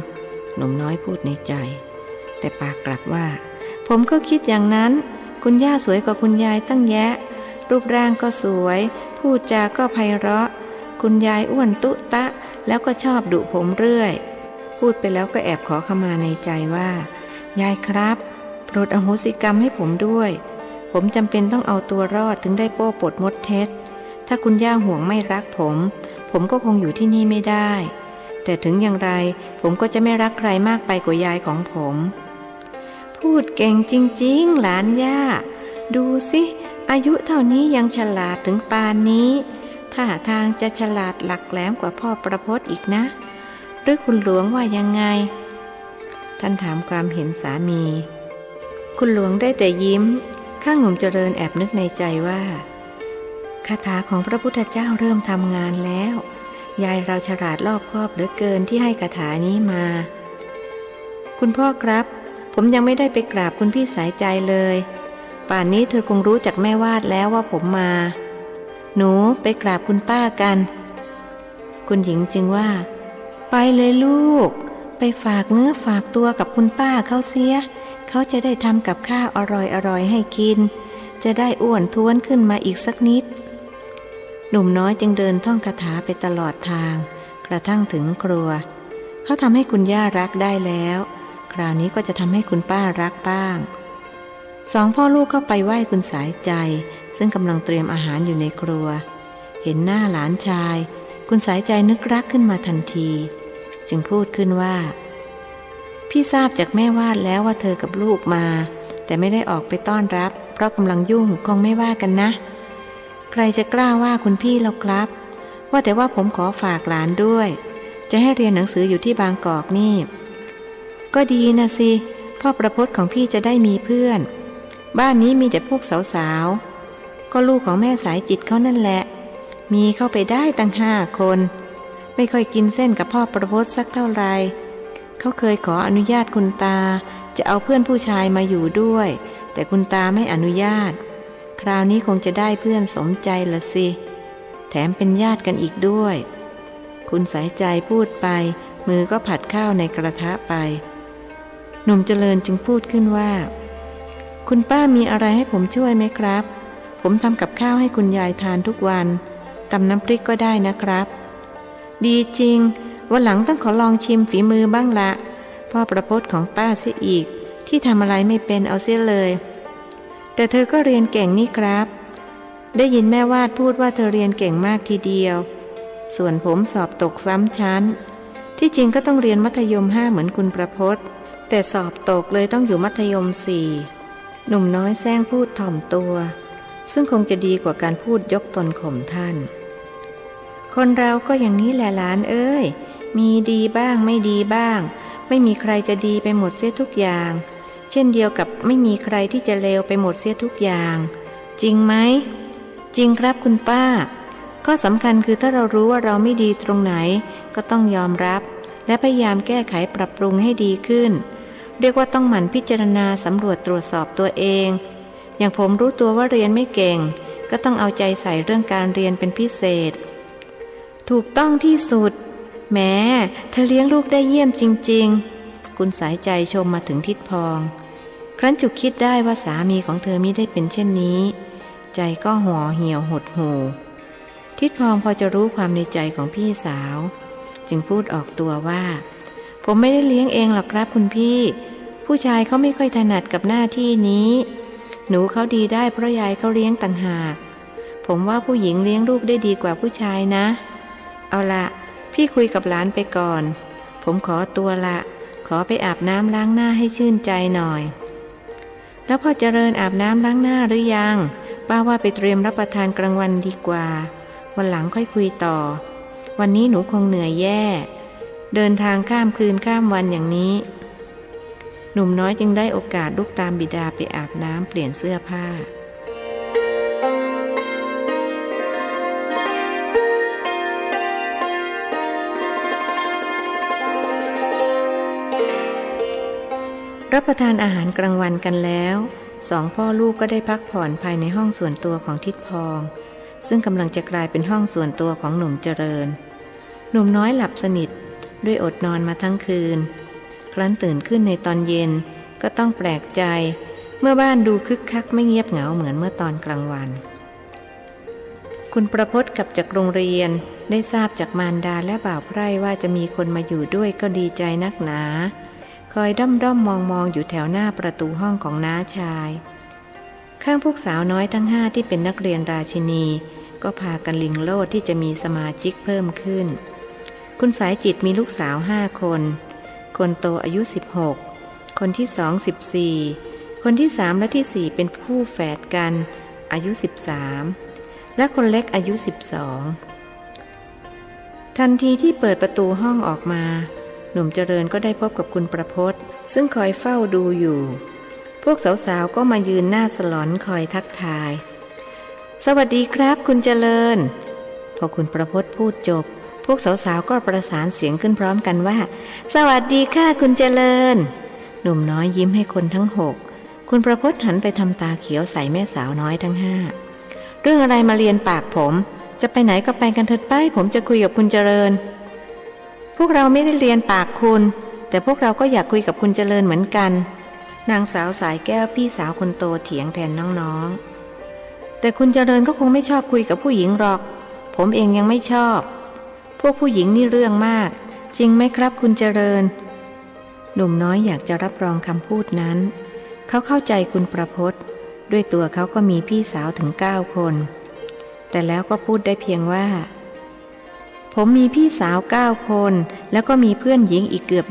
S1: หนุ่มน้อยพูดในใจแต่ปากกลับว่าผมก็คิดอย่างนั้นคุณย่าสวยกว่าคุณยายตั้งแยะรูปร่างก็สวยพูดจาก็ไพเราะคุณยายอ้วนตุ๊ตะแล้วก็ชอบดุผมเรื่อยพูดไปแล้วก็แอบขอขมาในใจว่ายายครับโปรดอโหสิกรรมให้ผมด้วยผมจำเป็นต้องเอาตัวรอดถึงได้โป้ปดมดเท็จถ้าคุณย่าห่วงไม่รักผมก็คงอยู่ที่นี่ไม่ได้แต่ถึงอย่างไรผมก็จะไม่รักใครมากไปกว่ายายของผมพูดเก่งจริงๆหลานย่าดูสิอายุเท่านี้ยังฉลาดถึงปานนี้ท่าทางจะฉลาดหลักแหลมกว่าพ่อประพจน์อีกนะหรือคุณหลวงว่ายังไงท่านถามความเห็นสามีคุณหลวงได้แต่ยิ้มข้างหนุ่มเจริญแอบนึกในใจว่าคาถาของพระพุทธเจ้าเริ่มทำงานแล้วยายเราฉลาดรอบคอบเหลือเกินที่ให้คาถานี้มาคุณพ่อครับผมยังไม่ได้ไปกราบคุณพี่สายใจเลยป่านนี้เธอคงรู้จากแม่วาดแล้วว่าผมมาหนูไปกราบคุณป้ากันคุณหญิงจึงว่าไปเลยลูกไปฝากเนื้อฝากตัวกับคุณป้าเขาเสียเขาจะได้ทำกับข้าวอร่อยๆให้กินจะได้อ้วนท้วนขึ้นมาอีกสักนิดหนุ่มน้อยจึงเดินท่องคาถาไปตลอดทางกระทั่งถึงครัวเขาทำให้คุณย่ารักได้แล้วคราวนี้ก็จะทำให้คุณป้ารักบ้าง2 พ่อลูกเข้าไปไหว้คุณสายใจซึ่งกำลังเตรียมอาหารอยู่ในครัวเห็นหน้าหลานชายคุณสายใจนึกรักขึ้นมาทันทีจึงพูดขึ้นว่าพี่ทราบจากแม่วาดแล้วว่าเธอกับลูกมาแต่ไม่ได้ออกไปต้อนรับเพราะกำลังยุ่งคงไม่ว่ากันนะใครจะกล้าว่าคุณพี่เราครับว่าแต่ว่าผมขอฝากหลานด้วยจะให้เรียนหนังสืออยู่ที่บางกอกนี่ก็ดีนะสิพ่อประพจน์ของพี่จะได้มีเพื่อนบ้านนี้มีแต่พวกสาวๆก็ลูกของแม่สายจิตเขานั่นแหละมีเข้าไปได้ตั้ง5 คนไม่ค่อยกินเส้นกับพ่อประพจน์สักเท่าไรเขาเคยขออนุญาตคุณตาจะเอาเพื่อนผู้ชายมาอยู่ด้วยแต่คุณตาไม่อนุญาตคราวนี้คงจะได้เพื่อนสมใจละสิแถมเป็นญาติกันอีกด้วยคุณสายใจพูดไปมือก็ผัดข้าวในกระทะไปหนุ่มเจริญจึงพูดขึ้นว่าคุณป้ามีอะไรให้ผมช่วยไหมครับผมทำกับข้าวให้คุณยายทานทุกวันตำน้ำพริกก็ได้นะครับดีจริงวันหลังต้องขอลองชิมฝีมือบ้างละพ่อประพจน์ของป้าเสียอีกที่ทำอะไรไม่เป็นเอาเสียเลยแต่เธอก็เรียนเก่งนี่ครับได้ยินแม่วาดพูดว่าเธอเรียนเก่งมากทีเดียวส่วนผมสอบตกซ้ำชั้นที่จริงก็ต้องเรียนมัธยม5เหมือนคุณประพจน์แต่สอบตกเลยต้องอยู่มัธยม4หนุ่มน้อยแซงพูดถ่อมตัวซึ่งคงจะดีกว่าการพูดยกตนข่มท่านคนเราก็อย่างนี้แหละหลานเอ้ย มีดีบ้างไม่ดีบ้างไม่มีใครจะดีไปหมดเสียทุกอย่างเช่นเดียวกับไม่มีใครที่จะเลวไปหมดเสียทุกอย่างจริงไหมจริงครับคุณป้าข้อสำคัญคือถ้าเรารู้ว่าเราไม่ดีตรงไหนก็ต้องยอมรับและพยายามแก้ไขปรับปรุงให้ดีขึ้นเรียกว่าต้องหมั่นพิจารณาสำรวจตรวจสอบตัวเองอย่างผมรู้ตัวว่าเรียนไม่เก่งก็ต้องเอาใจใส่เรื่องการเรียนเป็นพิเศษถูกต้องที่สุดแหมเธอเลี้ยงลูกได้เยี่ยมจริงๆคุณสายใจชมมาถึงทิดพองครั้นจุกคิดได้ว่าสามีของเธอมิได้เป็นเช่นนี้ใจก็ห่อเหี่ยวหดหู่ทิดพองพอจะรู้ความในใจของพี่สาวจึงพูดออกตัวว่าผมไม่ได้เลี้ยงเองหรอกครับคุณพี่ผู้ชายเขาไม่ค่อยถนัดกับหน้าที่นี้หนูเขาดีได้เพราะยายเขาเลี้ยงต่างหากผมว่าผู้หญิงเลี้ยงลูกได้ดีกว่าผู้ชายนะเอาละพี่คุยกับหลานไปก่อนผมขอตัวละขอไปอาบน้ำล้างหน้าให้ชื่นใจหน่อยแล้วพ่อเจริญอาบน้ำล้างหน้าหรือยังป้าว่าไปเตรียมรับประทานกลางวันดีกว่าวันหลังค่อยคุยต่อวันนี้หนูคงเหนื่อยแย่เดินทางข้ามคืนข้ามวันอย่างนี้หนุ่มน้อยจึงได้โอกาสลุกตามบิดาไปอาบน้ำเปลี่ยนเสื้อผ้ารับประทานอาหารกลางวันกันแล้วสองพ่อลูกก็ได้พักผ่อนภายในห้องส่วนตัวของทิดพองซึ่งกำลังจะกลายเป็นห้องส่วนตัวของหนุ่มเจริญหนุ่มน้อยหลับสนิทด้วยอดนอนมาทั้งคืนครั้นตื่นขึ้นในตอนเย็นก็ต้องแปลกใจเมื่อบ้านดูคึกคักไม่เงียบเหงาเหมือนเมื่อตอนกลางวันคุณประพจน์กลับจากโรงเรียนได้ทราบจากมารดาและบ่าวไพร่ว่าจะมีคนมาอยู่ด้วยก็ดีใจนักหนาคอยด้อมมองอยู่แถวหน้าประตูห้องของน้าชายข้างพวกสาวน้อยทั้ง5ที่เป็นนักเรียนราชินีก็พากันลิงโลดที่จะมีสมาชิกเพิ่มขึ้นคุณสายจิตมีลูกสาว5คนคนโตอายุ16คนที่2 14คนที่3และที่4เป็นคู่แฝดกันอายุ13และคนเล็กอายุ12ทันทีที่เปิดประตูห้องออกมาหนุ่มเจริญก็ได้พบกับคุณประพจน์ซึ่งคอยเฝ้าดูอยู่พวกสาวๆก็มายืนหน้าสลอนคอยทักทายสวัสดีครับคุณเจริญพอคุณประพจน์พูดจบพวกสาวๆก็ประสานเสียงขึ้นพร้อมกันว่าสวัสดีค่ะคุณเจริญหนุ่มน้อยยิ้มให้คนทั้ง6คุณประพจน์หันไปทำตาเขียวใส่แม่สาวน้อยทั้ง5เรื่องอะไรมาเรียนปากผมจะไปไหนก็ไปกันเถิดไปผมจะคุยกับคุณเจริญพวกเราไม่ได้เรียนปากคุณแต่พวกเราก็อยากคุยกับคุณเจริญเหมือนกันนางสาวสายแก้วพี่สาวคนโตเถียงแทนน้องๆแต่คุณเจริญก็คงไม่ชอบคุยกับผู้หญิงหรอกผมเองยังไม่ชอบพวกผู้หญิงนี่เรื่องมากจริงไหมครับคุณเจริญหนุ่มน้อยอยากจะรับรองคำพูดนั้นเขาเข้าใจคุณประพจน์ด้วยตัวเขาก็มีพี่สาวถึง9คนแต่แล้วก็พูดได้เพียงว่าผมมีพี่สาว9คนแล้วก็มีเพื่อนหญิงอีกเกือบ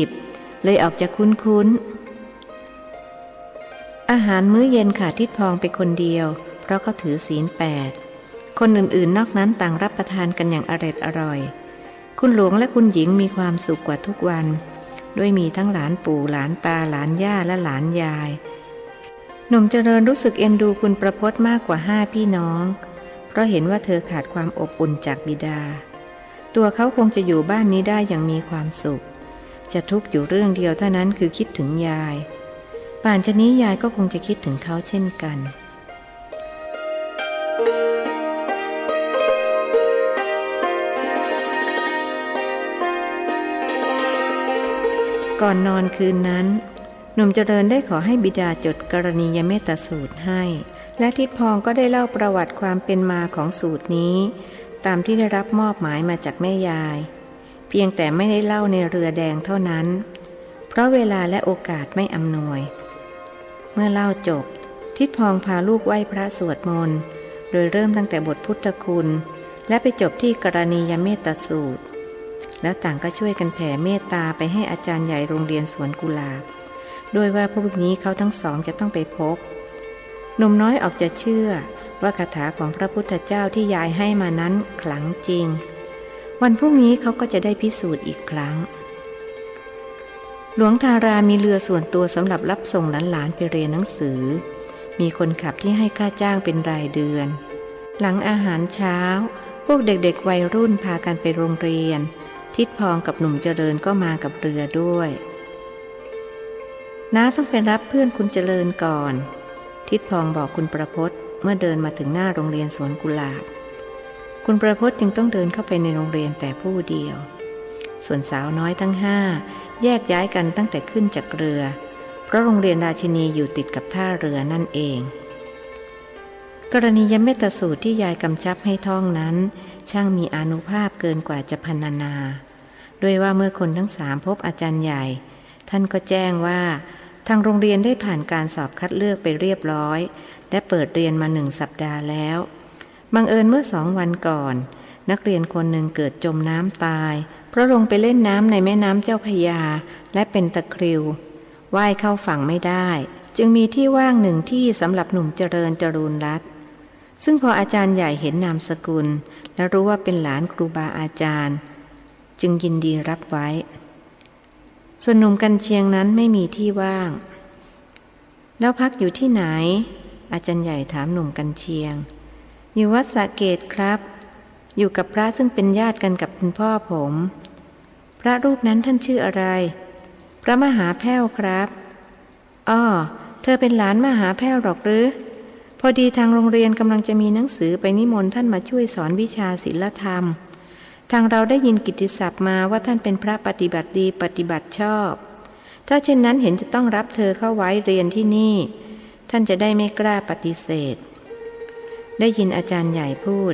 S1: 20เลยออกจะคุ้นอาหารมื้อเย็นขาดทิดพองไปคนเดียวเพราะเขาถือศีล8คนอื่นๆนอกนั้นต่างรับประทานกันอย่างอร่อยคุณหลวงและคุณหญิงมีความสุขกว่าทุกวันด้วยมีทั้งหลานปู่หลานตาหลานย่าและหลานยายหนุ่มเจริญรู้สึกเอ็นดูคุณประพจน์มากกว่า5พี่น้องเพราะเห็นว่าเธอขาดความอบอุ่นจากบิดาตัวเขาคงจะอยู่บ้านนี้ได้อย่างมีความสุขจะทุกข์อยู่เรื่องเดียวเท่านั้นคือคิดถึงยายป่านชะนี้ยายก็คงจะคิดถึงเขาเช่นกันก่อนนอนคืนนั้นหนุ่มเจริญได้ขอให้บิดาจดกรณียเมตสูตรให้และทิดพองก็ได้เล่าประวัติความเป็นมาของสูตรนี้ตามที่ได้รับมอบหมายมาจากแม่ยายเพียงแต่ไม่ได้เล่าในเรือแดงเท่านั้นเพราะเวลาและโอกาสไม่อำนวยเมื่อเล่าจบทิดพองพาลูกไหว้พระสวดมนต์โดยเริ่มตั้งแต่บทพุทธคุณและไปจบที่กรณียเมตสูตรแล้วต่างก็ช่วยกันแผ่เมตตาไปให้อาจารย์ใหญ่โรงเรียนสวนกุหลาบโดยว่าพรุ่งนี้เขาทั้งสองจะต้องไปพบหนุ่มน้อยออกจะเชื่อว่าคาถาของพระพุทธเจ้าที่ยายให้มานั้นขลังจริง วันพรุ่งนี้เขาก็จะได้พิสูจน์อีกครั้งหลวงทารามีเรือส่วนตัวสำหรับรับส่งหลานๆไปเรียนหนังสือมีคนขับที่ให้ค่าจ้างเป็นรายเดือนหลังอาหารเช้าพวกเด็กๆวัยรุ่นพากันไปโรงเรียนทิดพองกับหนุ่มเจริญก็มากับเรือด้วยน้าต้องไปรับเพื่อนคุณเจริญก่อนทิดพองบอกคุณประพจน์เมื่อเดินมาถึงหน้าโรงเรียนสวนกุหลาบคุณประพจน์จึงต้องเดินเข้าไปในโรงเรียนแต่ผู้เดียวส่วนสาวน้อยทั้งห้าแยกย้ายกันตั้งแต่ขึ้นจากเรือเพราะโรงเรียนราชินีอยู่ติดกับท่าเรือนั่นเองกรณียเมตสูตรที่ยายกำชับให้ท่องนั้นช่างมีอานุภาพเกินกว่าจะพรรณนาด้วยว่าเมื่อคนทั้งสามพบอาจารย์ใหญ่ท่านก็แจ้งว่าทางโรงเรียนได้ผ่านการสอบคัดเลือกไปเรียบร้อยและเปิดเรียนมา1 สัปดาห์แล้วบังเอิญเมื่อ2 วันก่อนนักเรียนคนหนึ่งเกิดจมน้ำตายเพราะลงไปเล่นน้ำในแม่น้ำเจ้าพระยาและเป็นตะคริวว่ายเข้าฝั่งไม่ได้จึงมีที่ว่าง1 ที่สำหรับหนุ่มเจริญจรูนรัตน์ซึ่งพออาจารย์ใหญ่เห็นนามสกุลและรู้ว่าเป็นหลานครูบาอาจารย์จึงยินดีรับไว้ส่วนหนุ่มกันเชียงนั้นไม่มีที่ว่างแล้วพักอยู่ที่ไหนอาจารย์ใหญ่ถามหนุ่มกันเชียงอยู่วัดสระเกตครับอยู่กับพระซึ่งเป็นญาติกันกับคุณพ่อผมพระรูปนั้นท่านชื่ออะไรพระมหาแพ้วครับอ้อเธอเป็นหลานมหาแพ้วหรอกหรือพอดีทางโรงเรียนกำลังจะมีหนังสือไปนิมนต์ท่านมาช่วยสอนวิชาศีลธรรมทางเราได้ยินกิตติศัพท์มาว่าท่านเป็นพระปฏิบัติดีปฏิบัติชอบถ้าเช่นนั้นเห็นจะต้องรับเธอเข้าไว้เรียนที่นี่ท่านจะได้ไม่กล้าปฏิเสธได้ยินอาจารย์ใหญ่พูด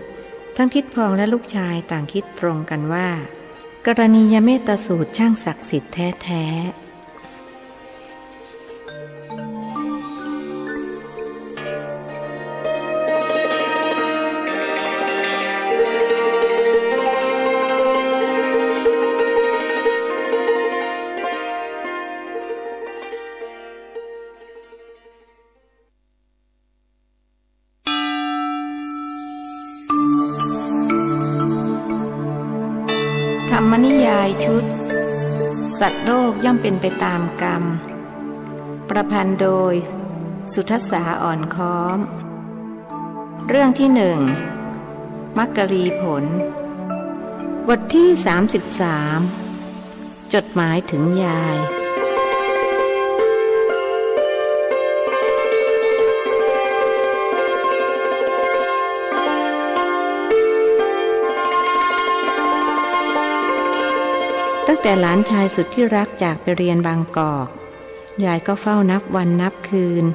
S1: ทั้งทิดพองและลูกชายต่างคิดตรงกันว่ากรณียเมตสูตรช่างศักดิ์สิทธิ์แท้ธรรมนิยายชุดสัตว์โลกย่อมเป็นไปตามกรรมประพันธ์โดยสุทัสสาอ่อนค้อมเรื่องที่1มักกรีผลบทที่33จดหมายถึงยายตั้งแต่หลานชายสุดที่รักจากไปเรียนบางกอกยายก็เฝ้านับวันนับคืน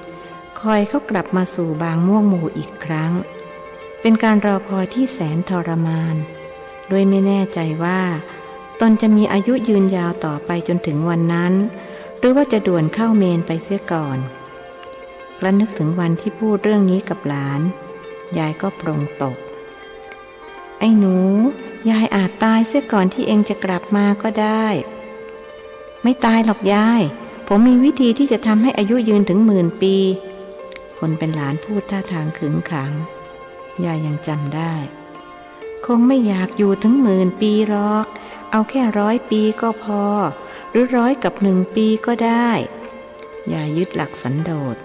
S1: คอยเขากลับมาสู่บางม่วงหมู่อีกครั้งเป็นการรอคอยที่แสนทรมานโดยไม่แน่ใจว่าตนจะมีอายุยืนยาวต่อไปจนถึงวันนั้นหรือว่าจะด่วนเข้าเมนไปเสียก่อนและนึกถึงวันที่พูดเรื่องนี้กับหลานยายก็ปรงตกไอ้หนูยายอาจตายเสียก่อนที่เองจะกลับมาก็ได้ไม่ตายหรอกยายผมมีวิธีที่จะทำให้อายุยืนถึง10,000 ปีคนเป็นหลานพูดท่าทางขึงขังยายยังจำได้คงไม่อยากอยู่ถึง10,000 ปีหรอกเอาแค่100 ปีก็พอหรือ100 กับ 1 ปีก็ได้ยายยึดหลักสันโดษ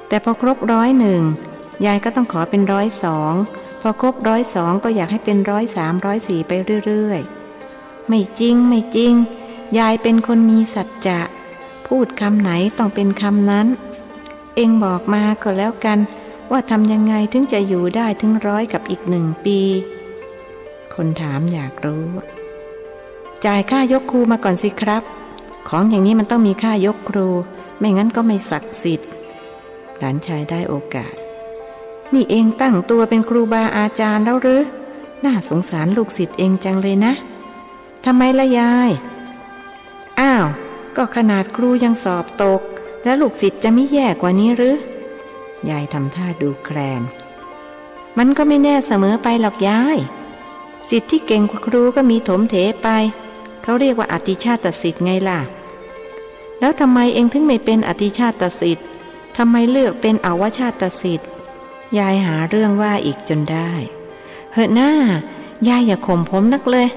S1: แต่พอครบ101ยายก็ต้องขอเป็น102พอครบ102ก็อยากให้เป็น103 104ไปเรื่อยๆไม่จริงไม่จริงยายเป็นคนมีสัจจะพูดคำไหนต้องเป็นคำนั้นเองบอกมาก็แล้วกันว่าทำยังไงถึงจะอยู่ได้ถึง100 กับอีก1 ปีคนถามอยากรู้จ่ายค่ายกครูมาก่อนสิครับของอย่างนี้มันต้องมีค่ายกครูไม่งั้นก็ไม่ศักดิ์สิทธิ์หลานชายได้โอกาสนี่เองตั้งตัวเป็นครูบาอาจารย์แล้วหรือน่าสงสารลูกศิษย์เองจังเลยนะทำไมล่ะยายอ้าวก็ขนาดครูยังสอบตกแล้วลูกศิษย์จะไม่แย่กว่านี้หรือยายทำท่าดูแคลนมันก็ไม่แน่เสมอไปหรอกยายศิษย์ที่เก่งกว่าครูก็มีถมเถไปเขาเรียกว่าอติชาตศิษย์ไงล่ะแล้วทำไมเองถึงไม่เป็นอติชาตศิษย์ทำไมเลือกเป็นอวชาตศิษย์ยายหาเรื่องว่าอีกจนได้เหอะหน้า ยายอย่าข่มผมนักเลย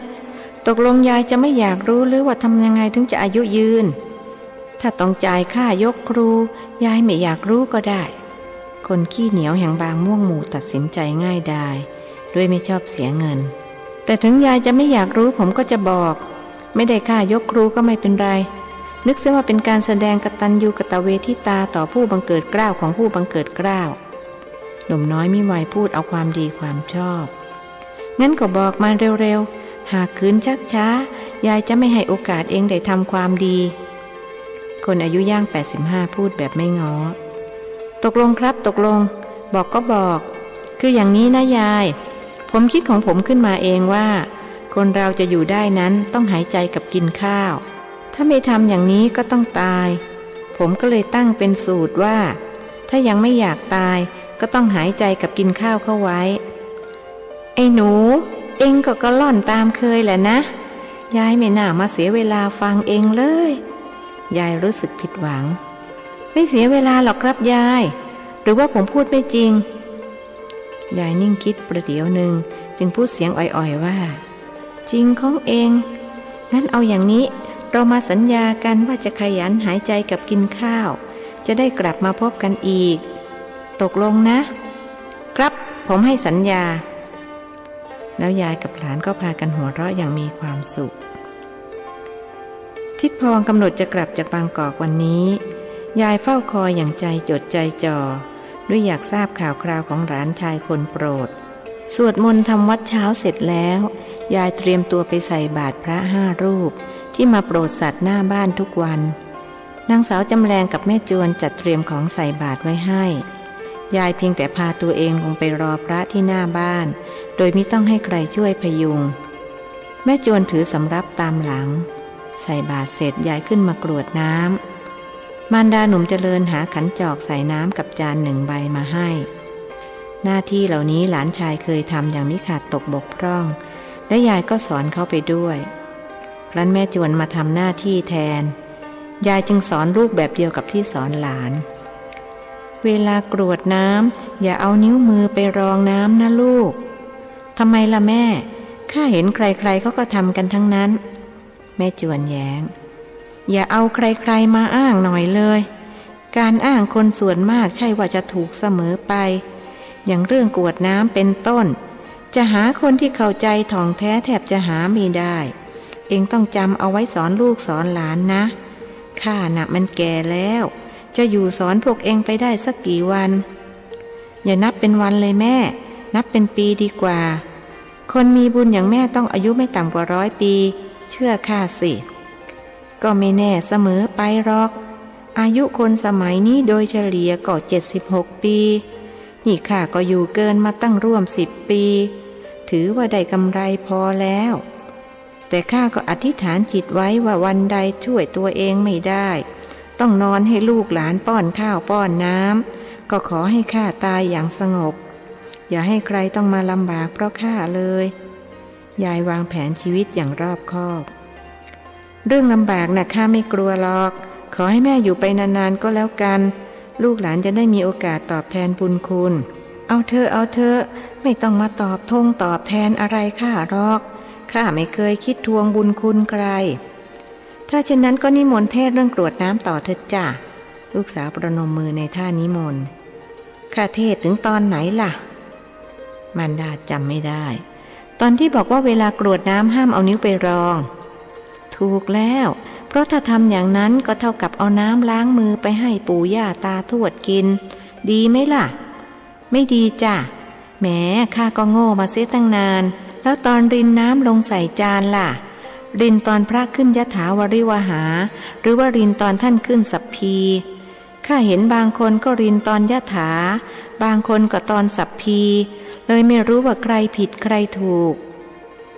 S1: ตกลงยายจะไม่อยากรู้หรือว่าทำยังไงถึงจะอายุยืนถ้าต้องจ่ายค่ายกครูยายไม่อยากรู้ก็ได้คนขี้เหนียวแห่งบางม่วงหมู่ตัดสินใจง่ายดายด้วยไม่ชอบเสียเงินแต่ถึงยายจะไม่อยากรู้ผมก็จะบอกไม่ได้ค่ายกครูก็ไม่เป็นไรนึกซะว่าเป็นการแสดงกตัญญูกตเวทิตาต่อผู้บังเกิดเกล้าของผู้บังเกิดเกล้าหนุ่มน้อยมิไวพูดเอาความดีความชอบงั้นก็บอกมาเร็วๆหากขืนชักช้ายายจะไม่ให้โอกาสเองได้ทำความดีคนอายุย่าง85พูดแบบไม่ง้อตกลงครับตกลงบอกก็บอกคืออย่างนี้นะยายผมคิดของผมขึ้นมาเองว่าคนเราจะอยู่ได้นั้นต้องหายใจกับกินข้าวถ้าไม่ทำอย่างนี้ก็ต้องตายผมก็เลยตั้งเป็นสูตรว่าถ้ายังไม่อยากตายก็ต้องหายใจกับกินข้าวเข้าไว้ไอ้หนูเองก็กระล่อนตามเคยแหละนะยายไม่น่ามาเสียเวลาฟังเองเลยยายรู้สึกผิดหวังไม่เสียเวลาหรอกครับยายหรือว่าผมพูดไม่จริงยายนิ่งคิดประเดี๋ยวหนึ่งจึงพูดเสียงอ่อยๆว่าจริงของเองงั้นเอาอย่างนี้เรามาสัญญากันว่าจะขยันหายใจกับกินข้าวจะได้กลับมาพบกันอีกตกลงนะครับผมให้สัญญาแล้วยายกับหลานก็พากันหัวเราะอย่างมีความสุขทิดพองกำหนดจะกลับจากบางกอกวันนี้ยายเฝ้าคอยอย่างใจจดใจจ่อด้วยอยากทราบข่าวคราวของหลานชายคนโปรดสวดมนต์ทำวัดเช้าเสร็จแล้วยายเตรียมตัวไปใส่บาตรพระ5 รูปที่มาโปรดสัตว์หน้าบ้านทุกวันนางสาวจำแรงกับแม่จวนจัดเตรียมของใส่บาตรไว้ให้ยายเพียงแต่พาตัวเองลงไปรอพระที่หน้าบ้านโดยไม่ต้องให้ใครช่วยพยุงแม่จวนถือสำรับตามหลังใส่บาตรเสร็จยายขึ้นมากรวดน้ำมารดาหนุ่มเจริญหาขันจอกใส่น้ำกับจาน1 ใบมาให้หน้าที่เหล่านี้หลานชายเคยทำอย่างไม่ขาดตกบกพร่องและยายก็สอนเขาไปด้วยครั้นแม่จวนมาทำหน้าที่แทนยายจึงสอนลูกแบบเดียวกับที่สอนหลานเวลากรวดน้ำอย่าเอานิ้วมือไปรองน้ำนะลูกทำไมล่ะแม่ข้าเห็นใครๆเขาก็ทำกันทั้งนั้นแม่จวนแย้งอย่าเอาใครๆมาอ้างหน่อยเลยการอ้างคนส่วนมากใช่ว่าจะถูกเสมอไปอย่างเรื่องกรวดน้ำเป็นต้นจะหาคนที่เข้าใจถ่องแท้แทบจะหาไม่ได้เองต้องจำเอาไว้สอนลูกสอนหลานนะข้าน่ะมันแก่แล้วจะอยู่สอนพวกเองไปได้สักกี่วันอย่านับเป็นวันเลยแม่นับเป็นปีดีกว่าคนมีบุญอย่างแม่ต้องอายุไม่ต่ำกว่า100 ปีเชื่อข้าสิก็ไม่แน่เสมอไปหรอกอายุคนสมัยนี้โดยเฉลี่ยก็76 ปีนี่ข้าก็อยู่เกินมาตั้งร่วม10 ปีถือว่าได้กำไรพอแล้วแต่ข้าก็อธิษฐานจิตไว้ว่าวันใดช่วยตัวเองไม่ได้ต้องนอนให้ลูกหลานป้อนข้าวป้อนน้ำก็ขอให้ข้าตายอย่างสงบอย่าให้ใครต้องมาลำบากเพราะข้าเลยยายวางแผนชีวิตอย่างรอบคอบเรื่องลำบากน่ะข้าไม่กลัวหรอกขอให้แม่อยู่ไปนานๆก็แล้วกันลูกหลานจะได้มีโอกาสตอบแทนบุญคุณเอาเถอะไม่ต้องมาตอบแทนอะไรข้าหรอกข้าไม่เคยคิดทวงบุญคุณใครถ้าเช่นนั้นก็นิมนต์เทศเรื่องกรวดน้ำต่อเถิดจ้ะลูกสาวประนมมือในท่านิมนต์ข้าเทศถึงตอนไหนล่ะมารดาจำไม่ได้ตอนที่บอกว่าเวลากรวดน้ำห้ามเอานิ้วไปรองถูกแล้วเพราะถ้าทำอย่างนั้นก็เท่ากับเอาน้ำล้างมือไปให้ปู่ย่าตาทวดกินดีไหมล่ะไม่ดีจ้ะแหมข้าก็โง่มาเสียตั้งนานแล้วตอนรินน้ำลงใส่จานล่ะรินตอนพระขึ้นยถาวริวหาหรือว่ารินตอนท่านขึ้นสัพพีข้าเห็นบางคนก็รินตอนยถาบางคนก็ตอนสัพพีเลยไม่รู้ว่าใครผิดใครถูก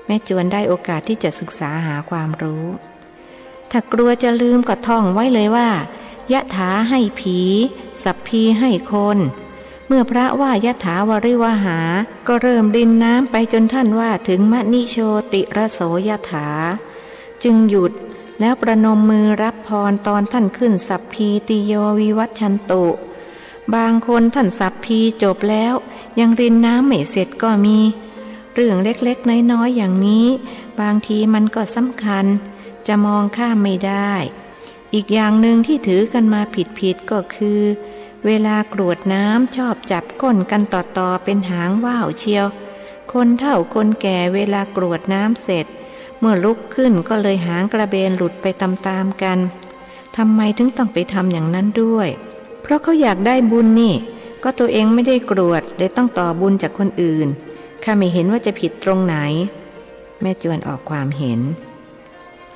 S1: แม่จวนได้โอกาสที่จะศึกษาหาความรู้ถ้ากลัวจะลืมก็ท่องไว้เลยว่ายถาให้ผีสัพพีให้คนเมื่อพระว่ายถาวริวหาก็เริ่มรินน้ำไปจนท่านว่าถึงมณิโชติระโสยถาจึงหยุดแล้วประนมมือรับพรตอนท่านขึ้นสัพพีติโยวิวัชชันตุบางคนท่านสัพพีจบแล้วยังรินน้ำไม่เสร็จก็มี เรื่องเล็กๆน้อยๆอย่างนี้บางทีมันก็สำคัญจะมองข้ามไม่ได้อีกอย่างหนึ่งที่ถือกันมาผิดก็คือเวลากรวดน้ำชอบจับก้นกันต่อๆเป็นหางว่าวเชียวคนเฒ่าคนแก่เวลากรวดน้ำเสร็จเมื่อลุกขึ้นก็เลยหางกระเบนหลุดไปตามๆกันทำไมถึงต้องไปทำอย่างนั้นด้วยเพราะเขาอยากได้บุญนี่ก็ตัวเองไม่ได้กรวดเลยต้องต่อบุญจากคนอื่นข้าไม่เห็นว่าจะผิดตรงไหนแม่จวนออกความเห็น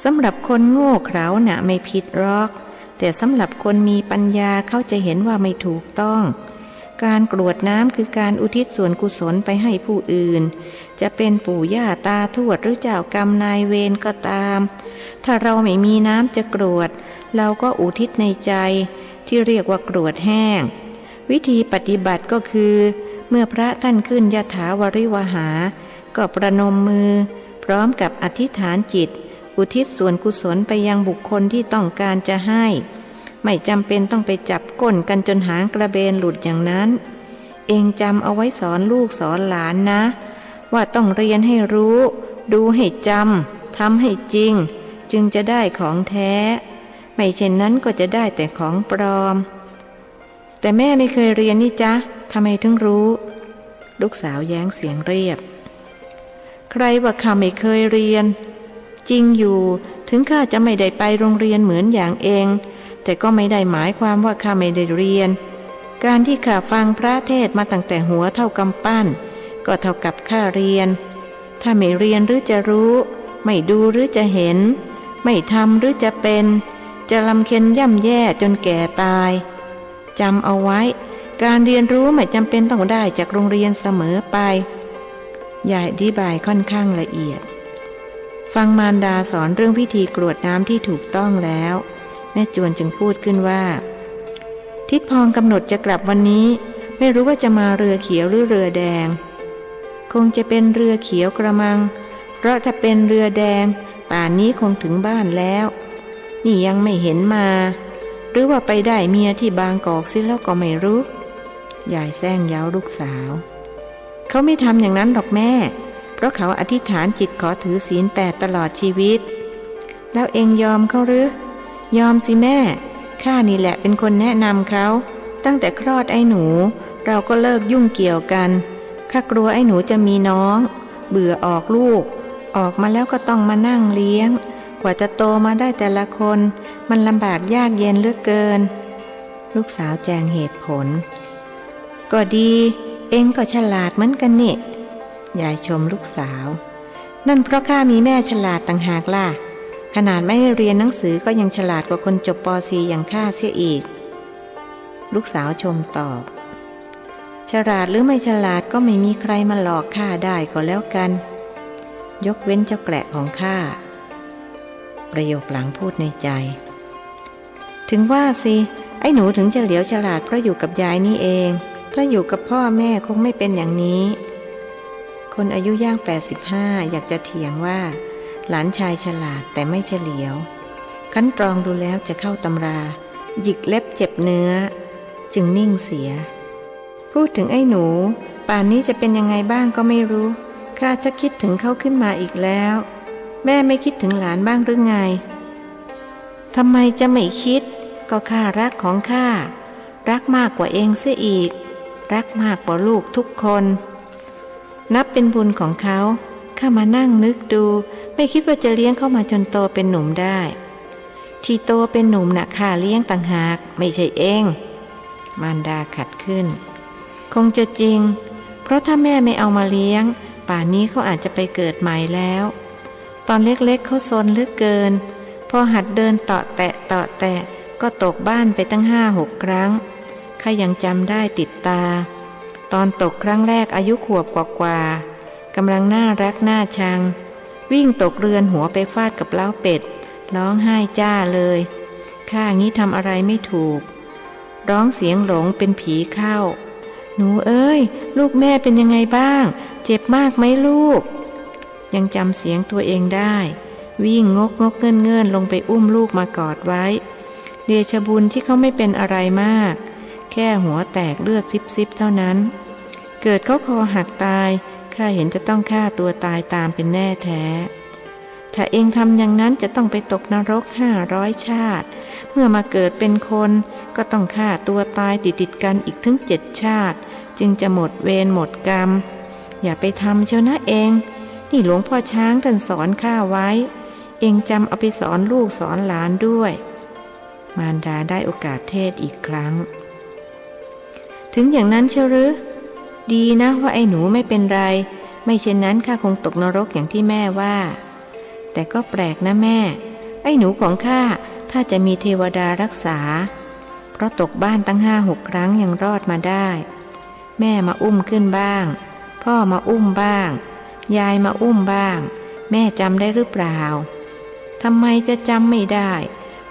S1: สำหรับคนโง่เขลาน่ะไม่ผิดหรอกแต่สำหรับคนมีปัญญาเขาจะเห็นว่าไม่ถูกต้องการกรวดน้ำคือการอุทิศส่วนกุศลไปให้ผู้อื่นจะเป็นปู่ย่าตาทวดหรือเจ้ากรรมนายเวรก็ตามถ้าเราไม่มีน้ำจะกรวดเราก็อุทิศในใจที่เรียกว่ากรวดแห้งวิธีปฏิบัติก็คือเมื่อพระท่านขึ้นยถาวริวหาก็ประนมมือพร้อมกับอธิษฐานจิตอุทิศส่วนกุศลไปยังบุคคลที่ต้องการจะให้ไม่จำเป็นต้องไปจับก้นกันจนหางกระเบนหลุดอย่างนั้นเองจำเอาไว้สอนลูกสอนหลานนะว่าต้องเรียนให้รู้ดูให้จำทำให้จริงจึงจะได้ของแท้ไม่เช่นนั้นก็จะได้แต่ของปลอมแต่แม่ไม่เคยเรียนนี่จ๊ะทำไมถึงรู้ลูกสาวแย้งเสียงเรียบใครว่าข้าไม่เคยเรียนจริงอยู่ถึงข้าจะไม่ได้ไปโรงเรียนเหมือนอย่างเองแต่ก็ไม่ได้หมายความว่าข้าไม่ได้เรียนการที่ข้าฟังพระเทศน์มาตั้งแต่หัวเท่ากำปั้นก็เท่ากับข้าเรียนถ้าไม่เรียนหรือจะรู้ไม่ดูหรือจะเห็นไม่ทำหรือจะเป็นจะลำเค็ญย่ำแย่จนแก่ตายจำเอาไว้การเรียนรู้ไม่จำเป็นต้องได้จากโรงเรียนเสมอไปยายอธิบายค่อนข้างละเอียดฟังมารดาสอนเรื่องพิธีกรวดน้ำที่ถูกต้องแล้วแม่จวนจึงพูดขึ้นว่าทิดพองกำหนดจะกลับวันนี้ไม่รู้ว่าจะมาเรือเขียวหรือเรือแดงคงจะเป็นเรือเขียวกระมังเพราะถ้าเป็นเรือแดงป่านนี้คงถึงบ้านแล้วนี่ยังไม่เห็นมาหรือว่าไปได้เมียที่บางกอกซิแล้วก็ไม่รู้ยายแซงเย้าลูกสาวเขาไม่ทำอย่างนั้นหรอกแม่เพราะเขาอธิษฐานจิตขอถือศีล8ตลอดชีวิตแล้วเองยอมเขาหรือยอมสิแม่ข้านี่แหละเป็นคนแนะนำเขาตั้งแต่คลอดไอ้หนูเราก็เลิกยุ่งเกี่ยวกันข้ากลัวไอ้หนูจะมีน้องเบื่อออกลูกออกมาแล้วก็ต้องมานั่งเลี้ยงกว่าจะโตมาได้แต่ละคนมันลำบากยากเย็นเหลือเกินลูกสาวแจงเหตุผลก็ดีเองก็ฉลาดเหมือนกันนี่ยายชมลูกสาวนั่นเพราะข้ามีแม่ฉลาดต่างหากล่ะขนาดไม่เรียนหนังสือก็ยังฉลาดกว่าคนจบป .4 อย่างข้าเสียอีกลูกสาวชมตอบฉลาดหรือไม่ฉลาดก็ไม่มีใครมาหลอกข้าได้ก็แล้วกันยกเว้นเจ้าแกละของข้าประโยคหลังพูดในใจถึงว่าสิไอ้หนูถึงจะเหลียวฉลาดเพราะอยู่กับยายนี่เองถ้าอยู่กับพ่อแม่คงไม่เป็นอย่างนี้คนอายุย่าง85อยากจะเถียงว่าหลานชายฉลาดแต่ไม่เฉลียวคั้นตรองดูแล้วจะเข้าตำราหยิกเล็บเจ็บเนื้อจึงนิ่งเสียพูดถึงไอ้หนูป่านนี้จะเป็นยังไงบ้างก็ไม่รู้ข้าจะคิดถึงเขาขึ้นมาอีกแล้วแม่ไม่คิดถึงหลานบ้างหรือไงทำไมจะไม่คิดก็ข้ารักของข้ารักมากกว่าเองเสียอีกรักมากกว่าลูกทุกคนนับเป็นบุญของเขาข้ามานั่งนึกดูไม่คิดว่าจะเลี้ยงเขามาจนโตเป็นหนุ่มได้ที่โตเป็นหนุ่มน่ะข้าเลี้ยงต่างหากไม่ใช่เองมารดาขัดขึ้นคงจะจริงเพราะถ้าแม่ไม่เอามาเลี้ยงป่านนี้เขาอาจจะไปเกิดใหม่แล้วตอนเล็กๆเขาซนเหลือเกินพอหัดเดินเตาะแตะก็ตกบ้านไปตั้ง5-6 ครั้งข้ายังจำได้ติดตาตอนตกครั้งแรกอายุขวบกว่าๆกำลังน่ารักน่าชังวิ่งตกเรือนหัวไปฟาดกับเล้าเป็ดร้องไห้จ้าเลยข้างี้ทำอะไรไม่ถูกร้องเสียงหลงเป็นผีเข้าหนูเอ้ยลูกแม่เป็นยังไงบ้างเจ็บมากไหมลูกยังจำเสียงตัวเองได้วิ่งงกเงื่อนลงไปอุ้มลูกมากอดไว้เดชบุญที่เขาไม่เป็นอะไรมากแค่หัวแตกเลือดซิบเท่านั้นเกิดเขาคอหักตาย ข้าเห็นจะต้องฆ่าตัวตายตามเป็นแน่แท้ถ้าเองทำอย่างนั้นจะต้องไปตกนรก500 ชาติเมื่อมาเกิดเป็นคนก็ต้องฆ่าตัวตายติดกันอีกถึง7 ชาติจึงจะหมดเวรหมดกรรมอย่าไปทำเชียวนะเองนี่หลวงพ่อช้างท่านสอนข้าไว้เองจำเอาไปสอนลูกสอนหลานด้วยมารดาได้โอกาสเทศอีกครั้งถึงอย่างนั้นเชียวหรือดีนะว่าไอ้หนูไม่เป็นไรไม่เช่นนั้นข้าคงตกนรกอย่างที่แม่ว่าแต่ก็แปลกนะแม่ไอ้หนูของข้าถ้าจะมีเทวดารักษาเพราะตกบ้านตั้ง5-6 ครั้งยังรอดมาได้แม่มาอุ้มขึ้นบ้างพ่อมาอุ้มบ้างยายมาอุ้มบ้างแม่จำได้หรือเปล่าทำไมจะจำไม่ได้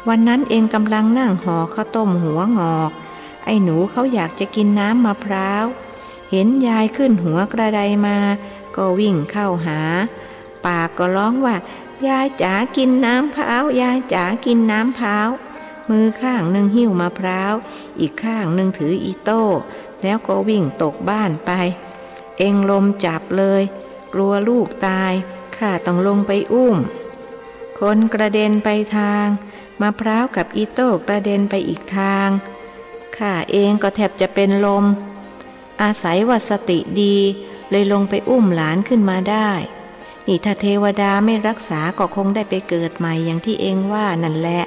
S1: วันนั้นเองกำลังนั่งห่อข้าวต้มหัวงอกไอ้หนูเขาอยากจะกินน้ำมะพร้าวเห็นยายขึ้นหัวกระไดมาก็วิ่งเข้าหาปากก็ร้องว่ายายจ๋ากินน้ำพร้าวยายจ๋ากินน้ำพร้าวมือข้างหนึ่งหิ้วมะพร้าวอีกข้างหนึ่งถืออีโต้แล้วก็วิ่งตกบ้านไปเองลมจับเลยกลัวลูกตายข้าต้องลงไปอุ้มคนกระเด็นไปทางมะพร้าวกับอีโต้กระเด็นไปอีกทางข้าเองก็แทบจะเป็นลมอาศัยว่าสติดีเลยลงไปอุ้มหลานขึ้นมาได้นี่ถ้าเทวดาไม่รักษาก็คงได้ไปเกิดใหม่อย่างที่เองว่านั่นแหละ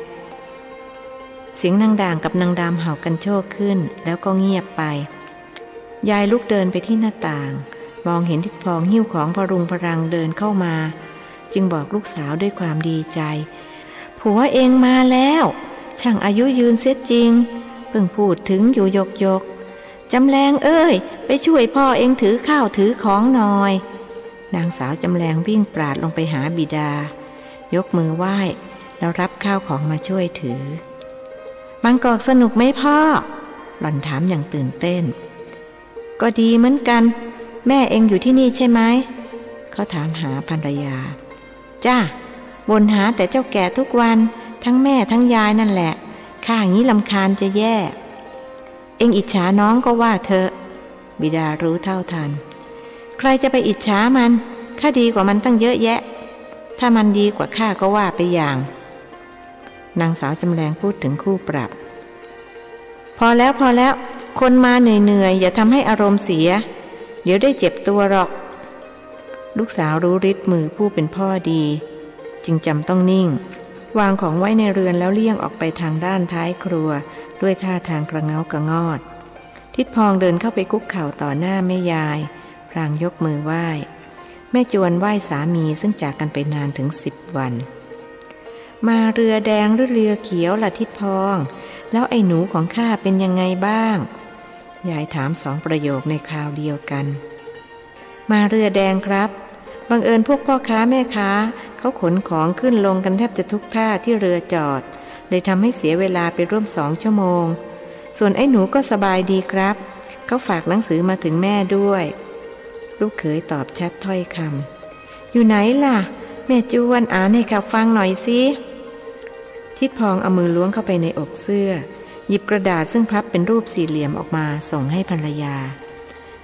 S1: เสียงนางด่างกับนางดำเห่ากันโชคขึ้นแล้วก็เงียบไปยายลุกเดินไปที่หน้าต่างมองเห็นทิดพองหิ้วของพรุงพรังเดินเข้ามาจึงบอกลูกสาวด้วยความดีใจผัวเองมาแล้วช่างอายุยืนเสียจริงเพิ่งพูดถึงอยู่ยกจำแรงเอ้ยไปช่วยพ่อเองถือข้าวถือของหน่อยนางสาวจำแรงวิ่งปราดลงไปหาบิดายกมือไหว้แล้วรับข้าวของมาช่วยถือบางกอกสนุกไหมพ่อหล่อนถามอย่างตื่นเต้นก็ดีเหมือนกันแม่เองอยู่ที่นี่ใช่ไหมเขาถามหาภรรยาจ้าบ่นหาแต่เจ้าแก่ทุกวันทั้งแม่ทั้งยายนั่นแหละข้างี้รำคาญจะแย่เองอิจฉาน้องก็ว่าเธอบิดารู้เท่าทันใครจะไปอิจฉามันข้าดีกว่ามันตั้งเยอะแยะถ้ามันดีกว่าข้าก็ว่าไปอย่างนางสาวจำแรงพูดถึงคู่ปรับพอแล้วคนมาเหนื่อยอย่าทำให้อารมณ์เสียเดี๋ยวได้เจ็บตัวหรอกลูกสาวรู้ฤทธิ์มือผู้เป็นพ่อดีจึงจำต้องนิ่งวางของไว้ในเรือนแล้วเลี่ยงออกไปทางด้านท้ายครัวด้วยท่าทางกระเงากระงอดทิดพองเดินเข้าไปคุกเข่าต่อหน้าแม่ยายพลางยกมือไหว้แม่จวนไหว้สามีซึ่งจากกันไปนานถึง10 วันมาเรือแดงหรือเรือเขียวล่ะทิดพองแล้วไอ้หนูของข้าเป็นยังไงบ้างยายถาม2 ประโยคในคราวเดียวกันมาเรือแดงครับบังเอิญพวกพ่อค้าแม่ค้าเขาขนของขึ้นลงกันแทบจะทุกท่าที่เรือจอดเลยทำให้เสียเวลาไปร่วม2 ชั่วโมงส่วนไอ้หนูก็สบายดีครับเขาฝากหนังสือมาถึงแม่ด้วยลูกเขยตอบชัดถ้อยคำอยู่ไหนล่ะแม่จวนอ่านให้ข้าฟังหน่อยสิทิดพองเอามือล้วงเข้าไปในอกเสื้อหยิบกระดาษซึ่งพับเป็นรูปสี่เหลี่ยมออกมาส่งให้ภรรยา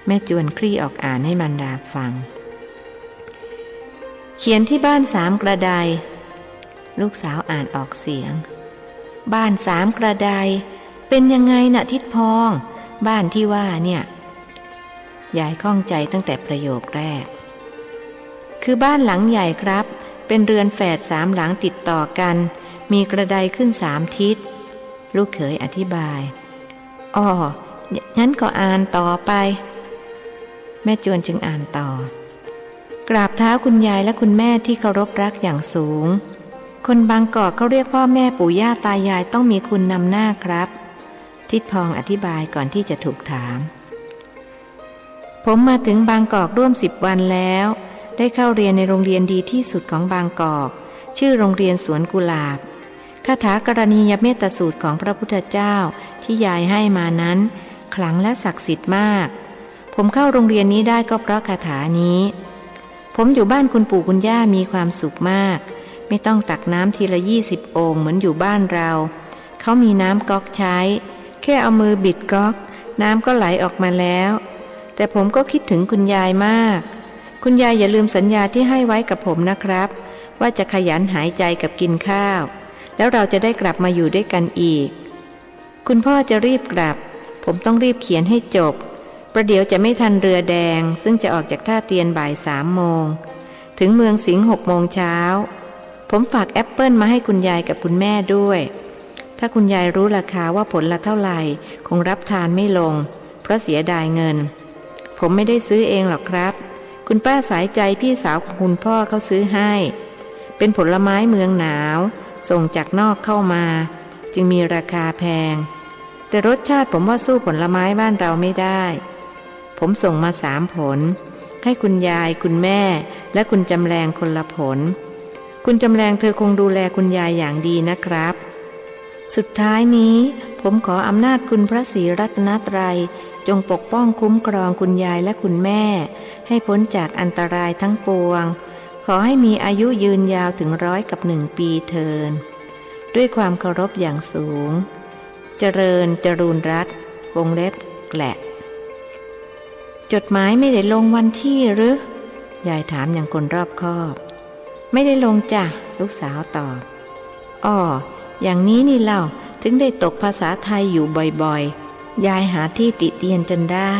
S1: แม่จวนคลี่ออกอ่านให้มารดาฟังเขียนที่บ้าน3 กระไดลูกสาวอ่านออกเสียงบ้าน3 กระไดเป็นยังไงน่ะทิดพองบ้านที่ว่าเนี่ยยายข้องใจตั้งแต่ประโยคแรกคือบ้านหลังใหญ่ครับเป็นเรือนแฝด3 หลังติดต่อกันมีกระไดขึ้น3 ทิศลูกเขยอธิบายอ๋องั้นก็อ่านต่อไปแม่จวนจึงอ่านต่อกราบเท้าคุณยายและคุณแม่ที่เคารพรักอย่างสูงคนบางกอกเขาเรียกพ่อแม่ปู่ย่าตายายต้องมีคุณนำหน้าครับทิดพองอธิบายก่อนที่จะถูกถามผมมาถึงบางกอกร่วม10 วันแล้วได้เข้าเรียนในโรงเรียนดีที่สุดของบางกอกชื่อโรงเรียนสวนกุหลาบคาถากรณียเมตสูตรของพระพุทธเจ้าที่ยายให้มานั้นขลังและศักดิ์สิทธิ์มากผมเข้าโรงเรียนนี้ได้ก็เพราะคาถานี้ผมอยู่บ้านคุณปู่คุณย่ามีความสุขมากไม่ต้องตักน้ำทีละ20 โอ่งเหมือนอยู่บ้านเราเขามีน้ำก๊อกใช้แค่เอามือบิดก๊อกน้ำก็ไหลออกมาแล้วแต่ผมก็คิดถึงคุณยายมาก คุณยายอย่าลืมสัญญาที่ให้ไว้กับผมนะครับว่าจะขยันหายใจกับกินข้าวแล้วเราจะได้กลับมาอยู่ด้วยกันอีกคุณพ่อจะรีบกลับผมต้องรีบเขียนให้จบประเดี๋ยวจะไม่ทันเรือแดงซึ่งจะออกจากท่าเตียนบ่าย3 โมงถึงเมืองสิงห์6 โมงเช้าผมฝากแอปเปิลมาให้คุณยายกับคุณแม่ด้วยถ้าคุณยายรู้ราคาว่าผลละเท่าไหร่คงรับทานไม่ลงเพราะเสียดายเงินผมไม่ได้ซื้อเองหรอกครับคุณป้าสายใจพี่สาวของคุณพ่อเขาซื้อให้เป็นผลไม้เมืองหนาวส่งจากนอกเข้ามาจึงมีราคาแพงแต่รสชาติผมว่าสู้ผลไม้บ้านเราไม่ได้ผมส่งมา3 ผลให้คุณยายคุณแม่และคุณจำแรงคนละผลคุณจำแรงเธอคงดูแลคุณยายอย่างดีนะครับสุดท้ายนี้ผมขออำนาจคุณพระศรีรัตนตรัยจงปกป้องคุ้มครองคุณยายและคุณแม่ให้พ้นจากอันตรายทั้งปวงขอให้มีอายุยืนยาวถึง101 ปีเทินด้วยความเคารพอย่างสูงเจริญจรูนรัตน์วงเล็บแกละจดหมายไม่ได้ลงวันที่หรือยายถามอย่างคนรอบคอบไม่ได้ลงจ้ะลูกสาวตอบอ้ออย่างนี้นี่เล่าถึงได้ตกภาษาไทยอยู่บ่อยๆยายหาที่ติเตียนจนได้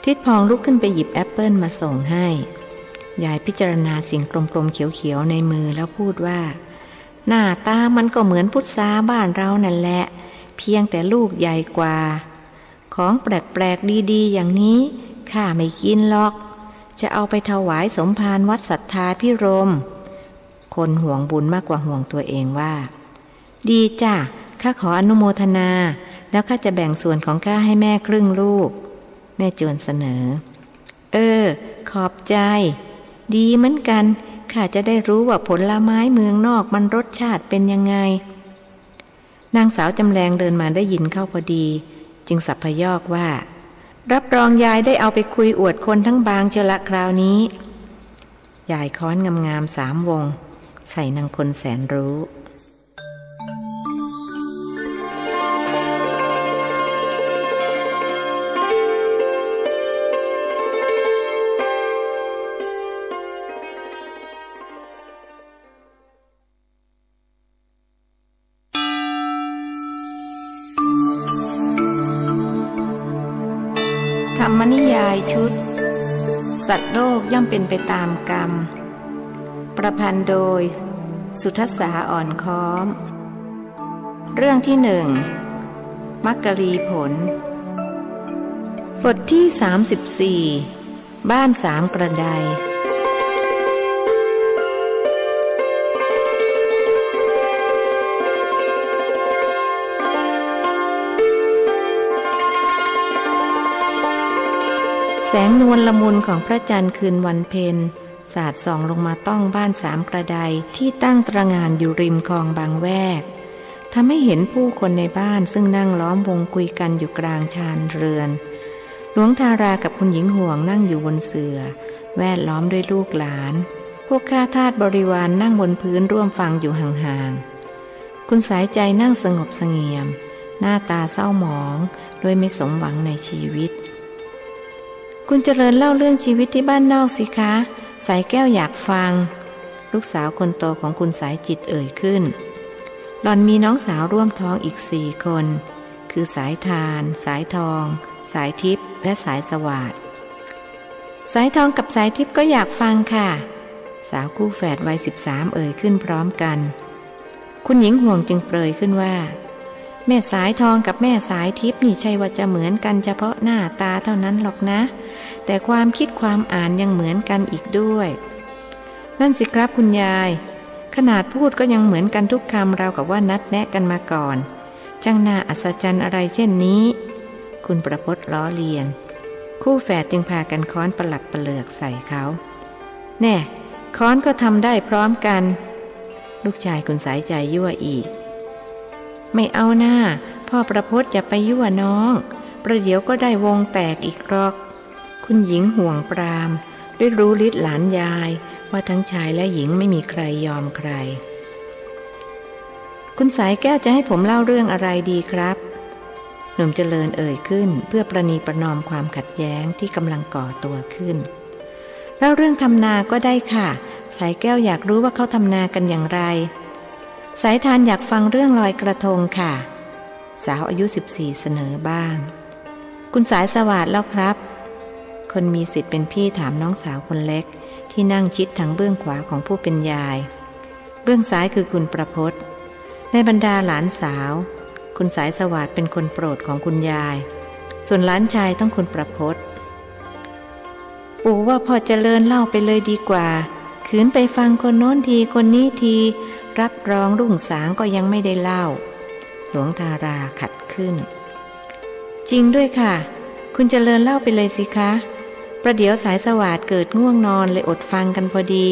S1: ทิดพองลุกขึ้นไปหยิบแอปเปิลมาส่งให้ยายพิจารณาสิ่งกลมๆเขียวๆในมือแล้วพูดว่าหน้าตามันก็เหมือนพุทราบ้านเรานั่นแหละเพียงแต่ลูกใหญ่กว่าของแปลกๆดีๆอย่างนี้ข้าไม่กินหรอกจะเอาไปถวายสมภารวัดศรัทธาพิรมคนห่วงบุญมากกว่าห่วงตัวเองว่าดีจ้ะข้าขออนุโมทนาแล้วข้าจะแบ่งส่วนของข้าให้แม่ครึ่งลูกแม่จวนเสนอขอบใจดีเหมือนกันข้าจะได้รู้ว่าผลไม้เมืองนอกมันรสชาติเป็นยังไงนางสาวจำแรงเดินมาได้ยินเข้าพอดีจึงสัพพยอกว่ารับรองยายได้เอาไปคุยอวดคนทั้งบางเชียวละคราวนี้ยายค้อนงามๆ3 วงใส่นางคนแสนรู้ธรรมนิยายชุดสัตว์โลกย่อมเป็นไปตามกรรมประพันธ์โดยสุทัสสาอ่อนค้อมเรื่องที่1มักกรีผลบทที่34บ้าน3 กระไดแสงนวลละมุนของพระจันทร์คืนวันเพ็ญสาดส่องลงมาต้องบ้าน3 กระไดที่ตั้งตระหง่านอยู่ริมคลองบางแวกทำให้เห็นผู้คนในบ้านซึ่งนั่งล้อมวงคุยกันอยู่กลางชานเรือนหลวงทารากับคุณหญิงห่วงนั่งอยู่บนเสื่อแวดล้อมด้วยลูกหลานพวกข้าทาสบริวารนั่งบนพื้นร่วมฟังอยู่ห่างๆคุณสายใจนั่งสงบเสงี่ยมหน้าตาเศร้าหมองโดยไม่สมหวังในชีวิตคุณเจริญเล่าเรื่องชีวิตที่บ้านนอกสิคะสายแก้วอยากฟังลูกสาวคนโตของคุณสายจิตเอ่ยขึ้นหล่อนมีน้องสาวร่วมท้องอีก4 คนคือสายทานสายทองสายทิพย์และสายสวาทสายทองกับสายทิพย์ก็อยากฟังค่ะสาวคู่แฝดวัย13เอ่ยขึ้นพร้อมกันคุณหญิงห่วงจึงเปรยขึ้นว่าแม่สายทองกับแม่สายทิพย์นี่ใช่ว่าจะเหมือนกันเฉพาะหน้าตาเท่านั้นหรอกนะแต่ความคิดความอ่านยังเหมือนกันอีกด้วยนั่นสิครับคุณยายขนาดพูดก็ยังเหมือนกันทุกคำราวกับว่านัดแนะกันมาก่อนจังน่าอัศจรรย์อะไรเช่นนี้คุณประพจน์ล้อเลียนคู่แฝดจึงพากันค้อนประหลับประเหลือกใส่เขาแน่ค้อนก็ทำได้พร้อมกันลูกชายคุณสายใจยั่วอีกไม่เอาหน้าพ่อประพจน์อย่าไปยั่วน้องประเดี๋ยวก็ได้วงแตกอีกหรอกคุณหญิงห่วงปรามด้วยรู้ฤทธิ์หลานยายว่าทั้งชายและหญิงไม่มีใครยอมใครคุณสายแก้วจะให้ผมเล่าเรื่องอะไรดีครับหนุ่มเจริญเอ่ยขึ้นเพื่อประนีประนอมความขัดแย้งที่กำลังก่อตัวขึ้น เล่าเรื่องทำนาก็ได้ค่ะสายแก้วอยากรู้ว่าเขาทำนากันอย่างไรสายทานอยากฟังเรื่องลอยกระทงค่ะสาวอายุ14เสนอบ้างคุณสายสวัสดิ์แล้วครับคนมีสิทธิ์เป็นพี่ถามน้องสาวคนเล็กที่นั่งชิดทางเบื้องขวาของผู้เป็นยายเบื้องซ้ายคือคุณประพจน์ในบรรดาหลานสาวคุณสายสวัสดิ์เป็นคนโปรดของคุณยายส่วนหลานชายต้องคุณประพจน์ปู่ว่าพอเจริญเล่าไปเลยดีกว่าขืนไปฟังคนโน้นทีคนนี้ทีรับรองรุ่งสางก็ยังไม่ได้เล่าหลวงทาราขัดขึ้นจริงด้วยค่ะคุณเจริญเล่าไปเลยสิคะประเดี๋ยวสายสวัสดิ์เกิดง่วงนอนเลยอดฟังกันพอดี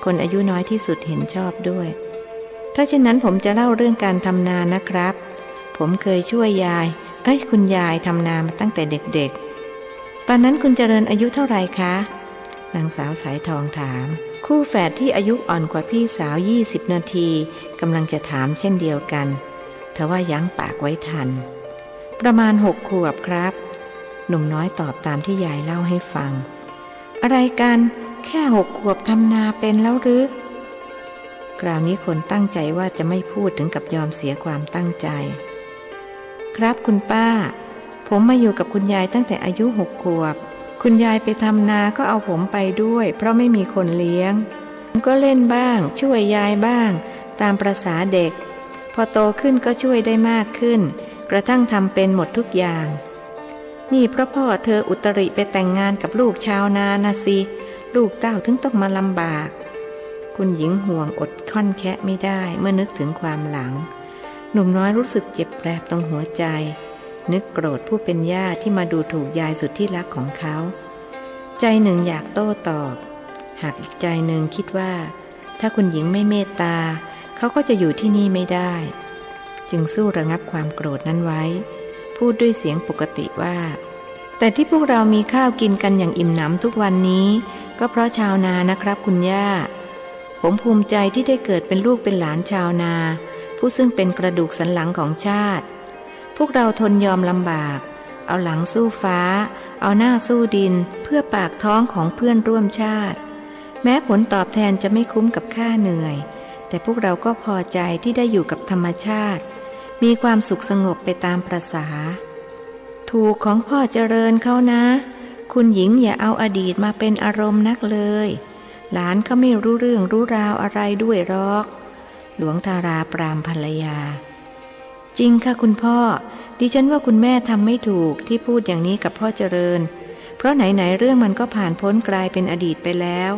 S1: คนอายุน้อยที่สุดเห็นชอบด้วยถ้าเช่นนั้นผมจะเล่าเรื่องการทำนานะครับผมเคยช่วยคุณยายทำนามาตั้งแต่เด็กๆตอนนั้นคุณเจริญอายุเท่าไหร่คะนางสาวสายทองถามคู่แฝดที่อายุอ่อนกว่าพี่สาว20นาทีกำลังจะถามเช่นเดียวกันทว่ายั้งปากไว้ทันประมาณ6 ขวบครับหนุ่มน้อยตอบตามที่ยายเล่าให้ฟังอะไรกันแค่6 ขวบทำนาเป็นแล้วหรือคราวนี้คนตั้งใจว่าจะไม่พูดถึงกับยอมเสียความตั้งใจครับคุณป้าผมมาอยู่กับคุณยายตั้งแต่อายุ6 ขวบคุณยายไปทำนาก็เอาผมไปด้วยเพราะไม่มีคนเลี้ยงผมก็เล่นบ้างช่วยยายบ้างตามประสาเด็กพอโตขึ้นก็ช่วยได้มากขึ้นกระทั่งทำเป็นหมดทุกอย่างนี่เพราะพ่อเธออุตริไปแต่งงานกับลูกชาวนานะสิลูกเต้าถึงต้องมาลำบากคุณหญิงห่วงอดค่อนแคะไม่ได้เมื่อนึกถึงความหลังหนุ่มน้อยรู้สึกเจ็บแปรบตรงหัวใจนึกโกรธผู้เป็นย่าที่มาดูถูกยายสุดที่รักของเขาใจหนึ่งอยากโต้ตอบหากอีกใจหนึ่งคิดว่าถ้าคุณหญิงไม่เมตตาเขาก็จะอยู่ที่นี่ไม่ได้จึงสู้ระงับความโกรธนั้นไว้พูดด้วยเสียงปกติว่าแต่ที่พวกเรามีข้าวกินกันอย่างอิ่มหนำทุกวันนี้ก็เพราะชาวนานะครับคุณย่าผมภูมิใจที่ได้เกิดเป็นลูกเป็นหลานชาวนาผู้ซึ่งเป็นกระดูกสันหลังของชาติพวกเราทนยอมลำบากเอาหลังสู้ฟ้าเอาหน้าสู้ดินเพื่อปากท้องของเพื่อนร่วมชาติแม้ผลตอบแทนจะไม่คุ้มกับค่าเหนื่อยแต่พวกเราก็พอใจที่ได้อยู่กับธรรมชาติมีความสุขสงบไปตามประสาถูกของพ่อเจริญเขานะคุณหญิงอย่าเอาอดีตมาเป็นอารมณ์นักเลยหลานเขาไม่รู้เรื่องรู้ราวอะไรด้วยหรอกหลวงทาราปรามภรรยาจริงค่ะคุณพ่อดิฉันว่าคุณแม่ทำไม่ถูกที่พูดอย่างนี้กับพ่อเจริญเพราะไหนๆเรื่องมันก็ผ่านพ้นกลายเป็นอดีตไปแล้ว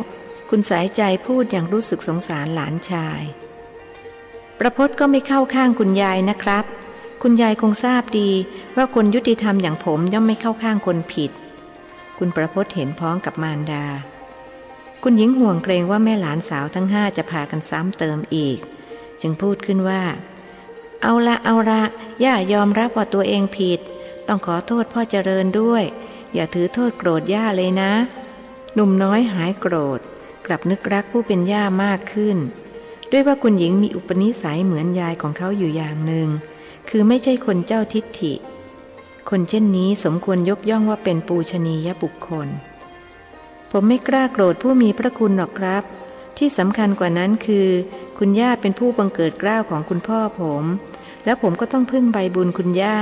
S1: คุณสายใจพูดอย่างรู้สึกสงสารหลานชายประพจน์ก็ไม่เข้าข้างคุณยายนะครับคุณยายคงทราบดีว่าคนยุติธรรมอย่างผมย่อมไม่เข้าข้างคนผิดคุณประพจน์เห็นพ้องกับมารดาคุณหญิงห่วงเกรงว่าแม่หลานสาวทั้ง5จะพากันซ้ำเติมอีกจึงพูดขึ้นว่าเอาละย่ายอมรับว่าตัวเองผิดต้องขอโทษพ่อเจริญด้วยอย่าถือโทษโกรธย่าเลยนะหนุ่มน้อยหายโกรธกลับนึกรักผู้เป็นย่ามากขึ้นด้วยว่าคุณหญิงมีอุปนิสัยเหมือนยายของเขาอยู่อย่างหนึ่งคือไม่ใช่คนเจ้าทิฐิคนเช่นนี้สมควรยกย่องว่าเป็นปูชนียบุคคลผมไม่กล้าโกรธผู้มีพระคุณหรอกครับที่สำคัญกว่านั้นคือคุณย่าเป็นผู้บังเกิดเกล้าของคุณพ่อผมแล้วผมก็ต้องพึ่งใบบุญคุณย่า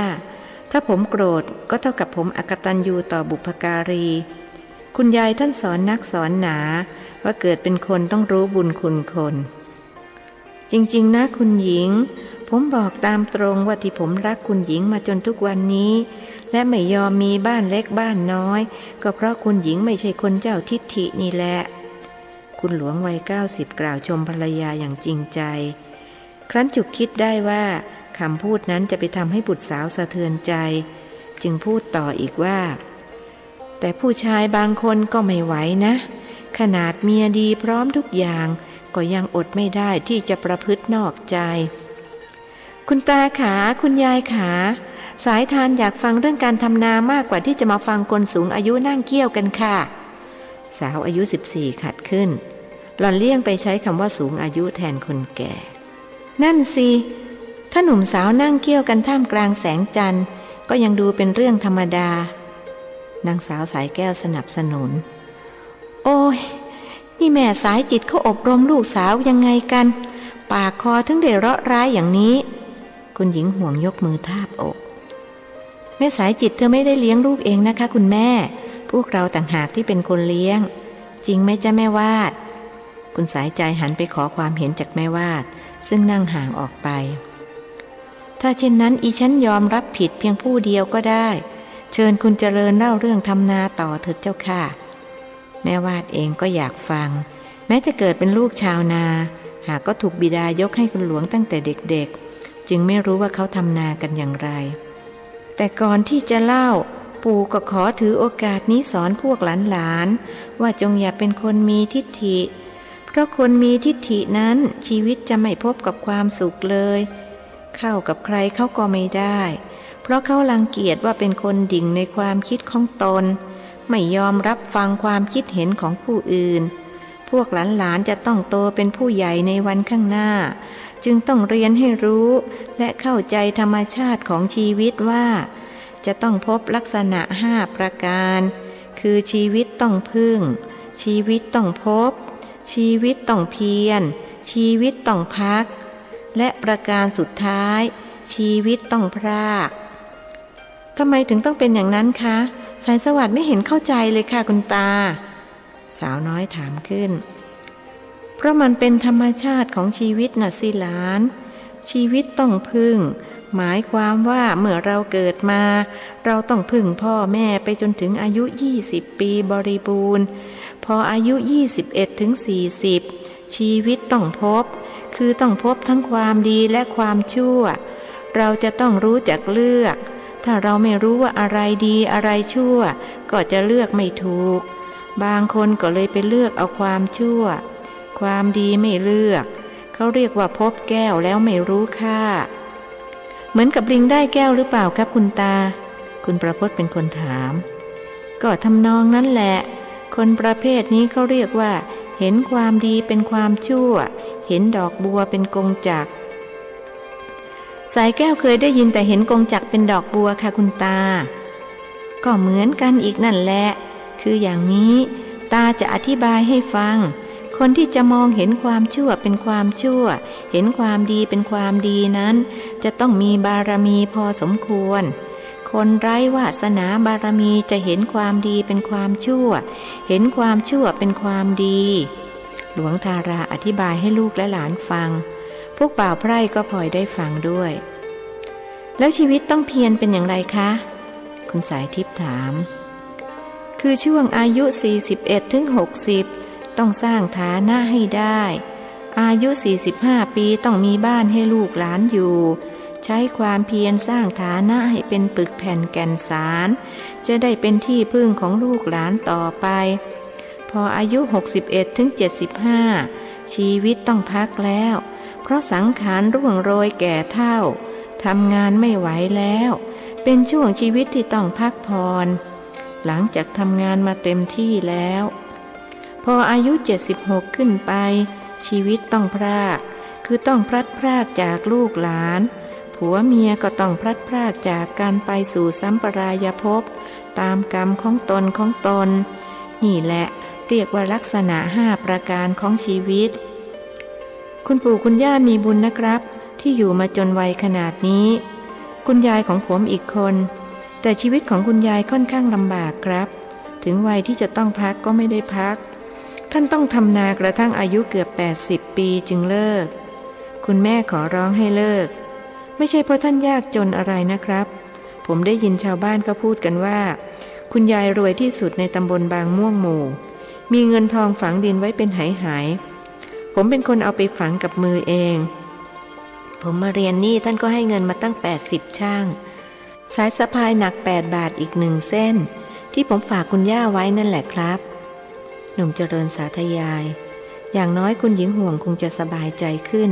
S1: ถ้าผมโกรธก็เท่ากับผมอกตัญญูต่อบุพการีคุณยายท่านสอนนักสอนหนาว่าเกิดเป็นคนต้องรู้บุญคุณคนจริงๆนะคุณหญิงผมบอกตามตรงว่าที่ผมรักคุณหญิงมาจนทุกวันนี้และไม่ยอมมีบ้านเล็กบ้านน้อยก็เพราะคุณหญิงไม่ใช่คนเจ้าทิฐินี่แหละคุณหลวงวัย90กล่าวชมภรรยาอย่างจริงใจครั้นจุกคิดได้ว่าคำพูดนั้นจะไปทำให้บุตรสาวสะเทือนใจจึงพูดต่ออีกว่าแต่ผู้ชายบางคนก็ไม่ไหวนะขนาดเมียดีพร้อมทุกอย่างก็ยังอดไม่ได้ที่จะประพฤตินอกใจคุณตาขาคุณยายขาสายทานอยากฟังเรื่องการทำนามากกว่าที่จะมาฟังคนสูงอายุนั่งเกี้ยวกันค่ะสาวอายุ14ขัดขึ้นหล่อนเลี่ยงไปใช้คำว่าสูงอายุแทนคนแก่นั่นสิถ้าหนุ่มสาวนั่งเกี้ยวกันท่ามกลางแสงจันทร์ก็ยังดูเป็นเรื่องธรรมดานางสาวสายแก้วสนับสนุนโอ้ นี่แม่สายจิตเขาอบรมลูกสาวยังไงกันปากคอถึงได้เราะร้ายอย่างนี้คุณหญิงห่วงยกมือทาบอกแม่สายจิตเธอไม่ได้เลี้ยงลูกเองนะคะคุณแม่พวกเราต่างหากที่เป็นคนเลี้ยงจริงไหมจ๊ะแม่วาดคุณสายใจหันไปขอความเห็นจากแม่วาดซึ่งนั่งห่างออกไปถ้าเช่นนั้นอีฉันยอมรับผิดเพียงผู้เดียวก็ได้เชิญคุณเจริญเล่าเรื่องทำนาต่อเถิดเจ้าค่ะแม่วาดเองก็อยากฟังแม้จะเกิดเป็นลูกชาวนาหากก็ถูกบิดายกให้คุณหลวงตั้งแต่เด็กๆจึงไม่รู้ว่าเขาทำนากันอย่างไรแต่ก่อนที่จะเล่าปู่ก็ขอถือโอกาสนี้สอนพวกหลานๆว่าจงอย่าเป็นคนมีทิฏฐิเพราะคนมีทิฏฐินั้นชีวิตจะไม่พบกับความสุขเลยเข้ากับใครเขาก็ไม่ได้เพราะเขารังเกียจว่าเป็นคนดิ่งในความคิดของตนไม่ยอมรับฟังความคิดเห็นของผู้อื่นพวกหลานๆจะต้องโตเป็นผู้ใหญ่ในวันข้างหน้าจึงต้องเรียนให้รู้และเข้าใจธรรมชาติของชีวิตว่าจะต้องพบลักษณะ5ประการคือชีวิตต้องพึ่งชีวิตต้องพบชีวิตต้องเพียรชีวิตต้องพักและประการสุดท้ายชีวิตต้องพรากทำไมถึงต้องเป็นอย่างนั้นคะสายสวัสดิ์ไม่เห็นเข้าใจเลยค่ะคุณตาสาวน้อยถามขึ้นเพราะมันเป็นธรรมชาติของชีวิตน่ะสิหลานชีวิตต้องพึ่งหมายความว่าเมื่อเราเกิดมาเราต้องพึ่งพ่อแม่ไปจนถึงอายุ20ปีบริบูรณ์พออายุ21ถึง40ชีวิตต้องพบคือต้องพบทั้งความดีและความชั่วเราจะต้องรู้จักเลือกถ้าเราไม่รู้ว่าอะไรดีอะไรชั่วก็จะเลือกไม่ถูกบางคนก็เลยไปเลือกเอาความชั่วความดีไม่เลือกเขาเรียกว่าพบแก้วแล้วไม่รู้ค่าเหมือนกับลิงได้แก้วหรือเปล่าครับคุณตาคุณประพจน์เป็นคนถามก็ทำนองนั้นแหละคนประเภทนี้เขาเรียกว่าเห็นความดีเป็นความชั่วเห็นดอกบัวเป็นกงจักรสายแก้วเคยได้ยินแต่เห็นกงจักรเป็นดอกบัวค่ะคุณตาก็เหมือนกันอีกนั่นแหละคืออย่างนี้ตาจะอธิบายให้ฟังคนที่จะมองเห็นความชั่วเป็นความชั่วเห็นความดีเป็นความดีนั้นจะต้องมีบารมีพอสมควรคนไร้วาสนาบารมีจะเห็นความดีเป็นความชั่วเห็นความชั่วเป็นความดีหลวงทาราอธิบายให้ลูกและหลานฟังพวกบ่าวไพร่ก็พลอยได้ฟังด้วยแล้วชีวิตต้องเพียรเป็นอย่างไรคะคุณสายทิพย์ถามคือช่วงอายุ41ถึง60ต้องสร้างฐานะให้ได้อายุ45ปีต้องมีบ้านให้ลูกหลานอยู่ใช้ความเพียรสร้างฐานะให้เป็นปึกแผ่นแก่นสารจะได้เป็นที่พึ่งของลูกหลานต่อไปพออายุ61ถึง75ชีวิตต้องพักแล้วเพราะสังขารร่วงโรยแก่เฒ่าทำงานไม่ไหวแล้วเป็นช่วงชีวิตที่ต้องพักผ่อนหลังจากทำงานมาเต็มที่แล้วพออายุ76ขึ้นไปชีวิตต้องพรากคือต้องพลัดพรากจากลูกหลานผัวเมียก็ต้องพลัดพรากจากการไปสู่สัมปรายภพตามกรรมของตนนี่แหละเรียกว่าลักษณะ5ประการของชีวิตคุณปู่คุณย่ามีบุญนะครับที่อยู่มาจนวัยขนาดนี้คุณยายของผมอีกคนแต่ชีวิตของคุณยายค่อนข้างลำบากครับถึงวัยที่จะต้องพักก็ไม่ได้พักท่านต้องทำนากระทั่งอายุเกือบ80ปีจึงเลิกคุณแม่ขอร้องให้เลิกไม่ใช่เพราะท่านยากจนอะไรนะครับผมได้ยินชาวบ้านก็พูดกันว่าคุณยายรวยที่สุดในตำบลบางม่วงหมู่มีเงินทองฝังดินไว้เป็นหายผมเป็นคนเอาไปฝังกับมือเองผมมาเรียนนี่ท่านก็ให้เงินมาตั้ง80ช่างสายสะพายหนัก8บาทอีก1เส้นที่ผมฝากคุณย่าไว้นั่นแหละครับหนุ่มเจริญสาธยายอย่างน้อยคุณหญิงห่วงคงจะสบายใจขึ้น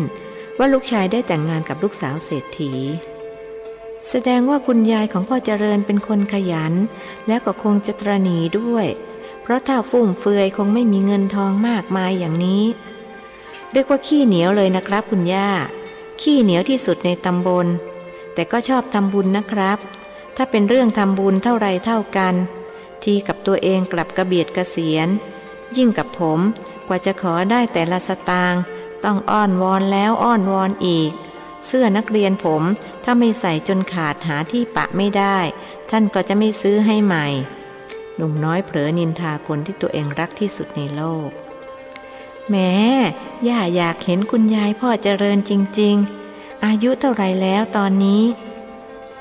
S1: ว่าลูกชายได้แต่งงานกับลูกสาวเศรษฐีแสดงว่าคุณยายของพ่อเจริญเป็นคนขยันและก็คงจะตระหนี่ด้วยเพราะถ้าฟุ่มเฟือยคงไม่มีเงินทองมากมายอย่างนี้เรียกว่าขี้เหนียวเลยนะครับคุณย่าขี้เหนียวที่สุดในตำบลแต่ก็ชอบทำบุญนะครับถ้าเป็นเรื่องทำบุญเท่าไรเท่ากันทีกับตัวเองกลับกระเบียดกระเสียนยิ่งกับผม กว่าจะขอได้แต่ละสตางค์ต้องอ้อนวอนแล้วอ้อนวอนอีกเสื้อนักเรียนผมถ้าไม่ใส่จนขาดหาที่ปะไม่ได้ท่านก็จะไม่ซื้อให้ใหม่หนุ่มน้อยเผลอนินทาคนที่ตัวเองรักที่สุดในโลกแม้ย่าอยากเห็นคุณยายพ่อเจริญจริงๆอายุเท่าไรแล้วตอนนี้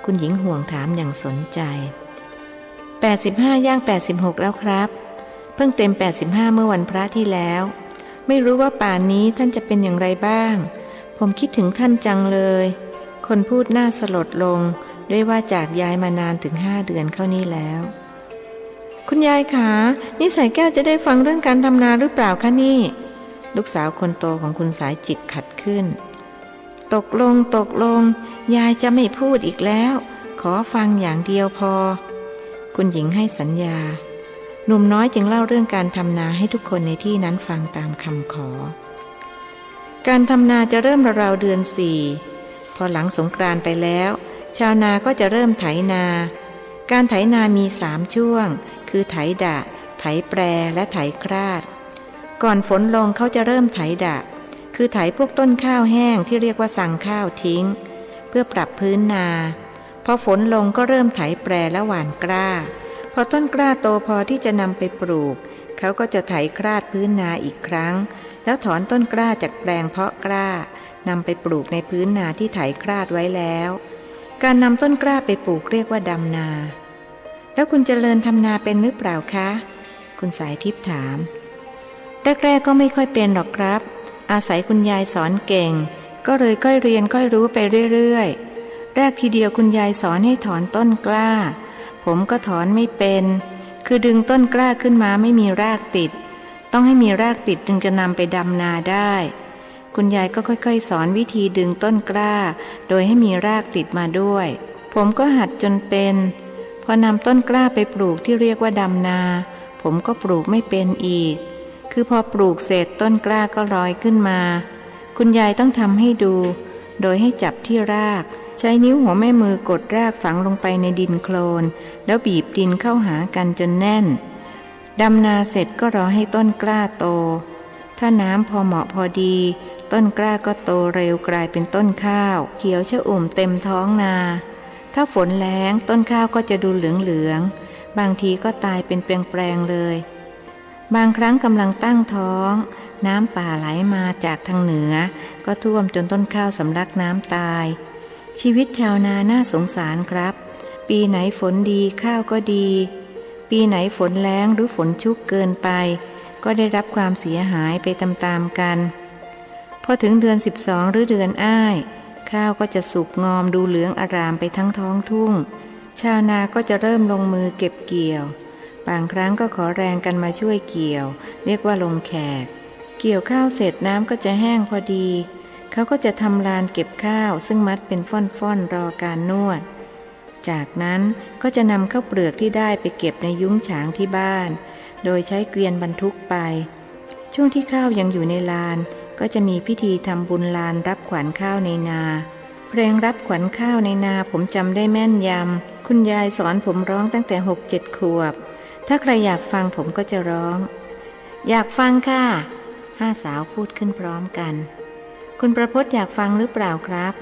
S1: คุณหญิงห่วงถามอย่างสนใจ85ย่าง86แล้วครับเพิ่งเต็ม85เมื่อวันพระที่แล้วไม่รู้ว่าป่านนี้ท่านจะเป็นอย่างไรบ้างผมคิดถึงท่านจังเลยคนพูดหน้าสลดลงด้วยว่าจากยายมานานถึง5 เดือนเข้านี้แล้วคุณยายคะนี่สายแก้วจะได้ฟังเรื่องการทำนาหรือเปล่าคะนี่ลูกสาวคนโตของคุณสายจิตขัดขึ้นตกลงยายจะไม่พูดอีกแล้วขอฟังอย่างเดียวพอคุณหญิงให้สัญญาหนุ่มน้อยจึงเล่าเรื่องการทำนาให้ทุกคนในที่นั้นฟังตามคำขอการทำนาจะเริ่มราวๆเดือน4พอหลังสงกรานต์ไปแล้วชาวนาก็จะเริ่มไถนาการไถนามี3 ช่วงคือไถดะไถแปรและไถคราดก่อนฝนลงเขาจะเริ่มไถดะคือไถพวกต้นข้าวแห้งที่เรียกว่าสั่งข้าวทิ้งเพื่อปรับพื้นนาพอฝนลงก็เริ่มไถแปรและหว่านกล้าพอต้นกล้าโตพอที่จะนำไปปลูกเขาก็จะไถคราดพื้นนาอีกครั้งแล้วถอนต้นกล้าจากแปลงเพาะกล้านำไปปลูกในพื้นนาที่ไถคราดไว้แล้วการนำต้นกล้าไปปลูกเรียกว่าดำนาแล้วคุณเจริญทำนาเป็นหรือเปล่าคะคุณสายทิพย์ถามแรกๆก็ไม่ค่อยเป็นหรอกครับอาศัยคุณยายสอนเก่งก็เลยค่อยเรียนค่อยรู้ไปเรื่อยๆแรกทีเดียวคุณยายสอนให้ถอนต้นกล้าผมก็ถอนไม่เป็นคือดึงต้นกล้าขึ้นมาไม่มีรากติดต้องให้มีรากติดจึงจะนำไปดำนาได้คุณยายก็ค่อยๆสอนวิธีดึงต้นกล้าโดยให้มีรากติดมาด้วยผมก็หัดจนเป็นพอนำต้นกล้าไปปลูกที่เรียกว่าดำนาผมก็ปลูกไม่เป็นอีกคือพอปลูกเสร็จต้นกล้าก็ลอยขึ้นมาคุณยายต้องทำให้ดูโดยให้จับที่รากใช้นิ้วหัวแม่มือกดรากฝังลงไปในดินโคลนแล้วบีบดินเข้าหากันจนแน่นดำนาเสร็จก็รอให้ต้นกล้าโตถ้าน้ำพอเหมาะพอดีต้นกล้าก็โตเร็วกลายเป็นต้นข้าวเขียวชอุ่มเต็มท้องนาถ้าฝนแล้งต้นข้าวก็จะดูเหลืองๆบางทีก็ตายเป็นแปลงๆเลยบางครั้งกำลังตั้งท้องน้ำป่าไหลมาจากทางเหนือก็ท่วมจนต้นข้าวสำลักน้ำตายชีวิตชาวนาน่าสงสารครับปีไหนฝนดีข้าวก็ดีปีไหนฝนแล้งหรือฝนชุกเกินไปก็ได้รับความเสียหายไปตามๆกันพอถึงเดือน12หรือเดือนอ้ายข้าวก็จะสุกงอมดูเหลืองอารามไปทั้งท้องทุ่งชาวนาก็จะเริ่มลงมือเก็บเกี่ยวบางครั้งก็ขอแรงกันมาช่วยเกี่ยวเรียกว่าลงแขกเกี่ยวข้าวเสร็จน้ำก็จะแห้งพอดีเขาก็จะทำลานเก็บข้าวซึ่งมัดเป็นฟ่อนๆรอการนวดจากนั้นก็จะนำข้าวเปลือกที่ได้ไปเก็บในยุ้งฉางที่บ้านโดยใช้เกวียนบรรทุกไปช่วงที่ข้าวยังอยู่ในลานก็จะมีพิธีทำบุญลานรับขวัญข้าวในนาเพลงรับขวัญข้าวในนาผมจำได้แม่นยำคุณยายสอนผมร้องตั้งแต่ 6-7 ขวบถ้าใครอยากฟังผมก็จะร้องอยากฟังค่ะ5 สาวพูดขึ้นพร้อมกันคุณประพจน์อยากฟังหรือเปล่าครับ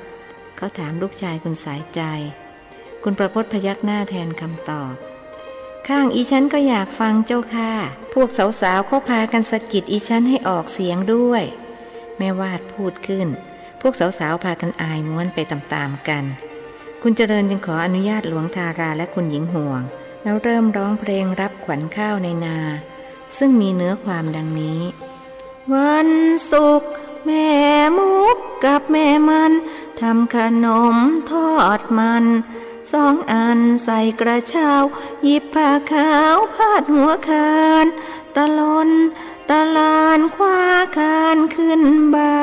S1: เขาถามลูกชายคุณสายใจคุณประพจน์พยักหน้าแทนคำตอบข้างอีฉันก็อยากฟังเจ้าค่ะพวกสาวๆเขาพากันสะกิดอีฉันให้ออกเสียงด้วยแม่วาดพูดขึ้นพวกสาวๆพากันอายม้วนไปตามๆกันคุณเจริญจึงขออนุญาตหลวงทาราและคุณหญิงห่วงแล้วเริ่มร้องเพลงรับขวัญข้าวในนาซึ่งมีเนื้อความดังนี้วันศุกร์แม่มุกกับแม่มันทำขนมทอดมัน2 อันใส่กระเช้าหยิบผ้าขาวพาดหัวคานตะลนตะลานคว้าคานขึ้นบ่า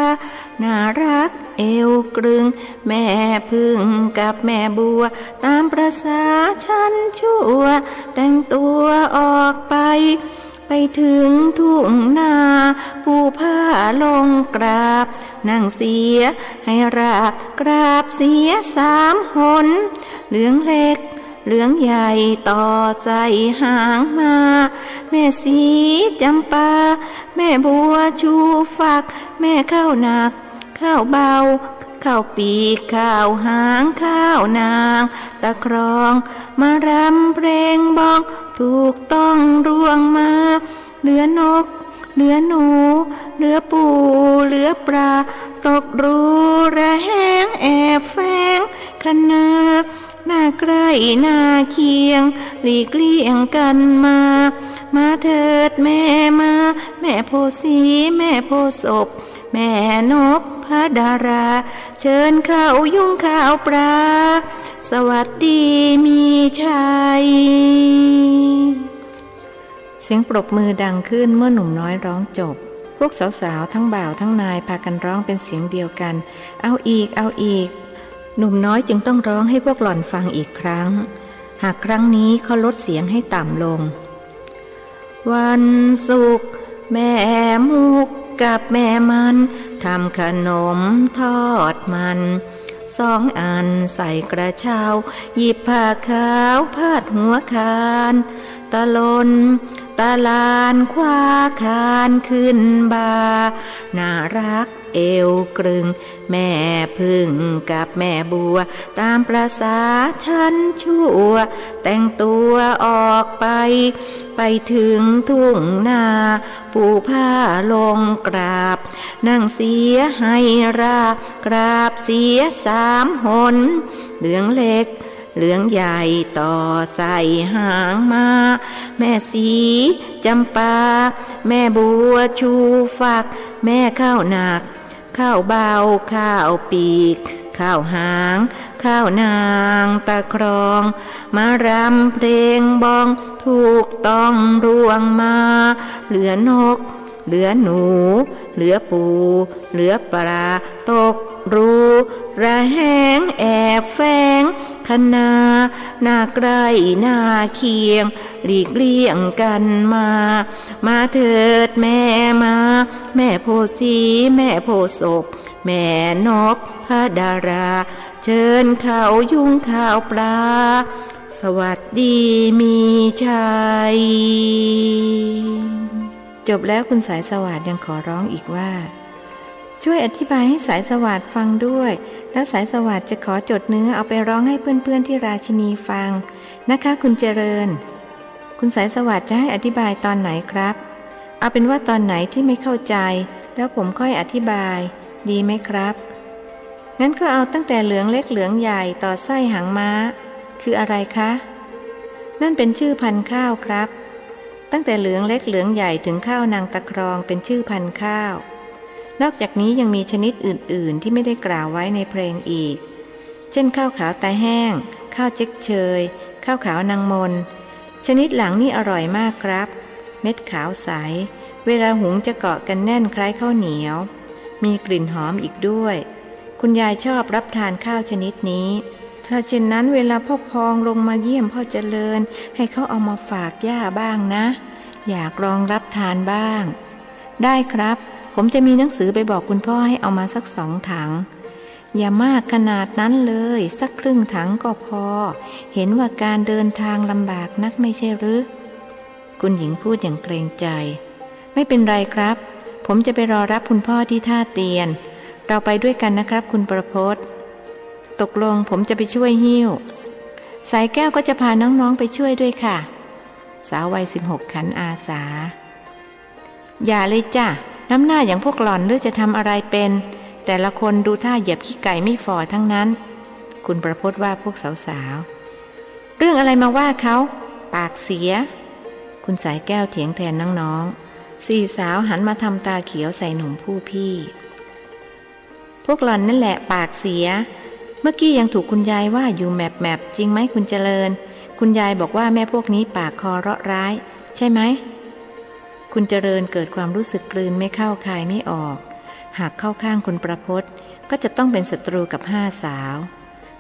S1: น่ารักเอวกรึงแม่พึ่งกับแม่บัวตามประสาฉันชั่วแต่งตัวออกไปถึงทุ่งนาผู้ผ้าลงกราบนั่งเสียให้ราบกราบเสีย3 หนเหลืองเล็ก เหลืองใหญ่ต่อใส่หางมาแม่สีจำปาแม่บัวชูฝักแม่ข้าวหนักข้าวเบาข้าวปีกข้าวหางข้าวนางตะครองมารำเพลงบอกถูกต้องร่วงมาเหลือนกเหลือหนูเหลือปูเหลือปลาตกรูระแหงแอบแฝงคณาหน้าใกล้หน้าเคียงหลีกเลี่ยงกันมาเถิดแม่มาแม่โพสีแม่โพศพแม่นกพดาราเชิญเข้ายุ่งข้าวปลาสวัสดีมีชัยเสียงปรบมือดังขึ้นเมื่อหนุ่มน้อยร้องจบพวกสาวๆทั้งบ่าวทั้งนายพากันร้องเป็นเสียงเดียวกันเอาอีกเอาอีกหนุ่มน้อยจึงต้องร้องให้พวกหล่อนฟังอีกครั้งหากครั้งนี้เขาลดเสียงให้ต่ำลงวันศุกร์แม่มุกกับแม่มันทำขนมทอดมัน2 อันใส่กระเช้าหยิบผ้าขาวพาดหัวคานตะลนตะลานคว้าคานขึ้นบ่าน่ารักเอวกรึงแม่พึ่งกับแม่บัวตามประสาฉันชั่วแต่งตัวออกไปถึงทุ่งนาปูผ้าลงกราบนั่งเสียให้ราบกราบเสีย3 หนเหลืองเล็กเหลืองใหญ่ต่อใส่หางมาแม่สีจำปาแม่บัวชูฝักแม่ข้าวหนักข้าวเบาข้าวปีกข้าวหางข้าวนางตะครองมารำเพลงบองถูกต้องร่วงมาเหลือนกเหลือหนูเหลือปูเหลือปลาตกรูระแหงแอบแฝงคณาหน้าใกล้หน้าเคียงหลีกเลี่ยงกันมาเถิดแม่มาแม่โพสีแม่โพศพแม่นกพดาราเชิญเข้ายุ่งข้าวปลาสวัสดีมีชัยจบแล้วคุณสายสวัสดิ์ยังขอร้องอีกว่าช่วยอธิบายให้สายสวัสดิ์ฟังด้วยแล้วสายสวัสดิ์จะขอจดเนื้อเอาไปร้องให้เพื่อนๆที่ราชินีฟังนะคะคุณเจริญคุณสายสวัสดิ์จะให้อธิบายตอนไหนครับเอาเป็นว่าตอนไหนที่ไม่เข้าใจแล้วผมค่อยอธิบายดีไหมครับงั้นก็เอาตั้งแต่เหลืองเล็กเหลืองใหญ่ต่อไส้หางม้าคืออะไรคะนั่นเป็นชื่อพันธุ์ข้าวครับตั้งแต่เหลืองเล็กเหลืองใหญ่ถึงข้าวนางตะครองเป็นชื่อพันธุ์ข้าวนอกจากนี้ยังมีชนิดอื่นๆที่ไม่ได้กล่าวไว้ในเพลงอีกเช่นข้าวขาวตาแห้งข้าวเจ๊กเชยข้าวขาวนางมนชนิดหลังนี่อร่อยมากครับเม็ดขาวใสเวลาหุงจะเกาะกันแน่นคล้ายข้าวเหนียวมีกลิ่นหอมอีกด้วยคุณยายชอบรับทานข้าวชนิดนี้ถ้าเช่นนั้นเวลาพ่อพองลงมาเยี่ยมพ่อเจริญให้เขาเอามาฝากย่าบ้างนะอยากลองรับทานบ้างได้ครับผมจะมีหนังสือไปบอกคุณพ่อให้เอามาสัก2 ถังอย่ามากขนาดนั้นเลยสักครึ่งถังก็พอเห็นว่าการเดินทางลำบากนักไม่ใช่หรือคุณหญิงพูดอย่างเกรงใจไม่เป็นไรครับผมจะไปรอรับคุณพ่อที่ท่าเตียนเราไปด้วยกันนะครับคุณประพจน์ตกลงผมจะไปช่วยหิ้วสายแก้วก็จะพาน้องๆไปช่วยด้วยค่ะสาววัย16ขันอาสาอย่าเลยจ้ะน้ำหน้าอย่างพวกหล่อนหรือจะทำอะไรเป็นแต่ละคนดูท่าเหยียบขี้ไก่ไม่ฝ่อทั้งนั้นคุณประพจน์ว่าพวกสาวๆเรื่องอะไรมาว่าเขาปากเสียคุณสายแก้วเถียงแทนน้องๆ4 สาวหันมาทำตาเขียวใส่หนุ่มผู้พี่พวกหล่อนนั่นแหละปากเสียเมื่อกี้ยังถูกคุณยายว่าอยู่แมบจริงไหมคุณเจริญคุณยายบอกว่าแม่พวกนี้ปากคอเราะร้ายใช่ไหมคุณเจริญเกิดความรู้สึกกลืนไม่เข้าคายไม่ออกหากเข้าข้างคุณประพจน์ก็จะต้องเป็นศัตรูกับ5 สาว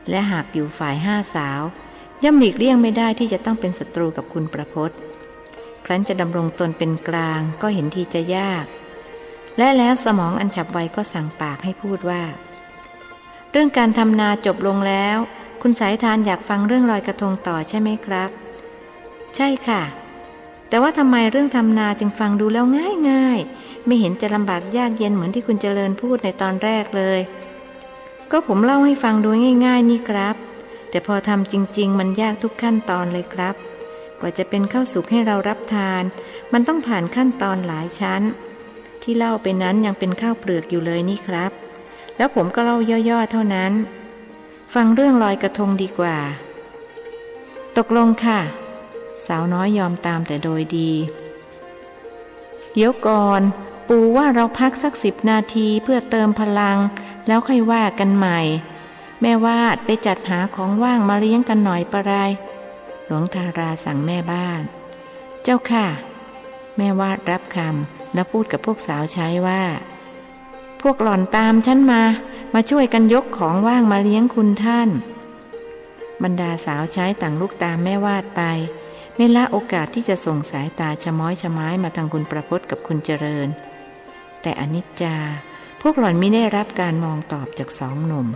S1: และหากอยู่ฝ่าย5 สาวย่อมหลีกเลี่ยงไม่ได้ที่จะต้องเป็นศัตรูกับคุณประพจน์ครั้นจะดำรงตนเป็นกลางก็เห็นทีจะยากและแล้วสมองอันฉับไวก็สั่งปากให้พูดว่าเรื่องการทำนาจบลงแล้ว คุณสายทานอยากฟังเรื่องลอยกระทงต่อใช่ไหมครับใช่ค่ะแต่ว่าทำไมเรื่องทำนาจึงฟังดูแล้วง่ายๆไม่เห็นจะลำบากยากเย็นเหมือนที่คุณเจริญพูดในตอนแรกเลยก็ผมเล่าให้ฟังดูง่ายๆนี่ครับแต่พอทำจริงๆมันยากทุกขั้นตอนเลยครับกว่าจะเป็นข้าวสุกให้เรารับทานมันต้องผ่านขั้นตอนหลายชั้นที่เล่าไปนั้นยังเป็นข้าวเปลือกอยู่เลยนี่ครับแล้วผมก็เล่าย่อๆเท่านั้นฟังเรื่องลอยกระทงดีกว่าตกลงค่ะสาวน้อยยอมตามแต่โดยดีเดี๋ยวก่อนปู่ว่าเราพักสัก10 นาทีเพื่อเติมพลังแล้วค่อยว่ากันใหม่แม่วาดไปจัดหาของว่างมาเลี้ยงกันหน่อยปะไรหลวงทาราสั่งแม่บ้านเจ้าค่ะแม่วาดรับคำแล้วพูดกับพวกสาวใช้ว่าพวกหล่อนตามฉันมาช่วยกันยกของว่างมาเลี้ยงคุณท่านบรรดาสาวใช้ต่างลุกตามแม่วาดไปไม่ละโอกาสที่จะส่งสายตาชะม้อยชะม้ายมาทางคุณประพจน์กับคุณเจริญแต่อนิจจาพวกหล่อนไม่ได้รับการมองตอบจากสองหนุ่ม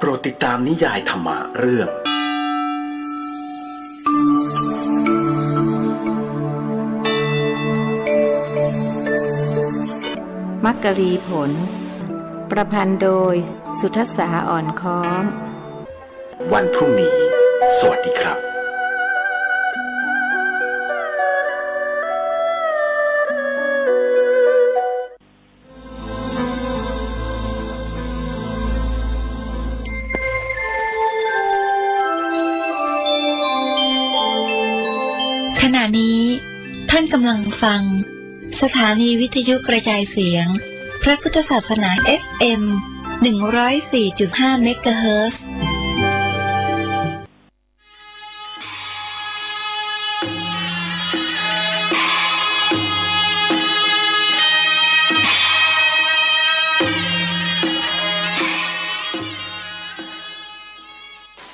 S2: โปรดติดตามนิยายธรรมะเรื่อง
S1: มักกรีผลประพันธ์โดยสุทัสสาอ่อนค้อม
S2: วันพรุ่งนี้สวัสดีครับ
S3: ขณะนี้ท่านกำลังฟังสถานีวิทยุกระจายเสียงพระพุทธศาสนา FM 104.5 เมกะเฮิรตซ์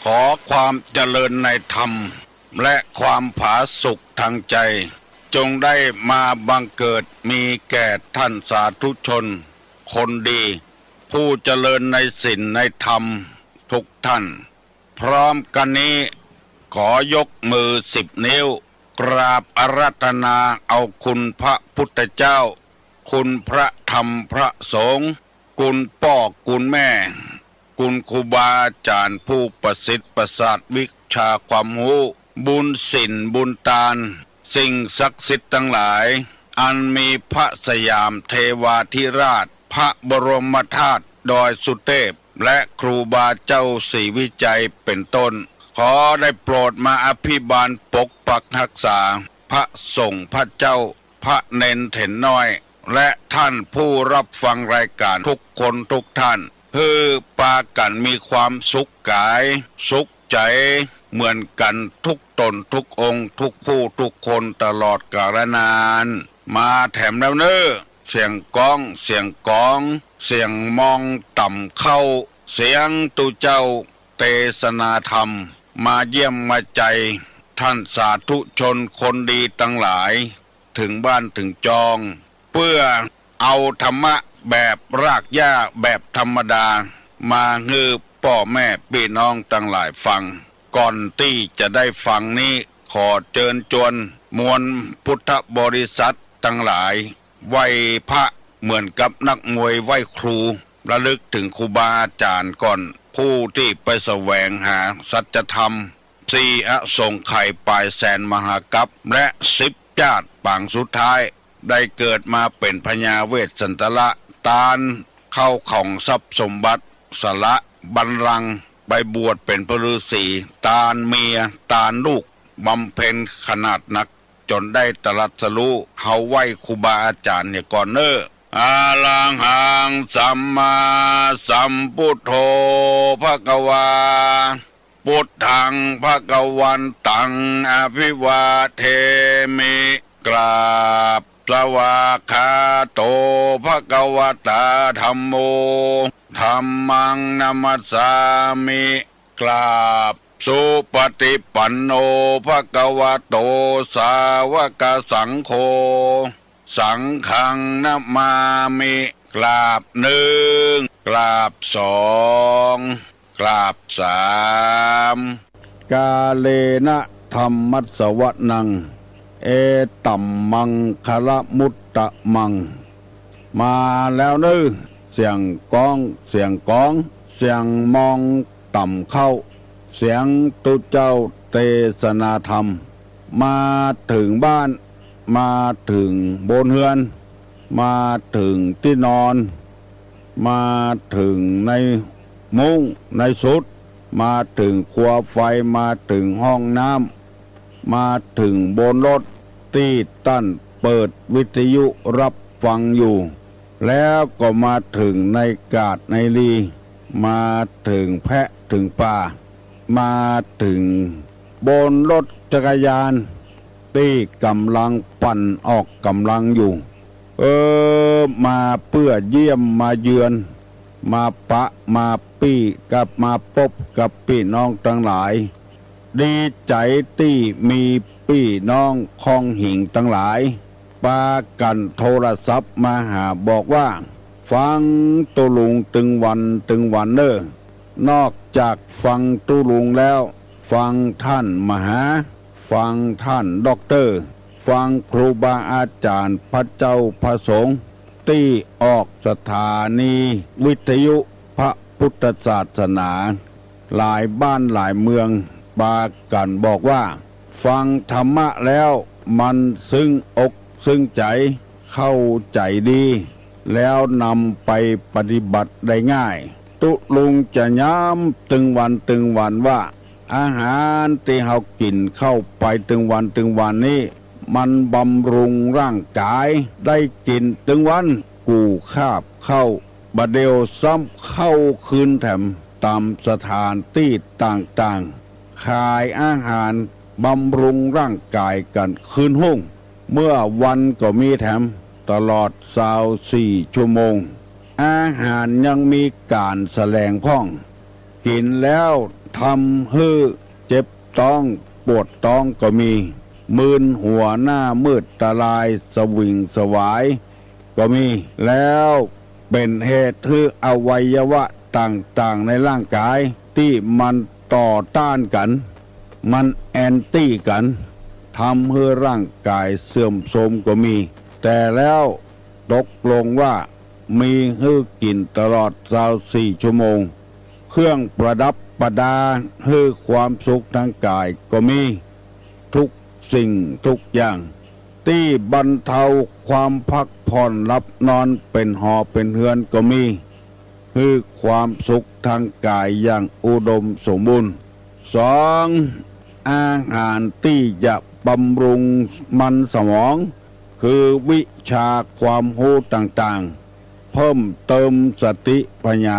S4: ขอความเจริญในธรรมและความผาสุกทางใจจงได้มาบังเกิดมีแก่ท่านสาธุชนคนดีผู้เจริญในศีลในธรรมทุกท่านพร้อมกันนี้ขอยกมือ10 นิ้วกราบอาราธนาเอาคุณพระพุทธเจ้าคุณพระธรรมพระสงฆ์คุณพ่อคุณแม่คุณครูบาอาจารย์ผู้ประสิทธิ์ประสาทวิชาความรู้บุญศีลบุญทานสิ่งศักดิ์สิทธิ์ทั้งหลายอันมีพระสยามเทวาธิราชพระบรมธาตุดอยสุเทพและครูบาเจ้าศรีวิจัยเป็นต้นขอได้โปรดมาอภิบาลปกปักรักษาพระสงฆ์พระเจ้าพระเนนเถนน้อยและท่านผู้รับฟังรายการทุกคนทุกท่านเพื่อปากันมีความสุขกายสุขใจเหมือนกันทุกตนทุกองค์ทุกผู้ทุกคนตลอดกาลนานมาแถมแล้วเนอเสียงก้องเสียงกองเสียงมองต่ำเข้าเสียงตุเจ้าเทศนาธรรมมาเยี่ยมมาใจท่านสาธุชนคนดีทั้งหลายถึงบ้านถึงจองเพื่อเอาธรรมะแบบรากหญ้าแบบธรรมดามาฮือพ่อแม่พี่น้องทั้งหลายฟังก่อนที่จะได้ฟังนี้ขอเชิญชวนมวลพุทธบริษัททั้งหลายไหว้พระเหมือนกับนักมวยไหว้ครูระลึกถึงครูบาอาจารย์ก่อนผู้ที่ไปแสวงหาสัจธรรม4 อสงไขยปลายแสนมหากัปและ10 ชาติปางสุดท้ายได้เกิดมาเป็นพญาเวสสันตละตาลเข้าของทรัพย์สมบัติสละบัลลังก์ไปบวชเป็นพระฤาษีตาลเมียตาลลูกบำเพ็ญขนาดหนักจนได้ตรัสรู้เฮาไหว้ครูบาอาจารย์เนี่ยก่อนเนออาลังหังสัมมาสัมพุทโธภควา พุทธังภวันตังอภิวาเทมิกราบสวากขาโตภควตาธัมโมธัมมังนัมสสามิกราบสุปฏิปันโนภควโตสาวกสังโฆสังฆังนัมมามิกราบหนึ่งกราบสองกราบสามกาเลนะธัมมัสสวนังเอตัมมังคละมุตตะมังมาแล้วนึเสียงกองเสียงมองต่ำเข้าเสียงตุเจ้าเทศนาธรรมมาถึงบ้านมาถึงบนเฮือนมาถึงที่นอนมาถึงในมุ้งในสุดมาถึงครัวไฟมาถึงห้องน้ำมาถึงบนรถที่ตั้นเปิดวิทยุรับฟังอยู่แล้วก็มาถึงในกาดในลีมาถึงแพะถึงป่ามาถึงบนรถจักรยานที่กำลังปั่นออกกำลังอยู่มาเพื่อเยี่ยมมาเยือนมาปะมาปี้กับมาพบกับพี่น้องทั้งหลายดีใจที่มีพี่น้องคองหิ่งทั้งหลายปากันโทรศัพท์มาหาบอกว่าฟังตุลุงตึงวันเด้อนอกจากฟังตุลุงแล้วฟังท่านมหาฟังท่านด็อกเตอร์ฟังครูบาอาจารย์พระเจ้าพระสงฆ์ที่ออกสถานีวิทยุพระพุทธศาสนาหลายบ้านหลายเมืองปากันบอกว่าฟังธรรมะแล้วมันซึ้งอกซึ้งใจเข้าใจดีแล้วนำไปปฏิบัติได้ง่ายตุลุงจะย้ำตึงวันว่าอาหารที่เฮากินเข้าไปตึงวันนี้มันบำรุงร่างกายได้กินตึงวันกูคาบเข้าบะเดียวซ้ำเข้าคืนแถมตามสถานที่ต่างๆขายอาหารบำรุงร่างกายกันคืนห้องเมื่อวันก็มีแถมตลอด24 ชั่วโมงอาหารยังมีการแสลงพ้องกินแล้วทำให้เจ็บท้องปวดท้องก็มีมึนหัวหน้ามืดตาลายสวิงสวายก็มีแล้วเป็นเหตุให้อวัยวะต่างๆในร่างกายที่มันต่อต้านกันมันแอนตี้กันทำให้ร่างกายเสื่อมโทรมก็มีแต่แล้วตกลงว่ามีให้กินตลอด24 ชั่วโมงเครื่องประดับประดาให้ความสุขทางกายก็มีทุกสิ่งทุกอย่างที่บรรเทาความพักผ่อนหลับนอนเป็นหอเป็นเฮือนก็มีคือความสุขทางกายอย่างอุดมสมบูรณ์สองอาหารที่จะบำรุงมันสมองคือวิชาความรู้ต่างๆเพิ่มเติมสติปัญญา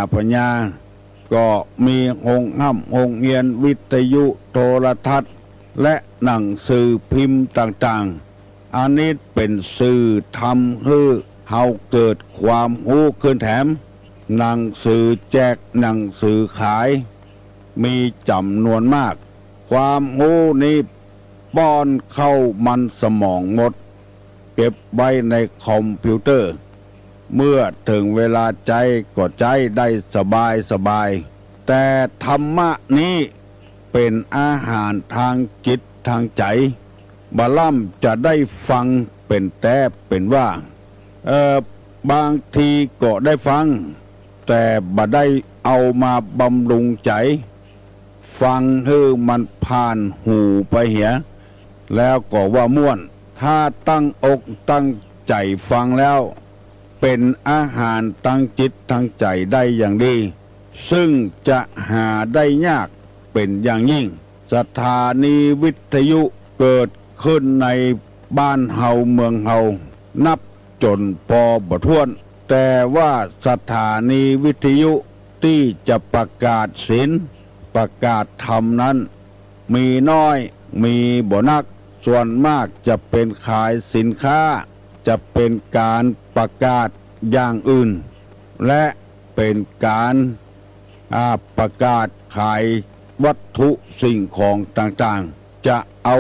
S4: ก็มีห้องเรียนวิทยุโทรทัศน์และหนังสือพิมพ์ต่างๆอันนี้เป็นสื่อทำให้เฮาเกิดความรู้ขึ้นแถมหนังสือแจกหนังสือขายมีจำนวนมากความรู้นี้ป้อนเข้ามันสมองหมดเก็บไว้ในคอมพิวเตอร์เมื่อถึงเวลาใจก็ใจได้สบายแต่ธรรมะนี้เป็นอาหารทางจิตทางใจบาล่ำจะได้ฟังเป็นแต่เป็นว่าบางทีก็ได้ฟังแต่บ่ได้เอามาบำรุงใจฟังให้มันผ่านหูไปเหียแล้วก็ว่าม่วนถ้าตั้งอกตั้งใจฟังแล้วเป็นอาหารตั้งจิตตั้งใจได้อย่างดีซึ่งจะหาได้ยากเป็นอย่างยิ่งสถานีวิทยุเกิดขึ้นในบ้านเฮาเมืองเฮานับจนพอบ่ถ้วนแต่ว่าสถานีวิทยุที่จะประกาศศิลป์ ประกาศธรรมนั้นมีน้อยมีบ่นักส่วนมากจะเป็นขายสินค้าจะเป็นการประกาศอย่างอื่นและเป็นการประกาศขายวัตถุสิ่งของต่างๆจะเอา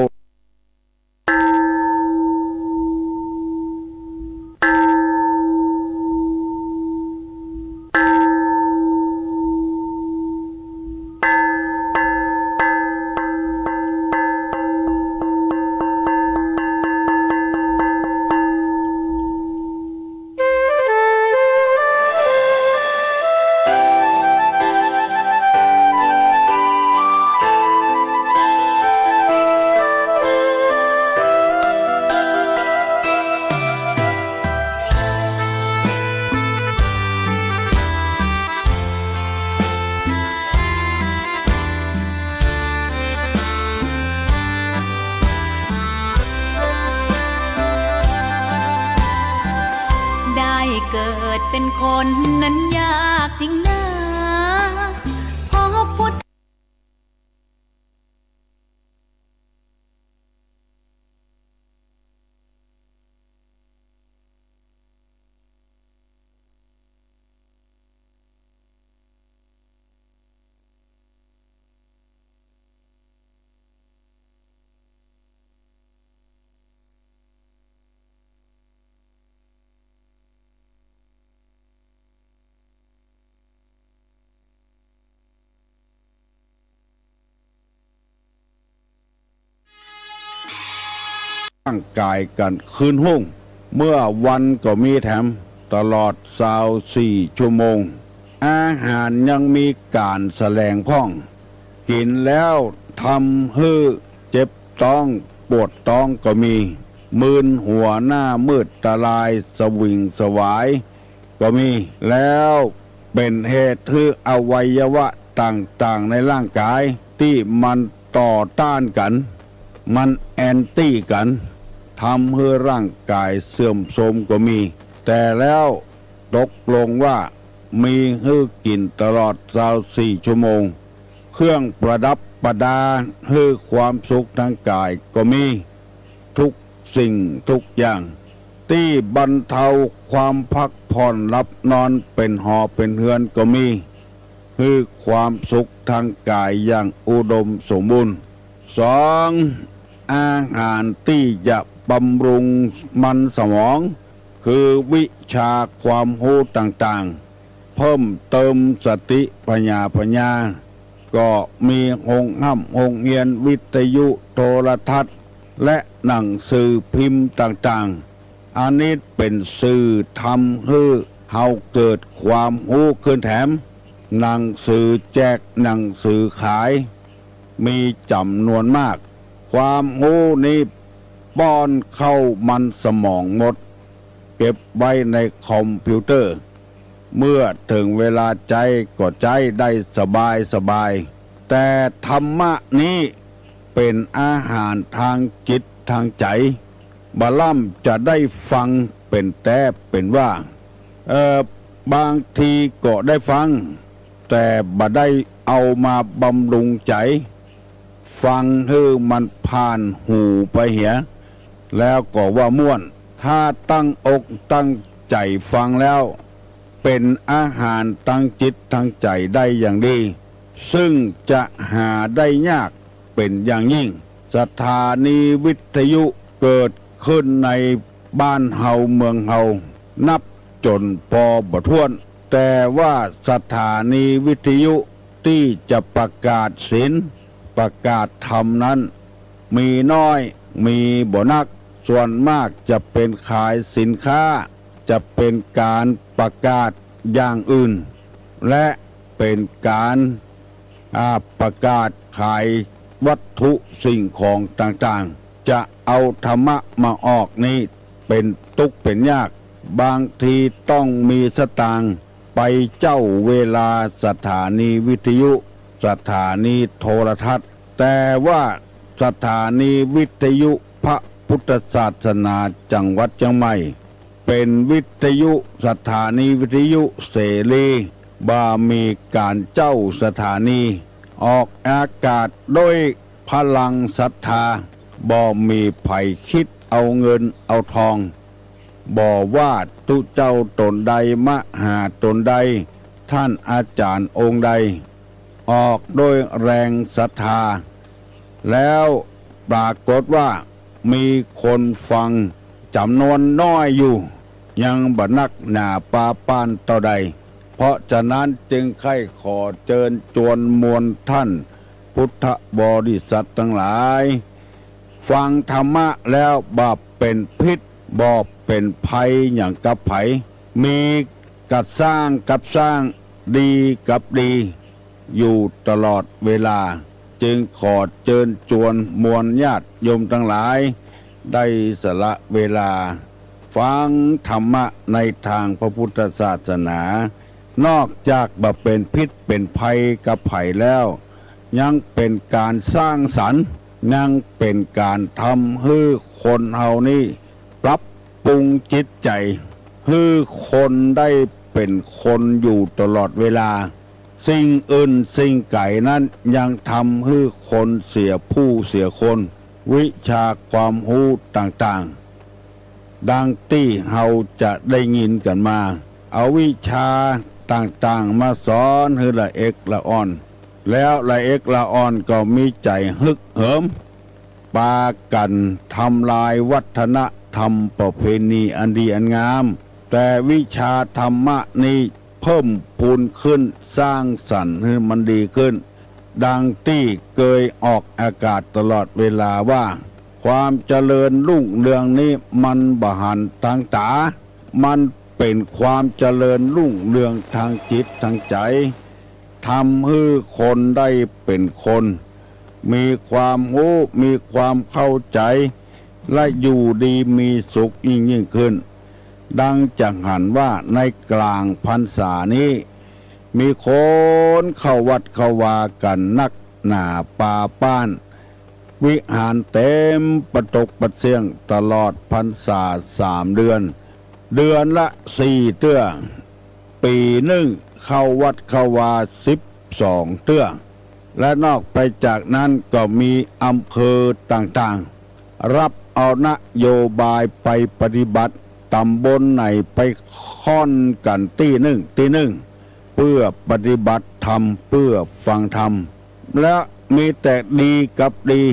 S5: เกิดเป็นคนนั้นยากจริงนะพอพุทธ
S4: ร่างกายกันคืนห้องเมื่อวันก็มีแถมตลอด24 ชั่วโมงอาหารยังมีการแสลงพ้องกินแล้วทำให้เจ็บท้องปวดท้องก็มีมึนหัวหน้ามืดตาลายสวิงสวายก็มีแล้วเป็นเหตุให้อวัยวะต่างๆในร่างกายที่มันต่อต้านกันมันแอนตี้กันทำให้ร่างกายเสื่อมโทรมก็มีแต่แล้วตกลงว่ามีให้กินตลอด24 ชั่วโมงเครื่องประดับประดาให้ความสุขทางกายก็มีทุกสิ่งทุกอย่างที่บรรเทาความพักผ่อนหลับนอนเป็นหอเป็นเฮือนก็มีคือความสุขทางกายอย่างอุดมสมบูรณ์2อาหารที่จะบำรุงมันสมองคือวิชาความรู้ต่างๆเพิ่มเติมสติปัญญาก็มีห้องเรียนวิทยุโทรทัศน์และหนังสือพิมพ์ต่างๆอันนี้เป็นสื่อทำให้เฮาเกิดความรู้ขึ้นแถมหนังสือแจกหนังสือขายมีจำนวนมากความรู้นี้ป้อนเข้ามันสมองหมดเก็บไว้ในคอมพิวเตอร์เมื่อถึงเวลาใจก็ใจได้สบายแต่ธรรมะนี้เป็นอาหารทางจิตทางใจบาล่ำจะได้ฟังเป็นแต่เป็นว่าบางทีก็ได้ฟังแต่บ่ได้เอามาบำรุงใจฟังให้มันผ่านหูไปเหียแล้วก็ว่าม่วนถ้าตั้งอกตั้งใจฟังแล้วเป็นอาหารตั้งจิตตั้งใจได้อย่างดีซึ่งจะหาได้ยากเป็นอย่างยิ่งสถานีวิทยุเกิดขึ้นในบ้านเฮาเมืองเฮานับจนพอบ่ถ้วนแต่ว่าสถานีวิทยุที่จะประกาศศีลประกาศธรรมนั้นมีน้อยมีบ่นักส่วนมากจะเป็นขายสินค้าจะเป็นการประกาศอย่างอื่นและเป็นการประกาศขายวัตถุสิ่งของต่างๆจะเอาธรรมะมาออกนี้เป็นทุกข์เป็นยากบางทีต้องมีสตางค์ไปเจ้าเวลาสถานีวิทยุสถานีโทรทัศน์แต่ว่าสถานีวิทยุพระพุทธศาสนาจังหวัดเชียงใหม่เป็นวิทยุสถานีวิทยุเสรีบ่มีการเจ้าสถานี ออกอากาศด้วยพลังศรัทธาบ่มีไผคิดเอาเงินเอาทองบ่ว่าตุเจ้าตนใดมหาตนใดท่านอาจารย์องค์ใดออกด้วยแรงศรัทธาแล้วปรากฏว่ามีคนฟังจำนวนน้อยอยู่ยังบ่นักหนาปาป้านต่อใดเพราะฉะนั้นจึงใคร่ขอเชิญชวนมวลท่านพุทธบริษัททั้งหลายฟังธรรมะแล้วบ่เป็นพิษบ่เป็นภัยอย่างกับไผมีกัดสร้างกับสร้างดีกับดีอยู่ตลอดเวลาจึงขอเชิญชวนมวลญาติโยมทั้งหลายได้สละเวลาฟังธรรมะในทางพระพุทธศาสนานอกจากบ่เป็นพิษเป็นภัยกับไผแล้วยังเป็นการสร้างสรรค์ยังเป็นการทำให้คนเฮานี่ปรับปรุงจิตใจให้คนได้เป็นคนอยู่ตลอดเวลาสิ่งอื่นสิ่งไก่นั้นยังทำให้คนเสียผู้เสียคนวิชาความรู้ต่างๆดังที่เฮาจะได้ยินกันมาเอาวิชาต่างๆมาสอนให้ละเอกละอ่อนแล้วละเอกละอ่อนก็มีใจฮึกเหิมปากันทำลายวัฒนธรรมประเพณีอันดีอันงามแต่วิชาธรรมะนี้เพิ่มพูนขึ้นสร้างสรรค์ให้มันดีขึ้นดังที่เคยออกอากาศตลอดเวลาว่าความเจริญรุ่งเรืองนี้มันบหันทางตามันเป็นความเจริญรุ่งเรืองทางจิตทางใจทำให้คนได้เป็นคนมีความรู้มีความเข้าใจและอยู่ดีมีสุขยิ่งขึ้นดังจังหันว่าในกลางพรรษานี้มีคนเข้าวัดเข้าวากันนักหนาป่าป้านวิหารเต็มประตกประเสียงตลอดพรรษา3 เดือนเดือนละ4 เตื้อปีหนึ่งเข้าวัดเข้าวา12 เตื้อและนอกไปจากนั้นก็มีอำเภอต่างๆรับเอานโยบายไปปฏิบัติตำบลไหนไปค่อนกันตีหนึ่งเพื่อปฏิบัติธรรมเพื่อฟังธรรมและมีแต่ดีกับดี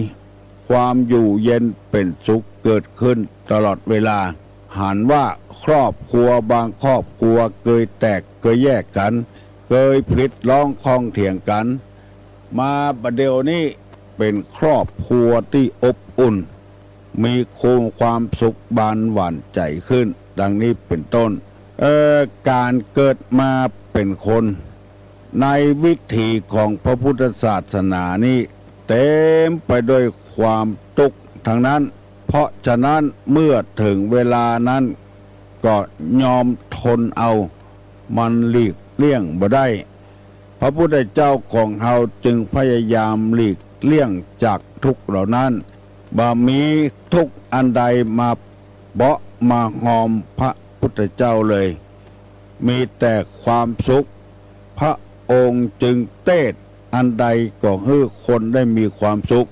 S4: ความอยู่เย็นเป็นสุขเกิดขึ้นตลอดเวลาหันว่าครอบครัวบางครอบครัวเคยแตกเคยแยกกันเคยพลิดร้องคล้องเถียงกันมาบัดเดี๋ยวนี้เป็นครอบครัวที่อบอุ่นมีความสุขบานหวานใจขึ้นดังนี้เป็นต้นการเกิดมาเป็นคนในวิถีของพระพุทธศาสนานี้เต็มไปด้วยความทุกข์ทั้งนั้นเพราะฉะนั้นเมื่อถึงเวลานั้นก็ยอมทนเอามันหลีกเลี่ยงบ่ได้พระพุทธเจ้าของเฮาจึงพยายามหลีกเลี่ยงจากทุกข์เหล่านั้นบ่มีทุกข์อันใดมาเบาะมาหอมพระพุทธเจ้าเลยมีแต่ความสุขพระองค์จึงเทศอันใดก็ให้คนได้มีความสุข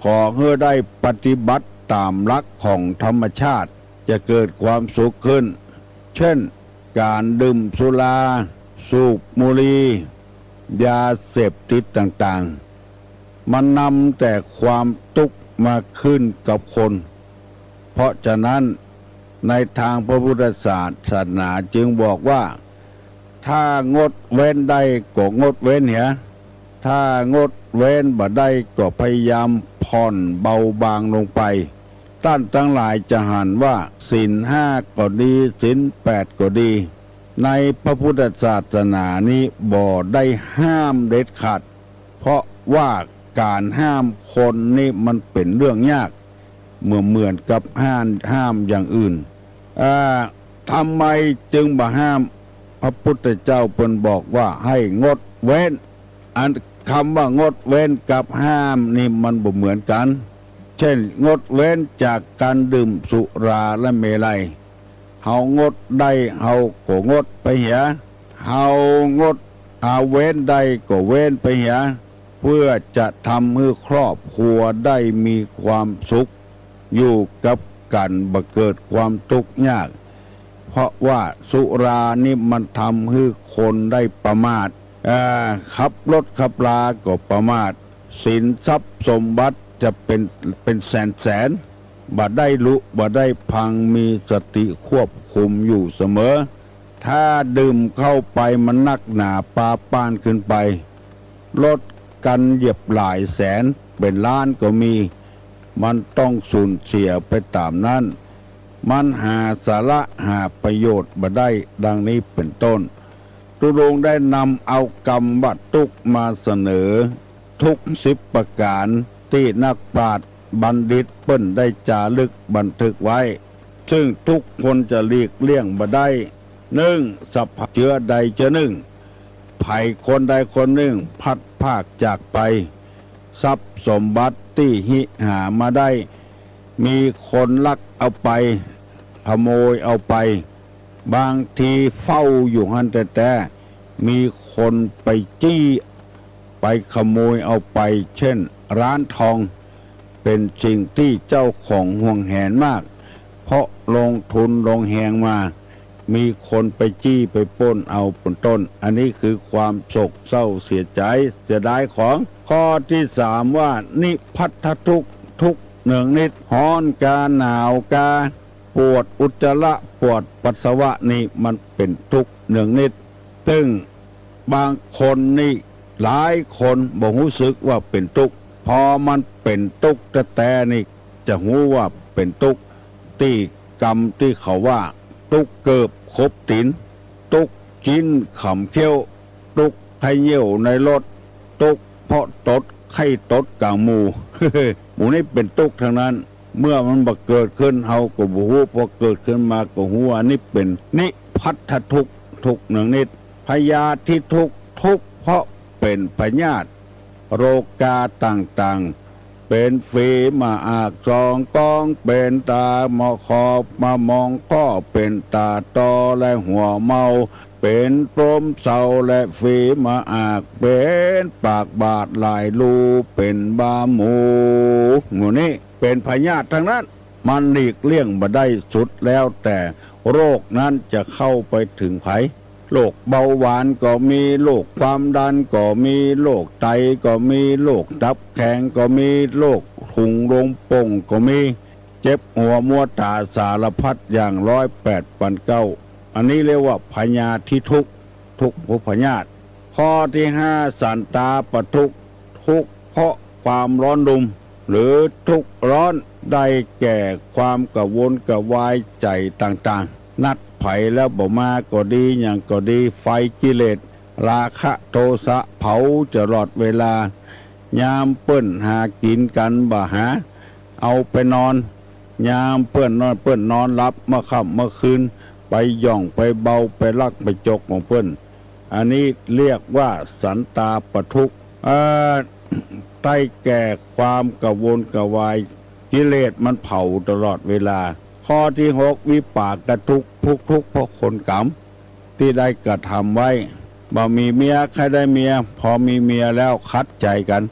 S4: ขอให้ได้ปฏิบัติตามหลักของธรรมชาติจะเกิดความสุขขึ้นเช่นการดื่มสุราสูบบุหรี่ยาเสพติดต่างๆมันนำแต่ความทุกข์มาขึ้นกับคนเพราะฉะนั้นในทางพระพุทธศาสนาจึงบอกว่าถ้างดเว้นได้ก็งดเว้นเหียถ้างดเว้นบ่ได้ก็พยายามผ่อนเบาบางลงไปท่านทั้งหลายจะหันว่าศีล 5ก็ดีศีล 8ก็ดีในพระพุทธศาสนานี้บ่ได้ห้ามเด็ดขาดเพราะว่าการห้ามคนนี่มันเป็นเรื่องยากเหมือนกับห้ามอย่างอื่นทำไมจึงบ่ห้ามพระพุทธเจ้าเพิ่นบอกว่าให้งดเว้นอันคำว่างดเว้นกับห้ามนี่มันบ่เหมือนกันเช่นงดเว้นจากการดื่มสุราและเมลัยเฮางดได้เฮาก็งดไปเหียเฮางดเว้นได้ก็เว้นไปเหีย พื่อจะทำให้ครอบครัวได้มีความสุขอยู่กับกันบ่เกิดความทุกข์ยากเพราะว่าสุรานี่มันทำให้คนได้ประมาทขับรถขับราก็ประมาทสินทรัพย์สมบัติจะเป็นแสนบ่ได้ลุบ่ได้พังมีสติควบคุมอยู่เสมอถ้าดื่มเข้าไปมันนักหนาปาปานขึ้นไปลดกันเหยียบหลายแสนเป็นล้านก็มีมันต้องสูญเสียไปตามนั้นมันหาสาระหาประโยชน์บ่ได้ดังนี้เป็นต้นตุลงได้นำเอากรรมวัตทุกมาเสนอทุก10ประการที่นักปราชญ์บัณฑิตเปิ้นได้จารึกบันทึกไว้ซึ่งทุกคนจะหลีกเลี่ยงบ่ได้1. สัพพะเชื้อใดเชื้อหนึ่งภัยคนใดคนหนึ่งพัดภาคจากไปทรัพย์สมบัติที่หิหามาได้มีคนลักเอาไปขโมยเอาไปบางทีเฝ้าอยู่หันแต่มีคนไปจี้ไปขโมยเอาไปเช่นร้านทองเป็นสิ่งที่เจ้าของห่วงแหนมากเพราะลงทุนลงแหงมามีคนไปจี้ไปปล้นเอาเป็นต้นอันนี้คือความโศกเศร้าเสียใจเสียดายของข้อที่3ว่านิพัทธทุกข์ทุกข์เนืองนิดฮ้อนกาหนาวกาปวดอุจจาระปวดปัสสาวะนี่มันเป็นทุกข์เนืองนิดซึ่งบางคนนี่หลายคนบ่รู้สึกว่าเป็นทุกข์พอมันเป็นทุกข์แต่นี่จะรู้ว่าเป็นทุกข์ที่กรรมที่เขาว่าทุกข์เกิบคบตินทุกข์จิ้นขำเขี้ยวทุกข์ไข้เยี่ยวในรถทุกข์เพราะตดไข้ตดกลางหมู่ หมู่นี้เป็นทุกข์ทั้งนั้นเมื่อมันบักเกิดขึ้นเฮาก็บ่ฮู้พอเกิดขึ้นมาก็ฮู้ว่านี่เป็นนิพัทธทุกข์ทุกข์เนืองนิดพยาธิทุกข์ทุกข์เพราะเป็นพยาธิโรคาต่างๆเป็นฝีมาอากจองกองเป็นตามอคอมามองข้อเป็นตาตอและหัวเมาเป็นปลมเศร้าและฝีมาอากเป็นปากบาดหลายรูเป็นบาหมูหมู่นี้เป็นพยาธิทั้งนั้นมันหลีกเลี่ยงบ่ได้สุดแล้วแต่โรคนั้นจะเข้าไปถึงไผโรคเบาหวานก็มีโรคความดันก็มีโรคไตก็มีโรคตับแข็งก็มีโรคถุงลมโป่งก็มีเจ็บหัวมัวตาสารพัดอย่าง108,900อันนี้เรียกว่าพยาธิทุกข์ทุกข์พยาธิข้อที่5สันตาปทุกข์ทุกข์เพราะความร้อนรุ่มหรือทุกข์ร้อนได้แก่ความกระวนกระวายใจต่างๆนัดไผแล้วบ่มาก็ดีอย่างก็ดีไฟกิเลสราคะโทสะเผาจะรอดเวลายามเปิ้นหากินกันบ่หาเอาไปนอนยามเปิ้นนอนหลับมาค่ำมาคืนไปย่องไปเบาไปลักไปจกของเปิ้นอันนี้เรียกว่าสันตาปทุกข์ใต้แก่ความกระวนกระวายกิเลสมันเผาตลอดเวลาข้อที่6วิปากทุกข์ทุกข์เพราะคนกรรมที่ได้กระทำไว้บ่มีเมียใครได้เมียพอมีเมียแล้วคัดใจกัน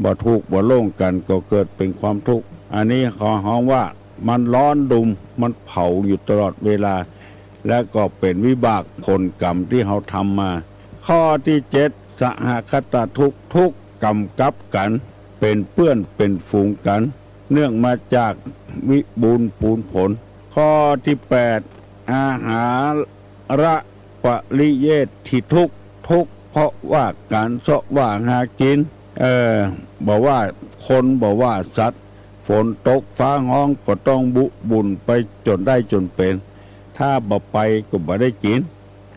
S4: บ่ทุกข์บ่โล่งกันก็เกิดเป็นความทุกข์อันนี้ขอฮ้องว่ามันร้อนดุมมันเผาอยู่ตลอดเวลาและก็เป็นวิบากผลกรรมที่เขาทำมาข้อที่7สหคตทุกข์ทุกข์กรรมกับกันเป็นเพื่อนเป็นฝูงกันเนื่องมาจากวิบูลย์ปูนผลข้อที่8อาหารระปริเยทิทุกข์ทุกข์เพราะว่าการเสาะว่าหากินบอกว่าคนบอกว่าสัตว์ฝนตกฟ้าห้องก็ต้องบุญไปจนได้จนเป็นถ้าบ่ไปก็บ่ได้กิน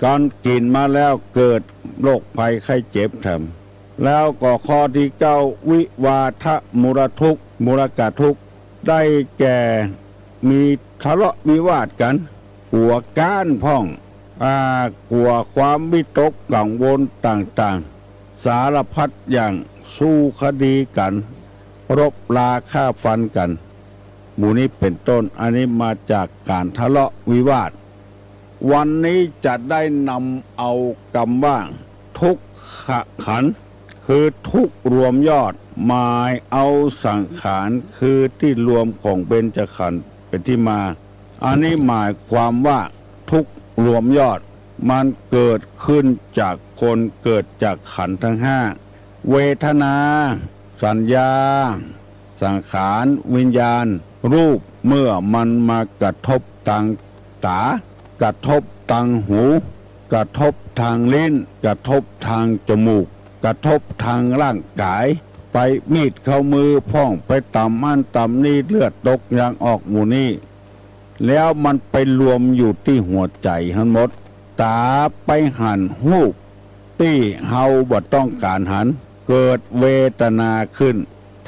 S4: ก่อนกินมาแล้วเกิดโรคภัยไข้เจ็บทำแล้วก็ข้อที่9วิวาทะมุรทุกข์มุรกะทุกข์ได้แก่มีทะเลาะวิวาทกันหัวก้านพ่องกลัวความวิตกกังวลต่างๆสารพัดอย่างสู้คดีกันรบราฆ่าฟันกันหมู่นี้เป็นต้นอันนี้มาจากการทะเลาะวิวาทวันนี้จะได้นำเอาคำว่าทุกขขันธ์ค คือทุกข์รวมยอดหมายเอาสังขารคือที่รวมของเบญจขันธ์เป็นที่มาอันนี้หมายความว่าทุกข์รวมยอดมันเกิดขึ้นจากคนเกิดจากขันธ์ทั้งห้าเวทนาสัญญาสังขารวิญญาณรูปเมื่อมันมากระทบทางตากระทบทางหูกระทบทางลิ้นกระทบทางจมูกกระทบทางร่างกายไปมีดเข้ามือพ่องไปต่ำอันต่ำนี่เลือดตกยางออกหมู่นี่แล้วมันไปรวมอยู่ที่หัวใจทั้งหมดตาไปหันหูกที่เฮาบ่ต้องการหันเกิดเวทนาขึ้น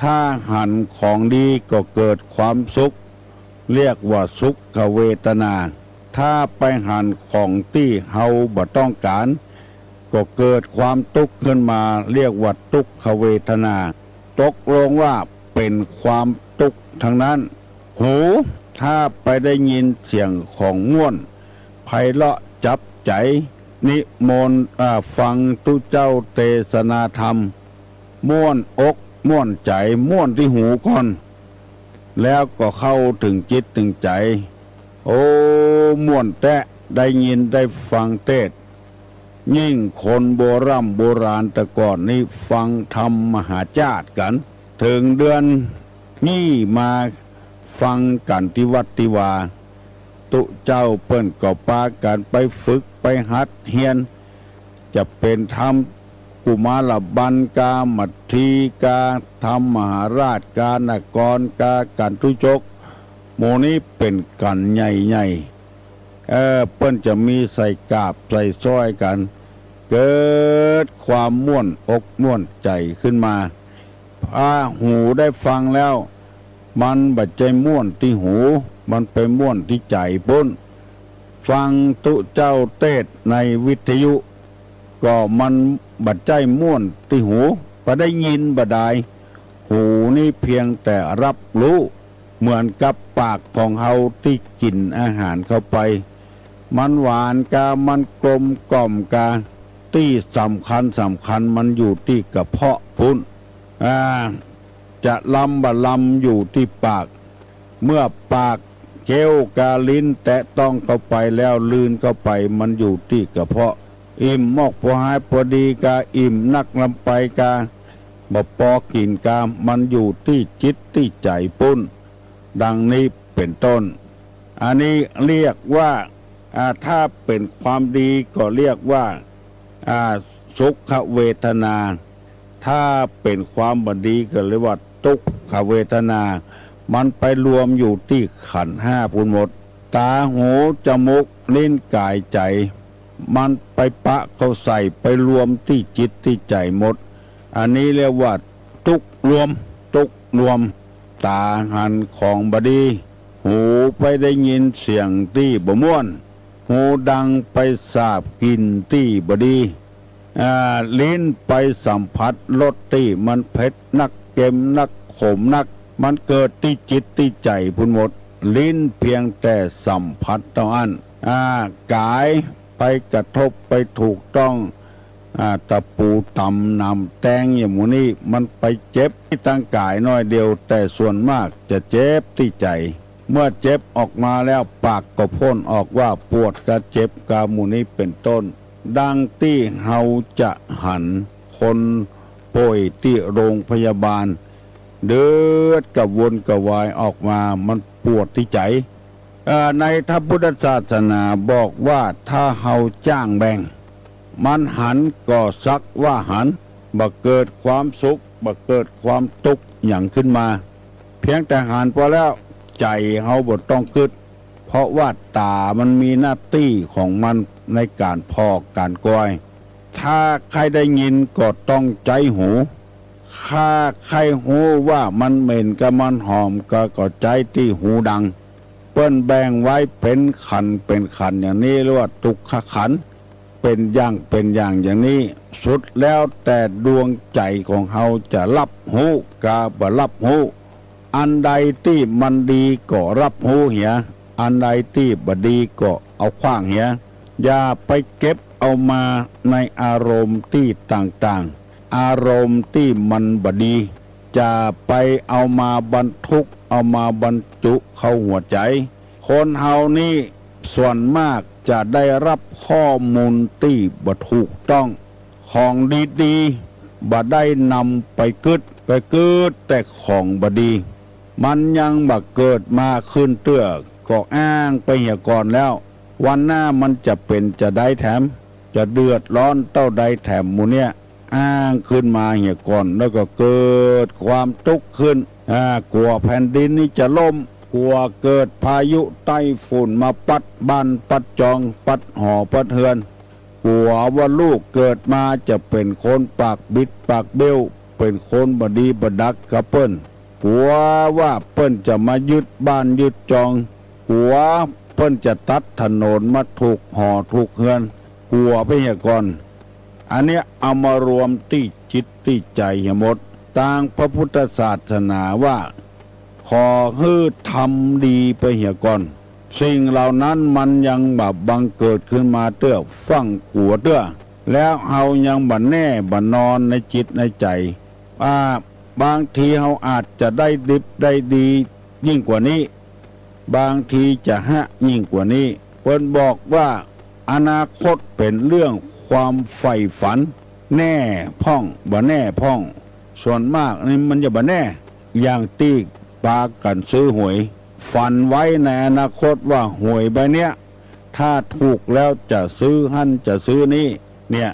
S4: ถ้าหันของดีก็เกิดความสุขเรียกว่าสุขเวทนาถ้าไปหันของที่เฮาบ่ต้องการก็เกิดความทุกข์ขึ้นมาเรียกว่าทุกขเวทนาตกลงว่าเป็นความทุกข์ทั้งนั้นหูถ้าไปได้ยินเสียงของม่วนไพเราะจับใจนิมนต์ฟังตุเจ้าเทศนาธรรมม่วนอกม่วนใจม่วนที่หูก่อนแล้วก็เข้าถึงจิตถึงใจโอ้ม่วนแตะได้ยินได้ฟังเทศยิ่งคนโบราณแต่ก่อนนี่ฟังธรรมมหาจาร์กันถึงเดือนนี่มาฟังกันที่วัดติวาตุเจ้าเปิ้นก็พากันไปฝึกไปหัดเฮียนจะเป็นธรรมกุมารบัณกามัทธีกาธรรมมหาราชกานกรกากันทุจกโมนี้เป็นกันใหญ่ๆเปิ้นจะมีใส่กาบใส่ซ้อยกันเกิดความม่วนอกม่วนใจขึ้นมาหูได้ฟังแล้วมันบัดใจม่วนที่หูมันไปม่วนที่ใจปุ้นฟังตุเจ้าเทศในวิทยุก็มันบัดใจม่วนที่หูพอได้ยินบ่ได้หูนี่เพียงแต่รับรู้เหมือนกับปากของเฮาที่กินอาหารเข้าไปมันหวานกามันกลมกล่อมกาที่สำคัญมันอยู่ที่กระเพาะพุ้นจะลำบ่ลำอยู่ที่ปากเมื่อปากเคี้ยวกาลิ้นแตะต้องเข้าไปแล้วลืนเข้าไปมันอยู่ที่กระเพาะอิ่มมอกพอหายพอดีกาอิ่มนักลำไปกาบ่ปอกินกามันอยู่ที่จิตที่ใจปุ้นดังนี้เป็นต้นอันนี้เรียกว่าถ้าเป็นความดีก็เรียกว่าสุขเวทนาถ้าเป็นความบดีก็เรียกว่าทุกขเวทนามันไปรวมอยู่ที่ขันธ์ห้าพูนหมดตาหูจมูกลิ้นกายใจมันไปปะเข้าใส่ไปรวมที่จิตที่ใจหมดอันนี้เรียกว่าทุกรวมตาหันของบดีหูไปได้ยินเสียงที่บ่ม่วนหูดังไปสาบกลิ่นที่บดีลิ้นไปสัมผัสรสที่มันเผ็ดนักเค็มนักขมนักมันเกิดที่จิตที่ใจพุ่นหมดลิ้นเพียงแต่สัมผัสเท่านั้นกายไปกระทบไปถูกต้องตะปูตำนำแตงอย่างมูนี่มันไปเจ็บที่ตั้งกายน้อยเดียวแต่ส่วนมากจะเจ็บที่ใจเมื่อเจ็บออกมาแล้วปากก็พ่นออกว่าปวดกระเจ็บกามูนี่เป็นต้นดังที่เฮาจะหันคนป่วยที่โรงพยาบาลเดือดกระวนกระวายออกมามันปวดที่ใจในพระพุทธศาสนาบอกว่าถ้าเฮาจ้างแบ่งมันหันก็สักว่าหันบ่เกิดความสุขบ่เกิดความทุกข์อย่างขึ้นมาเพียงแต่หันพอแล้วใจเฮาบ่ต้องคิดเพราะว่าตามันมีหน้าที่ของมันในการพอกการก้อยถ้าใครได้ยินก็ต้องใจหูถ้าใครหูว่ามันเหม็นกับมันหอมก็ใจที่หูดังเปิ้นแบ่งไว้เป็นขันอย่างนี้เรียกว่าทุกขขันธ์เป็นอย่างนี้สุดแล้วแต่ดวงใจของเฮาจะรับหูกาบ่รับหูอันใดที่มันดีก็รับหูเหียอันใดที่บ่ดีก็เอาขว้างเหียอย่าไปเก็บเอามาในอารมณ์ที่ต่าง อารมณ์ที่มันบดีจะไปเอามาบรรทุกเอามาบรรจุเข้าหัวใจคนเฮานี่ส่วนมากจะได้รับข้อมูลที่บ่ถูกต้องของดีๆบ่ได้นำไปกึดแต่ของบดีมันยังบ่เกิดมาขึ้นเตื้อก็อ้างไปเหี่ยก่อนแล้ววันหน้ามันจะเป็นจะได้แถมจะเดือดร้อนเต้าใดแถมหมู่เนี่ยอ้างขึ้นมาเหี่ยก่อนแล้วก็เกิดความทุกข์ขึ้นกลัวแผ่นดินนี้จะล่มกลัวเกิดพายุไต้ฝุ่นมาปัดบ้านปัดจองปัดหอปัดเฮือนกลัวว่าลูกเกิดมาจะเป็นคนปากบิดปากเบี้ยวเป็นคนบดีบดักกับเปิ้นกลัวว่าเปิ้นจะมายึดบ้านยึดจองกลัวเปิ้นจะตัดถนนมาถูกหอถูกเฮือนกลัวไปเหี่ยก่อนอันเนี้ยเอามารวมที่จิตที่ใจหมดต่างพระพุทธศาสนาว่าขอให้ทำดีไปเหี่ยก่อนสิ่งเหล่านั้นมันยังบังเกิดขึ้นมาเตื้อฟังกัวเตื้อแล้วเฮายังบัแน่บันอนในจิตในใจบางทีเฮาอาจจะได้ดิบได้ดียิ่งกว่านี้บางทีจะยิ่งกว่านี้เพิ่นบอกว่าอนาคตเป็นเรื่องความใฝ่ฝันแน่พ่องบ่แน่พ่องส่วนมากนี่มันจะบ่แน่อย่างตีปากันซื้อหวยฝันไว้ในอนาคตว่าหวยใบเนี้ยถ้าถูกแล้วจะซื้อหั่นจะซื้อนี่เนี่ย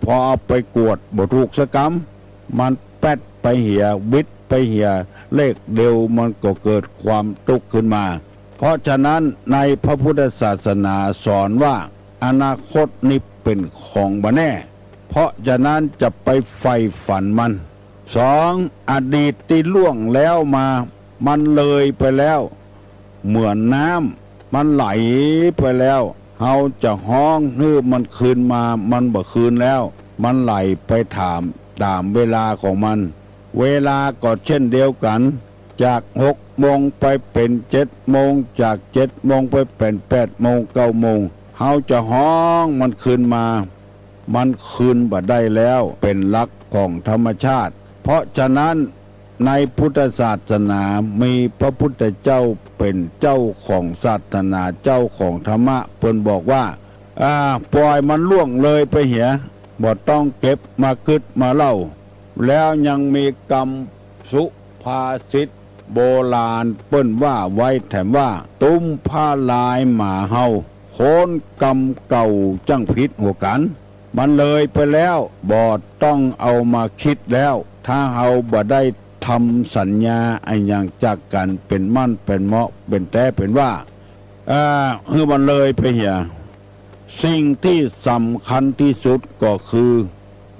S4: พอเอาไปกวดบ่ถูกสักกำมันแป๊ดไปเหี่ยวิทย์ไปเหี่ยเลขเดียวมันก็เกิดความทุกข์ขึ้นมาเพราะฉะนั้นในพระพุทธศาสนาสอนว่าอนาคตนี้เป็นของบ่แน่เพราะฉะนั้นจะไปใฝ่ฝันมันสองอดีตที่ล่วงแล้วมามันเลยไปแล้วเหมือนน้ำมันไหลไปแล้วเฮาจะห้องฮื้อมันคืนมามันบ่คืนแล้วมันไหลไปตามเวลาของมันเวลาก็เช่นเดียวกันจาก6 โมงไปเป็น7 โมงจาก7 โมงไปเป็น8 โมง9 โมงเฮาจะห้องมันคืนมามันคืนบ่ได้แล้วเป็นหลักของธรรมชาติเพราะฉะนั้นในพุทธศาสนามีพระพุทธเจ้าเป็นเจ้าของศาสนาเจ้าของธรรมะเพิ่นบอกว่าปล่อยมันล่วงเลยไปเหียบ่ต้องเก็บมากึดมาเล่าแล้วยังมีกรรมสุภาษิตโบราณเปิ้นว่าไว้แถมว่าตุ้มผ้าลายหมาเฮาโคนกรรมเก่าจังผิดหัวกันมันเลยไปแล้วบ่ต้องเอามาคิดแล้วถ้าเฮาบ่ได้ทำสัญญาอันอย่างจากกันเป็นมั่นเป็นเหมาะเป็นแต่เป็นว่ามันเลยไปเหียสิ่งที่สำคัญที่สุดก็คือ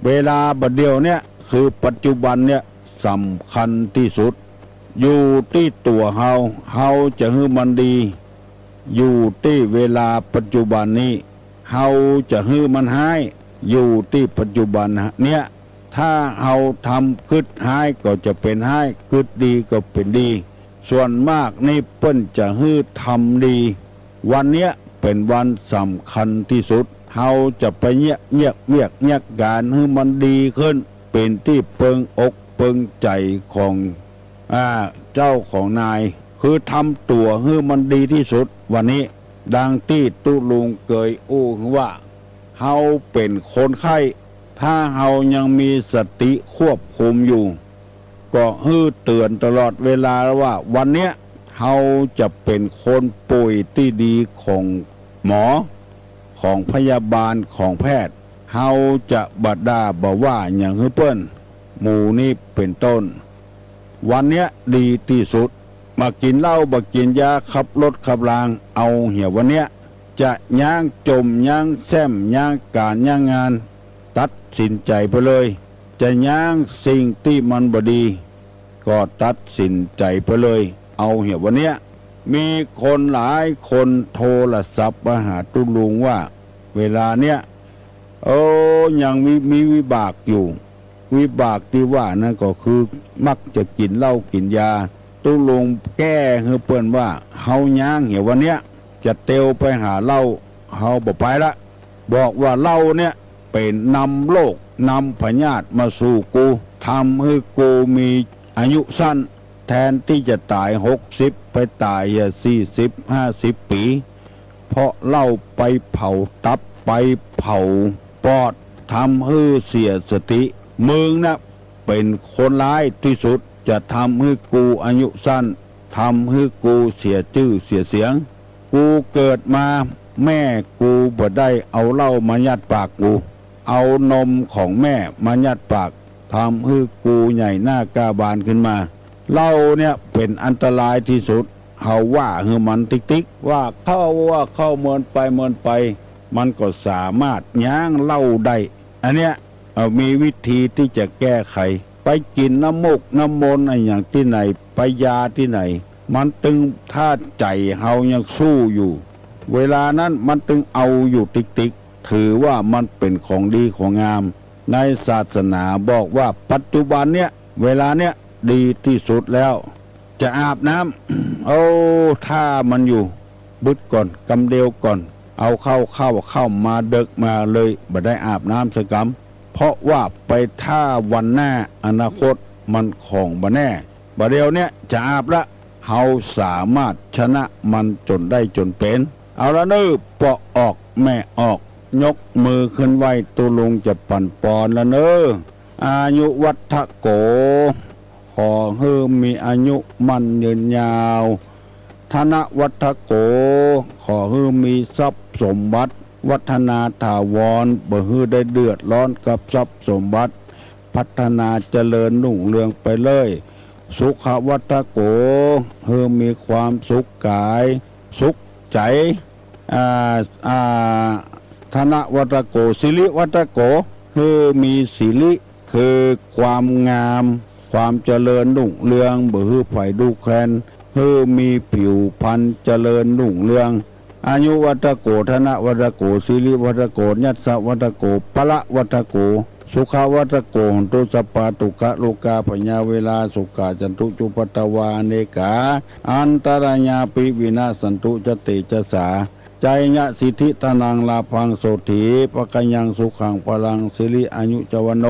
S4: เวลาบัดเดียวเนี่ยคือปัจจุบันเนี่ยสำคัญที่สุดอยู่ที่ตัวเฮาจะให้มันดีอยู่ที่เวลาปัจจุบันนี้เฮาจะให้มันหายอยู่ที่ปัจจุบันเนี่ยถ้าเฮาทำกึดหายก็จะเป็นหายกึดดีก็เป็นดีส่วนมากนี่เปิ้นจะให้ทำดีวันเนี้ยเป็นวันสำคัญที่สุดเฮาจะไปเงียกการให้มันดีขึ้นเป็นที่เปิงอกเปิงใจของเจ้าของนายคือทำตัวให้มันดีที่สุดวันนี้ดังที่ตุลุงเคยว่าเฮาเป็นคนไข้ถ้าเฮายังมีสติควบคุมอยู่ก็ให้เตือนตลอดเวลาว่าวันเนี้ยเฮาจะเป็นคนป่วยที่ดีของหมอของพยาบาลของแพทย์เฮาจะบ่ด่าบ่ว่าอย่างให้เปิ้นหมู่นี้เป็นต้นวันเนี้ยดีที่สุดมากินเหล้าบ่กินยาขับรถขับรางเอาเหี่ยวันเนี้ยจะย่างจมย่างแซมย่างการย่างงานตัดสินใจไปเลยจะย่างสิ่งที่มันบ่ดีก็ตัดสินใจไปเลยเอาเหี่ยวันเนี้ยมีคนหลายคนโทรศัพท์มาหาตุลุงว่าเวลาเนี้ยยังมีวิบากอยู่วิบากที่ว่านั่นก็คือมักจะกินเหล้ากินยาตุลุงแก้ให้เปิ้นว่าเฮาย่างเหี่ยวันเนี้ยจะเตียวไปหาเหล้าเฮาบ่ไปละบอกว่าเหล้าเนี่ย เป็นนำโลกนำพญาติมาสู่กูทำให้กูมีอายุสั้นแทนที่จะตาย60ไปตาย40-50 ปีเพราะเล่าไปเผาตับไปเผาปอดทำให้เสียสติมึงนะเป็นคนร้ายที่สุดจะทำให้กูอายุสั้นทำให้กูเสียชื่อเสียเสียงกูเกิดมาแม่กูบ่ได้เอาเหล้ามายัดปากกูเอานมของแม่มายัดปากทำให้กูใหญ่หน้ากาบานขึ้นมาเหล้าเนี่ยเป็นอันตรายที่สุดเฮาว่าคือมันติ๊กว่าเข้าเมินไปมันก็สามารถย้างเหล้าได้อันเนี้ยมีวิธีที่จะแก้ไขไปกินน้ำมูกน้ำมนต์อะไรอย่างที่ไหนไปยาที่ไหนมันตึงถ้าใจเฮายังสู้อยู่เวลานั้นมันตึงเอาอยู่ติ๊กถือว่ามันเป็นของดีของงามในศาสนาบอกว่าปัจจุบันเนี้ยเวลาเนี้ยดีที่สุดแล้วจะอาบน้ำ เอาถ้ามันอยู่บึดก่อนกำเดียวก่อนเอาเข้ามาเดึกมาเลยบ่ได้อาบน้ำสักกำเพราะว่าไปถ้าวันหน้าอนาคตมันของบ่แน่บ่เดียวเนี้ยจะอาบละเฮาสามารถชนะมันจนได้จนเป็นเอาละเน้อปอกออกแม่ออกยกมือขึ้นไหวตุลุงจะปั่นปอนละเน้ออายุวัฒโกขอให้มีอายุมั่นยืนยาวธนวัฒโกขอให้มีทรัพย์สมบัติวัฒนาถาวรบ่ให้ได้เดือดร้อนกับทรัพย์สมบัติพัฒนาเจริญรุ่งเรืองไปเลยสุขวัฒโกให้มีความสุขกายสุขใจธนวัฒโกสิริวัฒโกคือมีสิริคือความงามความเจริญรุ่งเรืองบ่ฮือไผดูแคลนฮือมีผิวพรรณเจริญรุ่งเรืองอายุวัฒโกธนวัฒโกสิริวัฒโกยัสสวัฒโกพละวัฒโกสุขวัฒโกหนตุสัพพะตุกะโลกาปัญญาเวลาสุขะจันตุจุปตวาเนกาอันตรายาปิวินาสันตุจติจสาใจญะสิทธิตนังลาพังโสถีปะกัญญังสุขังพลังสิริอายุจวโน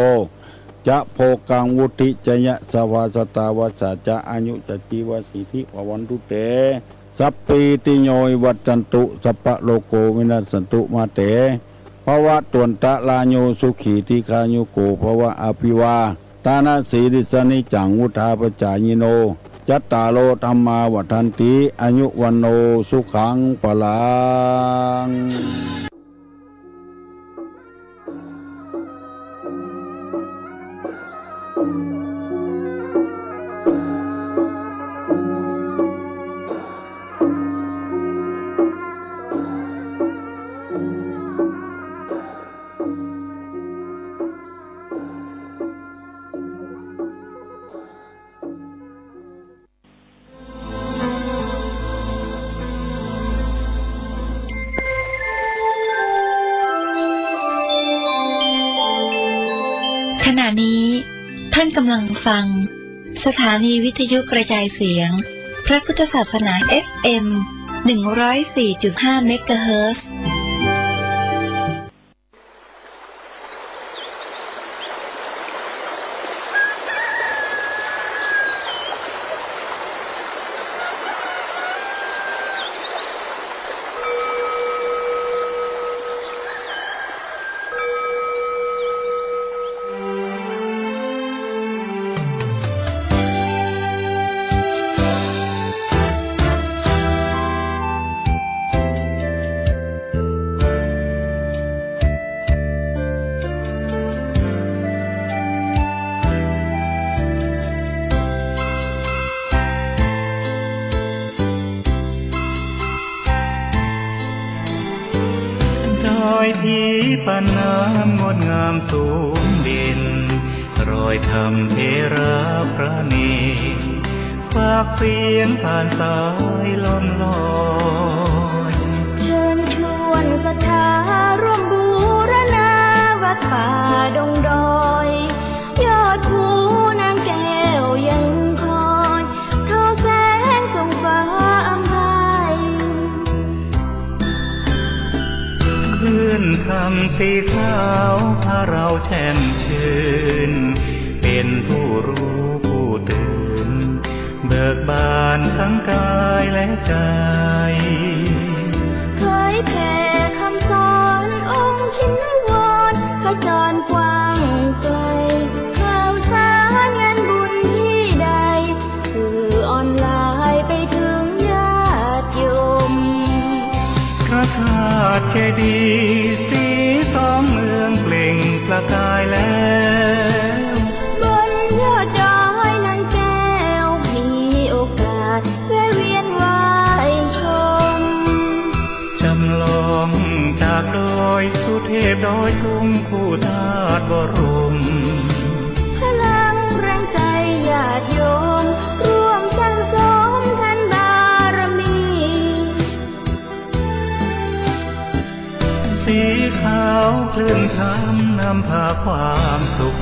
S4: จะโภกังวุติจยะสวาสตาวัสสะจะอายุจจีวสิทธิภวันตุเตสัพปีติโยวัจจันตุสัพพะโลโกวินาสันตุมาเตภวะตวนตะลาโยสุขีติคายุโกภวะอภิวาตานาสีริสนิจังวุธาปจายิโนจัตตาโลธรรมาวัฏันติอายุวันโนสุขังปลัง
S3: ขณะนี้ท่านกำลังฟังสถานีวิทยุกระจายเสียงพระพุทธศาสนา FM 104.5 เมกะเฮิรตซ์
S6: ที่ปานน้ำงดงามสูงเด่นรอยธรรมเทระพระเนตรฝากเสียงผ่านสายล่อนลอย
S5: เชิญชวนศรัทธาร่วมบูรณาวัดป่าดงดอยยอดภูนางแก้วยังคอยทอแสงส่องฟ้าอำไพ
S6: คลื่นไท ำสีขาวพาเราแช่มชื่นเป็นผู้รู้ผู้ตื่นเบิกบานทั้งกายและใจ
S5: เคยแผ่คำสอนองค์ชินวรขจรกว้างไกลข่าวสารงานบุญที่ใดสื่อออนไลน์ไปถึงญาติโยม
S6: พระธาตุเจดีย์สีสองเมืองเปล่งประกายแล้ว
S5: บนยอดดอยนางแก้วมีโอกาสแวะเวียนไหว้ชม
S6: จำลองจากดอยสุเทพดอยทุ่งคู่ธาตุบรม
S5: พลังแรงใจญาติโยมร่วมสร้างสมทันบารมี
S6: สีขาวคลื่นธรรมนำพาความสุข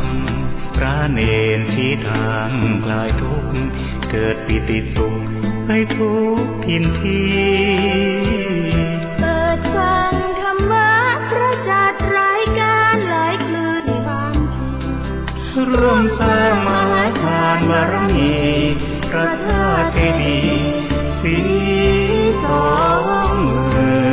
S6: พระเนรชี้ทางคลายทุกข์เกิดปิติสุขให้ทุกทินที
S5: เปิดฟังธรรมะพระจัดรายการหลายคลื่นความ
S6: ร่วมสร้างมหาทานบารมีพระธาตุเจดีย์สีสองเมือง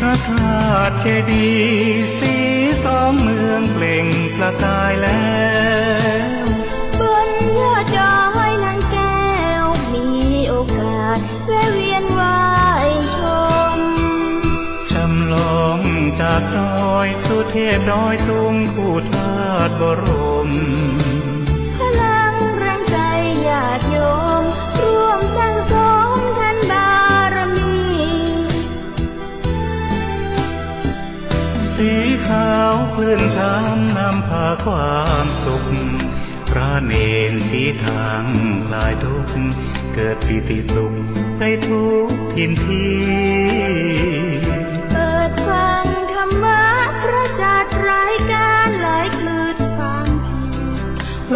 S6: พระธาตุเจดีย์สีสองเมืองเปล่งประกายแล้ว
S5: บนยอดดอยนางแก้วมีโอกาสแวะเวียนไหว้ชม
S6: จำลองจากดอยสุเทพดอยทุ่งคู่ธาตุบรม
S5: พลังแรงใจญาติโยมร่วมสร้างสมทันบารมี
S6: สีขาวคลื่นธรรมนำพาความสุขพระเนรชี้ทางคลายทุกข์เกิดปิติสุขไปทุกทินที
S5: เปิดฟังธรรมะพระจัดรายการหลายคลื่นความ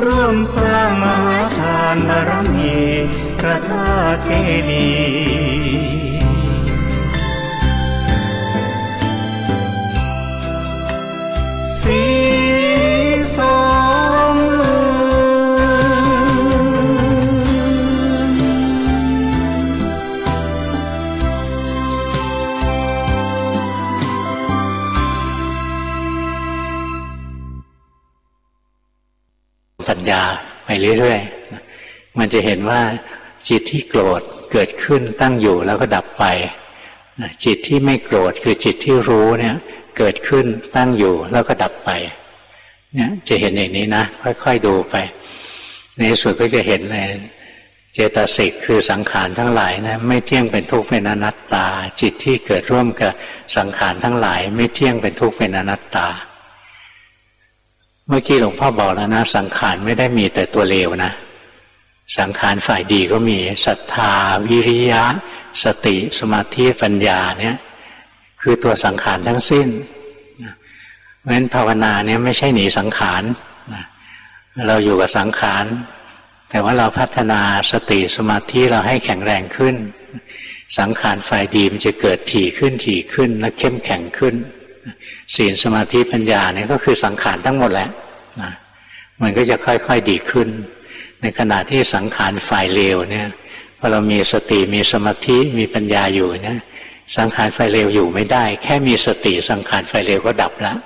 S6: ร่วมสร้างมหาทานบารมีพระธาตุเจดีย์สีสองเมืองปัญญาไปเรื่อยๆมันจะเห็นว่าจิตที่โกรธเกิดขึ้นตั้งอยู่แล้วก็ดับไปจิตที่ไม่โกรธคือจิตที่รู้เนี่ยเกิดขึ้นตั้งอยู่แล้วก็ดับไปเนี่ยจะเห็นอย่างนี้นะค่อยๆดูไปในสุดก็จะเห็นในเจตสิกคือสังขารทั้งหลายนะไม่เที่ยงเป็นทุกข์เป็นอนัตตาจิตที่เกิดร่วมกับสังขารทั้งหลายไม่เที่ยงเป็นทุกข์เป็นอนัตตาเมื่อกี้หลวงพ่อบอกแล้วนะสังขารไม่ได้มีแต่ตัวเลวนะสังขารฝ่ายดีก็มีศรัทธาวิริยะสติสมาธิปัญญาเนี่ยคือตัวสังขารทั้งสิ้นเพราะฉะนั้นภาวนาเนี่ยไม่ใช่หนีสังขารเราอยู่กับสังขารแต่ว่าเราพัฒนาสติสมาธิเราให้แข็งแรงขึ้นสังขารฝ่ายดีมันจะเกิดถี่ขึ้นและเข้มแข็งขึ้นศีลสมาธิปัญญาเนี่ยก็คือสังขารทั้งหมดแหละมันก็จะค่อยๆดีขึ้นในขณะที่สังขารฝ่ายเลวเนี่ยพอเรามีสติมีสมาธิมีปัญญาอยู่เนี่ยสังขารฝ่ายเลวอยู่ไม่ได้แค่มีสติสังขารฝ่ายเลวก็ดับแล้ว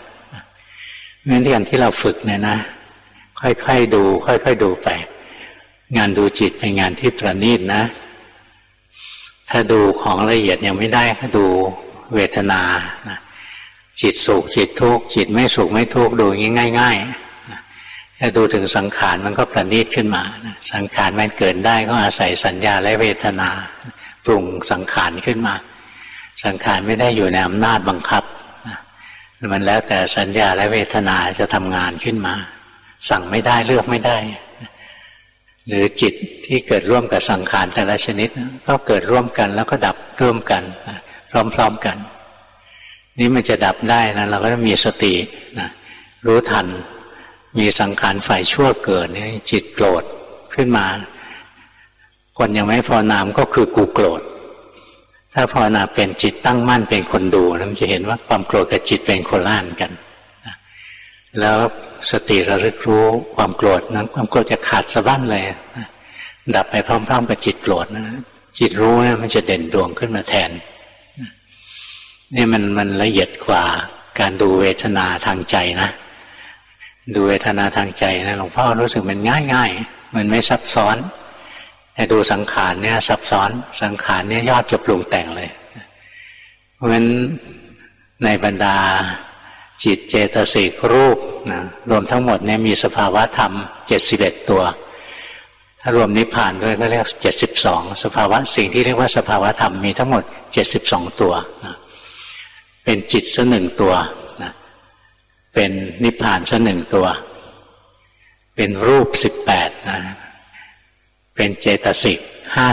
S6: เพราะฉะนั้นการที่เราฝึกเนี่ยนะค่อยๆดูค่อยๆดูไปงานดูจิตเป็นงานที่ประณีตนะถ้าดูของละเอียดยังไม่ได้ก็ดูเวทนานะจิตสุขจิตทุกข์จิตไม่สุขไม่ทุกข์ดูง่ายๆถ้าดูถึงสังขารมันก็ประณีตขึ้นมาสังขารมันเกิดได้ก็อาศัยสัญญาและเวทนาปรุงสังขารขึ้นมา
S7: สังขารไม่ได้อยู่ในอำนาจบังคับมันแล้วแต่สัญญาและเวทนาจะทำงานขึ้นมาสั่งไม่ได้เลือกไม่ได้หรือจิตที่เกิดร่วมกับสังขารแต่ละชนิดก็เกิดร่วมกันแล้วก็ดับร่วมกันพร้อมๆกันนี่มันจะดับได้นะเราก็ต้องมีสตินะรู้ทันมีสังขารฝ่ายชั่วเกิดนี่จิตโกรธขึ้นมาคนยังไม่ภาวนามก็คือกูโกรธถ้าภาวนาเป็นจิตตั้งมั่นเป็นคนดูแล้วมันจะเห็นว่าความโกรธกับจิตเป็นคนละอันกันแล้วสติระลึกรู้ความโกรธนั้นความโกรธจะขาดสะบั้นเลยดับไปพร้อมๆกับจิตโกรธนะจิตรู้เนี่ยมันจะเด่นดวงขึ้นมาแทนนี่มันละเอียดกว่าการดูเวทนาทางใจนะดูเวทนาทางใจนะหลวงพ่อรู้สึกมันง่ายๆมันไม่ซับซ้อนแต่ดูสังขารเนี่ยซับซ้อนสังขารเนี่ยยอดจะปรุงแต่งเลยเพราะฉะนั้นในบรรดาจิตเจตสิกรูปนะรวมทั้งหมดเนี่ยมีสภาวะธรรม71ตัวถ้ารวมนิพพานด้วยก็เรียก72สภาวะสิ่งที่เรียกว่าสภาวะธรรมมีทั้งหมด72ตัวนะเป็นจิตซะ1ตัวนะเป็นนิพพานซะ1ตัวเป็นรูป18นะเป็นเจตสิก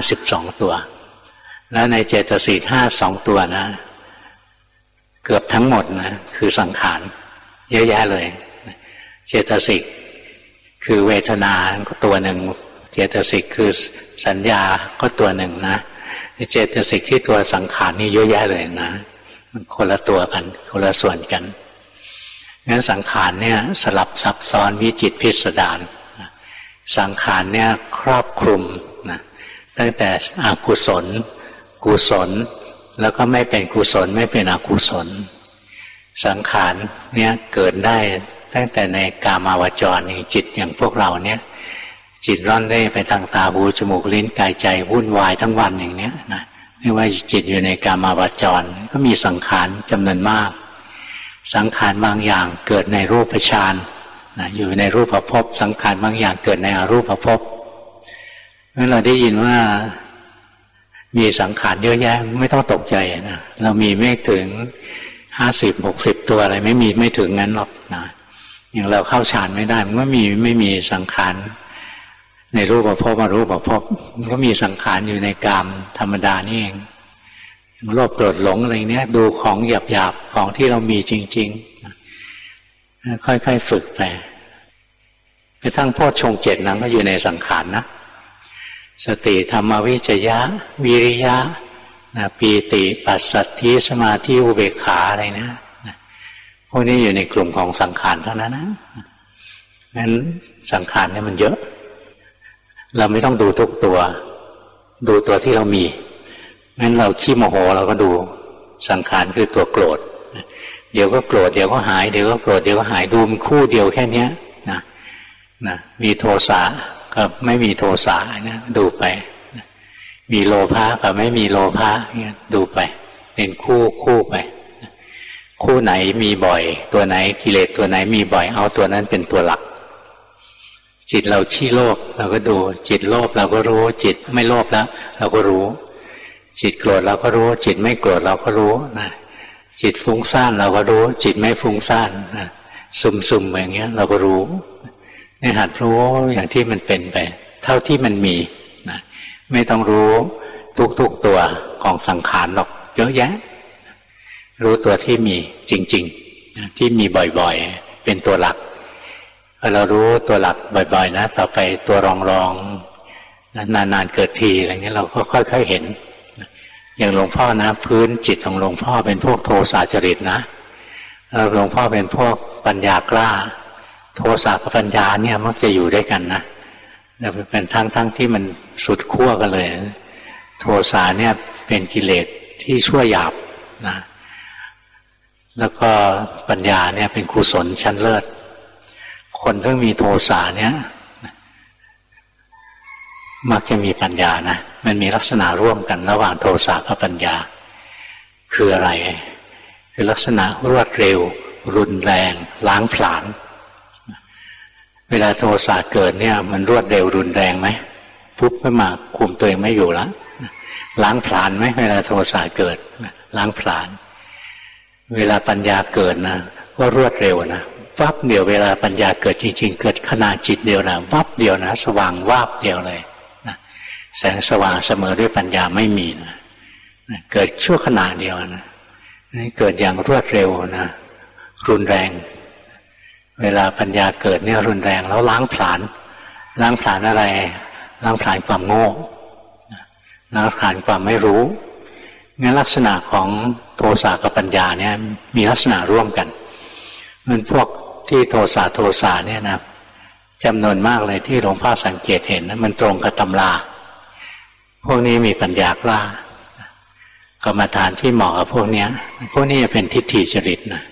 S7: 52ตัวแล้วในเจตสิก52ตัวนะเกือบทั้งหมดนะคือสังขารเยอะแยะเลยเจตสิกคือเวทนาก็ตัวหนึ่งเจตสิกคือสัญญาก็ตัวหนึ่งนะเจตสิกที่ตัวสังขารนี่เยอะแยะเลยนะมันคนละตัวกันคนละส่วนกันงั้นสังขารเนี่ยสลับซับซ้อนวิจิตรพิสดารสังขารเนี่ยครอบคลุมนะตั้งแต่อกุศลกุศลแล้วก็ไม่เป็นกุศลไม่เป็นอกุศลสังขารเนี่ยเกิดได้ตั้งแต่ในกามาวจรจิตอย่างพวกเราเนี่ยจิตร่อนเร่ไปทางตาหูจมูกลิ้นกายใจวุ่นวายทั้งวันอย่างเนี้ยนะไม่ว่าจิตอยู่ในกามาวจรก็มีสังขารจำนวนมากสังขารบางอย่างเกิดในรูปฌานอยู่ในรูปภพสังขารบางอย่างเกิดในอรูปภพเมื่อเราได้ยินว่ามีสังขารเยอะแยะไม่ต้องตกใจนะเรามีไม่ถึง50-60ตัวอะไรไม่ถึงงั้นหรอกนะอย่างเราเข้าฌานไม่ได้มันก็ไม่มีสังขารในรูปภพอรูปภพมันก็มีสังขารอยู่ในกามธรรมดานี่เองโลภโกรธหลงอะไรเนี้ยดูของหยาบๆของที่เรามีจริงๆค่อยๆฝึกไปกระทั่งโพชฌงค์ 7นั้นก็อยู่ในสังขารนะสติธรรมวิจยะวิริยะปีติปัสสัทธิสมาธิอุเบกขาอะไรนะพวกนี้อยู่ในกลุ่มของสังขารเท่านั้นนะงั้นสังขารเนี่ยมันเยอะเราไม่ต้องดูทุกตัวดูตัวที่เรามีงั้นเราขี้โมโหเราก็ดูสังขารคือตัวโกรธเดี๋ยวก็โกรธเดี๋ยวก็หายเดี๋ยวก็โกรธเดี๋ยวก็หายดูมันคู่เดียวแค่นี้นะมีโทสะกับไม่มีโทสะนะดูไปมีโลภะกับไม่มีโลภะเนี่ยดูไปเป็นคู่ไปคู่ไหนมีบ่อยตัวไหนกิเลสตัวไหนมีบ่อยเอาตัวนั้นเป็นตัวหลักจิตเราขี้โลภเราก็ดูจิตโลภเราก็รู้จิตไม่โลภแล้วเราก็รู้จิตโกรธเราก็รู้จิตไม่โกรธเราก็รู้นะจิตฟุ้งซ่านเราก็รู้จิตไม่ฟุ้งซ่านนะซึมอย่างเงี้ยเราก็รู้เนี่ยหัดรู้อย่างที่มันเป็นไปเท่าที่มันมีนะไม่ต้องรู้ทุกตัวของสังขารหรอกเยอะแยะรู้ตัวที่มีจริงๆนะที่มีบ่อยๆเป็นตัวหลักพอเรารู้ตัวหลักบ่อยๆนะต่อไปตัวรองๆนานๆเกิดทีอะไรเงี้ยเราก็ค่อยๆเห็นอย่างหลวงพ่อนะพื้นจิตของหลวงพ่อเป็นพวกโทสะจริตนะหลวงพ่อเป็นพวกปัญญากล้าโทสะกับปัญญาเนี่ยมักจะอยู่ด้วยกันนะเป็นทั้งที่มันสุดขั้วกันเลยโทสะเนี่ยเป็นกิเลสที่ชั่วหยาบนะแล้วก็ปัญญาเนี่ยเป็นกุศลชั้นเลิศคนที่มีโทสะเนี่ยมักจะมีปัญญานะมันมีลักษณะร่วมกันระหว่างโทสะกับปัญญาคืออะไรคือลักษณะรวดเร็วรุนแรงล้างผลาญเวลาโทสะเกิดเนี่ยมันรวดเร็วรุนแรงไหมปุ๊บขึ้นมาคุมตัวเองไม่อยู่แล้วล้างผลาญไหมเวลาโทสะเกิด ล้างผลาญเวลาปัญญาเกิดนะก็รวดเร็วนะวับเดียวเวลาปัญญาเกิดจริงๆเกิดขณะจิตเดียวนะวับเดียวนะสว่างวาบเดียวเลยนะแสงสว่างเสมอด้วยปัญญาไม่มีนะเกิดชั่วขณะเดียวนะเกิดอย่างรวดเร็วนะรุนแรงเวลาปัญญาเกิดเนี่ยรุนแรงแล้วล้างผลาญอะไรล้างผลาญความโง่ล้างผลาญความไม่รู้งั้นลักษณะของโทสะกับปัญญาเนี่ยมีลักษณะร่วมกันมันพวกที่โทสะเนี่ยนะจำนวนมากเลยที่หลวงพ่อสังเกตเห็นนะมันตรงกับตำราพวกนี้มีปัญญากล้ากรรมฐานที่เหมาะกับพวกนี้จะเป็นทิฏฐิจริตนะ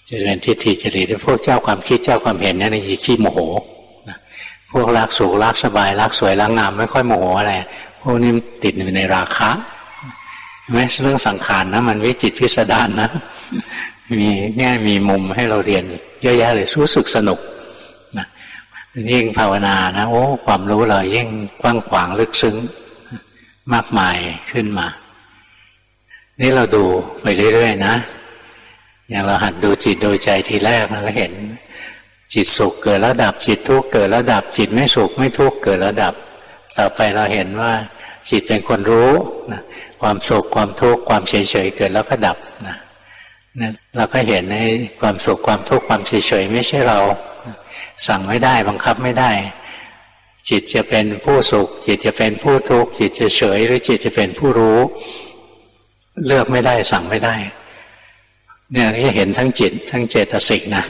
S7: จะเป็นทิฏฐิจริตพวกเจ้าความคิดเจ้าความเห็นเนี่ยจะขี้โมโหนะพวกรักสุขรักสบายรักสวยรักงามไม่ค่อยโมโหอะไรพวกนี้ติดอยู่ในราคะแม้เรื่องสังขารนะมันวิจิตรพิสดารนะมีแง่มีมุมให้เราเรียนเยอะแยะเลยรู้สึกสนุกนะยิ่งภาวนานะโอ้ความรู้เรายิ่งกว้างขวางลึกซึ้งมากมายขึ้นมานี่เราดูไปเรื่อยๆนะอย่างเราหัดดูจิตดูใจทีแรกเราก็เห็นจิตสุขเกิดแล้วดับจิตทุกข์เกิดแล้วดับจิตไม่สุขไม่ทุกข์เกิดแล้วดับต่อไปเราเห็นว่าจิตเป็นคนรู้นะความสุขความทุกข์ความเฉยๆเกิดแล้วก็ดับนะเราก็เห็นในความสุขความทุกข์ความเฉยๆไม่ใช่เราสั่งไม่ได้บังคับไม่ได้จิตจะเป็นผู้สุขจิตจะเป็นผู้ทุกข์จิตจะเฉยหรือจิตจะเป็นผู้รู้เลือกไม่ได้สั่งไม่ได้เนี่ยก็เห็นทั้งจิตทั้งเจตสิกนะ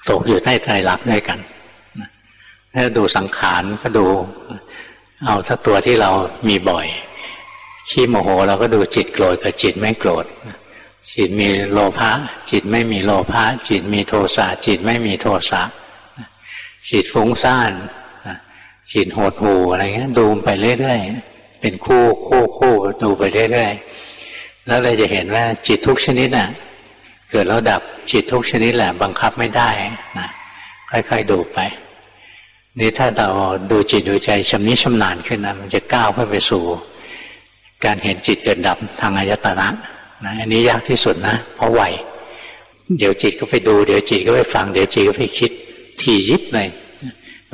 S7: ตกอยู่ใต้ไตรลักษณ์ด้วยกันถ้าดูสังขารก็ดูเอาถ้าตัวที่เรามีบ่อยขี้โมโหเราก็ดูจิตโกรธกับจิตไม่โกรธจิตมีโลภะจิตไม่มีโลภะจิตมีโทสะจิตไม่มีโทสะจิตฟุ้งซ่านจิตโหดหู่อะไรเงี้ยดูไปเรื่อยๆเป็นคู่ดูไปเรื่อยๆแล้วเราจะเห็นว่าจิตทุกชนิดน่ะเกิดแล้วดับจิตทุกชนิดแหละบังคับไม่ได้นะค่อยๆดูไปนี่ถ้าเราดูจิตดูใจชำนิชำนาญขึ้นนะมันจะก้าวขึ้นไปสู่การเห็นจิตเกิดดับทางอายตนะนะอันนี้ยากที่สุดนะเพราะไวเดี๋ยวจิตก็ไปดูเดี๋ยวจิตก็ไปฟังเดี๋ยวจิตก็ไปคิดถี่ยิบเลย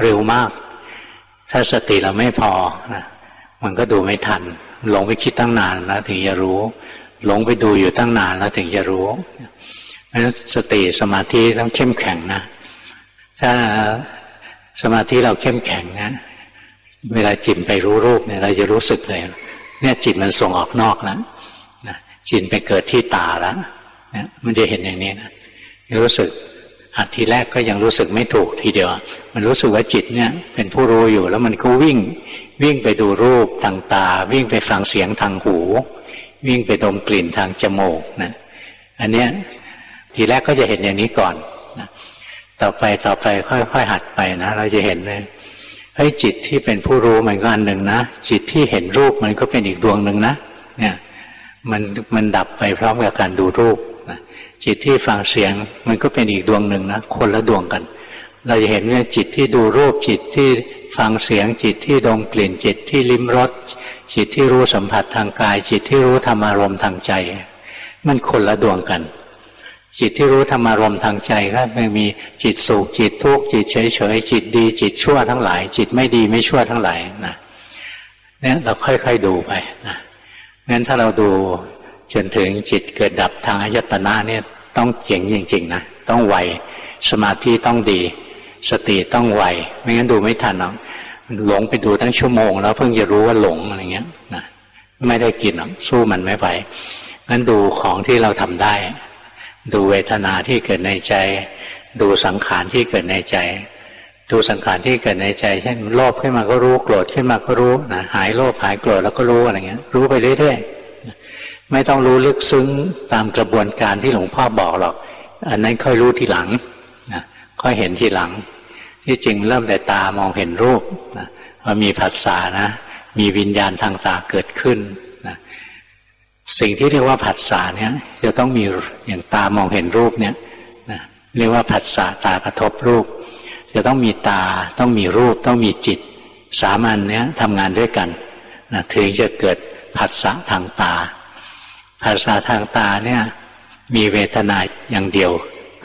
S7: เร็วมากถ้าสติเราไม่พอนะมันก็ดูไม่ทันหลงไปคิดตั้งนานแล้วถึงจะรู้หลงไปดูอยู่ตั้งนานแล้วถึงจะรู้เพราะฉะนั้นสติสมาธิต้องเข้มแข็งนะถ้าสมาธิเราเข้มแข็งนะเวลาจิตไปรู้รูปเนี่ยเราจะรู้สึกเลยเนี่ยจิตมันส่งออกนอกแล้วนะจิตไปเกิดที่ตาแล้วเนี่ยมันจะเห็นอย่างนี้นะรู้สึกหัดทีแรกก็ยังรู้สึกไม่ถูกทีเดียวมันรู้สึกว่าจิตเนี่ยเป็นผู้รู้อยู่แล้วมันก็วิ่งไปดูรูปทางตาวิ่งไปฟังเสียงทางหูวิ่งไปดมกลิ่นทางจมูกนะอันเนี้ยทีแรกก็จะเห็นอย่างนี้ก่อนนะต่อไปค่อยๆหัดไปนะเราจะเห็นเลยเฮ้ยจิตที่เป็นผู้รู้มันก็อันหนึ่งนะจิตที่เห็นรูปมันก็เป็นอีกดวงหนึ่งนะเนี่ยมันดับไปพร้อมกับการดูรูปนะจิตที่ฟังเสียงมันก็เป็นอีกดวงหนึ่งนะคนละดวงกันเราจะเห็นว่าจิตที่ดูรูปจิตที่ฟังเสียงจิตที่ดมกลิ่นจิตที่ลิ้มรสจิตที่รู้สัมผัสทางกายจิตที่รู้ธรรมารมณ์ทางใจมันคนละดวงกันจิตที่รู้ธรรมารมณ์ทางใจก็มีจิตสุขจิตทุกข์จิตเฉยๆจิตดีจิตชั่วทั้งหลายจิตไม่ดีไม่ชั่วทั้งหลายนะเนี่ยเราค่อยๆดูไปนะงั้นถ้าเราดูจนถึงจิตเกิดดับทางอายตนะเนี่ยต้องเจ๋งจริงๆนะต้องไวสมาธิต้องดีสติต้องไวไม่งั้นดูไม่ทันหรอกหลงไปดูทั้งชั่วโมงแล้วเพิ่งจะรู้ว่าหลงอะไรเงี้ยนะไม่ได้กินหรอกสู้มันไม่ไหวงั้นดูของที่เราทำได้ดูเวทนาที่เกิดในใจดูสังขารที่เกิดในใจดูสังขารที่เกิดในใจเช่นโลภขึ้นมาก็รู้โกรธขึ้นมาก็รู้นะหายโลภหายโกรธแล้วก็รู้อะไรเงี้ยรู้ไปเรื่อยๆไม่ต้องรู้ลึกซึ้งตามกระบวนการที่หลวงพ่อบอกหรอกอันนั้นค่อยรู้ทีหลังนะค่อยเห็นทีหลังที่จริงเริ่มแต่ตามองเห็นรูปนะว่ามีผัสสะนะมีวิญญาณทางตาเกิดขึ้นนะสิ่งที่เรียกว่าผัสสะเนี่ยจะต้องมีอย่างตามองเห็นรูปเนี่ยนะเรียกว่าผัสสะตากระทบรูปจะต้องมีตาต้องมีรูปต้องมีจิตสามอันเนี้ยทำงานด้วยกันนะถึงจะเกิดผัสสะทางตา ภาษาทางตาเนี่ยมีเวทนาอย่างเดียว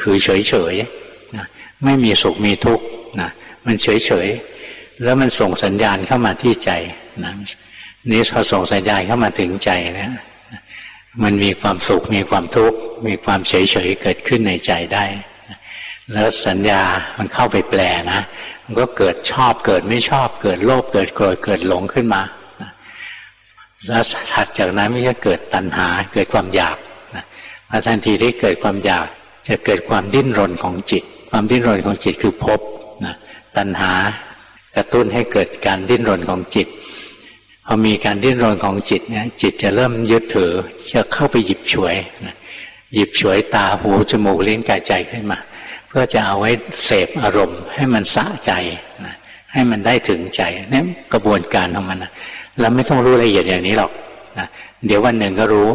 S7: คือเฉยๆนะไม่มีสุขมีทุกข์นะมันเฉยๆแล้วมันส่งสัญญาณเข้ามาที่ใจนะนี้พอส่งสัญญาณเข้ามาถึงใจเนี่ยมันมีความสุขมีความทุกข์มีความเฉยๆเกิดขึ้นในใจได้แล้วสัญญามันเข้าไปแปลนะมันก็เกิดชอบเกิดไม่ชอบเกิดโลภเกิดโกรธเกิดหลงขึ้นมาแล้วถัดจากนั้นมันจะเกิดตัณหาเกิดความอยากมาทันทีที่เกิดความอยากจะเกิดความดิ้นรนของจิตความดิ้นรนของจิตคือภพตัณหากระตุ้นให้เกิดการดิ้นรนของจิตพอมีการดิ้นรนของจิตเนี่ยจิตจะเริ่มยึดถือจะเข้าไปหยิบฉวยหยิบฉวยตาหูจมูกลิ้นกายใจขึ้นมาเพื่อจะเอาไว้เสพอารมณ์ให้มันสะใจให้มันได้ถึงใจนี่กระบวนการของมันเราไม่ต้องรู้ละเอียดอย่างนี้หรอกเดี๋ยววันหนึ่งก็รู้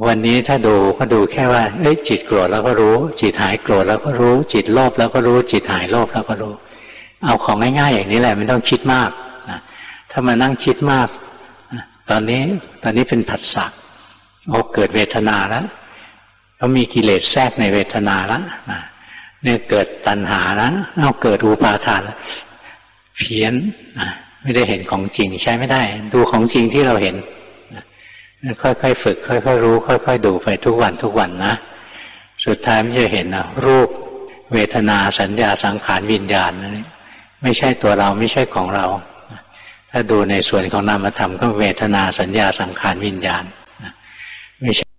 S7: วันนี้ถ้าดูก็ดูแค่ว่าจิตโกรธแล้วก็รู้จิตหายโกรธแล้วก็รู้จิตโลภแล้วก็รู้จิตหายโลภแล้วก็รู้เอาของง่ายๆอย่างนี้แหละไม่ต้องคิดมากถ้ามานั่งคิดมากตอนนี้เป็นผัสสะเกิดเวทนาแล้วเขามีกิเลสแทรกในเวทนาแล้วเนี่ยเกิดตัณหาแล้วเกิดอุปาทานเพี้ยนไม่ได้เห็นของจริงใช้ไม่ได้ดูของจริงที่เราเห็นค่อยๆฝึกค่อยๆรู้ค่อยๆดูไปทุกวันนะสุดท้ายมันจะเห็นรูปเวทนาสัญญาสังขารวิญญาณนี่ไม่ใช่ตัวเราไม่ใช่ของเราถ้าดูในส่วนของนามธรรมก็เวทนาสัญญาสังขารวิญญาณไม่ใช่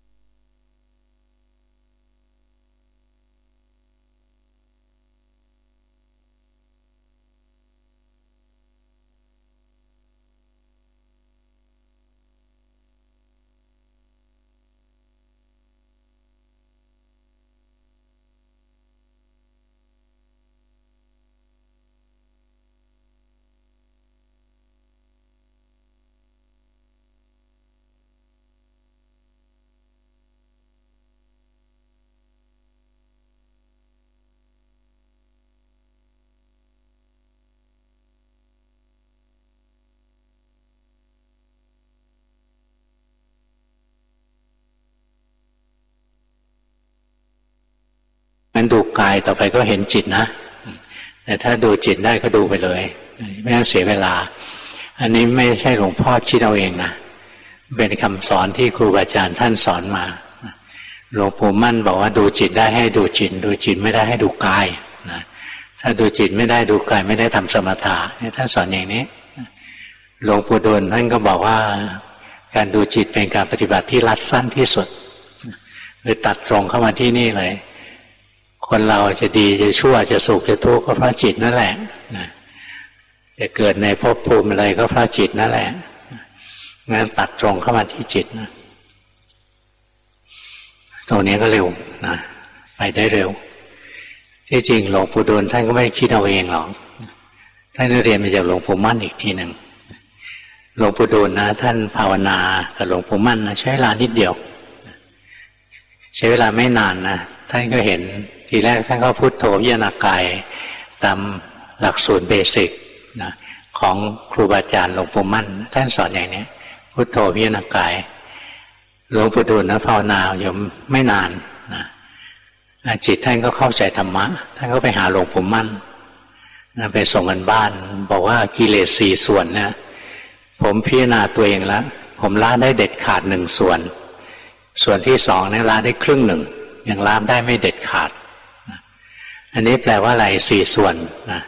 S7: งั้นดูกายต่อไปก็เห็นจิตนะแต่ถ้าดูจิตได้ก็ดูไปเลยไม่ต้องเสียเวลาอันนี้ไม่ใช่หลวงพ่อคิดเอาเองนะเป็นคำสอนที่ครูบาอาจารย์ท่านสอนมาหลวงปู่มั่นบอกว่าดูจิตได้ให้ดูจิตดูจิตไม่ได้ให้ดูกายนะถ้าดูจิตไม่ได้ดูกายไม่ได้ทำสมถะท่านสอนอย่างนี้หลวงปู่ดูลท่านก็บอกว่าการดูจิตเป็นการปฏิบัติที่รัดสั้นที่สุดคือตัดตรงเข้ามาที่นี่เลยคนเราจะดีจะชั่วจะสุขจะทุกข์ก็เพราะจิตนั่นแหละจะเกิดในภพภูมิอะไรก็เพราะจิตนั่นแหละงั้นตัดตรงเข้ามาที่จิตนะตรงนี้ก็เร็วนะไปได้เร็วที่จริงหลวงปู่ดูลท่านก็ไม่ได้คิดเอาเองหรอกท่านเรียนมาจากหลวงปู่มั่นอีกทีหนึ่งหลวงปู่ดูลนะท่านภาวนากับหลวงปู่มั่นนะใช้เวลานิดเดียวใช้เวลาไม่นานนะท่านก็เห็นทีแรกท่านก็พุทโธพิจารณากายตามหลักสูตรเบสิกนะของครูบาอาจารย์หลวงปู่มั่นท่านสอนอย่างนี้พุทโธพิจารณากายหลวงปู่ดูลนะภาวนาอยู่ไม่นานนะจิตท่านก็เข้าใจธรรมะท่านก็ไปหาหลวงปู่มั่นนะไปส่งกันบ้านบอกว่ากิเลส4ส่วนเนี่ยผมพิจารณาตัวเองแล้วผมละได้เด็ดขาด1ส่วนที่2เนี่ยละได้ครึ่งหนึ่งยังละได้ไม่เด็ดขาดอันนี้แปลว่าอะไร4ส่วนนะ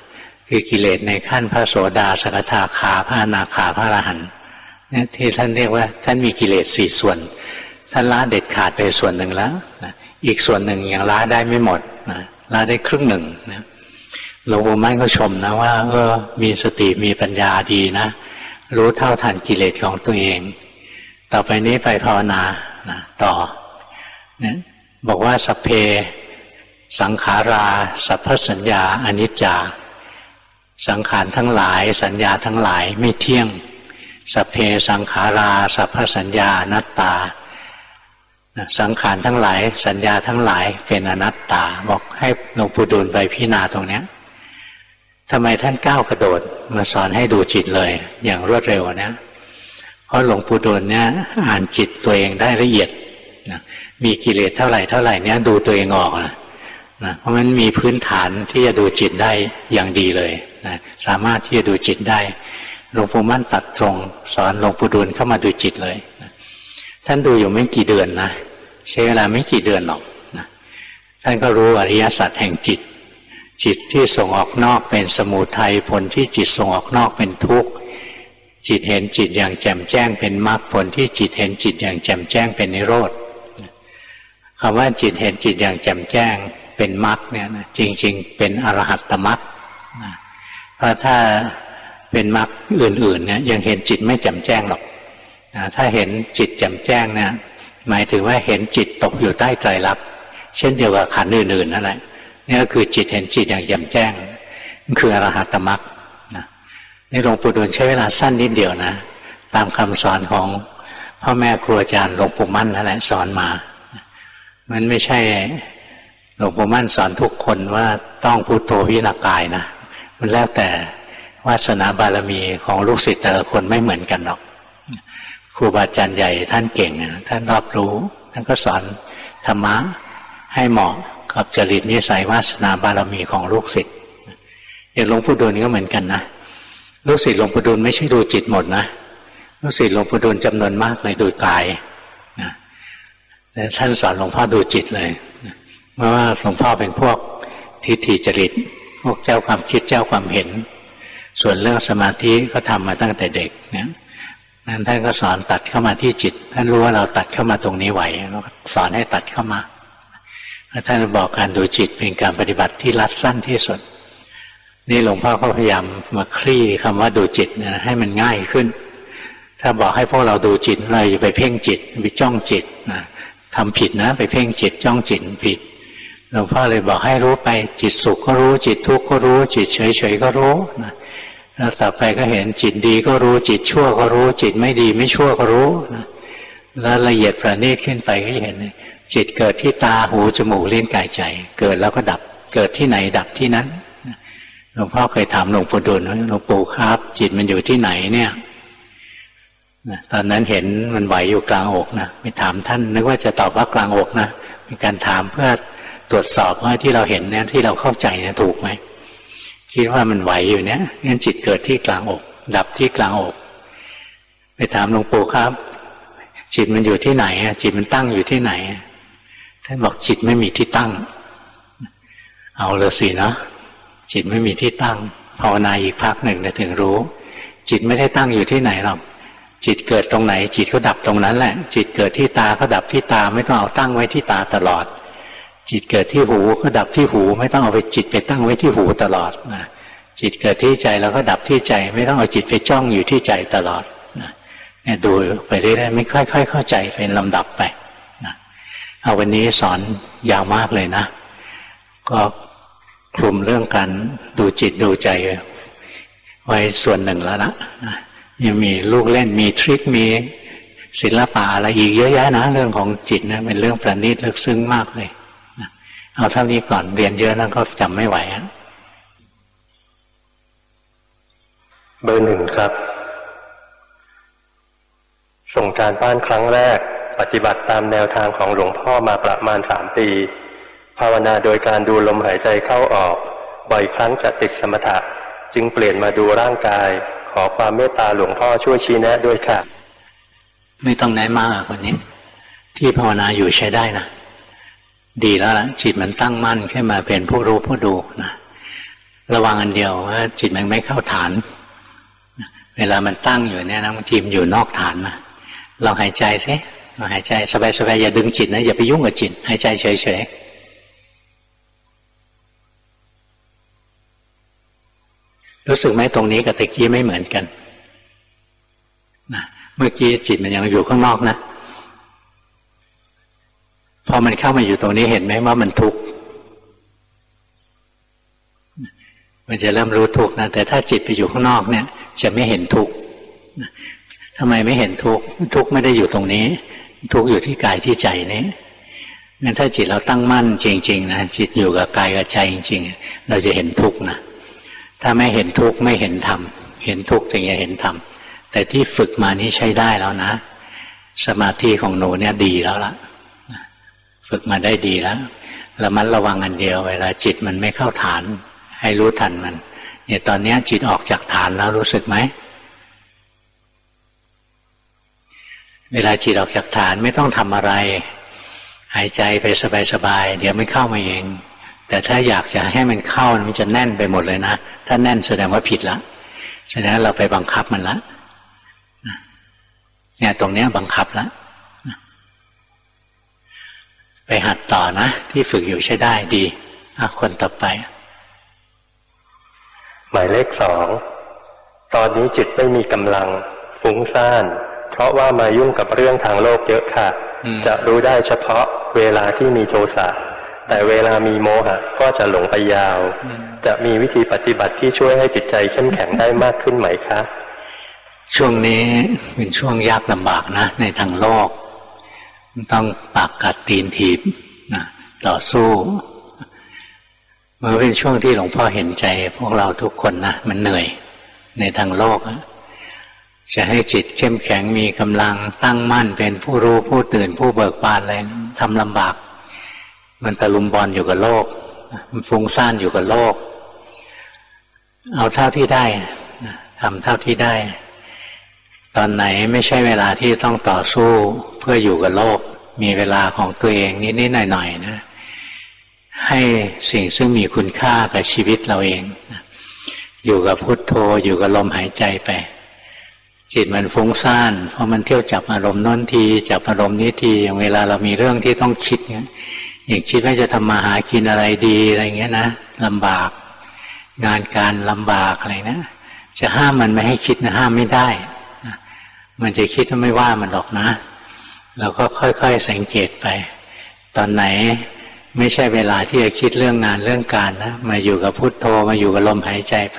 S7: คือกิเลสในขั้นพระโสดาสกทาคาพระอนาคาพระอรหันต์เนี่ยที่ท่านเรียกว่าท่านมีกิเลส4ส่วนท่านละเด็ดขาดไปส่วนหนึ่งแล้วนะอีกส่วนหนึ่งยังละได้ไม่หมดนะละได้ครึ่งหนึ่งนะหลวงปู่มั่นก็ชมนะว่ามีสติมีปัญญาดีนะรู้เท่าทันกิเลสของตัวเองต่อไปนี้ไปภาวนานะต่อนะบอกว่าสัพเพสังขาราสัพพสัญญาอนิจจาสังขารทั้งหลายสัญญาทั้งหลายไม่เที่ยงสัพเพสังขาราสัพพสัญญาอนัตตาสังขารทั้งหลายสัญญาทั้งหลายเป็นอนัตตาบอกให้หลวงปู่ดูลไปพิจารณาตรงนี้ทำไมท่านก้าวกระโดดมาสอนให้ดูจิตเลยอย่างรวดเร็วนะพ ราะหลวงปู่ดูลเนี่ยอ่านจิตตัวเองได้ละเอียดนะมีกิเลสเท่าไหร่เนี่ยดูตัวเองออกนะเพราะมันมีพื้นฐานที่จะดูจิตได้อย่างดีเลยนะสามารถที่จะดูจิตได้หลวงปู่มั่นตัดตรงสอนหลวงปู่ดูลเข้ามาดูจิตเลยนะท่านดูอยู่ไม่กี่เดือนนะใช้เวลาไม่กี่เดือนหรอกนะท่านก็รู้อริยสัจแห่งจิตจิตที่ส่งออกนอกเป็นสมุทัยผลที่จิตส่งออกนอกเป็นทุกข์จิตเห็นจิตอย่างแจ่มแจ้งเป็นมรรคผลที่จิตเห็นจิตอย่างแจ่มแจ้งเป็นนิโรธคำว่าจิตเห็นจิตอย่างแจ่มแจ้งเป็นมรรคเนี่ยนะจริงๆเป็นอรหัตตมรรคเพราะถ้าเป็นมรรคอื่นๆเนี่ยยังเห็นจิตไม่แจ่มแจ้งหรอกถ้าเห็นจิตแจ่มแจ้งเนี่ยหมายถึงว่าเห็นจิตตกอยู่ใต้ไตรลักษณ์เช่นเดียวกับขันธ์อื่นๆนั่นแหละนี่ก็คือจิตเห็นจิตอย่างแจ่มแจ้งคืออรหัตตมรรคนี่หลวงปู่ดูลใช้เวลาสั้นนิดเดียวนะตามคำสอนของพ่อแม่ครูอาจารย์หลวงปู่มั่นนั่นแหละสอนมามันไม่ใช่หลวงปู่มั่นสอนทุกคนว่าต้องพุทโธพิจารณากายนะมันแล้วแต่วาสนาบารมีของลูกศิษย์แต่ละคนไม่เหมือนกันหรอกครูบาอาจารย์ใหญ่ท่านเก่งท่านรอบรู้ท่านก็สอนธรรมะให้เหมาะกับจริตนิสัยวาสนาบารมีของลูกศิษย์อย่างหลวงปู่ดูลก็เหมือนกันนะลูกศิษย์หลวงปู่ดูลไม่ใช่ดูจิตหมดนะลูกศิษย์หลวงปู่ดูลจำนวนมากเลยดูกายนะแต่ท่านสอนหลวงพ่อดูจิตเลยเพราะว่าหลวงพ่อเป็นพวกทิฏฐิจริตพวกเจ้าความคิดเจ้าความเห็นส่วนเรื่องสมาธิก็ทำมาตั้งแต่เด็กนะนั้นท่านก็สอนตัดเข้ามาที่จิตท่านรู้ว่าเราตัดเข้ามาตรงนี้ไหวแล้วสอนให้ตัดเข้ามาท่านบอกการดูจิตเป็นการปฏิบัติที่รัดสั้นที่สุดนี่หลวงพ่อก็พยายามมาคลี่คำว่าดูจิตนะให้มันง่ายขึ้นถ้าบอกให้พวกเราดูจิตเราอย่าไปเพ่งจิตไปจ้องจิตนะทำผิดนะไปเพ่งจิตจ้องจิตผิดหลวงพ่อเลยบอกให้รู้ไปจิตสุขก็รู้จิตทุกข์ก็รู้จิตเฉยๆก็รู้นะแล้วต่อไปก็เห็นจิตดีก็รู้จิตชั่วก็รู้จิตไม่ดีไม่ชั่วก็รู้นะแล้วละเอียดประณีตขึ้นไปก็เห็นจิตเกิดที่ตาหูจมูกลิ้นกายใจเกิดแล้วก็ดับเกิดที่ไหนดับที่นั้นหลวงพ่อเคยถามหลวงปู่ดูลว่าหลวงปู่ครับจิตมันอยู่ที่ไหนเนี่ยตอนนั้นเห็นมันไหวอยู่กลางอกนะไปถามท่านนึกว่าจะตอบว่ากลางอกนะเป็นการถามเพื่อตรวจสอบว่าที่เราเห็นเนี่ยที่เราเข้าใจเนี่ยถูกไหมคิดว่ามันไหวอยู่เนี่ยงั้นจิตเกิดที่กลางอกดับที่กลางอกไปถามหลวงปู่ครับจิตมันอยู่ที่ไหนจิตมันตั้งอยู่ที่ไหนท่านบอกจิตไม่มีที่ตั้งเอาเลยสินะจิตไม่มีที่ตั้งภาวนาอีกพักหนึ่งถึงรู้จิตไม่ได้ตั้งอยู่ที่ไหนหรอกจิตเกิดตรงไหนจิตก็ดับตรงนั้นแหละจิตเกิดที่ตาก็ดับที่ตาไม่ต้องเอาตั้งไว้ที่ตาตลอดจิตเกิดที่หูก็ดับที่หูไม่ต้องเอาไปจิตไปตั้งไว้ที่หูตลอดนะจิตเกิดที่ใจแล้วก็ดับที่ใจไม่ต้องเอาจิตไปจ้องอยู่ที่ใจตลอดนะเนี่ยดูไปเรื่อยๆไม่ค่อยๆเข้าใจเป็นลำดับไปนะเอาวันนี้สอนยาวมากเลยนะก็คลุมเรื่องการดูจิตดูใจไว้ส่วนหนึ่งแล้วนะยังมีลูกเล่นมีทริคมีศิลปะอะไรอีกเยอะแยะนะเรื่องของจิตนะเป็นเรื่องประณีตลึกซึ้งมากเลยเอาเท่านี้ก่อนเรียนเยอะนั่นก็จำไม่ไหว
S8: เบอร์ 1ครับส่งการบ้านครั้งแรกปฏิบัติตามแนวทางของหลวงพ่อมาประมาณ3 ปีภาวนาโดยการดูลมหายใจเข้าออกบ่อยครั้งจะติดสมถะจึงเปลี่ยนมาดูร่างกายขอความเมตตาหลวงพ่อช่วยชี้แนะด้วยค่ะ
S7: ไม่ต้องแนะมากคนนี้ที่ภาวนาอยู่ใช้ได้นะดีแล้วล่ะจิตมันตั้งมั่นขึ้นมาเป็นผู้รู้ผู้ดูนะระวังอันเดียวว่าจิตมันไม่เข้าฐานเวลามันตั้งอยู่เนี่ยนะบางทีมันอยู่นอกฐานนะลองหายใจสิลองหายใจสบายๆอย่าดึงจิตนะอย่าไปยุ่งกับจิตหายใจเฉยๆรู้สึกไหมตรงนี้กับตะกี้ไม่เหมือนกันนะเมื่อกี้จิตมันยังอยู่ข้างนอกนะพอมันเข้ามาอยู่ตรงนี้เห็นไหมว่ามันทุกข์มันจะเริ่มรู้ทุกข์นะแต่ถ้าจิตไปอยู่ข้างนอกเนี่ยจะไม่เห็นทุกข์ทำไมไม่เห็นทุกข์ทุกข์ไม่ได้อยู่ตรงนี้ทุกข์อยู่ที่กายที่ใจนี้งั้นถ้าจิตเราตั้งมั่นจริงๆนะจิตอยู่กับกายกับใจจริงๆเราจะเห็นทุกข์นะถ้าไม่เห็นทุกข์ไม่เห็นธรรมเห็นทุกข์ถึงจะเห็นธรรม แต่ที่ฝึกมานี้ใช้ได้แล้วนะสมาธิของหนูเนี่ยดีแล้วล่ะฝึกมาได้ดีแล้วระมัดระวังอันเดียวเวลาจิตมันไม่เข้าฐานให้รู้ทันมันเนี่ยตอนนี้จิตออกจากฐานแล้วรู้สึกไหมเวลาจิตออกจากฐานไม่ต้องทำอะไรหายใจไปสบายๆเดี๋ยวมันเข้ามาเองแต่ถ้าอยากจะให้มันเข้ามันจะแน่นไปหมดเลยนะถ้าแน่นแสดงว่าผิดละแสดงว่าเราไปบังคับมันละเนี่ยตรงเนี้ยบังคับละไปหัดต่อนะที่ฝึกอยู่ใช้ได้ดีคนต่อไป
S8: หมายเลข2ตอนนี้จิตไม่มีกำลังฟุ้งซ่านเพราะว่ามายุ่งกับเรื่องทางโลกเยอะค่ะจะรู้ได้เฉพาะเวลาที่มีโทสะแต่เวลามีโมหะก็จะหลงไปยาวจะมีวิธีปฏิบัติที่ช่วยให้จิตใจเข้มแข็งได้มากขึ้นไหมคะ
S7: ช่วงนี้เป็นช่วงยากลำบากนะในทางโลกต้องปากกัดตีนถีบนะต่อสู้มันเป็นช่วงที่หลวงพ่อเห็นใจพวกเราทุกคนนะมันเหนื่อยในทางโลกจะให้จิตเข้มแข็งมีกำลังตั้งมั่นเป็นผู้รู้ผู้ตื่นผู้เบิกบานอะไรทำลำบากมันตะลุมบอลอยู่กับโลกมันฟุ้งซ่านอยู่กับโลกเอาเท่าที่ได้ทำเท่าที่ได้ตอนไหนไม่ใช่เวลาที่ต้องต่อสู้เพื่ออยู่กับโลกมีเวลาของตัวเองนิดๆหน่อยๆนะให้สิ่งซึ่งมีคุณค่ากับชีวิตเราเองอยู่กับพุทโธอยู่กับลมหายใจไปจิตมันฟุ้งซ่านเพราะมันเที่ยวจับอารมณ์โน้นทีจับอารมณ์นี้ทีอย่างเวลาเรามีเรื่องที่ต้องคิดอย่างคิดว่าจะทำมาหากินอะไรดีอะไรเงี้ยนะลำบากงานการลำบากอะไรนะจะห้ามมันไม่ให้คิดนะห้ามไม่ได้มันจะคิดว่าไม่ว่ามันหรอกนะเราก็ค่อยๆสังเกตไปตอนไหนไม่ใช่เวลาที่จะคิดเรื่องงานเรื่องการนะมาอยู่กับพุทโธมาอยู่กับลมหายใจไป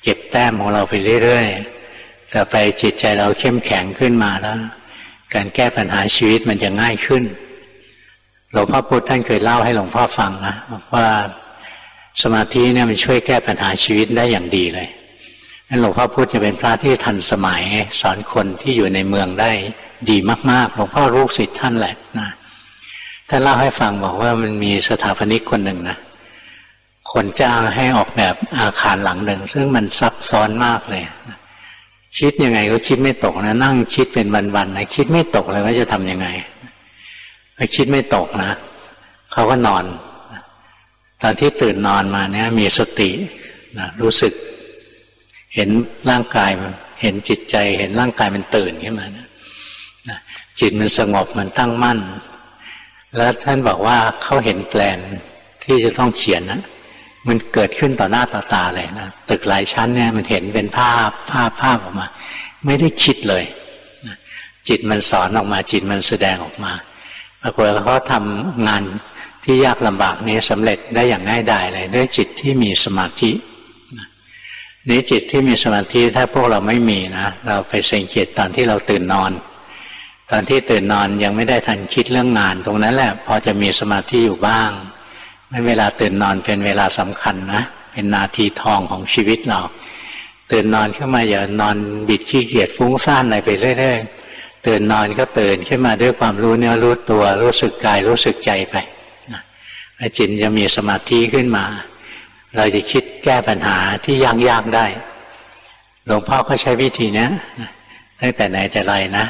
S7: เก็บแต้มของเราไปเรื่อยๆแต่ไปจิตใจเราเข้มแข็งขึ้นมาแล้วการแก้ปัญหาชีวิตมันจะง่ายขึ้นหลวงพ่อพุธท่านเคยเล่าให้หลวงพ่อฟังนะว่าสมาธิเนี่ยมันช่วยแก้ปัญหาชีวิตได้อย่างดีเลยนั่นหลวงพ่อพุธจะเป็นพระที่ทันสมัยสอนคนที่อยู่ในเมืองได้ดีมากๆหลวงพ่อลูกศิษย์ท่านแหละนะท่านเล่าให้ฟังบอกว่ามันมีสถาปนิกคนหนึ่งนะคนจ้างให้ออกแบบอาคารหลังหนึ่งซึ่งมันซับซ้อนมากเลยคิดยังไงก็คิดไม่ตกนะนั่งคิดเป็นวันๆนะคิดไม่ตกเลยว่าจะทำยังไงพอคิดไม่ตกนะเขาก็นอนตอนที่ตื่นนอนมาเนี่ยมีสตินะรู้สึกเห็นร่างกายมันเห็นจิตใจเห็นร่างกายมันตื่นขึ้นมานะจิตมันสงบมันตั้งมั่นแล้วท่านบอกว่าเขาเห็นแปลนที่จะต้องเขียนนะมันเกิดขึ้นต่อหน้าต่อตาเลยนะตึกหลายชั้นเนี่ยมันเห็นเป็นภาพออกมาไม่ได้คิดเลยนะจิตมันสอนออกมาจิตมันแสดงออกมาปรากฏว่าเขาทำงานที่ยากลำบากนี้สำเร็จได้อย่างง่ายดายเลยด้วยจิตที่มีสมาธินี้จิตที่มีสมาธิถ้าพวกเราไม่มีนะเราไปสังเกตตอนที่เราตื่นนอนตอนที่ตื่นนอนยังไม่ได้ทันคิดเรื่องงานตรงนั้นแหละพอจะมีสมาธิอยู่บ้างเวลาตื่นนอนเป็นเวลาสำคัญนะเป็นนาทีทองของชีวิตเราตื่นนอนขึ้นมาอย่านอนบิดขี้เกียจฟุ้งซ่านอะไรไปเรื่อยๆตื่นนอนก็ตื่นขึ้นมาด้วยความรู้เนื้อรู้ตัวรู้สึกกายรู้สึกใจไปจิตจะมีสมาธิขึ้นมาเราจะคิดแก้ปัญหาที่ยากๆได้หลวงพ่อก็ใช้วิธีนี้ตั้งแต่ไหนแต่ไรนะ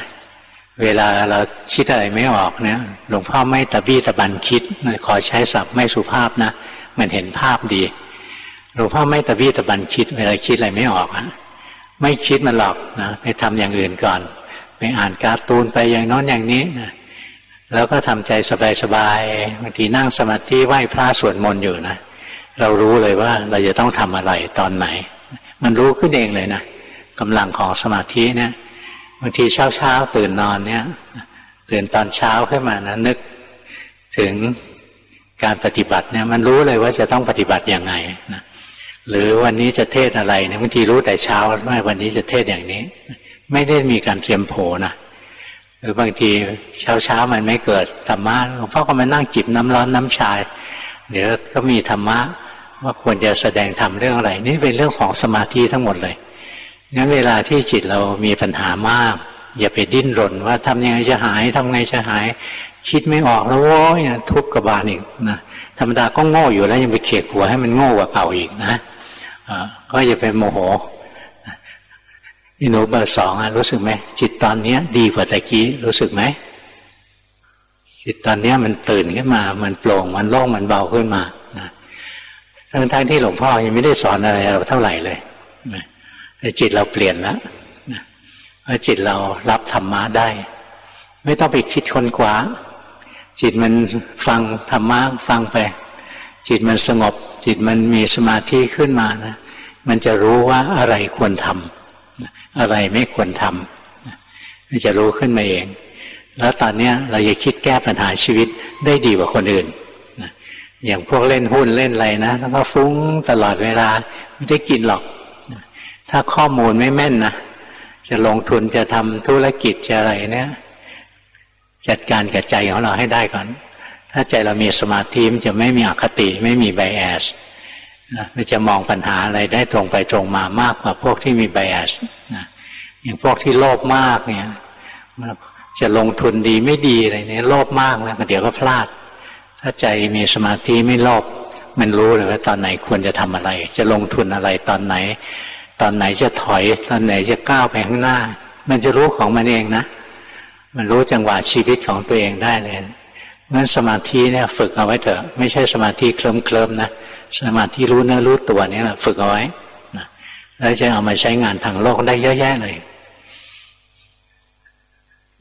S7: เวลาเราคิดอะไรไม่ออกเนี่ยหลวงพ่อไม่ตะบี้ตะบันคิดขอใช้ศัพท์ไม่สุภาพนะมันเห็นภาพดีหลวงพ่อไม่ตะบี้ตะบันคิดเวลาคิดอะไรไม่ออกไม่คิดมันหรอกนะไปทำอย่างอื่นก่อนไปอ่านการ์ตูนไปอย่างโน้นอย่างนี้นะแล้วก็ทำใจสบายๆบางทีนั่งสมาธิไหว้พระสวดมนต์อยู่นะเรารู้เลยว่าเราจะต้องทำอะไรตอนไหนมันรู้ขึ้นเองเลยนะกำลังของสมาธิเนี่ยบางทีเช้าตื่นนอนเนี่ยตื่นตอนเช้าขึ้นมานะนึกถึงการปฏิบัติเนี่ยมันรู้เลยว่าจะต้องปฏิบัติยังไงนะหรือวันนี้จะเทศอะไรเนี่ยบางทีรู้แต่เช้าว่าวันนี้จะเทศอย่างนี้ไม่ได้มีการเตรียมโผนะหรือบางทีเช้ามันไม่เกิดธรรมะหลวงพ่อก็มานั่งจิบน้ำร้อนน้ำชาเดี๋ยวก็มีธรรมะว่าควรจะแสดงธรรมเรื่องอะไรนี่เป็นเรื่องของสมาธิทั้งหมดเลย งั้นเวลาที่จิตเรามีปัญหามากอย่าไปดิ้นรนว่าทำยังไงจะหายทำไงจะหายคิดไม่ออกแล้วโว้ยทุบกระบาลอีกนะธรรมดาก็โง่อยู่แล้วยังไปเขกหัวให้มันโง่กว่าเก่าอีกนะก็อย่าไปโมโหนี่หนูเบอร์ 2รู้สึกไหมจิตตอนนี้ดีกว่าตะกี้รู้สึกไหมจิตตอนนี้มันตื่นขึ้นมามันโปร่งมันโล่งมันเบาขึ้นมานะทั้งที่หลวงพ่อยังไม่ได้สอนอะไรเราเท่าไหร่เลยแต่จิตเราเปลี่ยนแล้วเพราะจิตเรารับธรรมะได้ไม่ต้องไปคิดค้นคว้าจิตมันฟังธรรมะฟังไปจิตมันสงบจิตมันมีสมาธิขึ้นมานะมันจะรู้ว่าอะไรควรทำอะไรไม่ควรทำมันจะรู้ขึ้นมาเองแล้วตอนนี้เราจะคิดแก้ปัญหาชีวิตได้ดีกว่าคนอื่นอย่างพวกเล่นหุ้นเล่นอะไรนะแล้วก็ฟุ้งตลอดเวลาไม่ได้กินหรอกถ้าข้อมูลไม่แม่นนะจะลงทุนจะทำธุรกิจจะอะไรเนี่ยจัดการกับใจของเราให้ได้ก่อนถ้าใจเรามีสมาธิมันจะไม่มีอคติไม่มีไบแอสมันจะมองปัญหาอะไรได้ตรงไปตรงมามากกว่าพวกที่มีไบแอสอย่างพวกที่โลภมากเนี่ยจะลงทุนดีไม่ดีอะไรเนี่ยโลภมากนะเดี๋ยวก็พลาดถ้าใจมีสมาธิไม่โลภมันรู้เลยว่าตอนไหนควรจะทำอะไรจะลงทุนอะไรตอนไหนจะถอยตอนไหนจะก้าวไปข้างหน้ามันจะรู้ของมันเองนะมันรู้จังหวะชีวิตของตัวเองได้เลยเพราะฉะนั้นสมาธิเนี่ยฝึกเอาไว้เถอะไม่ใช่สมาธิเคลิ้มๆนะสมาธิรู้เนื้อรู้ตัวนี่แหละฝึกเอาไว้นะแล้วจะเอามาใช้งานทางโลกได้เยอะแยะเลย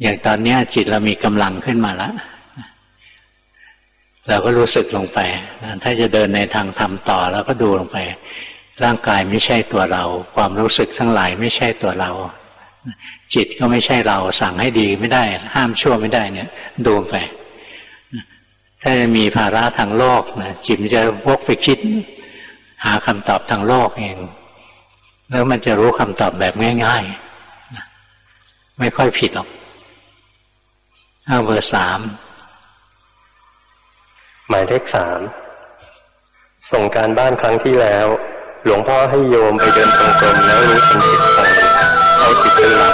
S7: อย่างตอนนี้จิตเรามีกำลังขึ้นมาแล้วเราก็รู้สึกลงไปถ้าจะเดินในทางธรรมต่อเราก็ดูลงไปร่างกายไม่ใช่ตัวเราความรู้สึกทั้งหลายไม่ใช่ตัวเราจิตก็ไม่ใช่เราสั่งให้ดีไม่ได้ห้ามชั่วไม่ได้เนี่ยดูไปถ้าจะมีภาระทางโลกนะจิตมันจะวกไปคิดหาคำตอบทางโลกเองแล้วมันจะรู้คำตอบแบบง่ายๆไม่ค่อยผิดหรอกเบอร์ 3
S8: หมายเลข 3ส่งการบ้านครั้งที่แล้วหลวงพ่อให้โยมไปเดินจงกรมแล้วรู้สึกจิตใจเอาจิตเป็นหลัก